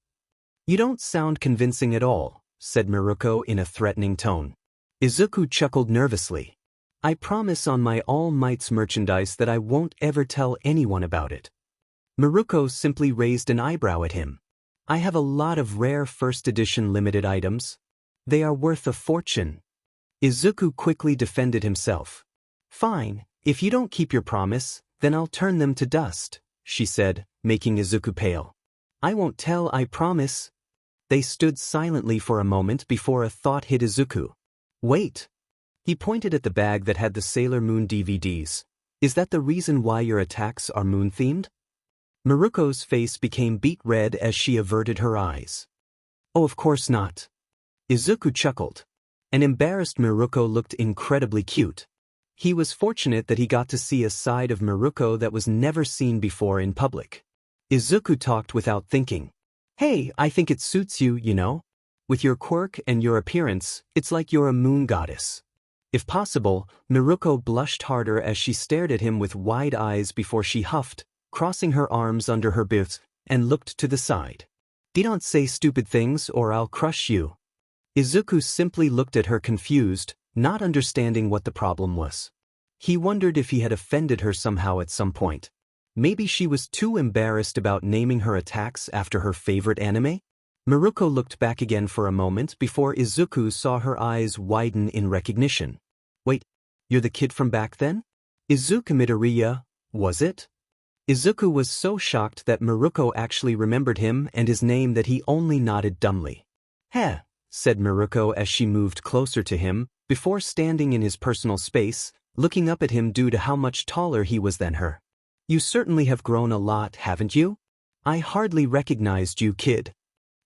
"You don't sound convincing at all," said Miruko in a threatening tone. Izuku chuckled nervously. "I promise on my All Might's merchandise that I won't ever tell anyone about it." Miruko simply raised an eyebrow at him. "I have a lot of rare first edition limited items. They are worth a fortune." Izuku quickly defended himself. "Fine, if you don't keep your promise, then I'll turn them to dust," she said, making Izuku pale. "I won't tell, I promise." They stood silently for a moment before a thought hit Izuku. "Wait." He pointed at the bag that had the Sailor Moon DVDs. "Is that the reason why your attacks are moon-themed?" Miruko's face became beet red as she averted her eyes. "Oh, of course not." Izuku chuckled. An embarrassed Miruko looked incredibly cute. He was fortunate that he got to see a side of Miruko that was never seen before in public. Izuku talked without thinking. "Hey, I think it suits you, you know? With your quirk and your appearance, it's like you're a moon goddess." If possible, Miruko blushed harder as she stared at him with wide eyes before she huffed, crossing her arms under her boots, and looked to the side. "Don't say stupid things or I'll crush you." Izuku simply looked at her confused, not understanding what the problem was. He wondered if he had offended her somehow at some point. Maybe she was too embarrassed about naming her attacks after her favorite anime? Miruko looked back again for a moment before Izuku saw her eyes widen in recognition. "Wait, you're the kid from back then?" Izuku Midoriya, was it? Izuku was so shocked that Miruko actually remembered him and his name that he only nodded dumbly. Heh, said Miruko as she moved closer to him, before standing in his personal space, looking up at him due to how much taller he was than her. You certainly have grown a lot, haven't you? I hardly recognized you, kid.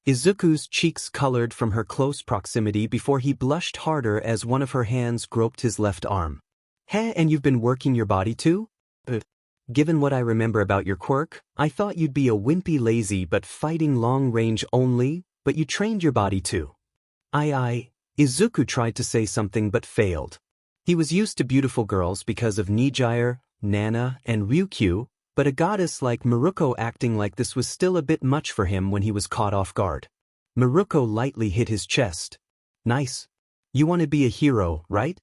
Izuku's cheeks colored from her close proximity before he blushed harder as one of her hands groped his left arm. Heh, and you've been working your body too? Given what I remember about your quirk, I thought you'd be a wimpy lazy but fighting long range only, but you trained your body too. Izuku tried to say something but failed. He was used to beautiful girls because of Nijire, Nana, and Ryukyu, but a goddess like Miruko acting like this was still a bit much for him when he was caught off guard. Miruko lightly hit his chest. Nice. You want to be a hero, right?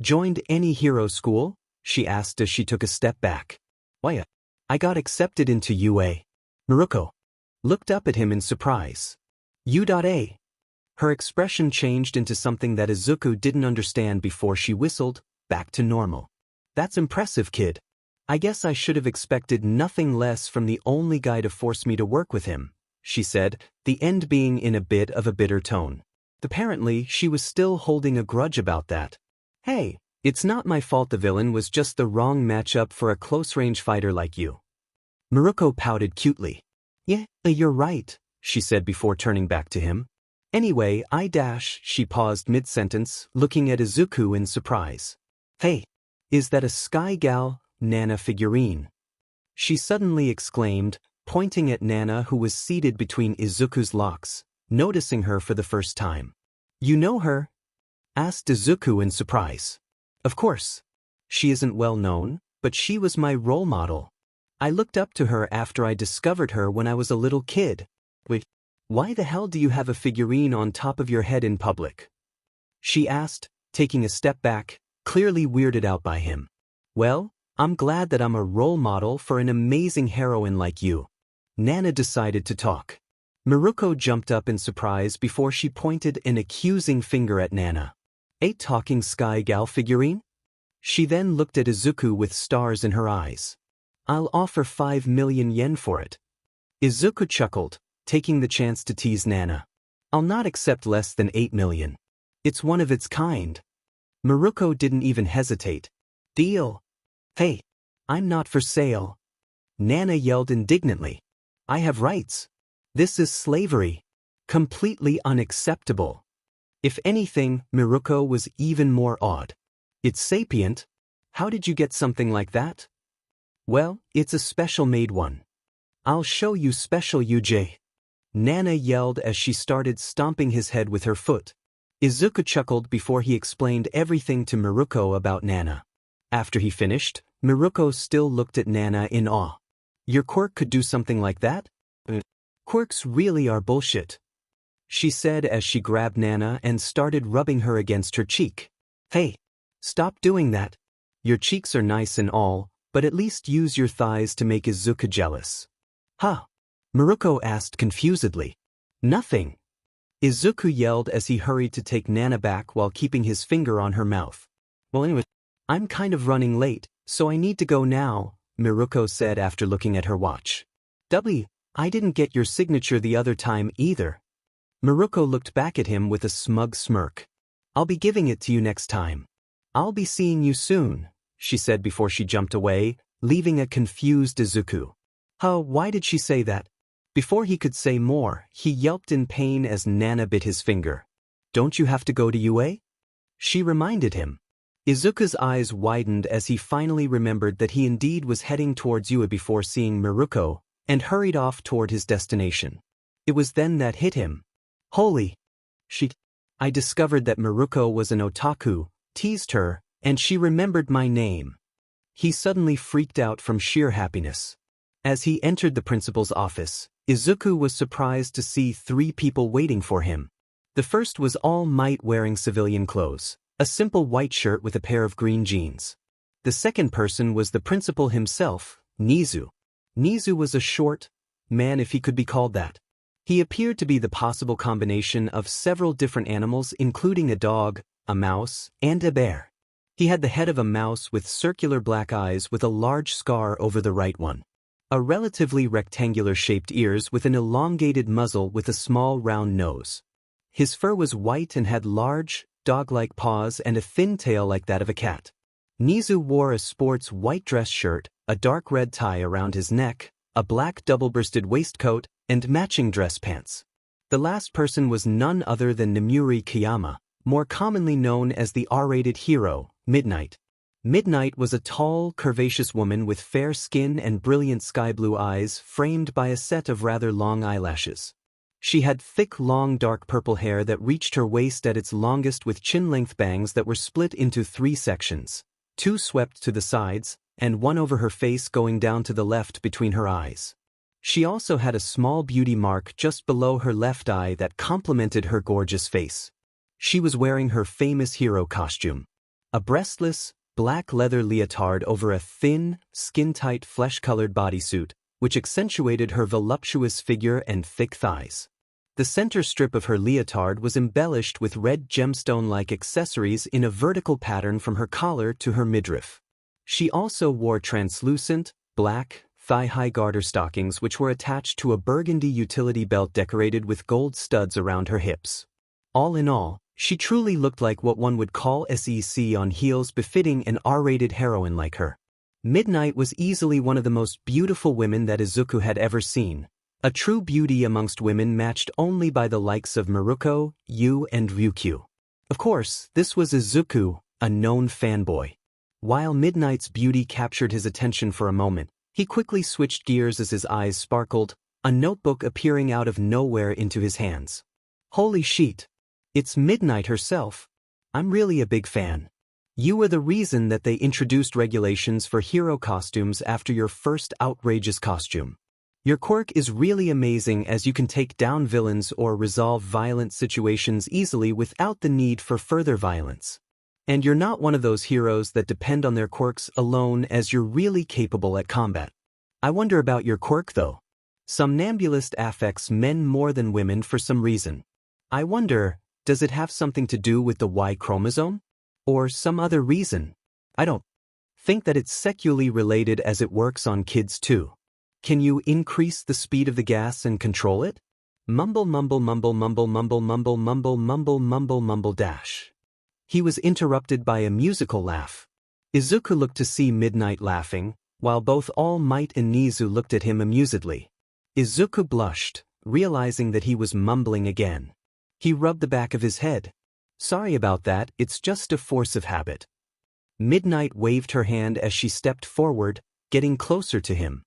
Joined any hero school? She asked as she took a step back. Why, I got accepted into UA. Miruko looked up at him in surprise. U.A. Her expression changed into something that Izuku didn't understand before she whistled, back to normal. That's impressive, kid. I guess I should have expected nothing less from the only guy to force me to work with him, she said, the end being in a bit of a bitter tone. Apparently, she was still holding a grudge about that. Hey, it's not my fault the villain was just the wrong matchup for a close-range fighter like you. Miruko pouted cutely. Yeah, you're right, she said before turning back to him. Anyway, she paused mid-sentence, looking at Izuku in surprise. Hey, is that a Sky Gal, Nana figurine? She suddenly exclaimed, pointing at Nana who was seated between Izuku's locks, noticing her for the first time. You know her? Asked Izuku in surprise. Of course. She isn't well known, but she was my role model. I looked up to her after I discovered her when I was a little kid. Wait, why the hell do you have a figurine on top of your head in public? She asked, taking a step back, clearly weirded out by him. Well, I'm glad that I'm a role model for an amazing heroine like you. Nana decided to talk. Miruko jumped up in surprise before she pointed an accusing finger at Nana. A talking Sky Gal figurine? She then looked at Izuku with stars in her eyes. I'll offer 5 million yen for it. Izuku chuckled, taking the chance to tease Nana. I'll not accept less than 8 million. It's one of its kind. Miruko didn't even hesitate. Deal. Hey, I'm not for sale. Nana yelled indignantly. I have rights. This is slavery. Completely unacceptable. If anything, Miruko was even more awed. It's sapient. How did you get something like that? Well, it's a special-made one. I'll show you special UJ. Nana yelled as she started stomping his head with her foot. Izuku chuckled before he explained everything to Miruko about Nana. After he finished, Miruko still looked at Nana in awe. Your quirk could do something like that? Quirks really are bullshit, she said as she grabbed Nana and started rubbing her against her cheek. Hey, stop doing that. Your cheeks are nice and all, but at least use your thighs to make Izuku jealous. Huh? Miruko asked confusedly. Nothing. Izuku yelled as he hurried to take Nana back while keeping his finger on her mouth. Well anyway, I'm kind of running late, so I need to go now, Miruko said after looking at her watch. I didn't get your signature the other time either. Miruko looked back at him with a smug smirk. I'll be giving it to you next time. I'll be seeing you soon, she said before she jumped away, leaving a confused Izuku. Why did she say that? Before he could say more, he yelped in pain as Nana bit his finger. Don't you have to go to UA? She reminded him. Izuku's eyes widened as he finally remembered that he indeed was heading towards UA before seeing Miruko, and hurried off toward his destination. It was then that hit him. Holy shit. I discovered that Miruko was an otaku, teased her, and she remembered my name. He suddenly freaked out from sheer happiness. As he entered the principal's office, Izuku was surprised to see 3 people waiting for him. The first was All Might wearing civilian clothes, a simple white shirt with a pair of green jeans. The second person was the principal himself, Nizu. Nizu was a short man, if he could be called that. He appeared to be the possible combination of several different animals including a dog, a mouse, and a bear. He had the head of a mouse with circular black eyes with a large scar over the right one. A relatively rectangular-shaped ears with an elongated muzzle with a small round nose. His fur was white and had large, dog-like paws and a thin tail like that of a cat. Nizu wore a sports white dress shirt, a dark red tie around his neck, a black double-breasted waistcoat, and matching dress pants. The last person was none other than Namuri Kiyama, more commonly known as the R-rated hero, Midnight. Midnight was a tall, curvaceous woman with fair skin and brilliant sky-blue eyes framed by a set of rather long eyelashes. She had thick, long, dark purple hair that reached her waist at its longest with chin-length bangs that were split into 3 sections, 2 swept to the sides, and 1 over her face going down to the left between her eyes. She also had a small beauty mark just below her left eye that complemented her gorgeous face. She was wearing her famous hero costume. A breastless, black leather leotard over a thin, skin-tight flesh-colored bodysuit, which accentuated her voluptuous figure and thick thighs. The center strip of her leotard was embellished with red gemstone-like accessories in a vertical pattern from her collar to her midriff. She also wore translucent, black, thigh-high garter stockings which were attached to a burgundy utility belt decorated with gold studs around her hips. All in all, she truly looked like what one would call SEC on heels befitting an R-rated heroine like her. Midnight was easily one of the most beautiful women that Izuku had ever seen, a true beauty amongst women matched only by the likes of Miruko, Yu and Ryukyu. Of course, this was Izuku, a known fanboy. While Midnight's beauty captured his attention for a moment, he quickly switched gears as his eyes sparkled, a notebook appearing out of nowhere into his hands. Holy shit! It's Midnight herself. I'm really a big fan. You were the reason that they introduced regulations for hero costumes after your first outrageous costume. Your quirk is really amazing as you can take down villains or resolve violent situations easily without the need for further violence. And you're not one of those heroes that depend on their quirks alone as you're really capable at combat. I wonder about your quirk though. Somnambulist affects men more than women for some reason. I wonder, does it have something to do with the Y chromosome? Or some other reason? I don't think that it's sexually related as it works on kids too. Can you increase the speed of the gas and control it? Mumble mumble mumble mumble mumble mumble mumble mumble mumble mumble dash. He was interrupted by a musical laugh. Izuku looked to see Midnight laughing, while both All Might and Nizu looked at him amusedly. Izuku blushed, realizing that he was mumbling again. He rubbed the back of his head. Sorry about that, it's just a force of habit. Midnight waved her hand as she stepped forward, getting closer to him.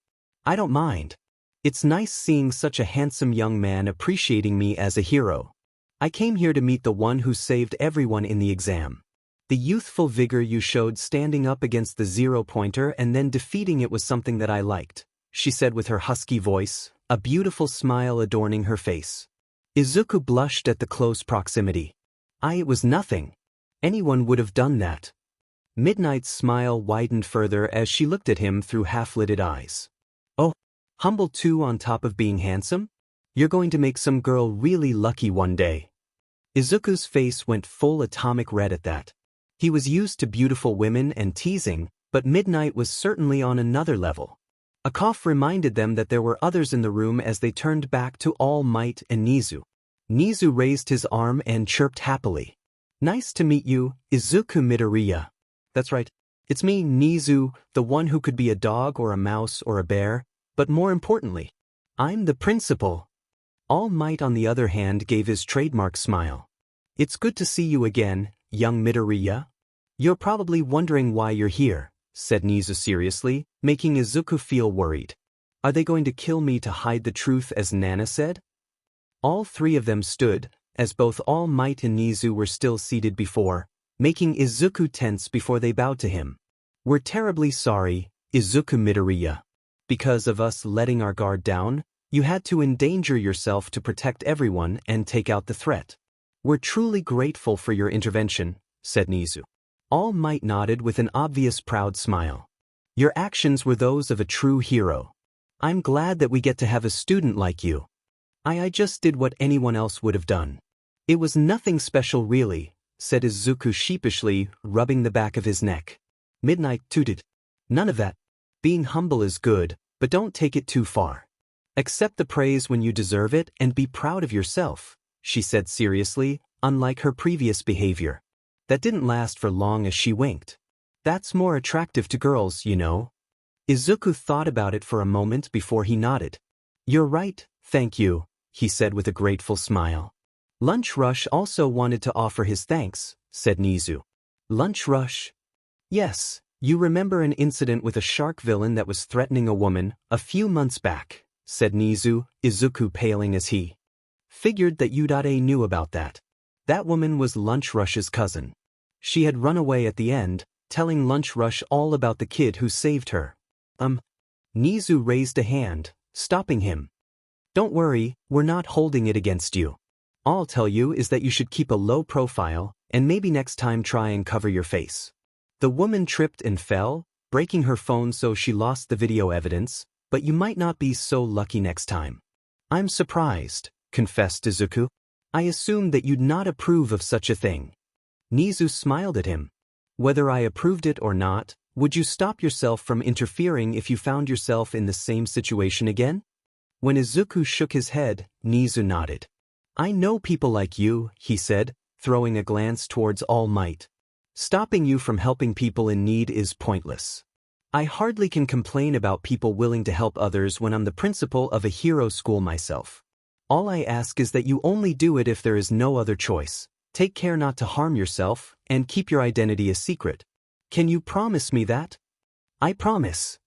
I don't mind. It's nice seeing such a handsome young man appreciating me as a hero. I came here to meet the one who saved everyone in the exam. The youthful vigor you showed standing up against the zero-pointer and then defeating it was something that I liked, she said with her husky voice, a beautiful smile adorning her face. Izuku blushed at the close proximity. It was nothing. Anyone would have done that. Midnight's smile widened further as she looked at him through half-lidded eyes. Oh, humble too on top of being handsome? You're going to make some girl really lucky one day. Izuku's face went full atomic red at that. He was used to beautiful women and teasing, but Midnight was certainly on another level. A cough reminded them that there were others in the room as they turned back to All Might and Nizu. Nizu raised his arm and chirped happily. Nice to meet you, Izuku Midoriya. That's right. It's me, Nizu, the one who could be a dog or a mouse or a bear, but more importantly, I'm the principal. All Might on the other hand gave his trademark smile. It's good to see you again, young Midoriya. You're probably wondering why you're here, said Nizu seriously, making Izuku feel worried. Are they going to kill me to hide the truth as Nana said? All 3 of them stood, as both All Might and Nizu were still seated before, making Izuku tense before they bowed to him. We're terribly sorry, Izuku Midoriya. Because of us letting our guard down, you had to endanger yourself to protect everyone and take out the threat. We're truly grateful for your intervention, said Nizu. All Might nodded with an obvious proud smile. Your actions were those of a true hero. I'm glad that we get to have a student like you. I just did what anyone else would have done. It was nothing special really, said Izuku sheepishly, rubbing the back of his neck. Midnight tooted. None of that. Being humble is good, but don't take it too far. Accept the praise when you deserve it and be proud of yourself, she said seriously, unlike her previous behavior. That didn't last for long as she winked. That's more attractive to girls, you know. Izuku thought about it for a moment before he nodded. You're right, thank you, he said with a grateful smile. Lunch Rush also wanted to offer his thanks, said Nizu. Lunch Rush? Yes, you remember an incident with a shark villain that was threatening a woman a few months back, said Nizu, Izuku paling as he figured that Uda knew about that. That woman was Lunch Rush's cousin. She had run away at the end, telling Lunch Rush all about the kid who saved her. Nizu raised a hand, stopping him. Don't worry, we're not holding it against you. All I'll tell you is that you should keep a low profile, and maybe next time try and cover your face. The woman tripped and fell, breaking her phone so she lost the video evidence, but you might not be so lucky next time. I'm surprised, confessed Izuku. I assumed that you'd not approve of such a thing. Nizu smiled at him. Whether I approved it or not, would you stop yourself from interfering if you found yourself in the same situation again? When Izuku shook his head, Nizu nodded. I know people like you, he said, throwing a glance towards All Might. Stopping you from helping people in need is pointless. I hardly can complain about people willing to help others when I'm the principal of a hero school myself. All I ask is that you only do it if there is no other choice. Take care not to harm yourself, and keep your identity a secret. Can you promise me that? I promise.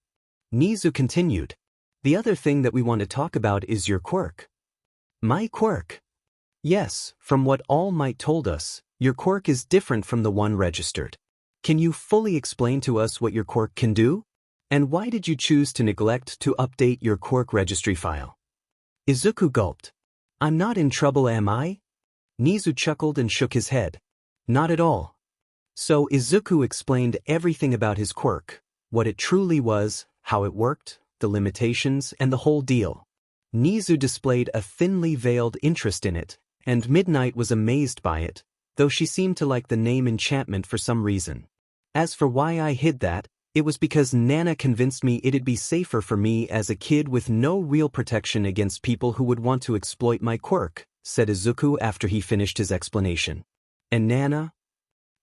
Nizu continued. The other thing that we want to talk about is your quirk. My quirk? Yes, from what All Might told us, your quirk is different from the one registered. Can you fully explain to us what your quirk can do? And why did you choose to neglect to update your quirk registry file? Izuku gulped. I'm not in trouble, am I? Nizu chuckled and shook his head. Not at all. So Izuku explained everything about his quirk, what it truly was, how it worked, the limitations, and the whole deal. Nizu displayed a thinly veiled interest in it, and Midnight was amazed by it, though she seemed to like the name enchantment for some reason. As for why I hid that, it was because Nana convinced me it'd be safer for me as a kid with no real protection against people who would want to exploit my quirk, said Izuku after he finished his explanation. And Nana?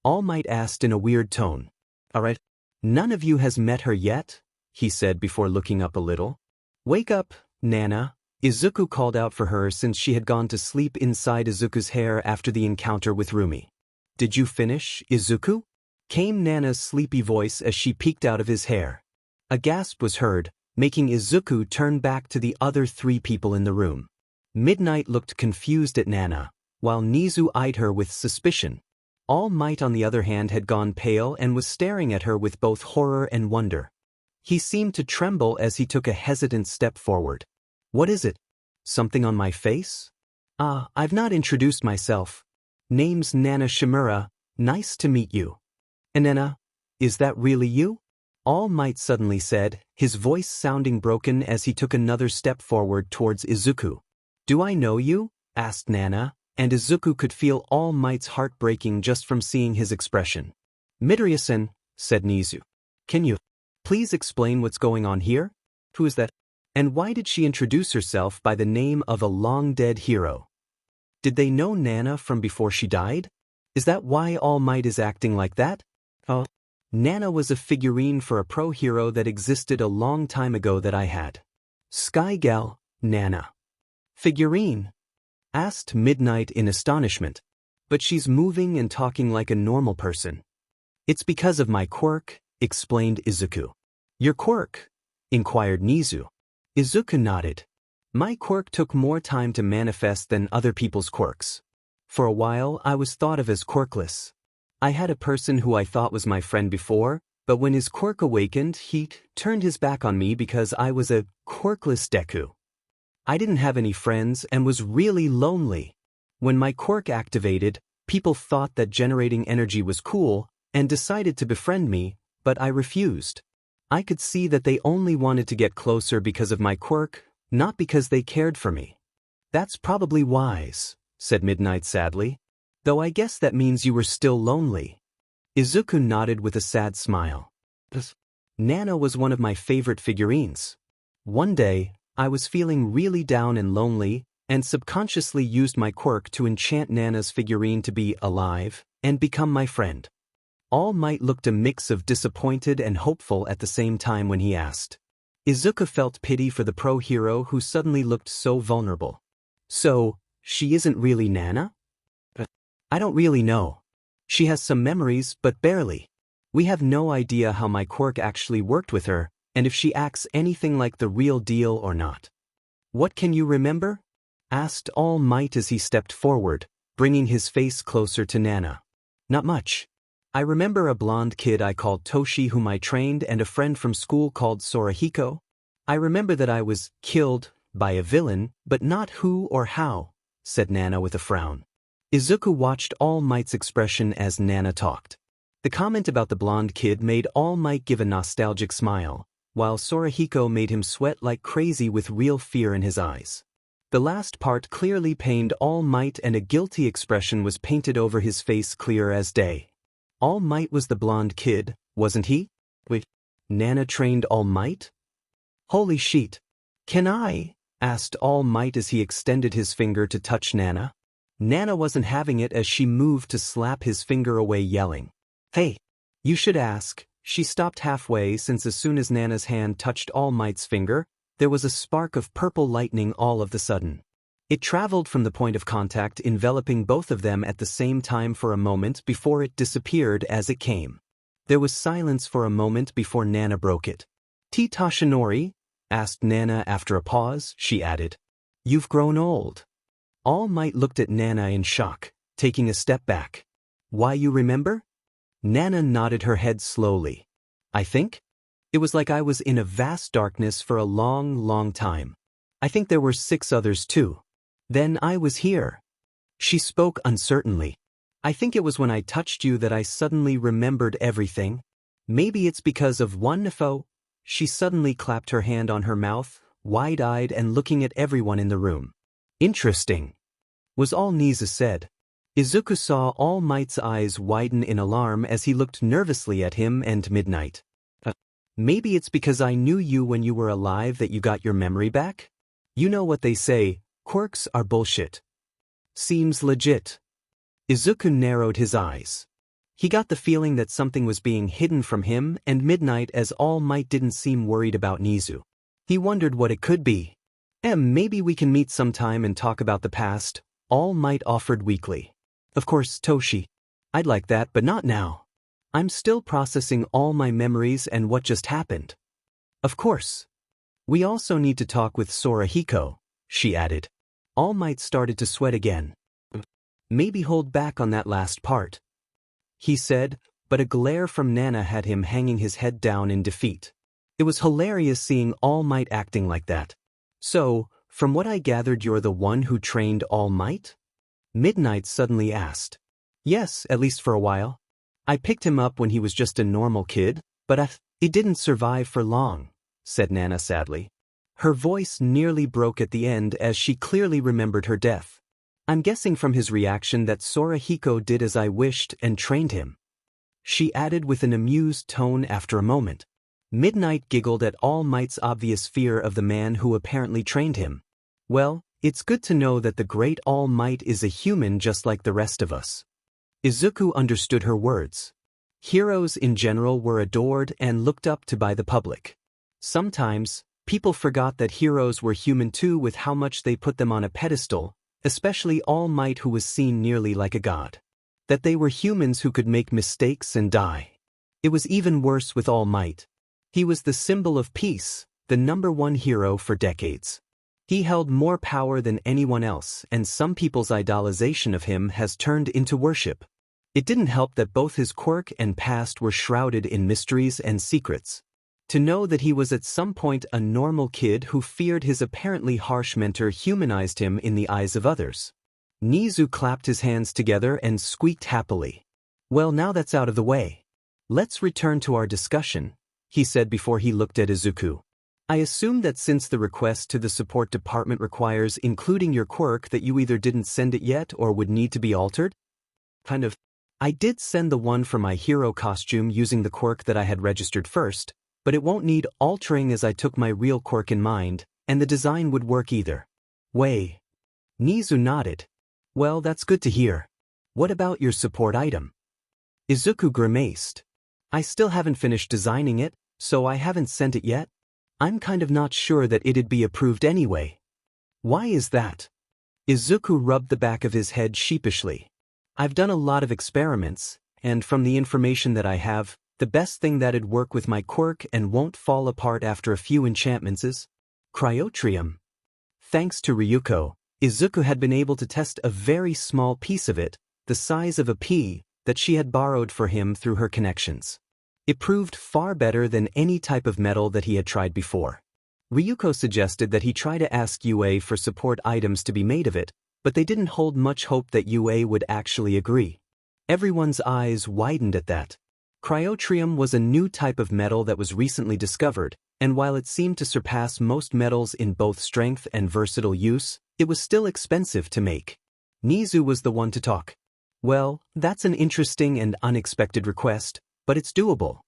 All Might asked in a weird tone. Alright, none of you has met her yet? He said before looking up a little. Wake up, Nana. Izuku called out for her since she had gone to sleep inside Izuku's hair after the encounter with Rumi. Did you finish, Izuku? Came Nana's sleepy voice as she peeked out of his hair. A gasp was heard, making Izuku turn back to the other three people in the room. Midnight looked confused at Nana, while Nizu eyed her with suspicion. All Might on the other hand had gone pale and was staring at her with both horror and wonder. He seemed to tremble as he took a hesitant step forward. What is it? Something on my face? I've not introduced myself. Name's Nana Shimura, nice to meet you. And Nana, is that really you? All Might suddenly said, his voice sounding broken as he took another step forward towards Izuku. Do I know you? Asked Nana, and Izuku could feel All Might's heart breaking just from seeing his expression. Midoriya-san, said Nizu. Can you please explain what's going on here? Who is that? And why did she introduce herself by the name of a long-dead hero? Did they know Nana from before she died? Is that why All Might is acting like that? Oh, Nana was a figurine for a pro hero that existed a long time ago that I had. Sky Gal, Nana. Figurine? Asked Midnight in astonishment. But she's moving and talking like a normal person. It's because of my quirk, explained Izuku. Your quirk? Inquired Nizu. Izuku nodded. My quirk took more time to manifest than other people's quirks. For a while I was thought of as quirkless. I had a person who I thought was my friend before, but when his quirk awakened, he turned his back on me because I was a quirkless Deku. I didn't have any friends and was really lonely. When my quirk activated, people thought that generating energy was cool and decided to befriend me, but I refused. I could see that they only wanted to get closer because of my quirk, not because they cared for me. That's probably wise, said Midnight sadly. Though I guess that means you were still lonely. Izuku nodded with a sad smile. Nana was one of my favorite figurines. One day, I was feeling really down and lonely, and subconsciously used my quirk to enchant Nana's figurine to be alive and become my friend. All Might looked a mix of disappointed and hopeful at the same time when he asked. Izuku felt pity for the pro hero who suddenly looked so vulnerable. So, she isn't really Nana? I don't really know. She has some memories, but barely. We have no idea how my quirk actually worked with her, and if she acts anything like the real deal or not. What can you remember? Asked All Might as he stepped forward, bringing his face closer to Nana. Not much. I remember a blonde kid I called Toshi whom I trained and a friend from school called Sorahiko. I remember that I was killed by a villain, but not who or how, said Nana with a frown. Izuku watched All Might's expression as Nana talked. The comment about the blonde kid made All Might give a nostalgic smile, while Sorahiko made him sweat like crazy with real fear in his eyes. The last part clearly pained All Might and a guilty expression was painted over his face clear as day. All Might was the blonde kid, wasn't he? Wait, Nana trained All Might? Holy shit. Can I? Asked All Might as he extended his finger to touch Nana. Nana wasn't having it as she moved to slap his finger away yelling. Hey, you should ask. She stopped halfway since as soon as Nana's hand touched All Might's finger, there was a spark of purple lightning all of the sudden. It traveled from the point of contact enveloping both of them at the same time for a moment before it disappeared as it came. There was silence for a moment before Nana broke it. Tashinori? Asked Nana after a pause, she added. You've grown old. All Might looked at Nana in shock, taking a step back. Why, you remember? Nana nodded her head slowly. I think? It was like I was in a vast darkness for a long, long time. I think there were 6 others too. Then I was here. She spoke uncertainly. I think it was when I touched you that I suddenly remembered everything. Maybe it's because of one foe. She suddenly clapped her hand on her mouth, wide-eyed and looking at everyone in the room. Interesting, was all Nisa said. Izuku saw All Might's eyes widen in alarm as he looked nervously at him and Midnight. Maybe it's because I knew you when you were alive that you got your memory back? You know what they say, quirks are bullshit. Seems legit. Izuku narrowed his eyes. He got the feeling that something was being hidden from him and Midnight as All Might didn't seem worried about Nizu. He wondered what it could be. Maybe we can meet sometime and talk about the past, All Might offered weakly. Of course, Toshi. I'd like that, but not now. I'm still processing all my memories and what just happened. Of course. We also need to talk with Sorahiko, she added. All Might started to sweat again. Maybe hold back on that last part, he said, but a glare from Nana had him hanging his head down in defeat. It was hilarious seeing All Might acting like that. So, from what I gathered, you're the one who trained All Might? Midnight suddenly asked. Yes, at least for a while. I picked him up when he was just a normal kid, but it didn't survive for long, said Nana sadly. Her voice nearly broke at the end as she clearly remembered her death. I'm guessing from his reaction that Sorahiko did as I wished and trained him. She added with an amused tone after a moment. Midnight giggled at All Might's obvious fear of the man who apparently trained him. Well, it's good to know that the great All Might is a human just like the rest of us. Izuku understood her words. Heroes in general were adored and looked up to by the public. Sometimes, people forgot that heroes were human too with how much they put them on a pedestal, especially All Might who was seen nearly like a god. That they were humans who could make mistakes and die. It was even worse with All Might. He was the symbol of peace, the #1 hero for decades. He held more power than anyone else, and some people's idolization of him has turned into worship. It didn't help that both his quirk and past were shrouded in mysteries and secrets. To know that he was at some point a normal kid who feared his apparently harsh mentor humanized him in the eyes of others. Nizu clapped his hands together and squeaked happily. Well, now that's out of the way. Let's return to our discussion, he said before he looked at Izuku. I assume that since the request to the support department requires including your quirk that you either didn't send it yet or would need to be altered? Kind of. I did send the one for my hero costume using the quirk that I had registered first, but it won't need altering as I took my real quirk in mind, and the design would work either way. Nizu nodded. Well, that's good to hear. What about your support item? Izuku grimaced. I still haven't finished designing it, so I haven't sent it yet. I'm kind of not sure that it'd be approved anyway. Why is that? Izuku rubbed the back of his head sheepishly. I've done a lot of experiments, and from the information that I have, the best thing that'd work with my quirk and won't fall apart after a few enchantments is cryotrium. Thanks to Ryuko, Izuku had been able to test a very small piece of it, the size of a pea, that she had borrowed for him through her connections. It proved far better than any type of metal that he had tried before. Ryuko suggested that he try to ask UA for support items to be made of it, but they didn't hold much hope that UA would actually agree. Everyone's eyes widened at that. Cryotrium was a new type of metal that was recently discovered, and while it seemed to surpass most metals in both strength and versatile use, it was still expensive to make. Nizu was the one to talk. Well, that's an interesting and unexpected request, but it's doable.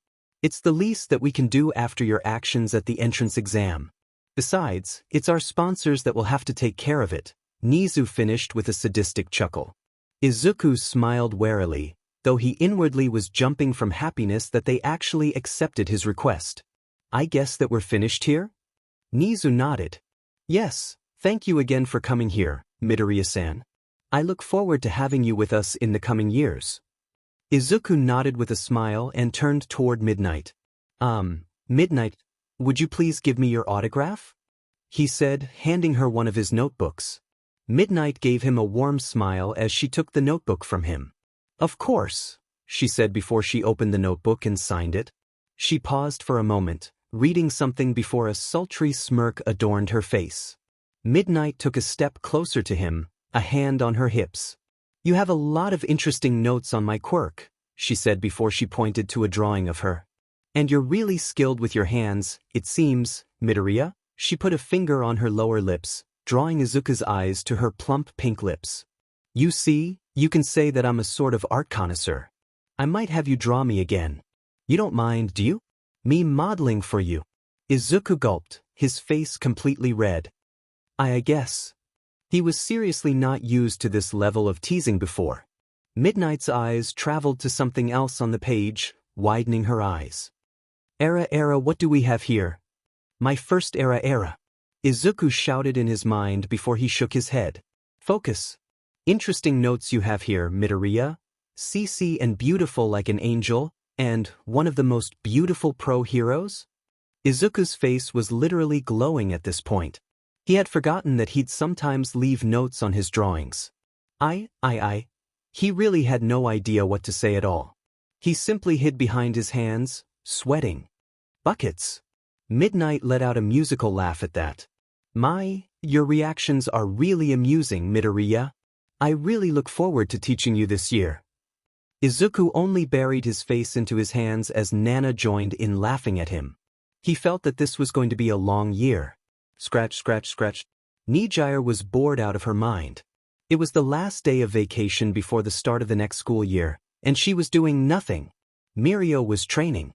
It's the least that we can do after your actions at the entrance exam. Besides, it's our sponsors that will have to take care of it. Nizu finished with a sadistic chuckle. Izuku smiled warily, though he inwardly was jumping from happiness that they actually accepted his request. I guess that we're finished here? Nizu nodded. Yes, thank you again for coming here, Midoriya-san. I look forward to having you with us in the coming years. Izuku nodded with a smile and turned toward Midnight. Midnight, would you please give me your autograph? He said, handing her one of his notebooks. Midnight gave him a warm smile as she took the notebook from him. Of course, she said before she opened the notebook and signed it. She paused for a moment, reading something before a sultry smirk adorned her face. Midnight took a step closer to him, a hand on her hips. You have a lot of interesting notes on my quirk, she said before she pointed to a drawing of her. And you're really skilled with your hands, it seems, Midoriya. She put a finger on her lower lips, drawing Izuku's eyes to her plump pink lips. You see, you can say that I'm a sort of art connoisseur. I might have you draw me again. You don't mind, do you? Me modeling for you. Izuku gulped, his face completely red. I guess. He was seriously not used to this level of teasing before. Midnight's eyes traveled to something else on the page, widening her eyes. Era, what do we have here? My first era. Izuku shouted in his mind before he shook his head. Focus. Interesting notes you have here, Midoriya. CC and beautiful like an angel, and one of the most beautiful pro-heroes? Izuku's face was literally glowing at this point. He had forgotten that he'd sometimes leave notes on his drawings. He really had no idea what to say at all. He simply hid behind his hands, sweating. Buckets. Midnight let out a musical laugh at that. Your reactions are really amusing, Midoriya. I really look forward to teaching you this year. Izuku only buried his face into his hands as Nana joined in laughing at him. He felt that this was going to be a long year. Scratch. Nijire was bored out of her mind. It was the last day of vacation before the start of the next school year, and she was doing nothing. Mirio was training.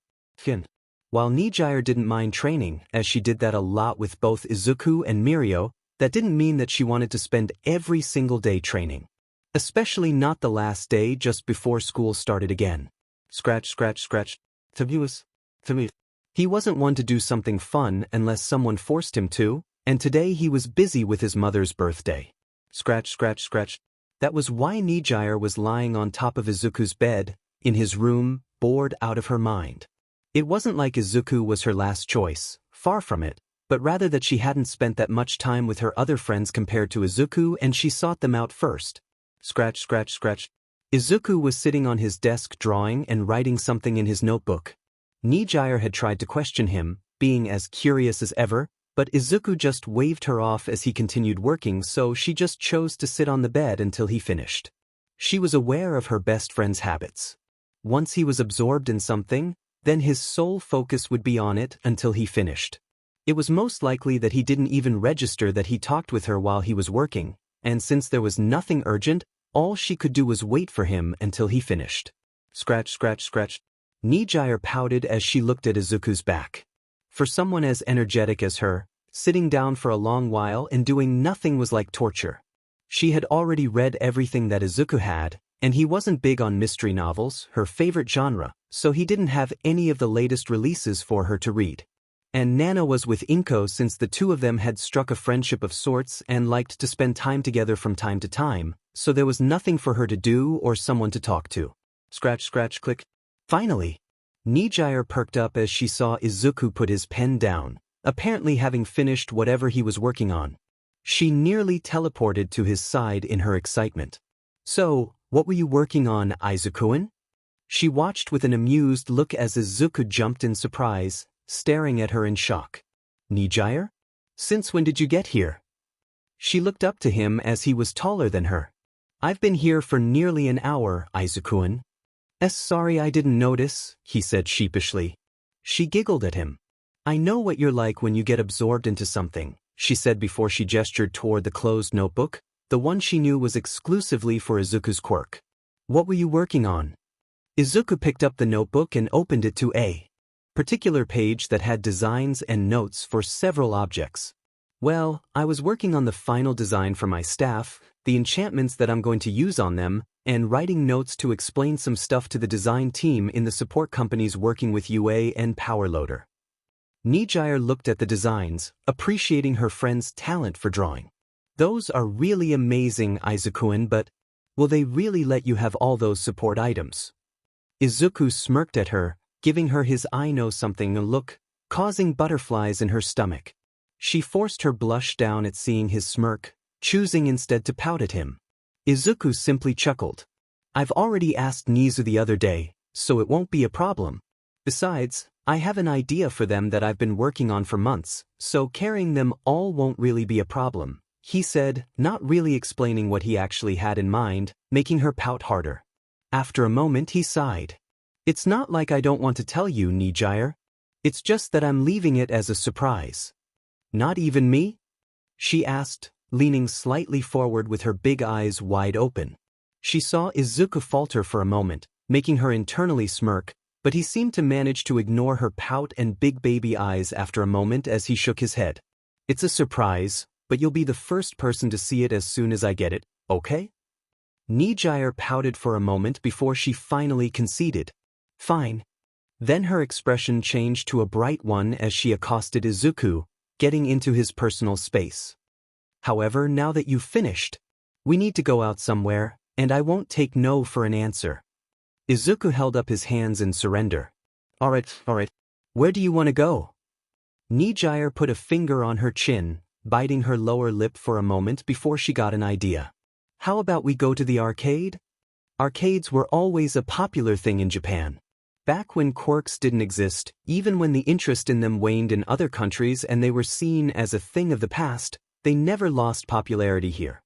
While Nijire didn't mind training, as she did that a lot with both Izuku and Mirio, that didn't mean that she wanted to spend every single day training. Especially not the last day just before school started again. Scratch. He wasn't one to do something fun unless someone forced him to, and today he was busy with his mother's birthday. Scratch. That was why Nijire was lying on top of Izuku's bed, in his room, bored out of her mind. It wasn't like Izuku was her last choice, far from it, but rather that she hadn't spent that much time with her other friends compared to Izuku and she sought them out first. Scratch. Izuku was sitting on his desk drawing and writing something in his notebook. Nijire had tried to question him, being as curious as ever, but Izuku just waved her off as he continued working, so she just chose to sit on the bed until he finished. She was aware of her best friend's habits. Once he was absorbed in something, then his sole focus would be on it until he finished. It was most likely that he didn't even register that he talked with her while he was working, and since there was nothing urgent, all she could do was wait for him until he finished. Scratch, scratch, scratch. Nijire pouted as she looked at Izuku's back. For someone as energetic as her, sitting down for a long while and doing nothing was like torture. She had already read everything that Izuku had, and he wasn't big on mystery novels, her favorite genre, so he didn't have any of the latest releases for her to read. And Nana was with Inko since the two of them had struck a friendship of sorts and liked to spend time together from time to time, so there was nothing for her to do or someone to talk to. Scratch, scratch, click. Finally, Nijire perked up as she saw Izuku put his pen down, apparently having finished whatever he was working on. She nearly teleported to his side in her excitement. So, what were you working on, Izuku-an? She watched with an amused look as Izuku jumped in surprise, staring at her in shock. Nijire? Since when did you get here? She looked up to him as he was taller than her. I've been here for nearly an hour, Izuku-an. Sorry I didn't notice, he said sheepishly. She giggled at him. I know what you're like when you get absorbed into something, she said before she gestured toward the closed notebook, the one she knew was exclusively for Izuku's quirk. What were you working on? Izuku picked up the notebook and opened it to a particular page that had designs and notes for several objects. Well, I was working on the final design for my staff, the enchantments that I'm going to use on them, and writing notes to explain some stuff to the design team in the support companies working with UA and Powerloader. Nijire looked at the designs, appreciating her friend's talent for drawing. Those are really amazing, Izuku-an, but will they really let you have all those support items? Izuku smirked at her, giving her his I know something look, causing butterflies in her stomach. She forced her blush down at seeing his smirk, choosing instead to pout at him. Izuku simply chuckled. I've already asked Nizu the other day, so it won't be a problem. Besides, I have an idea for them that I've been working on for months, so carrying them all won't really be a problem, he said, not really explaining what he actually had in mind, making her pout harder. After a moment he sighed. It's not like I don't want to tell you, Nijire. It's just that I'm leaving it as a surprise. Not even me? She asked, leaning slightly forward with her big eyes wide open. She saw Izuku falter for a moment, making her internally smirk, but he seemed to manage to ignore her pout and big baby eyes after a moment as he shook his head. It's a surprise, but you'll be the first person to see it as soon as I get it, okay? Nijire pouted for a moment before she finally conceded. Fine. Then her expression changed to a bright one as she accosted Izuku, getting into his personal space. However, now that you've finished, we need to go out somewhere, and I won't take no for an answer. Izuku held up his hands in surrender. Alright. Where do you want to go? Nijire put a finger on her chin, biting her lower lip for a moment before she got an idea. How about we go to the arcade? Arcades were always a popular thing in Japan. Back when quirks didn't exist, even when the interest in them waned in other countries and they were seen as a thing of the past, they never lost popularity here.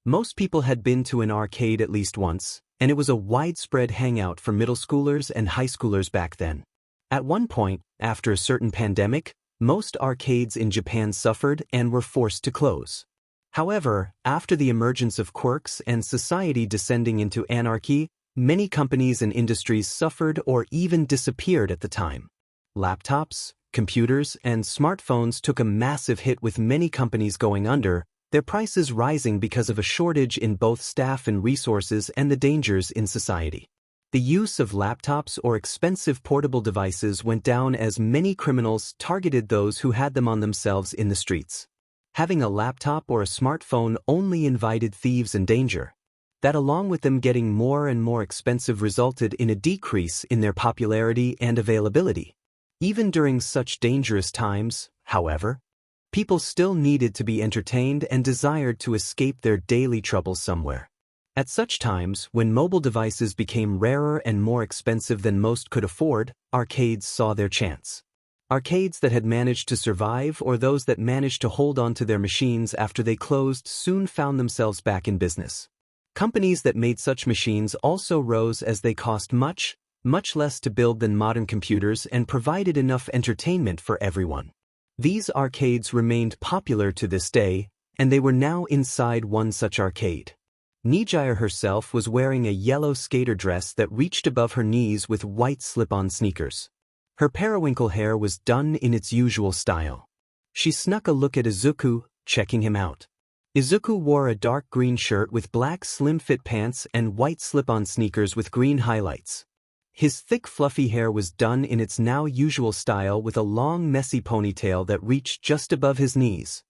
Most people had been to an arcade at least once, and it was a widespread hangout for middle schoolers and high schoolers back then. At one point, after a certain pandemic, most arcades in Japan suffered and were forced to close. However, after the emergence of quirks and society descending into anarchy, many companies and industries suffered or even disappeared at the time. Laptops, computers, and smartphones took a massive hit with many companies going under, their prices rising because of a shortage in both staff and resources and the dangers in society. The use of laptops or expensive portable devices went down as many criminals targeted those who had them on themselves in the streets. Having a laptop or a smartphone only invited thieves and danger. That, along with them getting more and more expensive, resulted in a decrease in their popularity and availability. Even during such dangerous times, however, people still needed to be entertained and desired to escape their daily troubles somewhere. At such times, when mobile devices became rarer and more expensive than most could afford, arcades saw their chance. Arcades that had managed to survive or those that managed to hold on to their machines after they closed soon found themselves back in business. Companies that made such machines also rose as they cost much less to build than modern computers and provided enough entertainment for everyone. These arcades remained popular to this day, and they were now inside one such arcade. Nijire herself was wearing a yellow skater dress that reached above her knees with white slip-on sneakers. Her periwinkle hair was done in its usual style. She snuck a look at Izuku, checking him out. Izuku wore a dark green shirt with black slim-fit pants and white slip-on sneakers with green highlights. His thick fluffy hair was done in its now usual style with a long messy ponytail that reached just above his knees.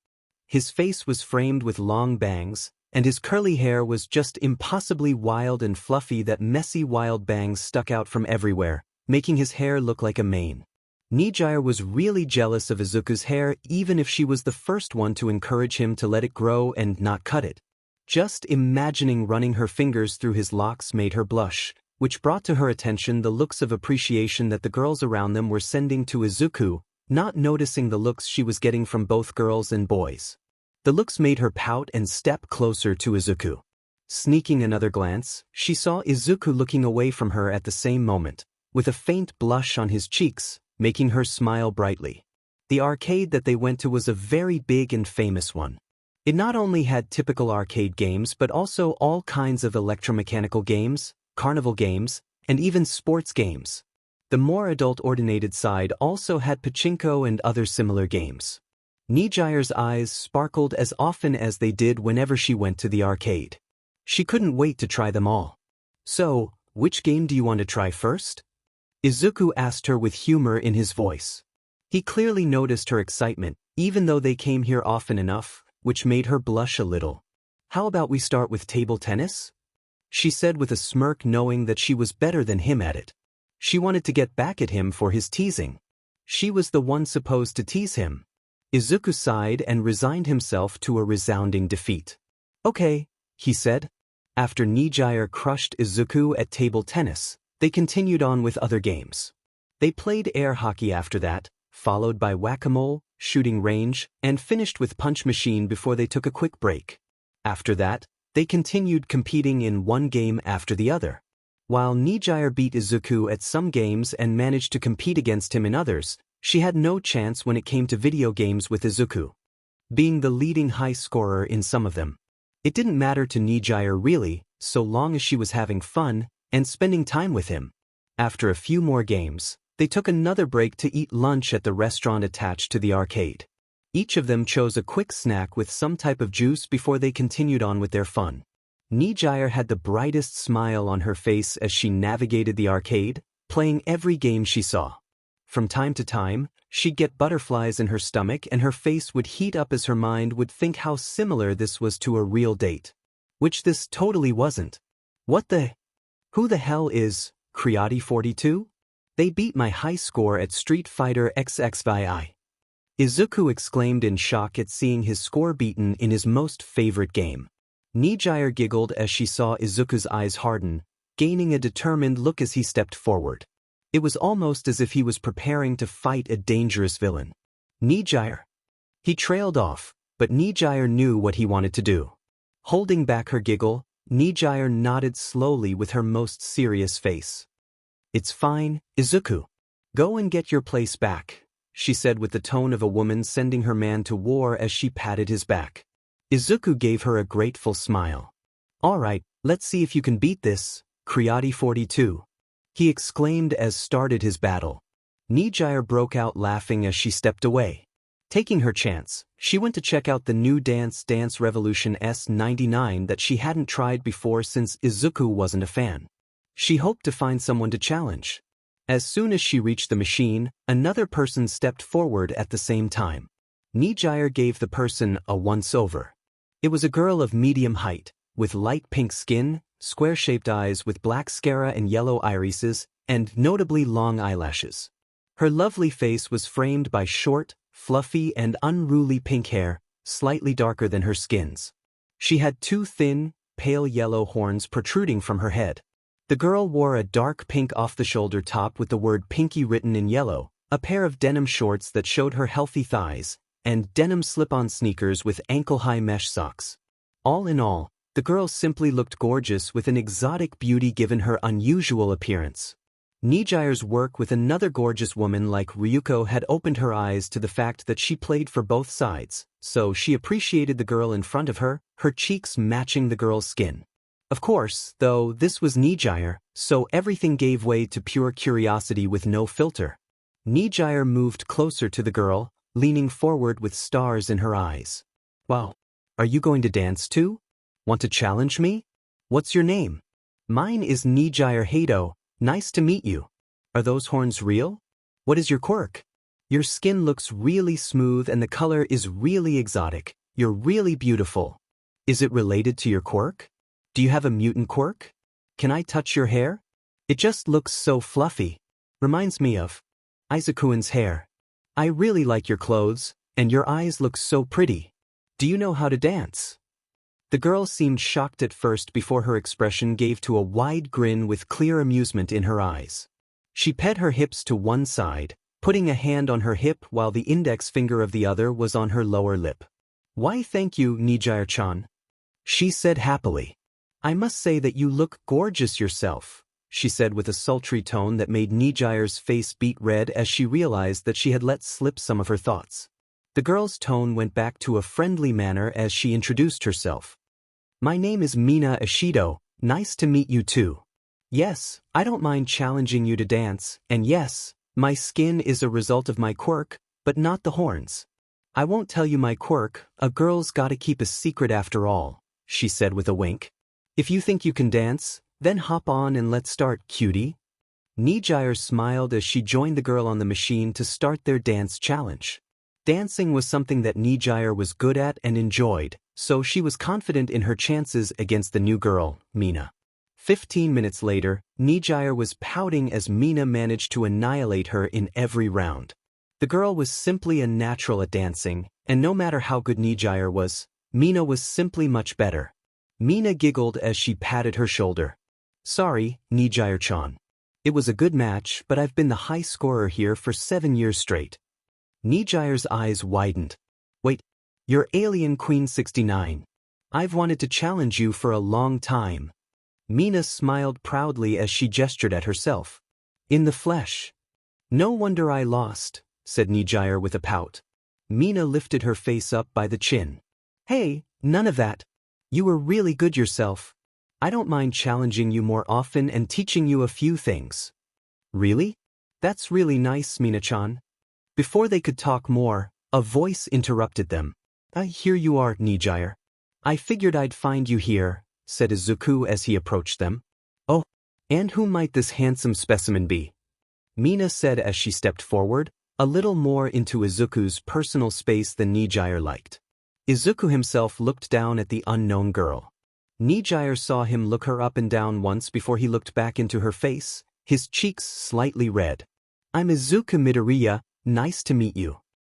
His face was framed with long bangs, and his curly hair was just impossibly wild and fluffy that messy wild bangs stuck out from everywhere, making his hair look like a mane. Nijire was really jealous of Izuku's hair even if she was the first one to encourage him to let it grow and not cut it. Just imagining running her fingers through his locks made her blush, which brought to her attention the looks of appreciation that the girls around them were sending to Izuku, not noticing the looks she was getting from both girls and boys. The looks made her pout and step closer to Izuku. Sneaking another glance, she saw Izuku looking away from her at the same moment, with a faint blush on his cheeks, making her smile brightly. The arcade that they went to was a very big and famous one. It not only had typical arcade games but also all kinds of electromechanical games, carnival games, and even sports games. The more adult-oriented side also had pachinko and other similar games. Nijire's eyes sparkled as often as they did whenever she went to the arcade. She couldn't wait to try them all. So, which game do you want to try first? Izuku asked her with humor in his voice. He clearly noticed her excitement, even though they came here often enough, which made her blush a little. How about we start with table tennis? She said with a smirk, knowing that she was better than him at it. She wanted to get back at him for his teasing. She was the one supposed to tease him. Izuku sighed and resigned himself to a resounding defeat. Okay, he said. After Nijire crushed Izuku at table tennis, they continued on with other games. They played air hockey after that, followed by whack-a-mole, shooting range, and finished with punch machine before they took a quick break. After that, they continued competing in one game after the other. While Nijire beat Izuku at some games and managed to compete against him in others, she had no chance when it came to video games with Izuku, being the leading high scorer in some of them. It didn't matter to Nijire really, so long as she was having fun and spending time with him. After a few more games, they took another break to eat lunch at the restaurant attached to the arcade. Each of them chose a quick snack with some type of juice before they continued on with their fun. Nijire had the brightest smile on her face as she navigated the arcade, playing every game she saw. From time to time, she'd get butterflies in her stomach and her face would heat up as her mind would think how similar this was to a real date. Which this totally wasn't. Who the hell is HIATUS? They beat my high score at Street Fighter XXVI. Izuku exclaimed in shock at seeing his score beaten in his most favorite game. Nijire giggled as she saw Izuku's eyes harden, gaining a determined look as he stepped forward. It was almost as if he was preparing to fight a dangerous villain. Nijire. He trailed off, but Nijire knew what he wanted to do. Holding back her giggle, Nijire nodded slowly with her most serious face. It's fine, Izuku. Go and get your place back, she said with the tone of a woman sending her man to war as she patted his back. Izuku gave her a grateful smile. All right, let's see if you can beat this, HIATUS. He exclaimed as started his battle. Nijire broke out laughing as she stepped away. Taking her chance, she went to check out the new Dance Revolution S99 that she hadn't tried before since Izuku wasn't a fan. She hoped to find someone to challenge. As soon as she reached the machine, another person stepped forward at the same time. Nijire gave the person a once-over. It was a girl of medium height, with light pink skin, square-shaped eyes with black sclera and yellow irises, and notably long eyelashes. Her lovely face was framed by short, fluffy and unruly pink hair, slightly darker than her skins. She had two thin, pale yellow horns protruding from her head. The girl wore a dark pink off-the-shoulder top with the word Pinky written in yellow, a pair of denim shorts that showed her healthy thighs, and denim slip-on sneakers with ankle-high mesh socks. All in all, the girl simply looked gorgeous with an exotic beauty given her unusual appearance. Nijire's work with another gorgeous woman like Ryuko had opened her eyes to the fact that she played for both sides, so she appreciated the girl in front of her, her cheeks matching the girl's skin. Of course, though, this was Nijire, so everything gave way to pure curiosity with no filter. Nijire moved closer to the girl, leaning forward with stars in her eyes. Wow. Are you going to dance too? Want to challenge me? What's your name? Mine is Nijire Hato. Nice to meet you. Are those horns real? What is your quirk? Your skin looks really smooth and the color is really exotic. You're really beautiful. Is it related to your quirk? Do you have a mutant quirk? Can I touch your hair? It just looks so fluffy. Reminds me of Izuku's hair. I really like your clothes, and your eyes look so pretty. Do you know how to dance? The girl seemed shocked at first before her expression gave to a wide grin with clear amusement in her eyes. She pet her hips to one side, putting a hand on her hip while the index finger of the other was on her lower lip. Why thank you, Nijire-chan. She said happily. I must say that you look gorgeous yourself, she said with a sultry tone that made Nijire's face beat red as she realized that she had let slip some of her thoughts. The girl's tone went back to a friendly manner as she introduced herself. My name is Mina Ishido, nice to meet you too. Yes, I don't mind challenging you to dance, and yes, my skin is a result of my quirk, but not the horns. I won't tell you my quirk, a girl's gotta keep a secret after all, she said with a wink. If you think you can dance, then hop on and let's start, cutie. Nijire smiled as she joined the girl on the machine to start their dance challenge. Dancing was something that Nijire was good at and enjoyed, so she was confident in her chances against the new girl, Mina. 15 minutes later, Nijire was pouting as Mina managed to annihilate her in every round. The girl was simply a natural at dancing, and no matter how good Nijire was, Mina was simply much better. Mina giggled as she patted her shoulder. Sorry, Nijire-chan. It was a good match, but I've been the high scorer here for 7 years straight. Nijire's eyes widened. Wait, you're Alien Queen 69. I've wanted to challenge you for a long time. Mina smiled proudly as she gestured at herself. In the flesh. No wonder I lost, said Nijire with a pout. Mina lifted her face up by the chin. Hey, none of that. You were really good yourself. I don't mind challenging you more often and teaching you a few things. Really? That's really nice, Mina-chan. Before they could talk more, a voice interrupted them. Here you are, Nijire. I figured I'd find you here, said Izuku as he approached them. Oh, and who might this handsome specimen be? Mina said as she stepped forward, a little more into Izuku's personal space than Nijire liked. Izuku himself looked down at the unknown girl. Nijire saw him look her up and down once before he looked back into her face, his cheeks slightly red. I'm Izuku Midoriya, nice to meet you.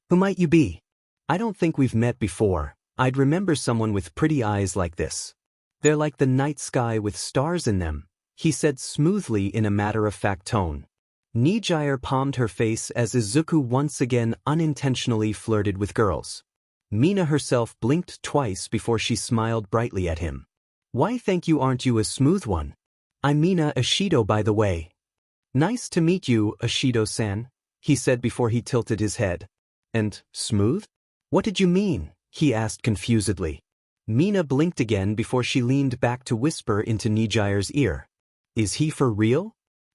Who might you be? I don't think we've met before. I'd remember someone with pretty eyes like this. They're like the night sky with stars in them, he said smoothly in a matter-of-fact tone. Nijire palmed her face as Izuku once again unintentionally flirted with girls. Mina herself blinked twice before she smiled brightly at him. Why thank you, aren't you a smooth one? I'm Mina Ishido, by the way. Nice to meet you, Ishido-san, he said before he tilted his head. And, smooth? What did you mean? He asked confusedly. Mina blinked again before she leaned back to whisper into Nijire's ear. Is he for real?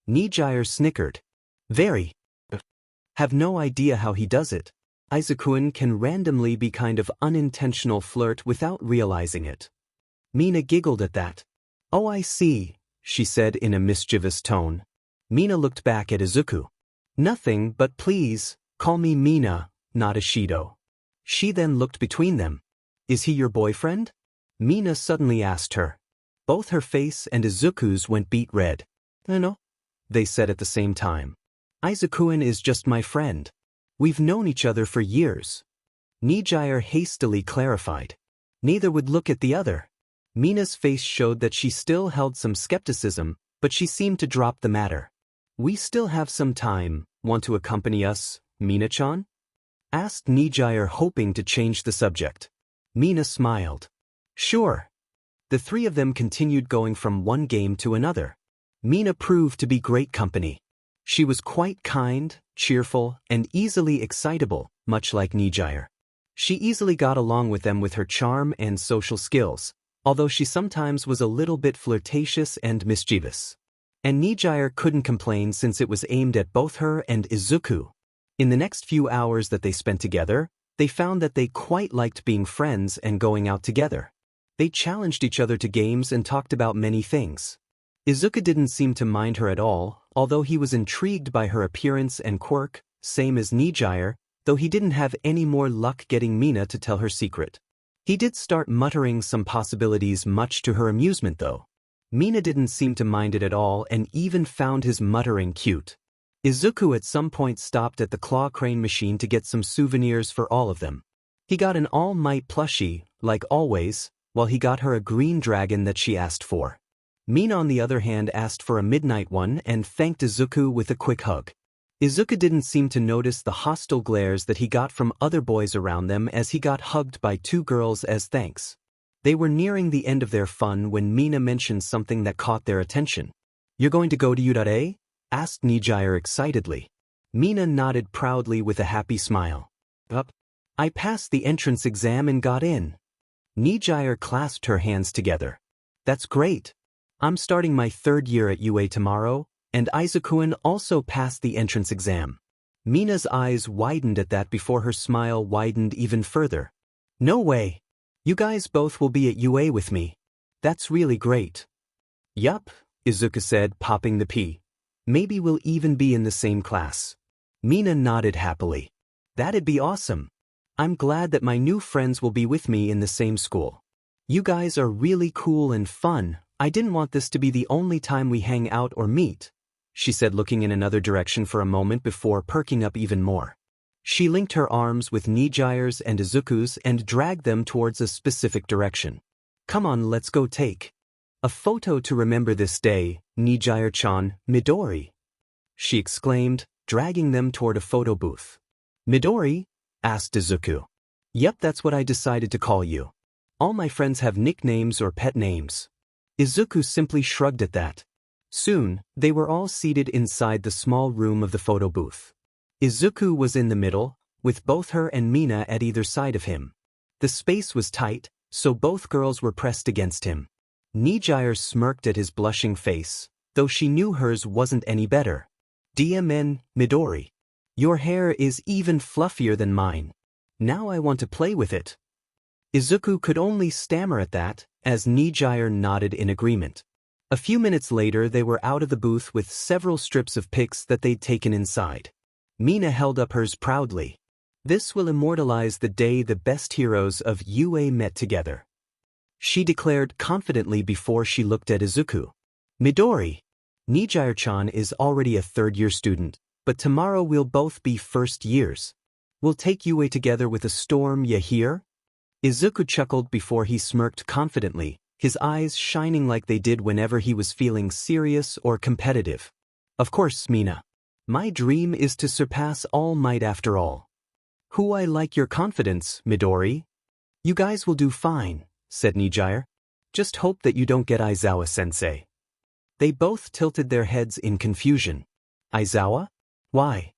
Nijire snickered. Very. Have no idea how he does it. Izuku can randomly be kind of unintentional flirt without realizing it. Mina giggled at that. Oh, I see, she said in a mischievous tone. Mina looked back at Izuku. Nothing, but please, call me Mina, not Ishido. She then looked between them. Is he your boyfriend? Mina suddenly asked her. Both her face and Izuku's went beet red. No, they said at the same time. Izuku is just my friend. We've known each other for years. Nijire hastily clarified. Neither would look at the other. Mina's face showed that she still held some skepticism, but she seemed to drop the matter. We still have some time. Want to accompany us, Mina-chan? Asked Nijire, hoping to change the subject. Mina smiled. Sure. The three of them continued going from one game to another. Mina proved to be great company. She was quite kind, cheerful, and easily excitable, much like Nijire. She easily got along with them with her charm and social skills, although she sometimes was a little bit flirtatious and mischievous. And Nijire couldn't complain since it was aimed at both her and Izuku. In the next few hours that they spent together, they found that they quite liked being friends and going out together. They challenged each other to games and talked about many things. Izuku didn't seem to mind her at all, although he was intrigued by her appearance and quirk, same as Nijire, though he didn't have any more luck getting Mina to tell her secret. He did start muttering some possibilities much to her amusement though. Mina didn't seem to mind it at all and even found his muttering cute. Izuku at some point stopped at the claw crane machine to get some souvenirs for all of them. He got an All Might plushie, like always, while he got her a green dragon that she asked for. Mina on the other hand asked for a midnight one and thanked Izuku with a quick hug. Izuku didn't seem to notice the hostile glares that he got from other boys around them as he got hugged by two girls as thanks. They were nearing the end of their fun when Mina mentioned something that caught their attention. "You're going to go to U.A?" asked Nijire excitedly. Mina nodded proudly with a happy smile. "Up. I passed the entrance exam and got in." Nijire clasped her hands together. "That's great. I'm starting my 3rd year at UA tomorrow, and Izuku also passed the entrance exam." Mina's eyes widened at that before her smile widened even further. "No way. You guys both will be at UA with me. That's really great." "Yup," Izuku said, popping the P. "Maybe we'll even be in the same class." Mina nodded happily. "That'd be awesome. I'm glad that my new friends will be with me in the same school. You guys are really cool and fun. I didn't want this to be the only time we hang out or meet," she said, looking in another direction for a moment before perking up even more. She linked her arms with Nijire's and Izuku's and dragged them towards a specific direction. "Come on, let's go take a photo to remember this day, Nijire-chan, Midori," she exclaimed, dragging them toward a photo booth. "Midori?" asked Izuku. "Yep, that's what I decided to call you. All my friends have nicknames or pet names." Izuku simply shrugged at that. Soon, they were all seated inside the small room of the photo booth. Izuku was in the middle, with both her and Mina at either side of him. The space was tight, so both girls were pressed against him. Nijire smirked at his blushing face, though she knew hers wasn't any better. "DMN, Midori. Your hair is even fluffier than mine. Now I want to play with it." Izuku could only stammer at that, as Nijire nodded in agreement. A few minutes later they were out of the booth with several strips of pics that they'd taken inside. Mina held up hers proudly. "This will immortalize the day the best heroes of UA met together," she declared confidently before she looked at Izuku. "Midori, Nijire-chan is already a 3rd-year student, but tomorrow we'll both be 1st years. We'll take UA together with a storm, ya hear?" Izuku chuckled before he smirked confidently, his eyes shining like they did whenever he was feeling serious or competitive. "Of course, Mina. My dream is to surpass All Might after all." "I like your confidence, Midori." "You guys will do fine," said Nijire. "Just hope that you don't get Aizawa-sensei." They both tilted their heads in confusion. "Aizawa? Why?"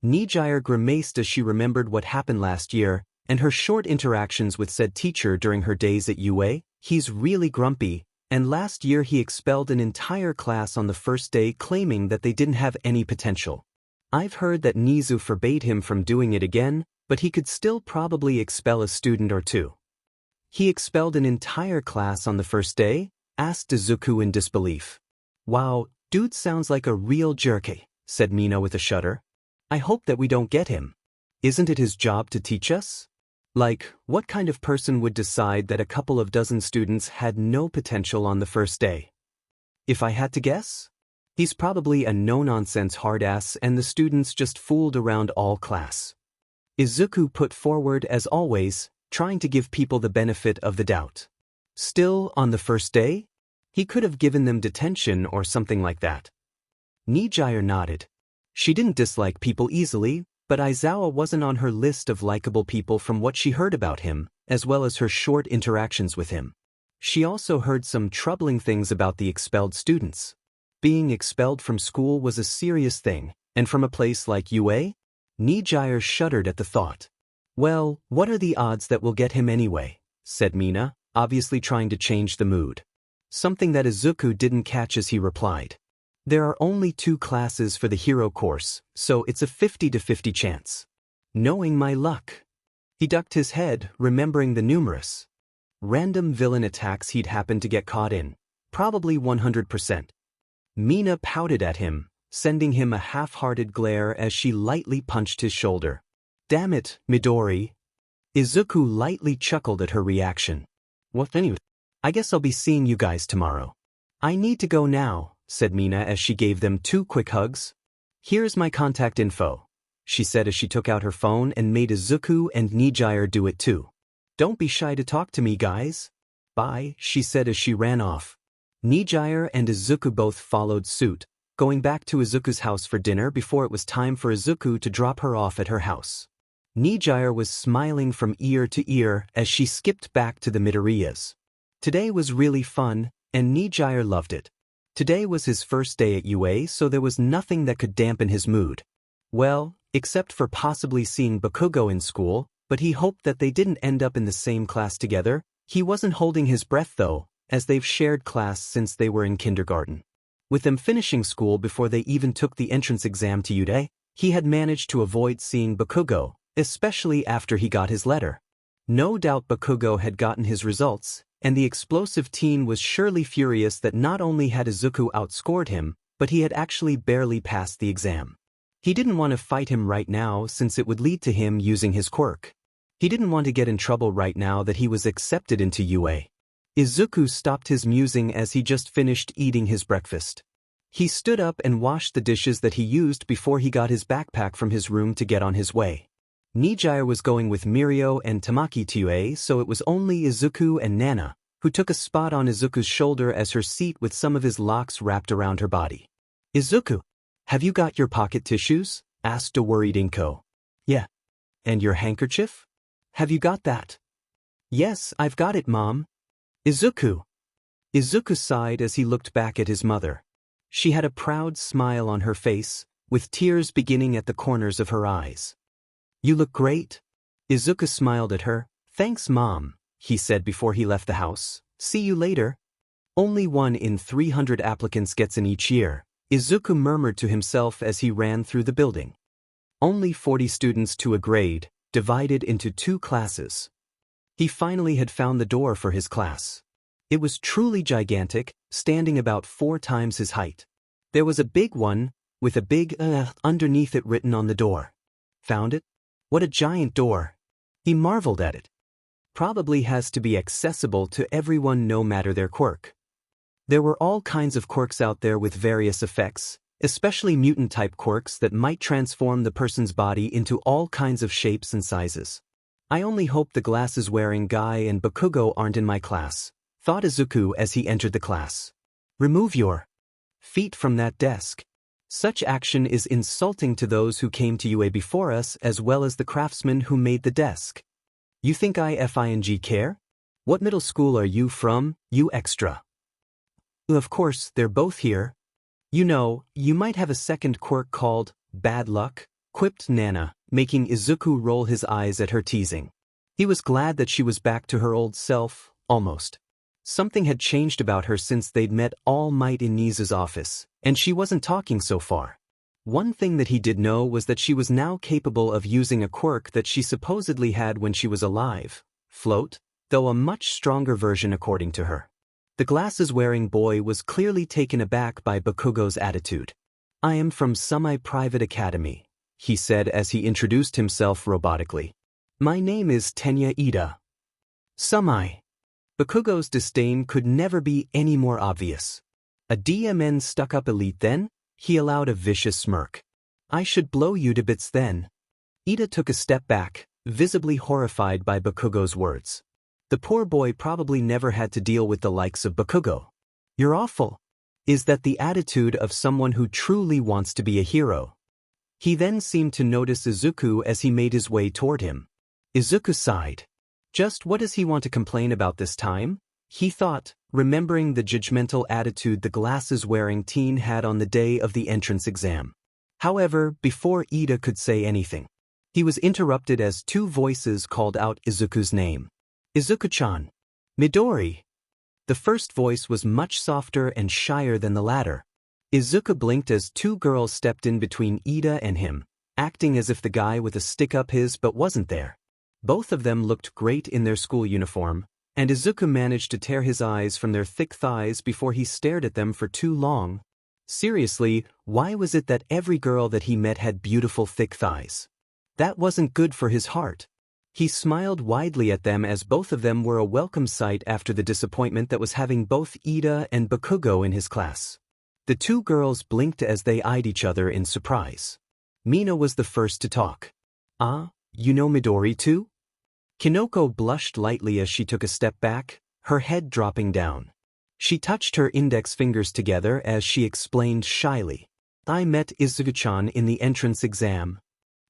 Nijire grimaced as she remembered what happened last year and her short interactions with said teacher during her days at UA. "He's really grumpy, and last year he expelled an entire class on the first day claiming that they didn't have any potential. I've heard that Nizu forbade him from doing it again, but he could still probably expel a student or two." "He expelled an entire class on the first day?" asked Izuku in disbelief. "Wow, dude sounds like a real jerky," said Mina with a shudder. "I hope that we don't get him. Isn't it his job to teach us? Like, what kind of person would decide that a couple of dozen students had no potential on the first day? If I had to guess, he's probably a no-nonsense hard-ass and the students just fooled around all class." Izuku put forward as always, trying to give people the benefit of the doubt. "Still on the first day? He could have given them detention or something like that." Nijire nodded. She didn't dislike people easily, but Aizawa wasn't on her list of likable people from what she heard about him, as well as her short interactions with him. She also heard some troubling things about the expelled students. Being expelled from school was a serious thing, and from a place like UA? Nijire shuddered at the thought. "Well, what are the odds that we'll get him anyway?" said Mina, obviously trying to change the mood. Something that Izuku didn't catch as he replied. There are only 2 classes for the hero course, so it's a 50-50 chance. Knowing my luck. He ducked his head, remembering the numerous random villain attacks he'd happened to get caught in. Probably 100%. Mina pouted at him, sending him a half-hearted glare as she lightly punched his shoulder. Damn it, Midori. Izuku lightly chuckled at her reaction. What anyway? I guess I'll be seeing you guys tomorrow. I need to go now, said Mina as she gave them 2 quick hugs. Here's my contact info, she said as she took out her phone and made Izuku and Nijire do it too. Don't be shy to talk to me, guys. Bye, she said as she ran off. Nijire and Izuku both followed suit, going back to Izuku's house for dinner before it was time for Izuku to drop her off at her house. Nijire was smiling from ear to ear as she skipped back to the Midoriyas. Today was really fun, and Nijire loved it. Today was his first day at UA, so there was nothing that could dampen his mood. Well, except for possibly seeing Bakugo in school, but he hoped that they didn't end up in the same class together. He wasn't holding his breath though, as they've shared class since they were in kindergarten. With them finishing school before they even took the entrance exam to UA, he had managed to avoid seeing Bakugo, especially after he got his letter. No doubt Bakugo had gotten his results, and the explosive teen was surely furious that not only had Izuku outscored him, but he had actually barely passed the exam. He didn't want to fight him right now since it would lead to him using his quirk. He didn't want to get in trouble right now that he was accepted into UA. Izuku stopped his musing as he just finished eating his breakfast. He stood up and washed the dishes that he used before he got his backpack from his room to get on his way. Nijire was going with Mirio and Tamaki to UA, so it was only Izuku and Nana, who took a spot on Izuku's shoulder as her seat with some of his locks wrapped around her body. Izuku, have you got your pocket tissues? Asked a worried Inko. Yeah. And your handkerchief? Have you got that? Yes, I've got it, Mom. Izuku. Izuku sighed as he looked back at his mother. She had a proud smile on her face, with tears beginning at the corners of her eyes. You look great. Izuku smiled at her. Thanks, Mom, he said before he left the house. See you later. Only 1 in 300 applicants gets in each year, Izuku murmured to himself as he ran through the building. Only 40 students to a grade, divided into 2 classes. He finally had found the door for his class. It was truly gigantic, standing about 4 times his height. There was a big one, with a big underneath it written on the door. Found it? What a giant door. He marveled at it. Probably has to be accessible to everyone no matter their quirk. There were all kinds of quirks out there with various effects, especially mutant-type quirks that might transform the person's body into all kinds of shapes and sizes. I only hope the glasses-wearing guy and Bakugo aren't in my class, thought Izuku as he entered the class. Remove your feet from that desk. Such action is insulting to those who came to UA before us as well as the craftsmen who made the desk. You think I f***ing care? What middle school are you from, you extra? Of course, they're both here. You know, you might have a second quirk called bad luck, quipped Nana, making Izuku roll his eyes at her teasing. He was glad that she was back to her old self, almost. Something had changed about her since they'd met All Might in Nizu's office, and she wasn't talking so far. One thing that he did know was that she was now capable of using a quirk that she supposedly had when she was alive, float, though a much stronger version according to her. The glasses-wearing boy was clearly taken aback by Bakugo's attitude. I am from semi-private academy, he said as he introduced himself robotically. My name is Tenya Ida. Semi. Bakugo's disdain could never be any more obvious. A DMN stuck-up elite then? He allowed a vicious smirk. I should blow you to bits then. Ida took a step back, visibly horrified by Bakugo's words. The poor boy probably never had to deal with the likes of Bakugo. You're awful. Is that the attitude of someone who truly wants to be a hero? He then seemed to notice Izuku as he made his way toward him. Izuku sighed. Just what does he want to complain about this time? He thought, remembering the judgmental attitude the glasses-wearing teen had on the day of the entrance exam. However, before Ida could say anything, he was interrupted as 2 voices called out Izuku's name. Izuku-chan. Midori. The first voice was much softer and shyer than the latter. Izuku blinked as two girls stepped in between Ida and him, acting as if the guy with a stick up his butt wasn't there. Both of them looked great in their school uniform, and Izuku managed to tear his eyes from their thick thighs before he stared at them for too long. Seriously, why was it that every girl that he met had beautiful thick thighs? That wasn't good for his heart. He smiled widely at them as both of them were a welcome sight after the disappointment that was having both Ida and Bakugo in his class. The two girls blinked as they eyed each other in surprise. Mina was the first to talk. "Ah, you know Midori too?" Kinoko blushed lightly as she took a step back, her head dropping down. She touched her index fingers together as she explained shyly. "I met Izuku-chan in the entrance exam."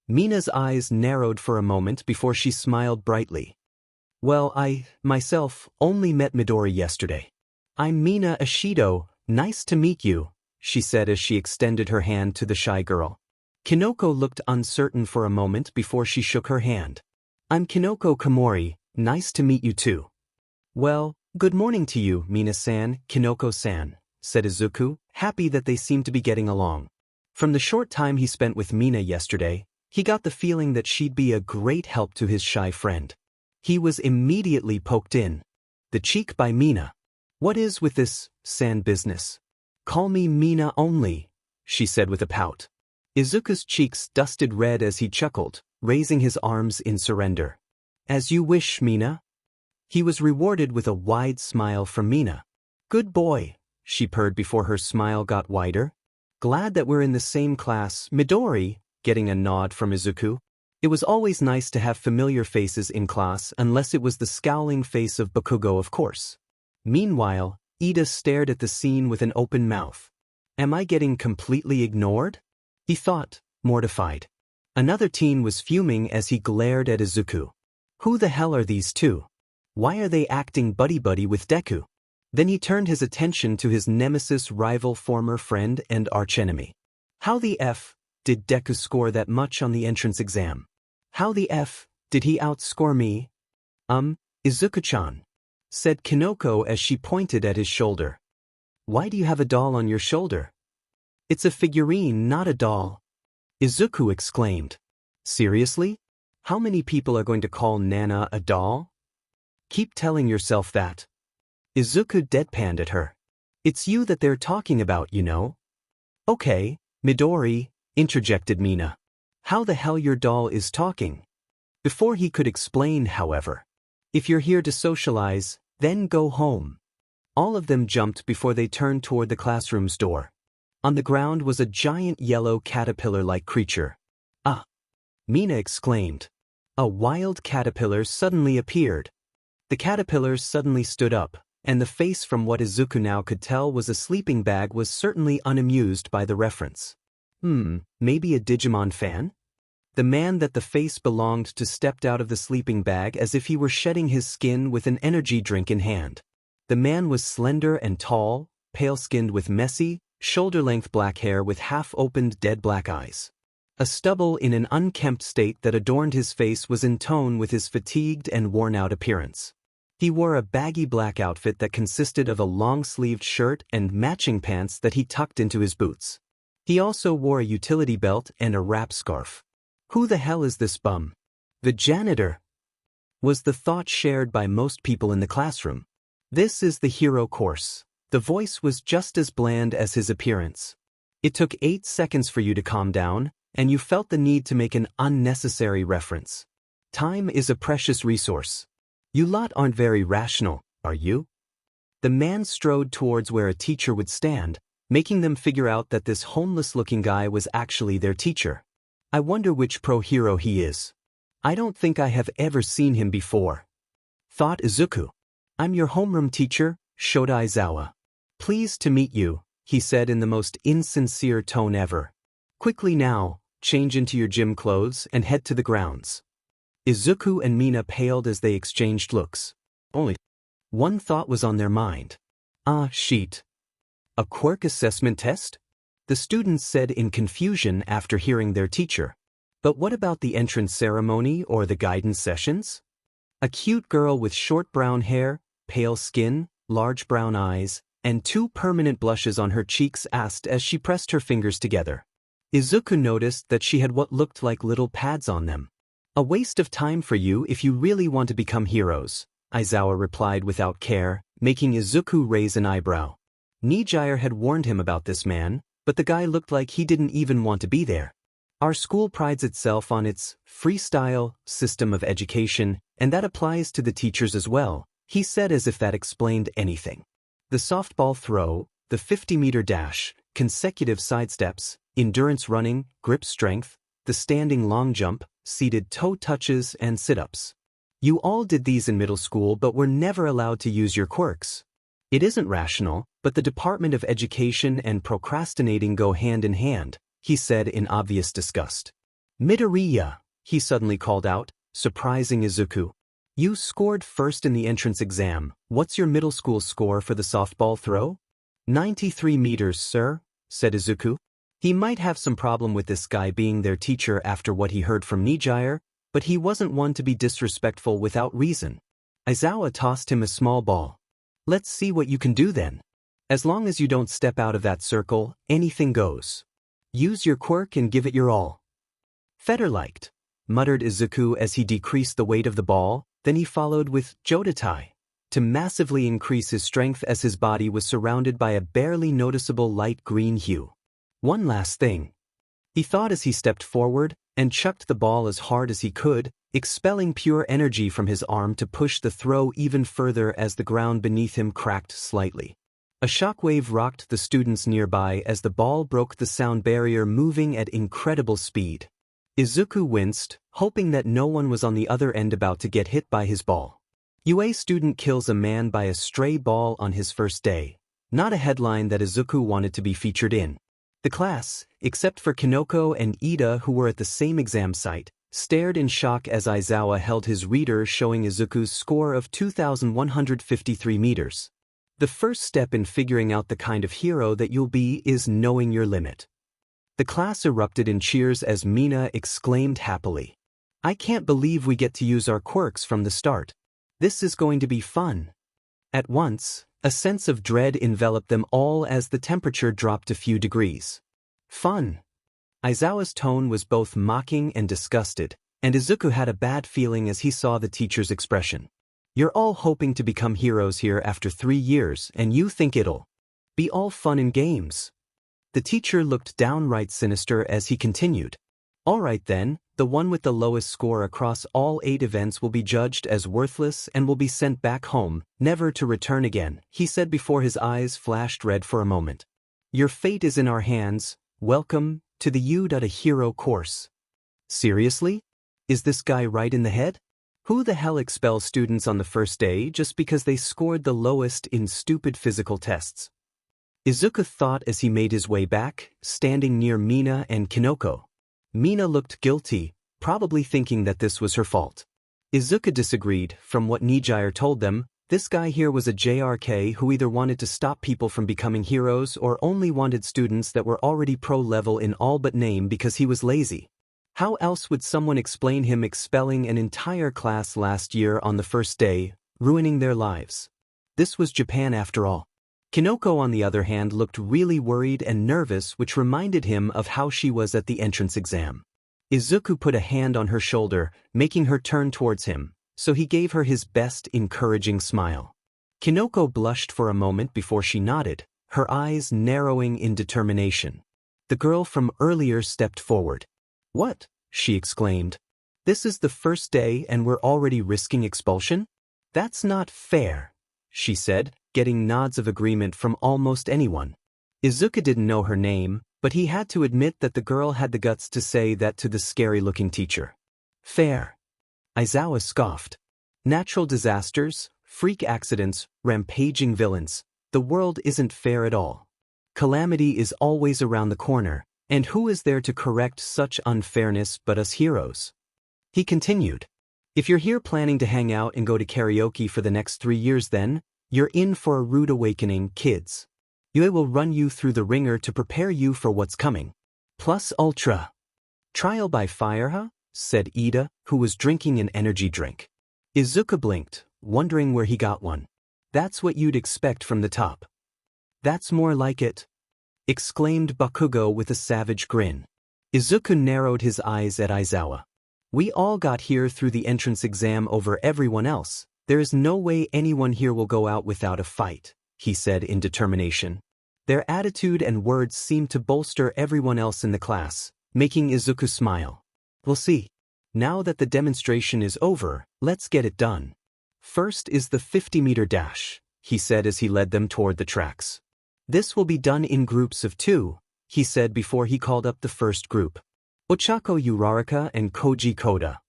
Mina's eyes narrowed for a moment before she smiled brightly. "Well, I, myself, only met Midori yesterday. I'm Mina Ishido, nice to meet you," she said as she extended her hand to the shy girl. Kinoko looked uncertain for a moment before she shook her hand. "I'm Kinoko Komori, nice to meet you too." "Well, good morning to you, Mina-san, Kinoko-san," said Izuku, happy that they seemed to be getting along. From the short time he spent with Mina yesterday, he got the feeling that she'd be a great help to his shy friend. He was immediately poked in the cheek by Mina. "What is with this san business? Call me Mina only," she said with a pout. Izuku's cheeks dusted red as he chuckled, raising his arms in surrender. "As you wish, Mina." He was rewarded with a wide smile from Mina. "Good boy," she purred before her smile got wider. "Glad that we're in the same class, Midori," getting a nod from Izuku. It was always nice to have familiar faces in class unless it was the scowling face of Bakugo, of course. Meanwhile, Ida stared at the scene with an open mouth. "Am I getting completely ignored?" he thought, mortified. Another teen was fuming as he glared at Izuku. "Who the hell are these two? Why are they acting buddy-buddy with Deku?" Then he turned his attention to his nemesis rival former friend and archenemy. "How the F did Deku score that much on the entrance exam? How the F did he outscore me?" Izuku-chan," said Kinoko as she pointed at his shoulder. "Why do you have a doll on your shoulder?" "It's a figurine, not a doll," Izuku exclaimed. "Seriously? How many people are going to call Nana a doll?" "Keep telling yourself that." Izuku deadpanned at her. "It's you that they're talking about, you know." "Okay, Midori," interjected Mina. "How the hell your doll is talking?" Before he could explain, however. "If you're here to socialize, then go home." All of them jumped before they turned toward the classroom's door. On the ground was a giant yellow caterpillar-like creature. "Ah!" Mina exclaimed. A wild caterpillar suddenly appeared. The caterpillar suddenly stood up, and the face from what Izuku now could tell was a sleeping bag was certainly unamused by the reference. Maybe a Digimon fan? The man that the face belonged to stepped out of the sleeping bag as if he were shedding his skin with an energy drink in hand. The man was slender and tall, pale-skinned with messy, shoulder-length black hair with half-opened dead black eyes. A stubble in an unkempt state that adorned his face was in tone with his fatigued and worn-out appearance. He wore a baggy black outfit that consisted of a long-sleeved shirt and matching pants that he tucked into his boots. He also wore a utility belt and a wrap scarf. "Who the hell is this bum?" "The janitor," was the thought shared by most people in the classroom. "This is the hero course." The voice was just as bland as his appearance. "It took 8 seconds for you to calm down, and you felt the need to make an unnecessary reference. Time is a precious resource. You lot aren't very rational, are you?" The man strode towards where a teacher would stand, making them figure out that this homeless-looking guy was actually their teacher. "I wonder which pro-hero he is. I don't think I have ever seen him before," thought Izuku. "I'm your homeroom teacher, Shota Aizawa. Pleased to meet you," he said in the most insincere tone ever. "Quickly now, change into your gym clothes and head to the grounds." Izuku and Mina paled as they exchanged looks. Only one thought was on their mind. "Ah, shit. A quirk assessment test?" the students said in confusion after hearing their teacher. "But what about the entrance ceremony or the guidance sessions?" A cute girl with short brown hair, pale skin, large brown eyes, and 2 permanent blushes on her cheeks, asked as she pressed her fingers together. Izuku noticed that she had what looked like little pads on them. "A waste of time for you if you really want to become heroes," Aizawa replied without care, making Izuku raise an eyebrow. Nijire had warned him about this man, but the guy looked like he didn't even want to be there. "Our school prides itself on its freestyle system of education, and that applies to the teachers as well," he said, as if that explained anything. The softball throw, the 50-meter dash, consecutive sidesteps, endurance running, grip strength, the standing long jump, seated toe touches, and sit-ups. You all did these in middle school but were never allowed to use your quirks. It isn't rational, but the Department of Education and procrastinating go hand in hand, he said in obvious disgust. "Midoriya," he suddenly called out, surprising Izuku. "You scored first in the entrance exam. What's your middle school score for the softball throw?" 93 meters, sir," said Izuku. He might have some problem with this guy being their teacher after what he heard from Nijire, but he wasn't one to be disrespectful without reason. Aizawa tossed him a small ball. "Let's see what you can do then. As long as you don't step out of that circle, anything goes. Use your quirk and give it your all." "Fetter-liked," muttered Izuku as he decreased the weight of the ball, then he followed with Jodatai, to massively increase his strength as his body was surrounded by a barely noticeable light green hue. "One last thing," he thought as he stepped forward and chucked the ball as hard as he could, expelling pure energy from his arm to push the throw even further as the ground beneath him cracked slightly. A shockwave rocked the students nearby as the ball broke the sound barrier, moving at incredible speed. Izuku winced, hoping that no one was on the other end about to get hit by his ball. UA student kills a man by a stray ball on his first day. Not a headline that Izuku wanted to be featured in. The class, except for Kinoko and Ida who were at the same exam site, stared in shock as Aizawa held his reader showing Izuku's score of 2,153 meters. The first step in figuring out the kind of hero that you'll be is knowing your limit. The class erupted in cheers as Mina exclaimed happily. "I can't believe we get to use our quirks from the start. This is going to be fun." At once, a sense of dread enveloped them all as the temperature dropped a few degrees. "Fun?" Aizawa's tone was both mocking and disgusted, and Izuku had a bad feeling as he saw the teacher's expression. "You're all hoping to become heroes here after 3 years, and you think it'll be all fun and games?" The teacher looked downright sinister as he continued. "All right then, the one with the lowest score across all 8 events will be judged as worthless and will be sent back home, never to return again," he said before his eyes flashed red for a moment. "Your fate is in our hands. Welcome to the U.A Hero course." Seriously? Is this guy right in the head? Who the hell expels students on the first day just because they scored the lowest in stupid physical tests? Izuku thought as he made his way back, standing near Mina and Kinoko. Mina looked guilty, probably thinking that this was her fault. Izuku disagreed. From what Nijire told them, this guy here was a JRK who either wanted to stop people from becoming heroes or only wanted students that were already pro-level in all but name because he was lazy. How else would someone explain him expelling an entire class last year on the first day, ruining their lives? This was Japan after all. Kinoko, on the other hand, looked really worried and nervous, which reminded him of how she was at the entrance exam. Izuku put a hand on her shoulder, making her turn towards him, so he gave her his best encouraging smile. Kinoko blushed for a moment before she nodded, her eyes narrowing in determination. The girl from earlier stepped forward. "What?" she exclaimed. "This is the first day and we're already risking expulsion? That's not fair," she said, getting nods of agreement from almost anyone. Izuku didn't know her name, but he had to admit that the girl had the guts to say that to the scary-looking teacher. "Fair?" Aizawa scoffed. "Natural disasters, freak accidents, rampaging villains. The world isn't fair at all. Calamity is always around the corner, and who is there to correct such unfairness but us heroes?" He continued. "If you're here planning to hang out and go to karaoke for the next 3 years, then you're in for a rude awakening, kids. UA will run you through the ringer to prepare you for what's coming. Plus ultra. Trial by fire, huh?" said Ida, who was drinking an energy drink. Izuku blinked, wondering where he got one. That's what you'd expect from the top. That's more like it, exclaimed Bakugo with a savage grin. Izuku narrowed his eyes at Aizawa. We all got here through the entrance exam over everyone else. There is no way anyone here will go out without a fight, he said in determination. Their attitude and words seemed to bolster everyone else in the class, making Izuku smile. We'll see. Now that the demonstration is over, let's get it done. First is the 50-meter dash, he said as he led them toward the tracks. This will be done in groups of 2, he said before he called up the first group. Ochako Uraraka and Koji Koda.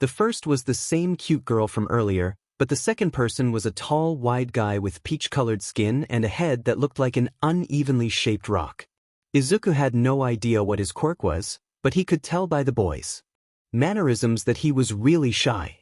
The first was the same cute girl from earlier, but the second person was a tall, wide guy with peach-colored skin and a head that looked like an unevenly shaped rock. Izuku had no idea what his quirk was, but he could tell by the boy's mannerisms that he was really shy.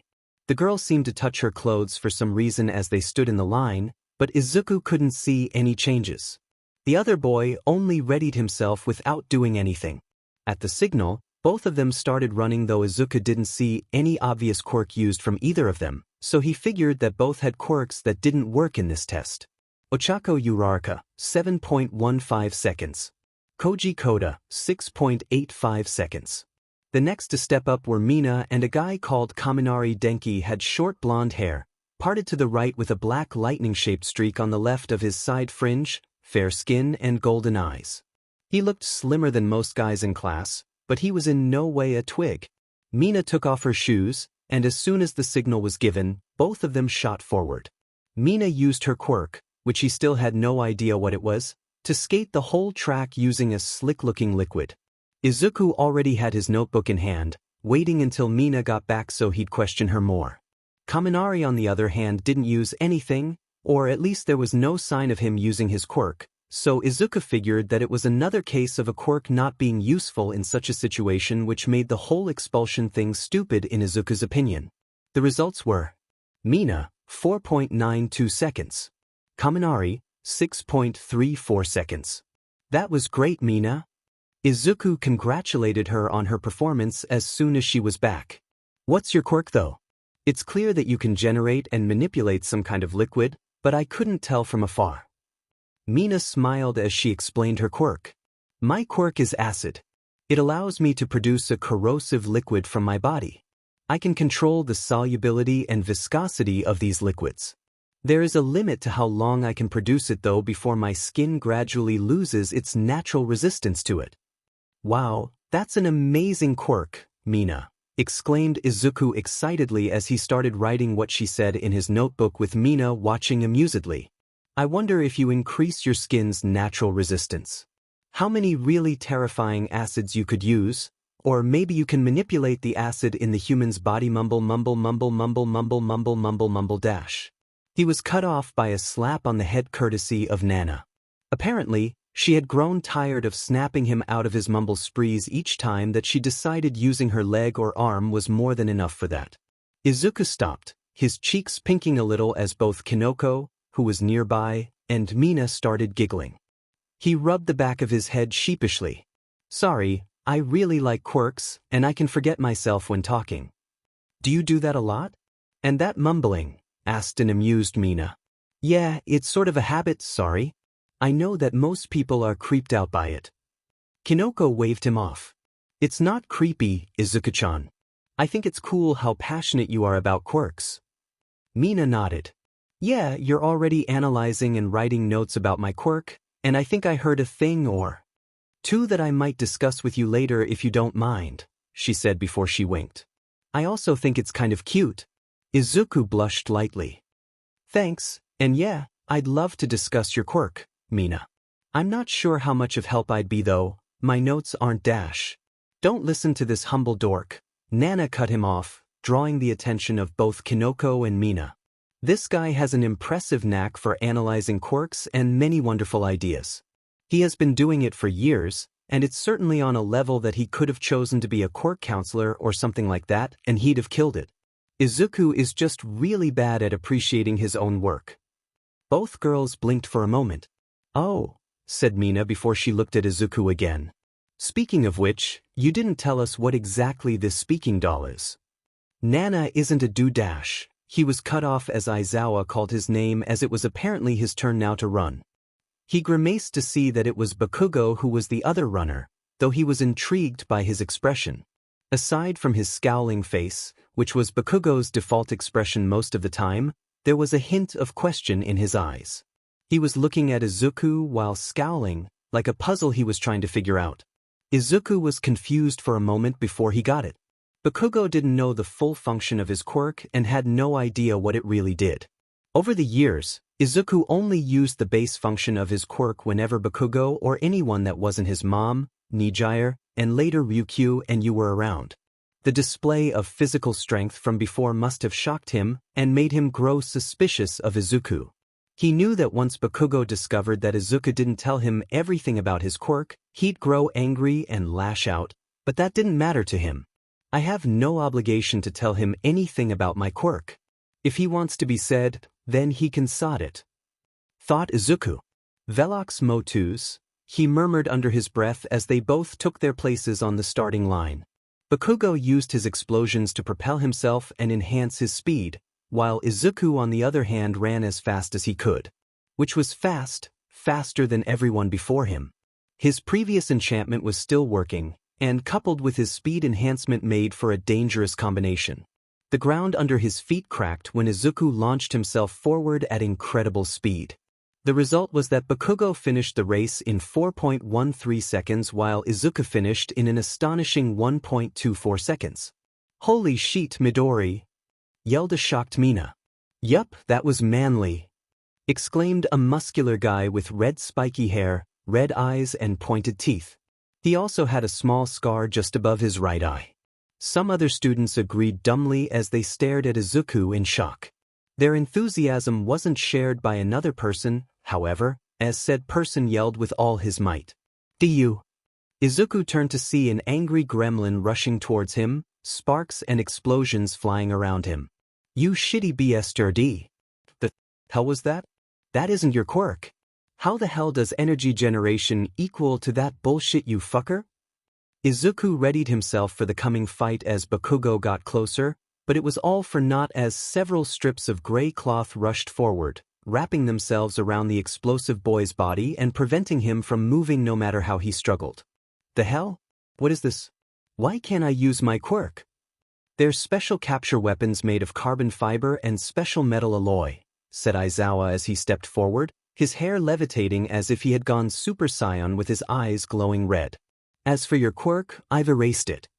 The girl seemed to touch her clothes for some reason as they stood in the line, but Izuku couldn't see any changes. The other boy only readied himself without doing anything. At the signal, both of them started running, though Izuku didn't see any obvious quirk used from either of them, so he figured that both had quirks that didn't work in this test. Ochako Uraraka, 7.15 seconds. Koji Koda, 6.85 seconds. The next to step up were Mina and a guy called Kaminari Denki. Had short blonde hair, parted to the right with a black lightning-shaped streak on the left of his side fringe, fair skin and golden eyes. He looked slimmer than most guys in class, but he was in no way a twig. Mina took off her shoes, and as soon as the signal was given, both of them shot forward. Mina used her quirk, which he still had no idea what it was, to skate the whole track using a slick-looking liquid. Izuku already had his notebook in hand, waiting until Mina got back so he'd question her more. Kaminari, on the other hand, didn't use anything, or at least there was no sign of him using his quirk, so Izuku figured that it was another case of a quirk not being useful in such a situation, which made the whole expulsion thing stupid in Izuku's opinion. The results were: Mina, 4.92 seconds. Kaminari, 6.34 seconds. That was great, Mina. Izuku congratulated her on her performance as soon as she was back. What's your quirk though? It's clear that you can generate and manipulate some kind of liquid, but I couldn't tell from afar. Mina smiled as she explained her quirk. My quirk is acid. It allows me to produce a corrosive liquid from my body. I can control the solubility and viscosity of these liquids. There is a limit to how long I can produce it though before my skin gradually loses its natural resistance to it. Wow, that's an amazing quirk, Mina, exclaimed Izuku excitedly as he started writing what she said in his notebook with Mina watching amusedly. I wonder if you increase your skin's natural resistance. How many really terrifying acids you could use? Or maybe you can manipulate the acid in the human's body. Mumble mumble mumble mumble mumble mumble mumble mumble dash. He was cut off by a slap on the head courtesy of Nana. Apparently, she had grown tired of snapping him out of his mumble sprees each time that she decided using her leg or arm was more than enough for that. Izuku stopped, his cheeks pinking a little as both Kinoko, who was nearby, and Mina started giggling. He rubbed the back of his head sheepishly. Sorry, I really like quirks, and I can forget myself when talking. Do you do that a lot? And that mumbling? Asked an amused Mina. Yeah, it's sort of a habit, sorry. I know that most people are creeped out by it. Kinoko waved him off. It's not creepy, Izuku-chan. I think it's cool how passionate you are about quirks. Mina nodded. Yeah, you're already analyzing and writing notes about my quirk, and I think I heard a thing or two that I might discuss with you later if you don't mind, she said before she winked. I also think it's kind of cute. Izuku blushed lightly. Thanks, and yeah, I'd love to discuss your quirk, Mina. I'm not sure how much of help I'd be though, my notes aren't dash. Don't listen to this humble dork. Nana cut him off, drawing the attention of both Kinoko and Mina. This guy has an impressive knack for analyzing quirks and many wonderful ideas. He has been doing it for years, and it's certainly on a level that he could have chosen to be a quirk counselor or something like that, and he'd have killed it. Izuku is just really bad at appreciating his own work. Both girls blinked for a moment. Oh, said Mina before she looked at Izuku again. Speaking of which, you didn't tell us what exactly this speaking doll is. Nana isn't a do-dash, He was cut off as Aizawa called his name, as it was apparently his turn now to run. He grimaced to see that it was Bakugo who was the other runner, though he was intrigued by his expression. Aside from his scowling face, which was Bakugo's default expression most of the time, there was a hint of question in his eyes. He was looking at Izuku while scowling, like a puzzle he was trying to figure out. Izuku was confused for a moment before he got it. Bakugo didn't know the full function of his quirk and had no idea what it really did. Over the years, Izuku only used the base function of his quirk whenever Bakugo or anyone that wasn't his mom, Nijire, and later Ryukyu and you were around. The display of physical strength from before must have shocked him and made him grow suspicious of Izuku. He knew that once Bakugo discovered that Izuku didn't tell him everything about his quirk, he'd grow angry and lash out, but that didn't matter to him. I have no obligation to tell him anything about my quirk. If he wants to be said, then he can sod it, thought Izuku. Velox Motus, he murmured under his breath as they both took their places on the starting line. Bakugo used his explosions to propel himself and enhance his speed, while Izuku on the other hand ran as fast as he could. Which was faster than everyone before him. His previous enchantment was still working, and coupled with his speed enhancement made for a dangerous combination. The ground under his feet cracked when Izuku launched himself forward at incredible speed. The result was that Bakugo finished the race in 4.13 seconds while Izuku finished in an astonishing 1.24 seconds. Holy shit, Midori! Yelled a shocked Mina. Yup, that was manly! Exclaimed a muscular guy with red spiky hair, red eyes and pointed teeth. He also had a small scar just above his right eye. Some other students agreed dumbly as they stared at Izuku in shock. Their enthusiasm wasn't shared by another person, however, as said person yelled with all his might. "Du!" Izuku turned to see an angry gremlin rushing towards him, sparks and explosions flying around him. "You shitty bastard! The hell was that? That isn't your quirk. How the hell does energy generation equal to that bullshit, you fucker?" Izuku readied himself for the coming fight as Bakugo got closer, but it was all for naught as several strips of gray cloth rushed forward, wrapping themselves around the explosive boy's body and preventing him from moving no matter how he struggled. "The hell? What is this? Why can't I use my quirk?" "They're special capture weapons made of carbon fiber and special metal alloy," said Aizawa as he stepped forward, his hair levitating as if he had gone Super Saiyan with his eyes glowing red. "As for your quirk, I've erased it."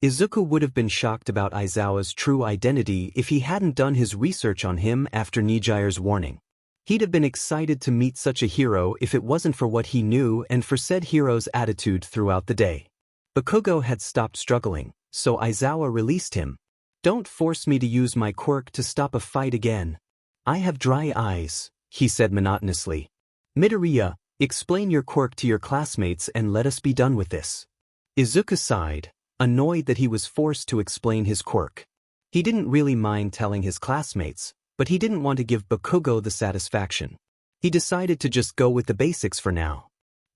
Izuku would have been shocked about Aizawa's true identity if he hadn't done his research on him after Nijire's warning. He'd have been excited to meet such a hero if it wasn't for what he knew and for said hero's attitude throughout the day. Bakugo had stopped struggling, so Aizawa released him. "Don't force me to use my quirk to stop a fight again. I have dry eyes," he said monotonously. "Midoriya, explain your quirk to your classmates and let us be done with this." Izuku sighed, annoyed that he was forced to explain his quirk. He didn't really mind telling his classmates, but he didn't want to give Bakugo the satisfaction. He decided to just go with the basics for now.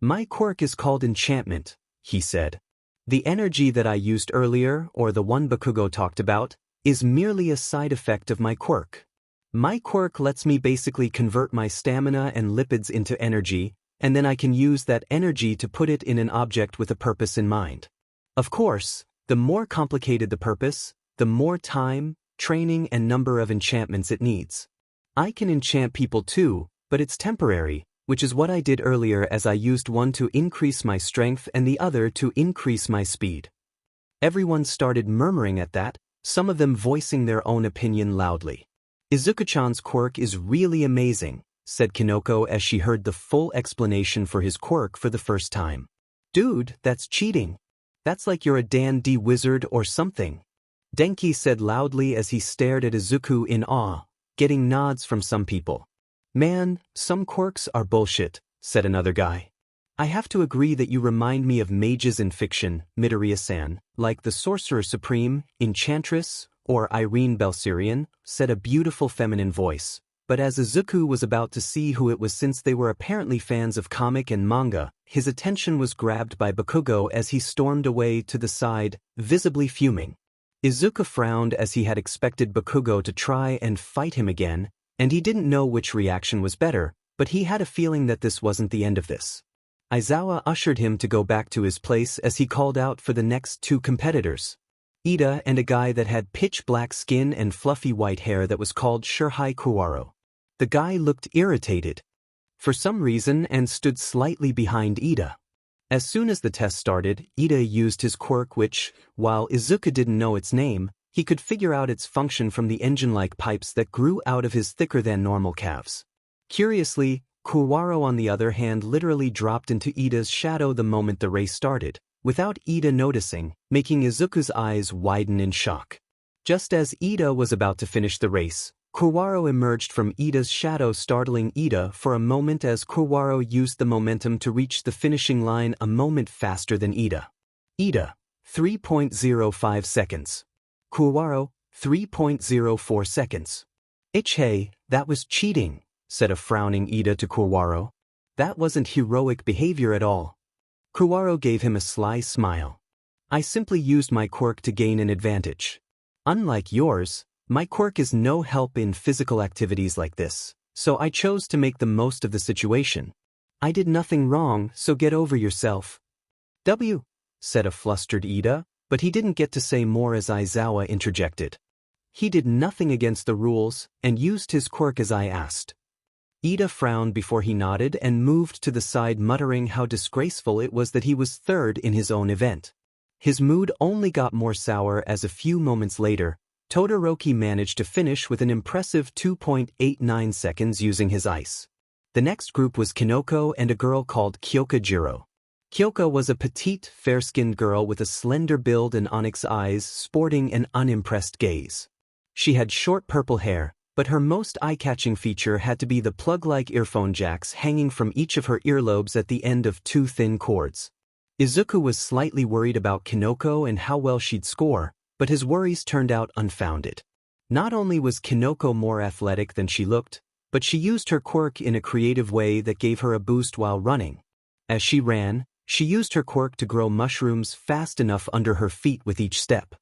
"My quirk is called enchantment," he said. "The energy that I used earlier, or the one Bakugo talked about, is merely a side effect of my quirk. My quirk lets me basically convert my stamina and lipids into energy, and then I can use that energy to put it in an object with a purpose in mind. Of course, the more complicated the purpose, the more time, training and number of enchantments it needs. I can enchant people too, but it's temporary, which is what I did earlier as I used one to increase my strength and the other to increase my speed." Everyone started murmuring at that, some of them voicing their own opinion loudly. "Izuku-chan's quirk is really amazing," said Kinoko as she heard the full explanation for his quirk for the first time. "Dude, that's cheating. That's like you're a D&D wizard or something," Denki said loudly as he stared at Izuku in awe, getting nods from some people. "Man, some quirks are bullshit," said another guy. "I have to agree that you remind me of mages in fiction, Midoriya-san, like the Sorcerer Supreme, Enchantress, or Irene Belsirian," said a beautiful feminine voice. But as Izuku was about to see who it was since they were apparently fans of comic and manga, his attention was grabbed by Bakugo as he stormed away to the side, visibly fuming. Izuku frowned as he had expected Bakugo to try and fight him again, and he didn't know which reaction was better, but he had a feeling that this wasn't the end of this. Aizawa ushered him to go back to his place as he called out for the next two competitors. Ida and a guy that had pitch-black skin and fluffy white hair that was called Shurhai Kuwaro. The guy looked irritated, for some reason, and stood slightly behind Ida. As soon as the test started, Ida used his quirk which, while Izuku didn't know its name, he could figure out its function from the engine-like pipes that grew out of his thicker-than-normal calves. Curiously, Kuwaro on the other hand literally dropped into Ida's shadow the moment the race started, without Ida noticing, making Izuku's eyes widen in shock. Just as Ida was about to finish the race, Kuwaro emerged from Ida's shadow, startling Ida for a moment as Kuwaro used the momentum to reach the finishing line a moment faster than Ida. Ida, 3.05 seconds. Kuwaro, 3.04 seconds. Hey, that was cheating, said a frowning Ida to Kuwaro. That wasn't heroic behavior at all. Kuwaro gave him a sly smile. I simply used my quirk to gain an advantage. Unlike yours, my quirk is no help in physical activities like this, so I chose to make the most of the situation. I did nothing wrong, so get over yourself. Said a flustered Ida, but he didn't get to say more as Aizawa interjected. He did nothing against the rules, and used his quirk as I asked. Ida frowned before he nodded and moved to the side, muttering how disgraceful it was that he was third in his own event. His mood only got more sour as a few moments later, Todoroki managed to finish with an impressive 2.89 seconds using his ice. The next group was Kinoko and a girl called Kyoka Jiro. Kyoka was a petite, fair-skinned girl with a slender build and onyx eyes sporting an unimpressed gaze. She had short purple hair, but her most eye-catching feature had to be the plug-like earphone jacks hanging from each of her earlobes at the end of two thin cords. Izuku was slightly worried about Kinoko and how well she'd score, but his worries turned out unfounded. Not only was Kinoko more athletic than she looked, but she used her quirk in a creative way that gave her a boost while running. As she ran, she used her quirk to grow mushrooms fast enough under her feet with each step.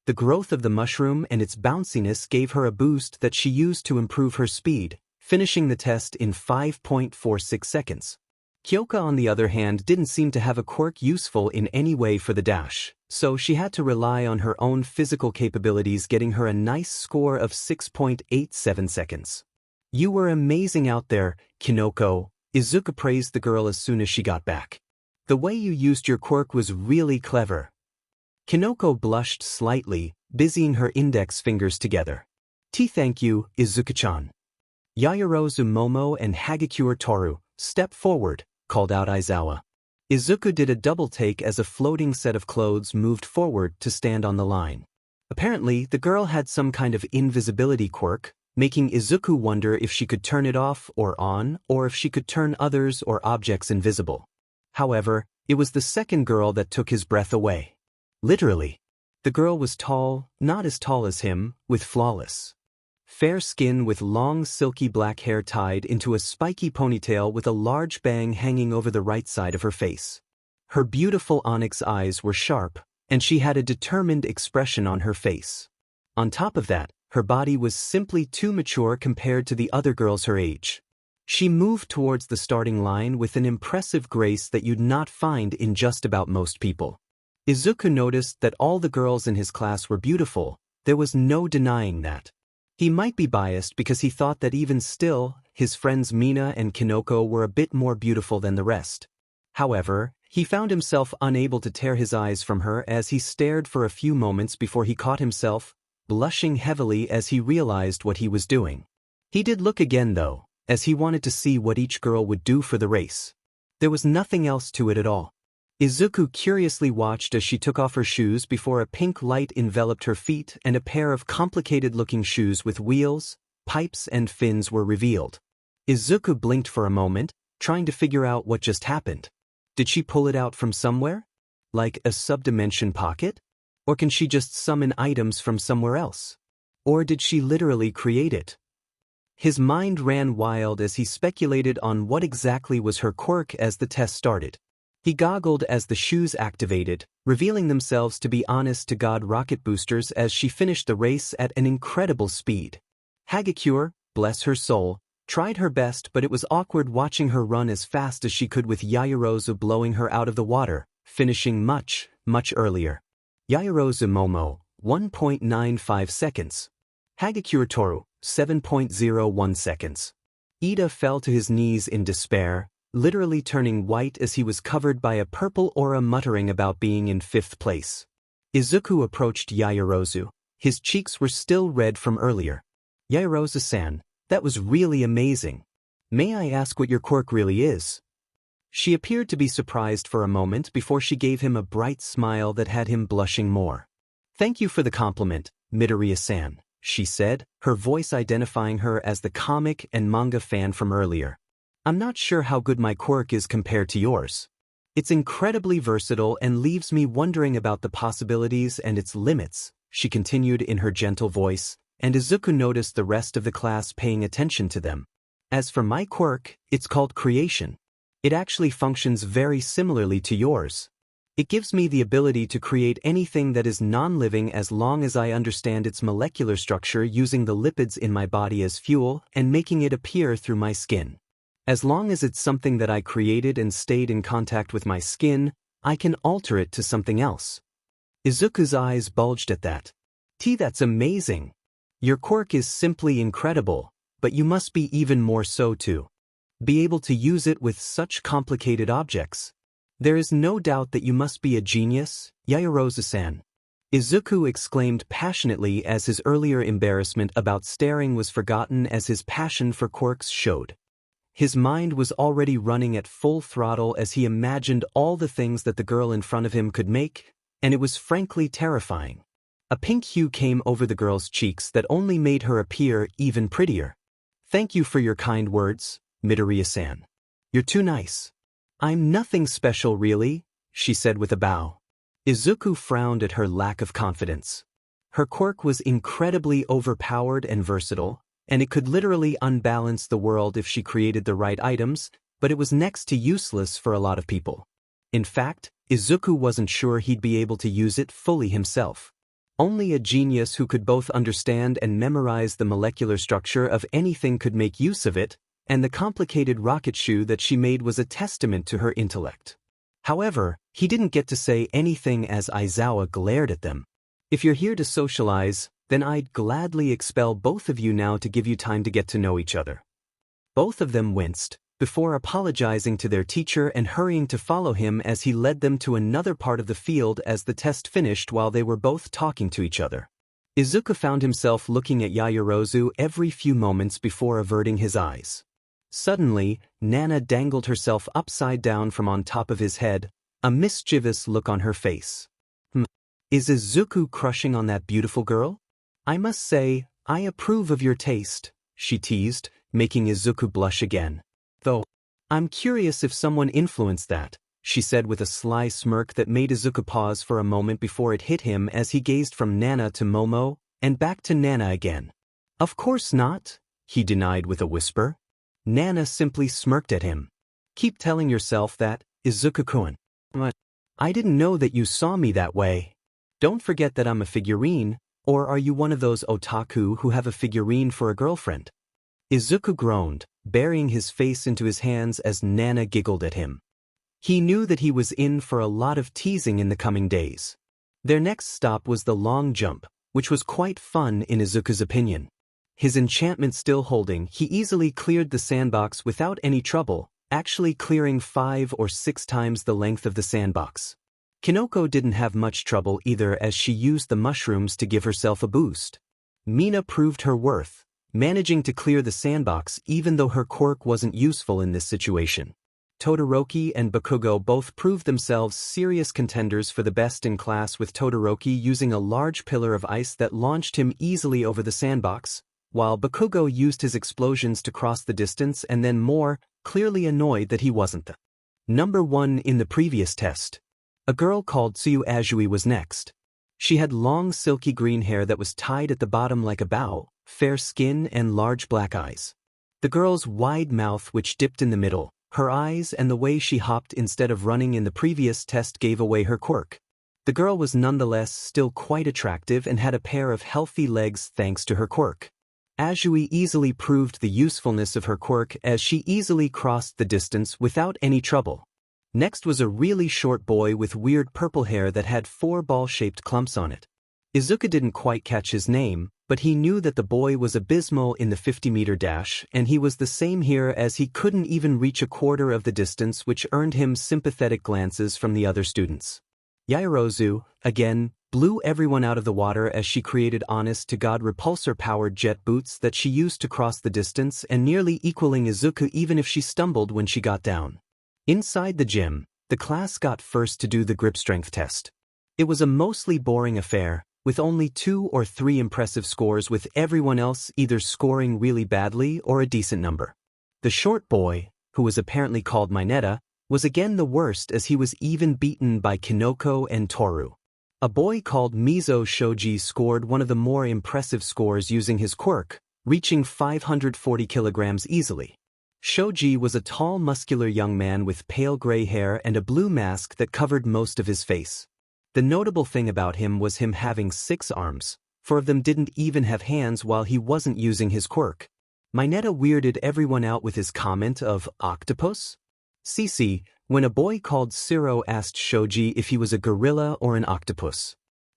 The growth of the mushroom and its bounciness gave her a boost that she used to improve her speed, finishing the test in 5.46 seconds. Kyoka, on the other hand, didn't seem to have a quirk useful in any way for the dash, so she had to rely on her own physical capabilities, getting her a nice score of 6.87 seconds. You were amazing out there, Kinoko, Izuku praised the girl as soon as she got back. The way you used your quirk was really clever. Kinoko blushed slightly, busying her index fingers together. Thank you, Izuku-chan. Yaoyorozu Momo and Hagakure Toru, step forward, called out Aizawa. Izuku did a double take as a floating set of clothes moved forward to stand on the line. Apparently, the girl had some kind of invisibility quirk, making Izuku wonder if she could turn it off or on, or if she could turn others or objects invisible. However, it was the second girl that took his breath away. Literally. The girl was tall, not as tall as him, with flawless fair skin with long silky black hair tied into a spiky ponytail with a large bang hanging over the right side of her face. Her beautiful onyx eyes were sharp, and she had a determined expression on her face. On top of that, her body was simply too mature compared to the other girls her age. She moved towards the starting line with an impressive grace that you'd not find in just about most people. Izuku noticed that all the girls in his class were beautiful. There was no denying that. He might be biased because he thought that even still, his friends Mina and Kinoko were a bit more beautiful than the rest. However, he found himself unable to tear his eyes from her as he stared for a few moments before he caught himself blushing heavily as he realized what he was doing. He did look again though, as he wanted to see what each girl would do for the race. There was nothing else to it at all. Izuku curiously watched as she took off her shoes before a pink light enveloped her feet and a pair of complicated-looking shoes with wheels, pipes and fins were revealed. Izuku blinked for a moment, trying to figure out what just happened. Did she pull it out from somewhere? Like a subdimension pocket? Or can she just summon items from somewhere else? Or did she literally create it? His mind ran wild as he speculated on what exactly was her quirk as the test started. He goggled as the shoes activated, revealing themselves to be honest-to-God rocket boosters as she finished the race at an incredible speed. HIATUS, bless her soul, tried her best, but it was awkward watching her run as fast as she could with Yaoyorozu blowing her out of the water, finishing much, much earlier. Yaoyorozu Momo, 1.95 seconds. HIATUS Toru, 7.01 seconds. Ida fell to his knees in despair, literally turning white as he was covered by a purple aura, muttering about being in 5th place. Izuku approached Yaoyorozu. His cheeks were still red from earlier. Yaoyorozu-san, that was really amazing. May I ask what your quirk really is? She appeared to be surprised for a moment before she gave him a bright smile that had him blushing more. Thank you for the compliment, Midoriya-san, she said, her voice identifying her as the comic and manga fan from earlier. I'm not sure how good my quirk is compared to yours. It's incredibly versatile and leaves me wondering about the possibilities and its limits, she continued in her gentle voice, and Izuku noticed the rest of the class paying attention to them. As for my quirk, it's called creation. It actually functions very similarly to yours. It gives me the ability to create anything that is non-living as long as I understand its molecular structure, using the lipids in my body as fuel and making it appear through my skin. As long as it's something that I created and stayed in contact with my skin, I can alter it to something else. Izuku's eyes bulged at that. That's amazing. Your quirk is simply incredible, but you must be even more so too. Be able to use it with such complicated objects. There is no doubt that you must be a genius, Yaoyorozu-san. Izuku exclaimed passionately as his earlier embarrassment about staring was forgotten as his passion for quirks showed. His mind was already running at full throttle as he imagined all the things that the girl in front of him could make, and it was frankly terrifying. A pink hue came over the girl's cheeks that only made her appear even prettier. Thank you for your kind words, Midoriya-san. You're too nice. I'm nothing special really, she said with a bow. Izuku frowned at her lack of confidence. Her quirk was incredibly overpowered and versatile, and it could literally unbalance the world if she created the right items, but it was next to useless for a lot of people. In fact, Izuku wasn't sure he'd be able to use it fully himself. Only a genius who could both understand and memorize the molecular structure of anything could make use of it, and the complicated rocket shoe that she made was a testament to her intellect. However, he didn't get to say anything as Aizawa glared at them. If you're here to socialize, then I'd gladly expel both of you now to give you time to get to know each other. Both of them winced, before apologizing to their teacher and hurrying to follow him as he led them to another part of the field as the test finished while they were both talking to each other. Izuku found himself looking at Yaoyorozu every few moments before averting his eyes. Suddenly, Nana dangled herself upside down from on top of his head, a mischievous look on her face. Is Izuku crushing on that beautiful girl? I must say, I approve of your taste, she teased, making Izuku blush again. Though, I'm curious if someone influenced that, she said with a sly smirk that made Izuku pause for a moment before it hit him as he gazed from Nana to Momo, and back to Nana again. Of course not, he denied with a whisper. Nana simply smirked at him. Keep telling yourself that, Izuku-kun. I didn't know that you saw me that way. Don't forget that I'm a figurine, or are you one of those otaku who have a figurine for a girlfriend? Izuku groaned, burying his face into his hands as Nana giggled at him. He knew that he was in for a lot of teasing in the coming days. Their next stop was the long jump, which was quite fun in Izuku's opinion. His enchantment still holding, he easily cleared the sandbox without any trouble, actually clearing 5 or 6 times the length of the sandbox. Kinoko didn't have much trouble either as she used the mushrooms to give herself a boost. Mina proved her worth, managing to clear the sandbox even though her quirk wasn't useful in this situation. Todoroki and Bakugo both proved themselves serious contenders for the best in class, with Todoroki using a large pillar of ice that launched him easily over the sandbox, while Bakugo used his explosions to cross the distance and then more, clearly annoyed that he wasn't the number 1 in the previous test. A girl called Tsuyu Azui was next. She had long silky green hair that was tied at the bottom like a bow, fair skin and large black eyes. The girl's wide mouth which dipped in the middle, her eyes and the way she hopped instead of running in the previous test gave away her quirk. The girl was nonetheless still quite attractive and had a pair of healthy legs thanks to her quirk. Azui easily proved the usefulness of her quirk as she easily crossed the distance without any trouble. Next was a really short boy with weird purple hair that had 4 ball-shaped clumps on it. Izuku didn't quite catch his name, but he knew that the boy was abysmal in the 50-meter dash, and he was the same here as he couldn't even reach a quarter of the distance, which earned him sympathetic glances from the other students. Yaoyorozu, again, blew everyone out of the water as she created honest-to-God repulsor-powered jet boots that she used to cross the distance and nearly equaling Izuku even if she stumbled when she got down. Inside the gym, the class got first to do the grip strength test. It was a mostly boring affair, with only 2 or 3 impressive scores, with everyone else either scoring really badly or a decent number. The short boy, who was apparently called Mineta, was again the worst as he was even beaten by Kinoko and Toru. A boy called Mizo Shoji scored one of the more impressive scores using his quirk, reaching 540 kilograms easily. Shoji was a tall, muscular young man with pale gray hair and a blue mask that covered most of his face. The notable thing about him was him having 6 arms. 4 of them didn't even have hands while he wasn't using his quirk. Mineta weirded everyone out with his comment of octopus? CC, when a boy called Siro asked Shoji if he was a gorilla or an octopus.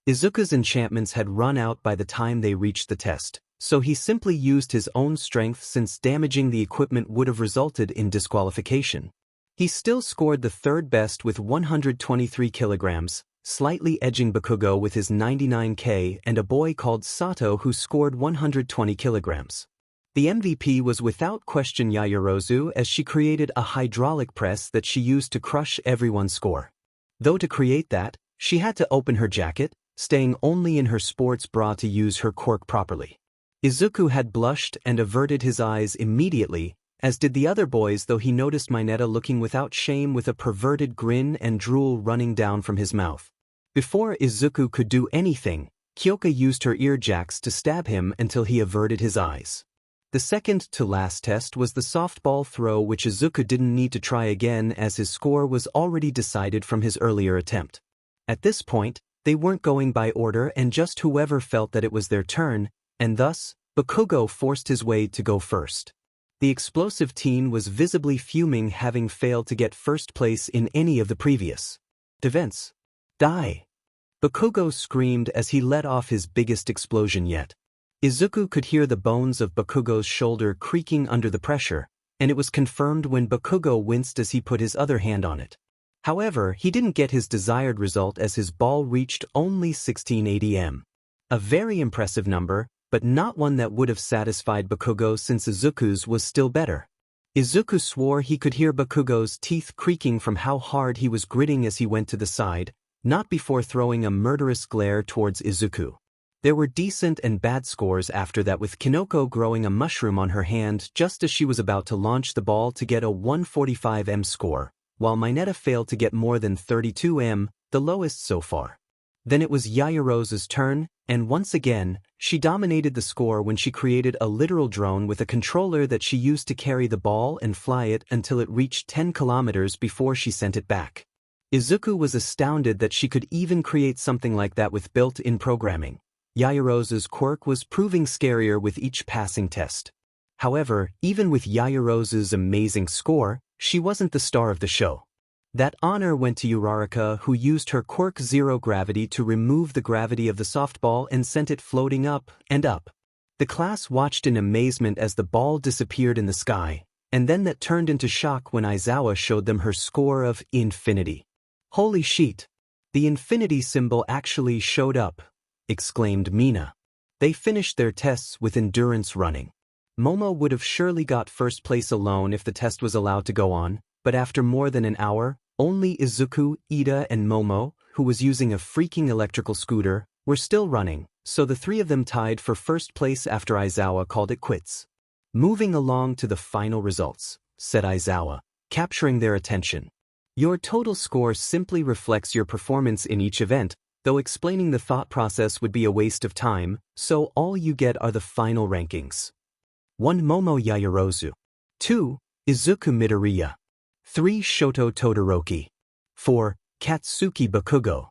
Izuku's enchantments had run out by the time they reached the test, so he simply used his own strength since damaging the equipment would have resulted in disqualification. He still scored the 3rd best with 123 kilograms, slightly edging Bakugo with his 99k and a boy called Sato who scored 120 kilograms. The MVP was without question Yaoyorozu as she created a hydraulic press that she used to crush everyone's score. Though to create that, she had to open her jacket, staying only in her sports bra to use her quirk properly. Izuku had blushed and averted his eyes immediately, as did the other boys, though he noticed Mineta looking without shame with a perverted grin and drool running down from his mouth. Before Izuku could do anything, Kyoka used her ear jacks to stab him until he averted his eyes. The second-to-last test was the softball throw, which Izuku didn't need to try again as his score was already decided from his earlier attempt. At this point, they weren't going by order and just whoever felt that it was their turn, and thus, Bakugo forced his way to go first. The explosive teen was visibly fuming, having failed to get first place in any of the previous events. Die! Bakugo screamed as he let off his biggest explosion yet. Izuku could hear the bones of Bakugo's shoulder creaking under the pressure, and it was confirmed when Bakugo winced as he put his other hand on it. However, he didn't get his desired result as his ball reached only 1680 m. A very impressive number, but not one that would have satisfied Bakugo since Izuku's was still better. Izuku swore he could hear Bakugo's teeth creaking from how hard he was gritting as he went to the side, not before throwing a murderous glare towards Izuku. There were decent and bad scores after that, with Kinoko growing a mushroom on her hand just as she was about to launch the ball to get a 145 m score, while Mineta failed to get more than 32 m, the lowest so far. Then it was Yaoyorozu's turn, and once again, she dominated the score when she created a literal drone with a controller that she used to carry the ball and fly it until it reached 10 kilometers before she sent it back. Izuku was astounded that she could even create something like that with built-in programming. Yaoyorozu's quirk was proving scarier with each passing test. However, even with Yaoyorozu's amazing score, she wasn't the star of the show. That honor went to Uraraka, who used her quirk Zero Gravity to remove the gravity of the softball and sent it floating up and up. The class watched in amazement as the ball disappeared in the sky, and then that turned into shock when Aizawa showed them her score of infinity. "Holy shit! The infinity symbol actually showed up!" exclaimed Mina. They finished their tests with endurance running. Momo would have surely got first place alone if the test was allowed to go on, but after more than an hour, only Izuku, Ida, and Momo, who was using a freaking electrical scooter, were still running, so the 3 of them tied for first place after Aizawa called it quits. "Moving along to the final results," said Aizawa, capturing their attention. "Your total score simply reflects your performance in each event, though explaining the thought process would be a waste of time, so all you get are the final rankings. 1. Momo Yaoyorozu. 2. Izuku Midoriya. 3. Shoto Todoroki. 4. Katsuki Bakugo.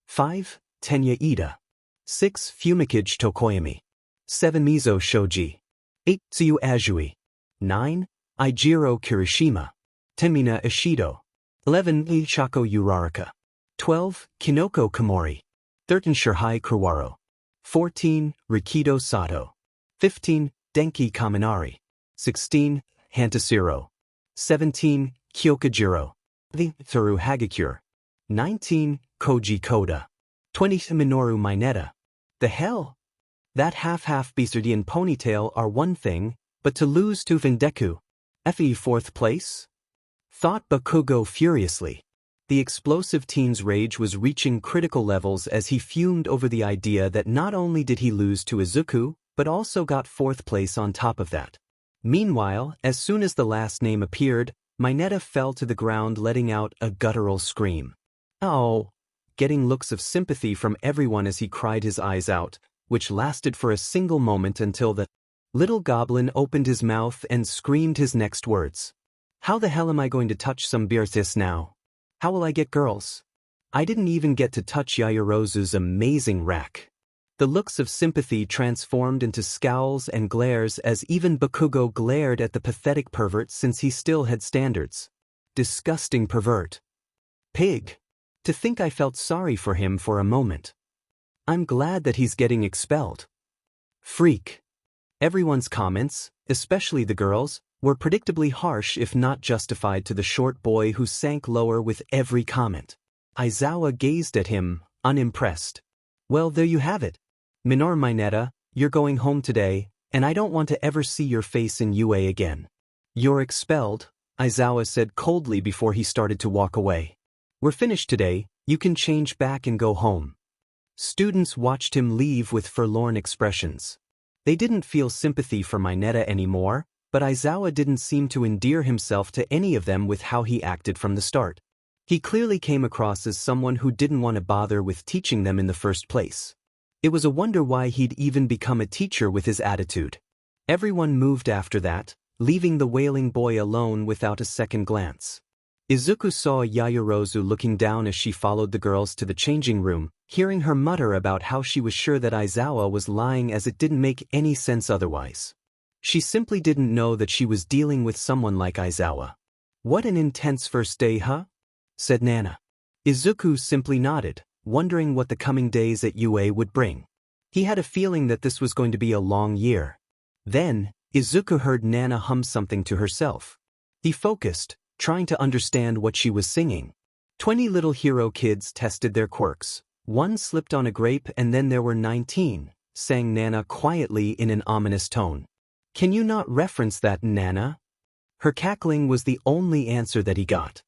5. Tenya Ida. 6. Fumikage Tokoyami. 7. Mizo Shoji. 8. Tsuyu Azui. 9. Ijiro Kirishima. 10. Mina Ishido. 11. Ichako Uraraka. 12. Kinoko Komori. 13. Shirhai Kurwaro. 14. Rikido Sato. 15. Denki Kaminari. 16. Hantasiro. 17. Kyokujiro. Thuru Hagakure. 19. Koji Koda. 20. Minoru Mineta. The hell? That half Beastardian ponytail are one thing, but to lose to Deku, FE 4th place? Thought Bakugo furiously. The explosive teen's rage was reaching critical levels as he fumed over the idea that not only did he lose to Izuku, but also got 4th place on top of that. Meanwhile, as soon as the last name appeared, Mineta fell to the ground letting out a guttural scream. Oh! Getting looks of sympathy from everyone as he cried his eyes out, which lasted for a single moment until the little goblin opened his mouth and screamed his next words. How the hell am I going to touch some Beerthis now? How will I get girls? I didn't even get to touch Yaoyorozu's amazing rack. The looks of sympathy transformed into scowls and glares as even Bakugo glared at the pathetic pervert since he still had standards. Disgusting pervert. Pig. To think I felt sorry for him for a moment. I'm glad that he's getting expelled. Freak. Everyone's comments, especially the girls, were predictably harsh if not justified to the short boy who sank lower with every comment. Aizawa gazed at him, unimpressed. Well, there you have it. Minoru Mineta, you're going home today, and I don't want to ever see your face in UA again. You're expelled, Aizawa said coldly before he started to walk away. We're finished today, you can change back and go home. Students watched him leave with forlorn expressions. They didn't feel sympathy for Mineta anymore, but Aizawa didn't seem to endear himself to any of them with how he acted from the start. He clearly came across as someone who didn't want to bother with teaching them in the first place. It was a wonder why he'd even become a teacher with his attitude. Everyone moved after that, leaving the wailing boy alone without a second glance. Izuku saw Yaoyorozu looking down as she followed the girls to the changing room, hearing her mutter about how she was sure that Aizawa was lying as it didn't make any sense otherwise. She simply didn't know that she was dealing with someone like Aizawa. What an intense first day, huh? Said Nana. Izuku simply nodded, wondering what the coming days at UA would bring. He had a feeling that this was going to be a long year. Then, Izuku heard Nana hum something to herself. He focused, trying to understand what she was singing. 20 little hero kids tested their quirks. One slipped on a grape and then there were 19, sang Nana quietly in an ominous tone. Can you not reference that, Nana? Her cackling was the only answer that he got.